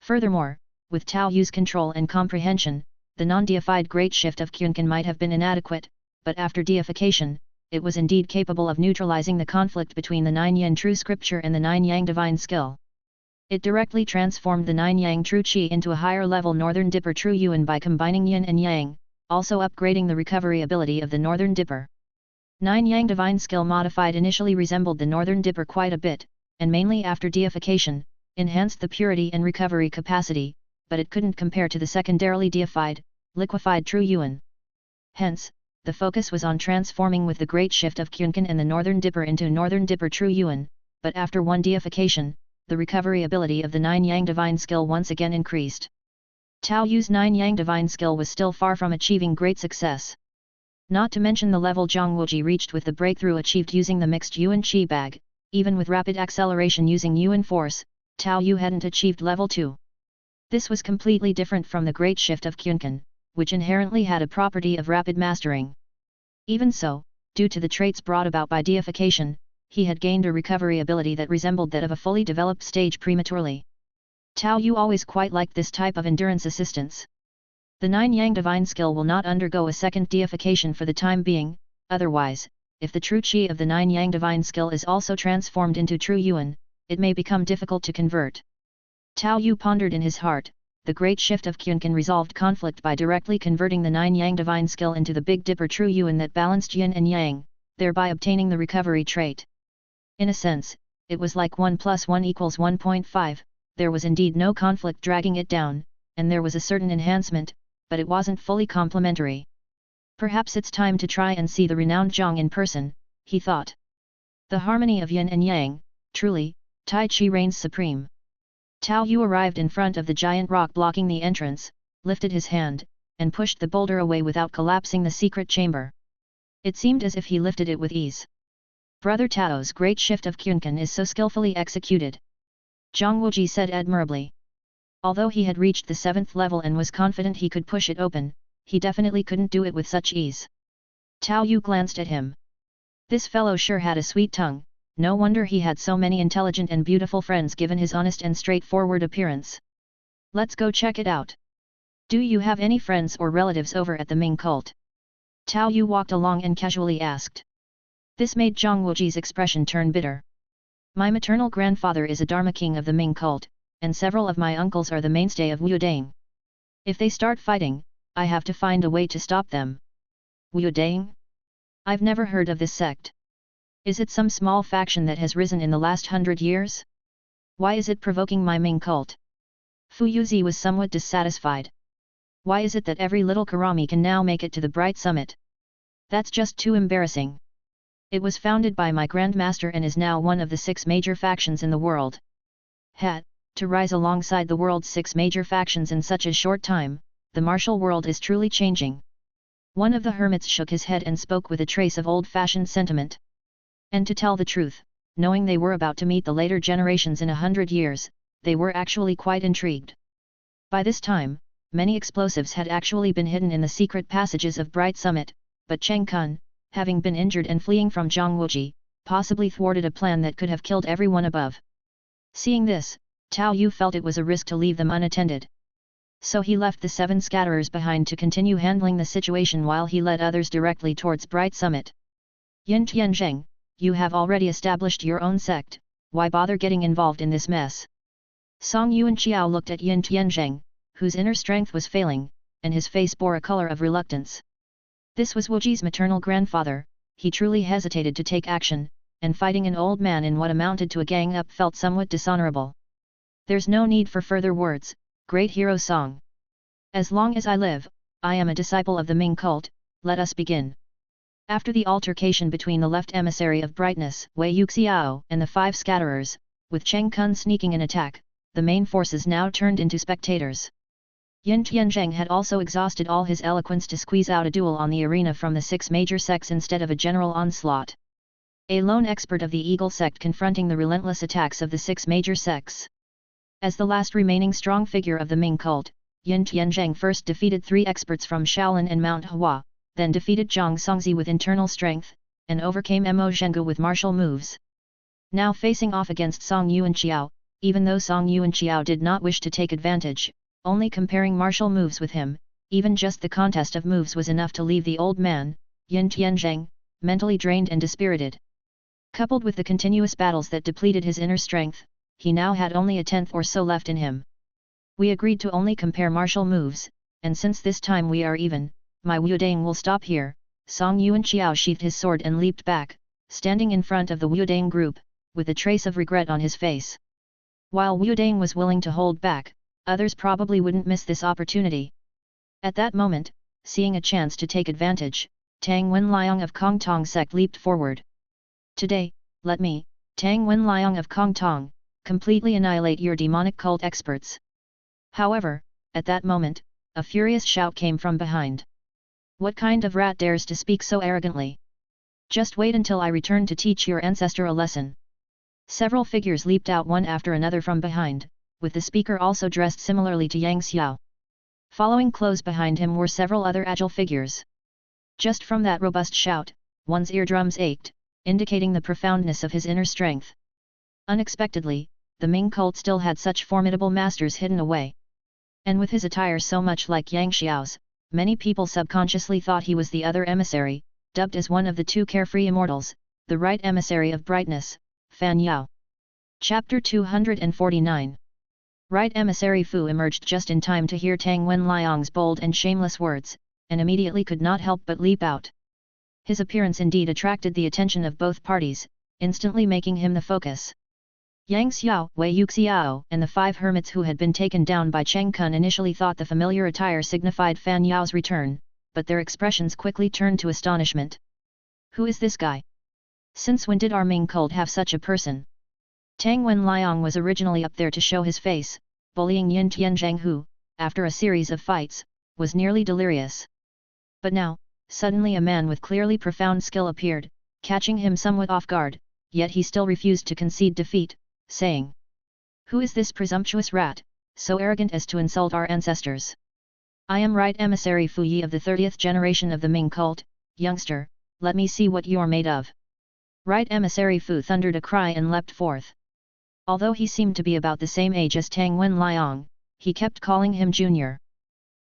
Furthermore, with Tao Yu's control and comprehension, the non-deified Great Shift of Kyunkan might have been inadequate, but after deification, it was indeed capable of neutralizing the conflict between the 9 Yin True Scripture and the 9 Yang Divine Skill. It directly transformed the 9 Yang True Qi into a higher-level Northern Dipper True Yuan by combining Yin and Yang, also upgrading the recovery ability of the Northern Dipper. 9 Yang Divine Skill modified initially resembled the Northern Dipper quite a bit, and mainly after deification, enhanced the purity and recovery capacity, but it couldn't compare to the secondarily deified, liquefied True Yuan. Hence, the focus was on transforming with the Great Shift of Kyunkan and the Northern Dipper into Northern Dipper True Yuan, but after one deification, the recovery ability of the 9 Yang Divine Skill once again increased. Tao Yu's 9 Yang Divine Skill was still far from achieving great success. Not to mention the level Zhang Wuji reached with the breakthrough achieved using the mixed Yuan Qi bag, even with rapid acceleration using Yuan Force, Tao Yu hadn't achieved level 2. This was completely different from the Great Shift of Kyunkan, which inherently had a property of rapid mastering. Even so, due to the traits brought about by deification, he had gained a recovery ability that resembled that of a fully developed stage prematurely. Tao Yu always quite liked this type of endurance assistance. The 9 Yang Divine Skill will not undergo a second deification for the time being, otherwise, if the true Qi of the 9 Yang Divine Skill is also transformed into true Yuan, it may become difficult to convert. Tao Yu pondered in his heart, the Great Shift of Kyunkan resolved conflict by directly converting the 9 Yang Divine Skill into the Big Dipper True Yuan that balanced Yin and Yang, thereby obtaining the recovery trait. In a sense, it was like 1 + 1 = 1.5, there was indeed no conflict dragging it down, and there was a certain enhancement, but it wasn't fully complementary. Perhaps it's time to try and see the renowned Zhang in person, he thought. The harmony of Yin and Yang, truly, Tai Chi reigns supreme. Tao Yu arrived in front of the giant rock blocking the entrance, lifted his hand, and pushed the boulder away without collapsing the secret chamber. It seemed as if he lifted it with ease. Brother Tao's Great Shift of Kyunkan is so skillfully executed. Zhang Wuji said admirably. Although he had reached the 7th level and was confident he could push it open, he definitely couldn't do it with such ease. Tao Yu glanced at him. This fellow sure had a sweet tongue. No wonder he had so many intelligent and beautiful friends given his honest and straightforward appearance. Let's go check it out. Do you have any friends or relatives over at the Ming cult? Tao Yu walked along and casually asked. This made Zhang Wuji's expression turn bitter. My maternal grandfather is a Dharma king of the Ming cult, and several of my uncles are the mainstay of Wu Dang. If they start fighting, I have to find a way to stop them. Wu Dang? I've never heard of this sect. Is it some small faction that has risen in the last 100 years? Why is it provoking my Ming cult? Fu Yuzi was somewhat dissatisfied. Why is it that every little Karami can now make it to the bright summit? That's just too embarrassing. It was founded by my grandmaster and is now one of the 6 major factions in the world. To rise alongside the world's 6 major factions in such a short time, the martial world is truly changing. One of the hermits shook his head and spoke with a trace of old-fashioned sentiment. And to tell the truth, knowing they were about to meet the later generations in 100 years, they were actually quite intrigued. By this time, many explosives had actually been hidden in the secret passages of Bright Summit, but Cheng Kun, having been injured and fleeing from Zhongwuji, possibly thwarted a plan that could have killed everyone above. Seeing this, Tao Yu felt it was a risk to leave them unattended. So he left the 7 scatterers behind to continue handling the situation while he led others directly towards Bright Summit. Yin Tianzheng, you have already established your own sect, why bother getting involved in this mess? Song Yuan Qiao looked at Yin Tianzheng, whose inner strength was failing, and his face bore a color of reluctance. This was Wuji's maternal grandfather. He truly hesitated to take action, and fighting an old man in what amounted to a gang-up felt somewhat dishonorable. There's no need for further words, great hero Song. As long as I live, I am a disciple of the Ming cult, let us begin. After the altercation between the left emissary of brightness, Wei Yuxiao, and the 5 scatterers, with Cheng Kun sneaking an attack, the main forces now turned into spectators. Yin Tianzheng had also exhausted all his eloquence to squeeze out a duel on the arena from the 6 major sects instead of a general onslaught. A lone expert of the Eagle sect confronting the relentless attacks of the 6 major sects. As the last remaining strong figure of the Ming cult, Yin Tianzheng first defeated 3 experts from Shaolin and Mount Hua, then defeated Zhang Songzi with internal strength, and overcame Mo Zhengu with martial moves. Now facing off against Song Yuan Qiao, even though Song Yuan Qiao did not wish to take advantage, only comparing martial moves with him, even just the contest of moves was enough to leave the old man, Yin Tianzheng, mentally drained and dispirited. Coupled with the continuous battles that depleted his inner strength, he now had only a 10th or so left in him. We agreed to only compare martial moves, and since this time we are even, my Wudang will stop here. Song Yuan Qiao sheathed his sword and leaped back, standing in front of the Wudang group, with a trace of regret on his face. While Wudang was willing to hold back, others probably wouldn't miss this opportunity. At that moment, seeing a chance to take advantage, Tang Wenliang of Kong Tong sect leaped forward. Today, let me, Tang Wenliang of Kong Tong, completely annihilate your demonic cult experts. However, at that moment, a furious shout came from behind. What kind of rat dares to speak so arrogantly? Just wait until I return to teach your ancestor a lesson. Several figures leaped out one after another from behind, with the speaker also dressed similarly to Yang Xiao. Following close behind him were several other agile figures. Just from that robust shout, one's eardrums ached, indicating the profoundness of his inner strength. Unexpectedly, the Ming cult still had such formidable masters hidden away. And with his attire so much like Yang Xiao's, many people subconsciously thought he was the other emissary, dubbed as one of the 2 carefree immortals, the right emissary of brightness, Fan Yao. Chapter 249. Right emissary Fu emerged just in time to hear Tang Wenliang's bold and shameless words, and immediately could not help but leap out. His appearance indeed attracted the attention of both parties, instantly making him the focus. Yang Xiao, Wei Yuxiao, and the 5 hermits who had been taken down by Cheng Kun initially thought the familiar attire signified Fan Yao's return, but their expressions quickly turned to astonishment. Who is this guy? Since when did our Ming cult have such a person? Tang Wenliang was originally up there to show his face, bullying Yin Tianzheng who, after a series of fights, was nearly delirious. But now, suddenly a man with clearly profound skill appeared, catching him somewhat off guard, yet he still refused to concede defeat, saying, "Who is this presumptuous rat, so arrogant as to insult our ancestors? I am right emissary Fu Yi of the 30th generation of the Ming cult, youngster, let me see what you're made of." Right emissary Fu thundered a cry and leapt forth. Although he seemed to be about the same age as Tang Wenliang, he kept calling him junior.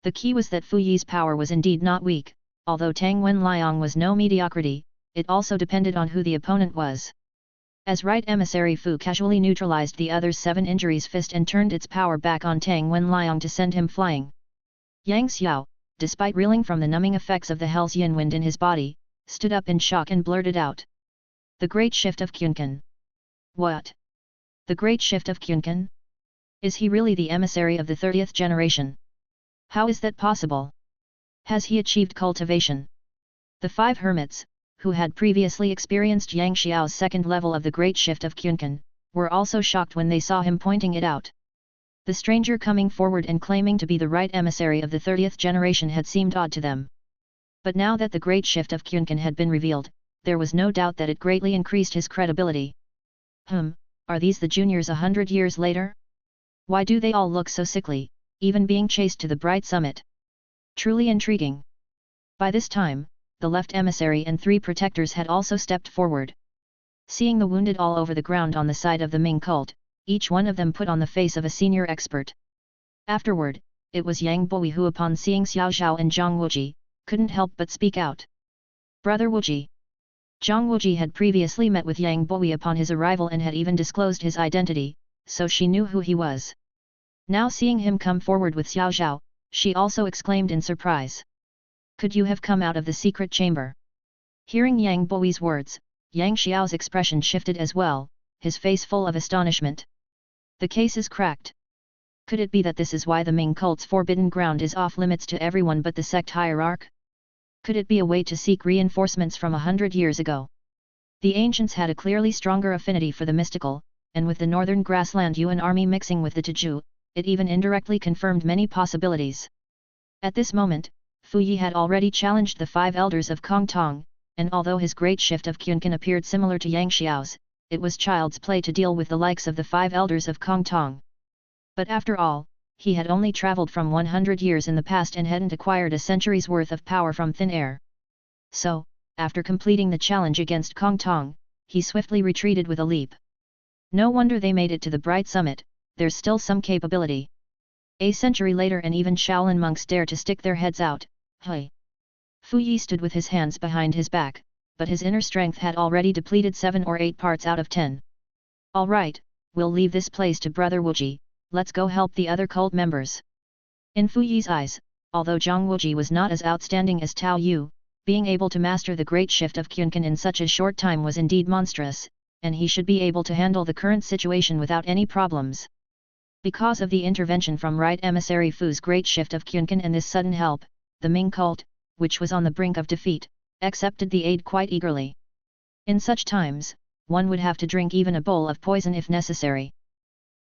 The key was that Fu Yi's power was indeed not weak, although Tang Wenliang was no mediocrity, it also depended on who the opponent was. As right emissary Fu casually neutralized the other's 7 injuries fist and turned its power back on Tang Wenliang to send him flying. Yang Xiao, despite reeling from the numbing effects of the hell's yin wind in his body, stood up in shock and blurted out. The Great Shift of Kunkan. What? The Great Shift of Kunkan? Is he really the emissary of the 30th generation? How is that possible? Has he achieved cultivation? The 5 hermits, who had previously experienced Yang Xiao's 2nd level of the Great Shift of Kunkan, were also shocked when they saw him pointing it out. The stranger coming forward and claiming to be the right emissary of the 30th generation had seemed odd to them. But now that the great shift of Kyunkan had been revealed, there was no doubt that it greatly increased his credibility. Are these the juniors 100 years later? Why do they all look so sickly, even being chased to the bright summit? Truly intriguing. By this time, the left emissary and 3 protectors had also stepped forward. Seeing the wounded all over the ground on the side of the Ming cult, each one of them put on the face of a senior expert. Afterward, it was Yang Boi who, upon seeing Xiao Zhao and Zhang Wuji, couldn't help but speak out. Brother Wuji. Zhang Wuji had previously met with Yang Boi upon his arrival and had even disclosed his identity, so she knew who he was. Now seeing him come forward with Xiao Zhao, she also exclaimed in surprise. Could you have come out of the secret chamber? Hearing Yang Boi's words, Yang Xiao's expression shifted as well, his face full of astonishment. The case is cracked. Could it be that this is why the Ming cult's forbidden ground is off limits to everyone but the sect hierarch? Could it be a way to seek reinforcements from 100 years ago? The ancients had a clearly stronger affinity for the mystical, and with the northern grassland Yuan army mixing with the Tiju, it even indirectly confirmed many possibilities. At this moment, Fu Yi had already challenged the 5 elders of Kong Tong, and although his great shift of Kyunkan appeared similar to Yang Xiao's, it was child's play to deal with the likes of the 5 elders of Kong Tong. But after all, he had only travelled from 100 years in the past and hadn't acquired a century's worth of power from thin air. So, after completing the challenge against Kong Tong, he swiftly retreated with a leap. No wonder they made it to the bright summit, there's still some capability. A century later and even Shaolin monks dare to stick their heads out, hey! Fu Yi stood with his hands behind his back, but his inner strength had already depleted 7 or 8 parts out of 10. Alright, we'll leave this place to Brother Wuji, let's go help the other cult members. In Fu Yi's eyes, although Zhang Wuji was not as outstanding as Tao Yu, being able to master the great shift of Kyunkan in such a short time was indeed monstrous, and he should be able to handle the current situation without any problems. Because of the intervention from Right Emissary Fu's great shift of Kyunkan and this sudden help, the Ming cult, which was on the brink of defeat, accepted the aid quite eagerly. In such times, one would have to drink even a bowl of poison if necessary.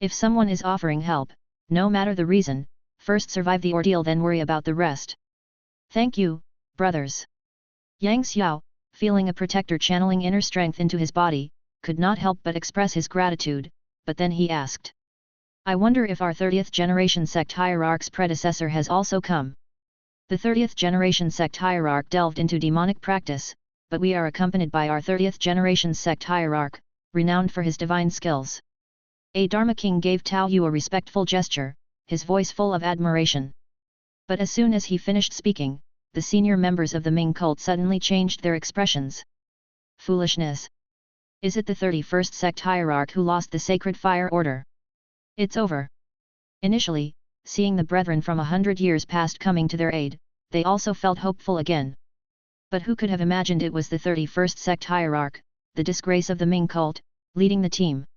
If someone is offering help, no matter the reason, first survive the ordeal then worry about the rest. Thank you, brothers. Yang Xiao, feeling a protector channeling inner strength into his body, could not help but express his gratitude, but then he asked. I wonder if our 30th generation sect hierarch's predecessor has also come. The 30th generation sect hierarch delved into demonic practice, but we are accompanied by our 30th generation sect hierarch, renowned for his divine skills. A Dharma King gave Tao Yu a respectful gesture, his voice full of admiration. But as soon as he finished speaking, the senior members of the Ming cult suddenly changed their expressions. Foolishness! Is it the 31st sect hierarch who lost the sacred fire order? It's over. Initially, seeing the brethren from 100 years past coming to their aid, they also felt hopeful again. But who could have imagined it was the 31st sect hierarch, the disgrace of the Ming cult, leading the team?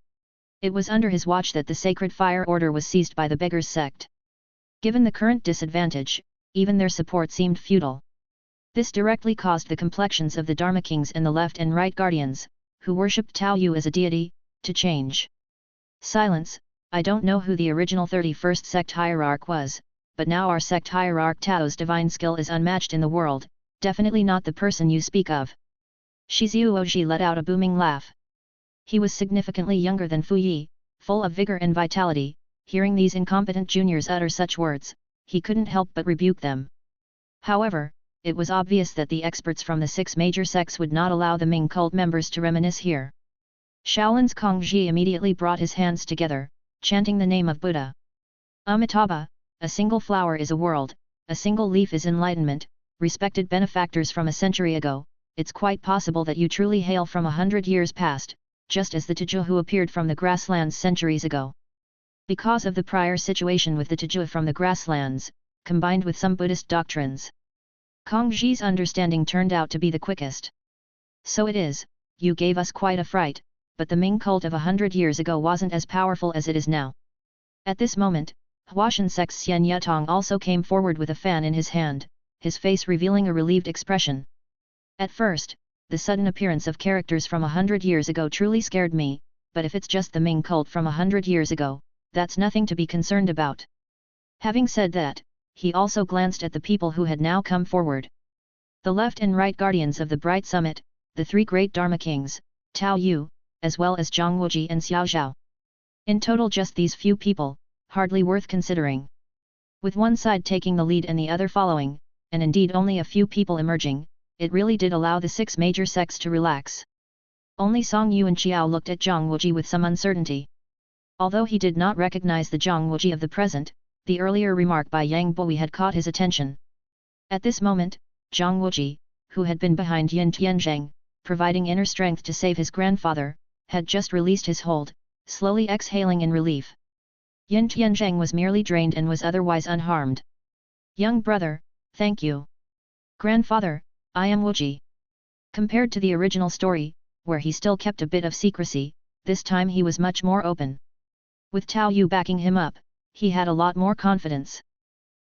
It was under his watch that the sacred fire order was seized by the beggars sect. Given the current disadvantage, even their support seemed futile. This directly caused the complexions of the Dharma Kings and the left and right guardians, who worshipped Tao Yu as a deity, to change. Silence! I don't know who the original 31st sect hierarch was, but now our sect hierarch Tao's divine skill is unmatched in the world, definitely not the person you speak of. Shizuoji let out a booming laugh. He was significantly younger than Fu Yi, full of vigor and vitality. Hearing these incompetent juniors utter such words, he couldn't help but rebuke them. However, it was obvious that the experts from the 6 major sects would not allow the Ming cult members to reminisce here. Shaolin's Kongji immediately brought his hands together, chanting the name of Buddha. Amitabha, a single flower is a world, a single leaf is enlightenment. Respected benefactors from a century ago, it's quite possible that you truly hail from 100 years past, just as the Tiju who appeared from the grasslands centuries ago. Because of the prior situation with the Tiju from the grasslands, combined with some Buddhist doctrines, Kongji's understanding turned out to be the quickest. So it is, you gave us quite a fright, but the Ming cult of 100 years ago wasn't as powerful as it is now. At this moment, Huashan sect's Xian Yutong also came forward with a fan in his hand, his face revealing a relieved expression. At first, the sudden appearance of characters from 100 years ago truly scared me, but if it's just the Ming cult from 100 years ago, that's nothing to be concerned about. Having said that, he also glanced at the people who had now come forward. The left and right guardians of the bright summit, the three great Dharma kings, Tao Yu, as well as Zhang Wuji and Xiao Zhao. In total just these few people, hardly worth considering. With one side taking the lead and the other following, and indeed only a few people emerging, it really did allow the six major sects to relax. Only Song Yu and Qiao looked at Zhang Wuji with some uncertainty. Although he did not recognize the Zhang Wuji of the present, the earlier remark by Yang Boi had caught his attention. At this moment, Zhang Wuji, who had been behind Yin Tianzheng, providing inner strength to save his grandfather, had just released his hold, slowly exhaling in relief. Yin Tianzheng was merely drained and was otherwise unharmed. Young brother, thank you. Grandfather, I am Wuji. Compared to the original story, where he still kept a bit of secrecy, this time he was much more open. With Tao Yu backing him up, he had a lot more confidence.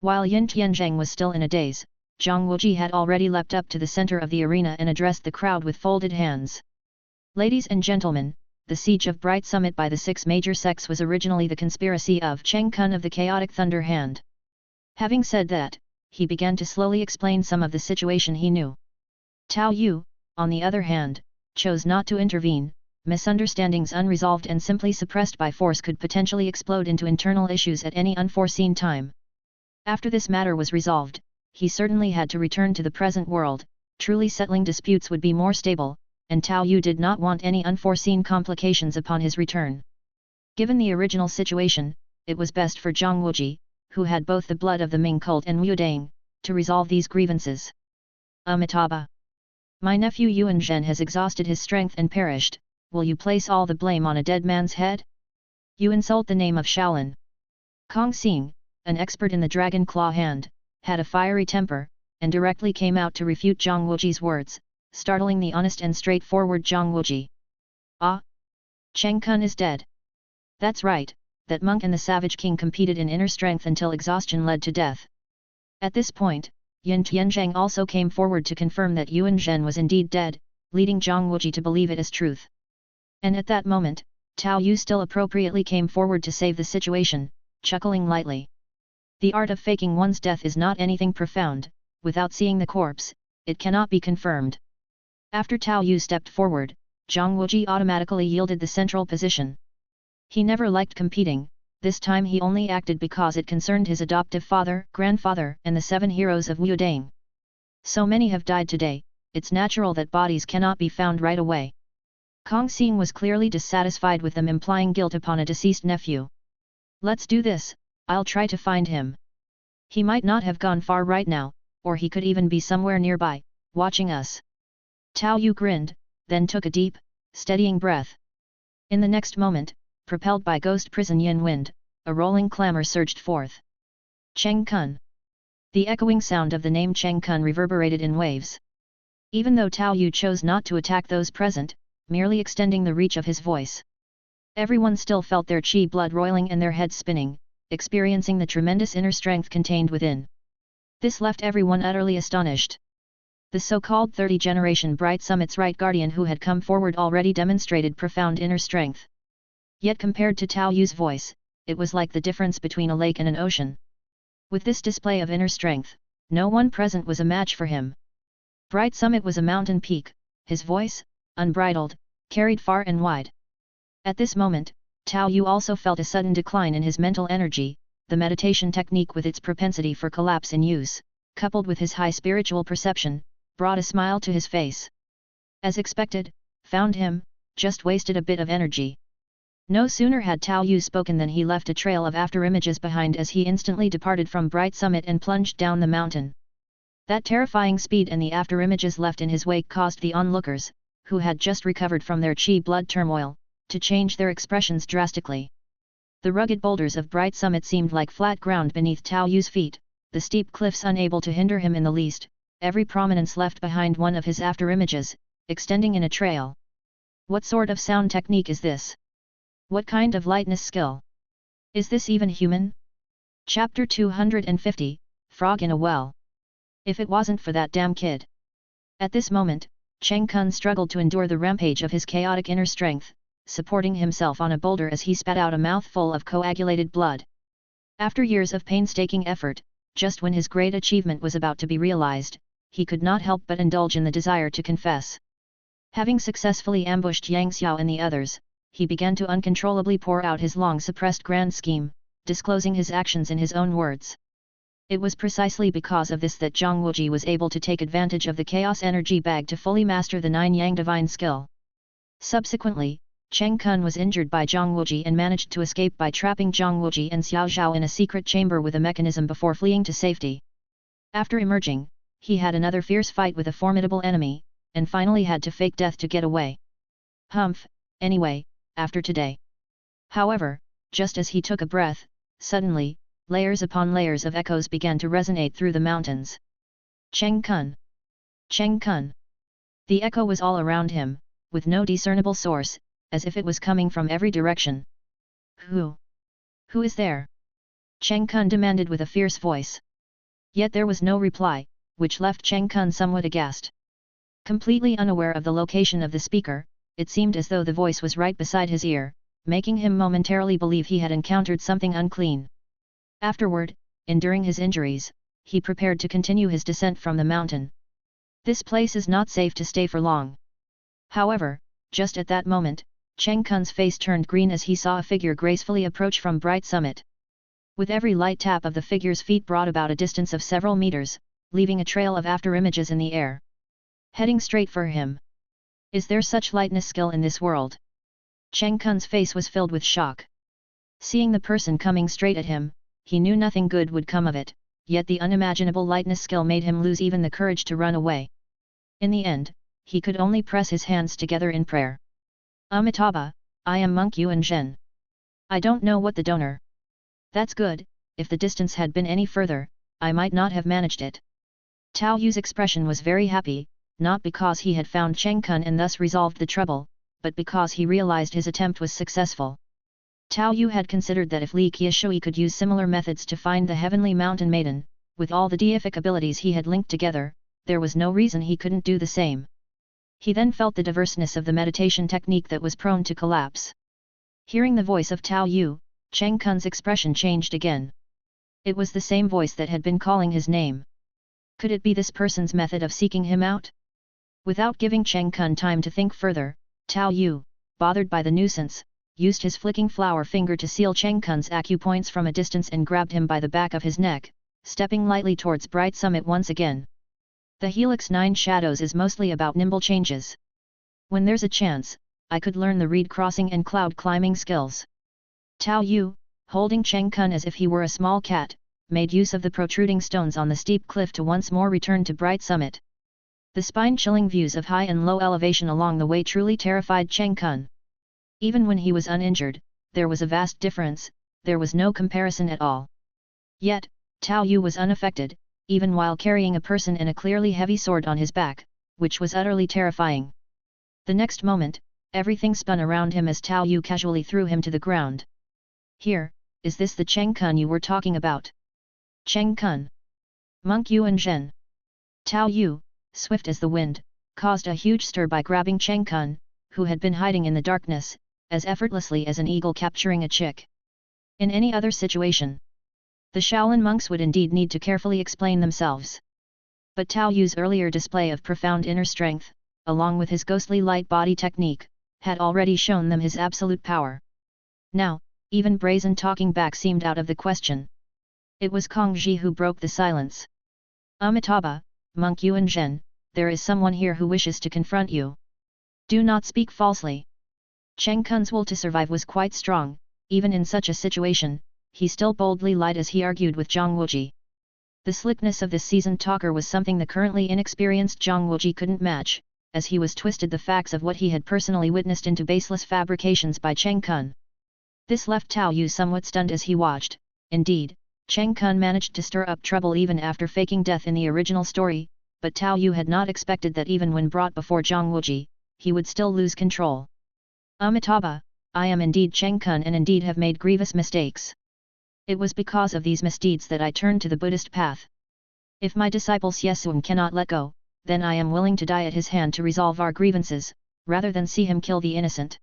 While Yin Tianzheng was still in a daze, Zhang Wuji had already leapt up to the center of the arena and addressed the crowd with folded hands. Ladies and gentlemen, the siege of Bright Summit by the six major sects was originally the conspiracy of Cheng Kun of the Chaotic Thunder Hand. Having said that, he began to slowly explain some of the situation he knew. Tao Yu, on the other hand, chose not to intervene. Misunderstandings unresolved and simply suppressed by force could potentially explode into internal issues at any unforeseen time. After this matter was resolved, he certainly had to return to the present world. Truly settling disputes would be more stable, and Tao Yu did not want any unforeseen complications upon his return. Given the original situation, it was best for Zhang Wuji, who had both the blood of the Ming cult and Wu Dang, to resolve these grievances. Amitabha. My nephew Yuan Zhen has exhausted his strength and perished. Will you place all the blame on a dead man's head? You insult the name of Shaolin. Kong Xing, an expert in the dragon claw hand, had a fiery temper, and directly came out to refute Zhang Wuji's words, startling the honest and straightforward Zhang Wuji. Ah! Cheng Kun is dead. That's right, that monk and the Savage King competed in inner strength until exhaustion led to death. At this point, Yin Tianzheng also came forward to confirm that Yuan Zhen was indeed dead, leading Zhang Wuji to believe it as truth. And at that moment, Tao Yu still appropriately came forward to save the situation, chuckling lightly. The art of faking one's death is not anything profound. Without seeing the corpse, it cannot be confirmed. After Tao Yu stepped forward, Zhang Wuji automatically yielded the central position. He never liked competing, this time he only acted because it concerned his adoptive father, grandfather and the 7 heroes of Wu Dang. So many have died today, it's natural that bodies cannot be found right away. Kong Xing was clearly dissatisfied with them implying guilt upon a deceased nephew. Let's do this, I'll try to find him. He might not have gone far right now, or he could even be somewhere nearby, watching us. Tao Yu grinned, then took a deep, steadying breath. In the next moment, propelled by ghost prison yin wind, a rolling clamor surged forth. Cheng Kun. The echoing sound of the name Cheng Kun reverberated in waves. Even though Tao Yu chose not to attack those present, merely extending the reach of his voice, everyone still felt their chi blood roiling and their heads spinning, experiencing the tremendous inner strength contained within. This left everyone utterly astonished. The so-called 30th-generation Bright Summit's right guardian who had come forward already demonstrated profound inner strength. Yet compared to Tao Yu's voice, it was like the difference between a lake and an ocean. With this display of inner strength, no one present was a match for him. Bright Summit was a mountain peak, his voice, unbridled, carried far and wide. At this moment, Tao Yu also felt a sudden decline in his mental energy. The meditation technique with its propensity for collapse in use, coupled with his high spiritual perception, brought a smile to his face. As expected, found him, just wasted a bit of energy. No sooner had Tao Yu spoken than he left a trail of afterimages behind as he instantly departed from Bright Summit and plunged down the mountain. That terrifying speed and the afterimages left in his wake caused the onlookers, who had just recovered from their chi blood turmoil, to change their expressions drastically. The rugged boulders of Bright Summit seemed like flat ground beneath Tao Yu's feet, the steep cliffs unable to hinder him in the least, every prominence left behind one of his afterimages, extending in a trail. What sort of sound technique is this? What kind of lightness skill? Is this even human? Chapter 250, Frog in a Well. If it wasn't for that damn kid. At this moment, Cheng Kun struggled to endure the rampage of his chaotic inner strength, supporting himself on a boulder as he spat out a mouthful of coagulated blood. After years of painstaking effort, just when his great achievement was about to be realized, he could not help but indulge in the desire to confess. Having successfully ambushed Yang Xiao and the others, he began to uncontrollably pour out his long-suppressed grand scheme, disclosing his actions in his own words. It was precisely because of this that Zhang Wuji was able to take advantage of the Chaos Energy Bag to fully master the 9 Yang Divine skill. Subsequently, Cheng Kun was injured by Zhang Wuji and managed to escape by trapping Zhang Wuji and Xiao Zhao in a secret chamber with a mechanism before fleeing to safety. After emerging, he had another fierce fight with a formidable enemy, and finally had to fake death to get away. Humph, anyway, after today. However, just as he took a breath, suddenly, layers upon layers of echoes began to resonate through the mountains. Cheng Kun! Cheng Kun! The echo was all around him, with no discernible source, as if it was coming from every direction. Who? Who is there? Cheng Kun demanded with a fierce voice. Yet there was no reply, which left Cheng Kun somewhat aghast. Completely unaware of the location of the speaker, it seemed as though the voice was right beside his ear, making him momentarily believe he had encountered something unclean. Afterward, enduring his injuries, he prepared to continue his descent from the mountain. This place is not safe to stay for long. However, just at that moment, Cheng Kun's face turned green as he saw a figure gracefully approach from Bright Summit. With every light tap of the figure's feet brought about a distance of several meters, leaving a trail of afterimages in the air. Heading straight for him. Is there such lightness skill in this world? Cheng Kun's face was filled with shock. Seeing the person coming straight at him, he knew nothing good would come of it, yet the unimaginable lightness skill made him lose even the courage to run away. In the end, he could only press his hands together in prayer. Amitabha, I am monk Yuan Zhen. I don't know what the donor. That's good, if the distance had been any further, I might not have managed it. Tao Yu's expression was very happy, not because he had found Cheng Kun and thus resolved the trouble, but because he realized his attempt was successful. Tao Yu had considered that if Li Qiushui could use similar methods to find the heavenly mountain maiden, with all the deific abilities he had linked together, there was no reason he couldn't do the same. He then felt the diverseness of the meditation technique that was prone to collapse. Hearing the voice of Tao Yu, Cheng Kun's expression changed again. It was the same voice that had been calling his name. Could it be this person's method of seeking him out? Without giving Cheng Kun time to think further, Tao Yu, bothered by the nuisance, used his flicking flower finger to seal Cheng Kun's acupoints from a distance and grabbed him by the back of his neck, stepping lightly towards Bright Summit once again. The Helix 9 Shadows is mostly about nimble changes. When there's a chance, I could learn the reed crossing and cloud climbing skills. Tao Yu, holding Cheng Kun as if he were a small cat, made use of the protruding stones on the steep cliff to once more return to Bright Summit. The spine-chilling views of high and low elevation along the way truly terrified Cheng Kun. Even when he was uninjured, there was a vast difference, there was no comparison at all. Yet, Tao Yu was unaffected, even while carrying a person and a clearly heavy sword on his back, which was utterly terrifying. The next moment, everything spun around him as Tao Yu casually threw him to the ground. Here, is this the Cheng Kun you were talking about? Cheng Kun. Monk Yuan Zhen. Tao Yu, swift as the wind, caused a huge stir by grabbing Cheng Kun, who had been hiding in the darkness, as effortlessly as an eagle capturing a chick. In any other situation, the Shaolin monks would indeed need to carefully explain themselves. But Tao Yu's earlier display of profound inner strength, along with his ghostly light body technique, had already shown them his absolute power. Now, even brazen talking back seemed out of the question. It was Kong Ji who broke the silence. Amitabha, monk Yuan Zhen, there is someone here who wishes to confront you. Do not speak falsely. Cheng Kun's will to survive was quite strong, even in such a situation, he still boldly lied as he argued with Zhang Wuji. The slickness of this seasoned talker was something the currently inexperienced Zhang Wuji couldn't match, as he was twisted the facts of what he had personally witnessed into baseless fabrications by Cheng Kun. This left Tao Yu somewhat stunned as he watched. Indeed, Cheng Kun managed to stir up trouble even after faking death in the original story, but Tao Yu had not expected that even when brought before Zhang Wuji, he would still lose control. Amitabha, I am indeed Cheng Kun and indeed have made grievous mistakes. It was because of these misdeeds that I turned to the Buddhist path. If my disciple Xie cannot let go, then I am willing to die at his hand to resolve our grievances, rather than see him kill the innocent.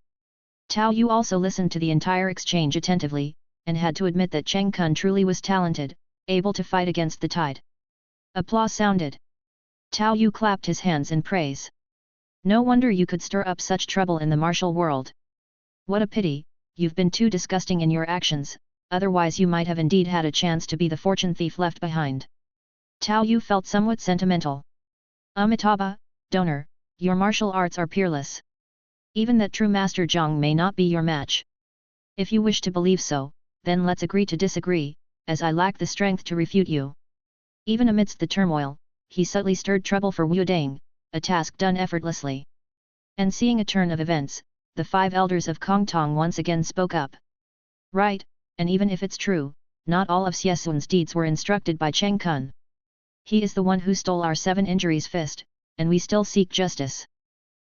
Tao Yu also listened to the entire exchange attentively, and had to admit that Cheng Kun truly was talented, able to fight against the tide. Applause sounded. Tao Yu clapped his hands in praise. No wonder you could stir up such trouble in the martial world. What a pity, you've been too disgusting in your actions, otherwise you might have indeed had a chance to be the fortune thief left behind. Tao Yu felt somewhat sentimental. Amitabha, donor, your martial arts are peerless. Even that true Master Zhang may not be your match. If you wish to believe so, then let's agree to disagree, as I lack the strength to refute you. Even amidst the turmoil, he subtly stirred trouble for Wu Dang, a task done effortlessly. And seeing a turn of events, the 5 elders of Kongtong once again spoke up. Right, and even if it's true, not all of Xiesun's deeds were instructed by Cheng Kun. He is the one who stole our 7 injuries fist, and we still seek justice.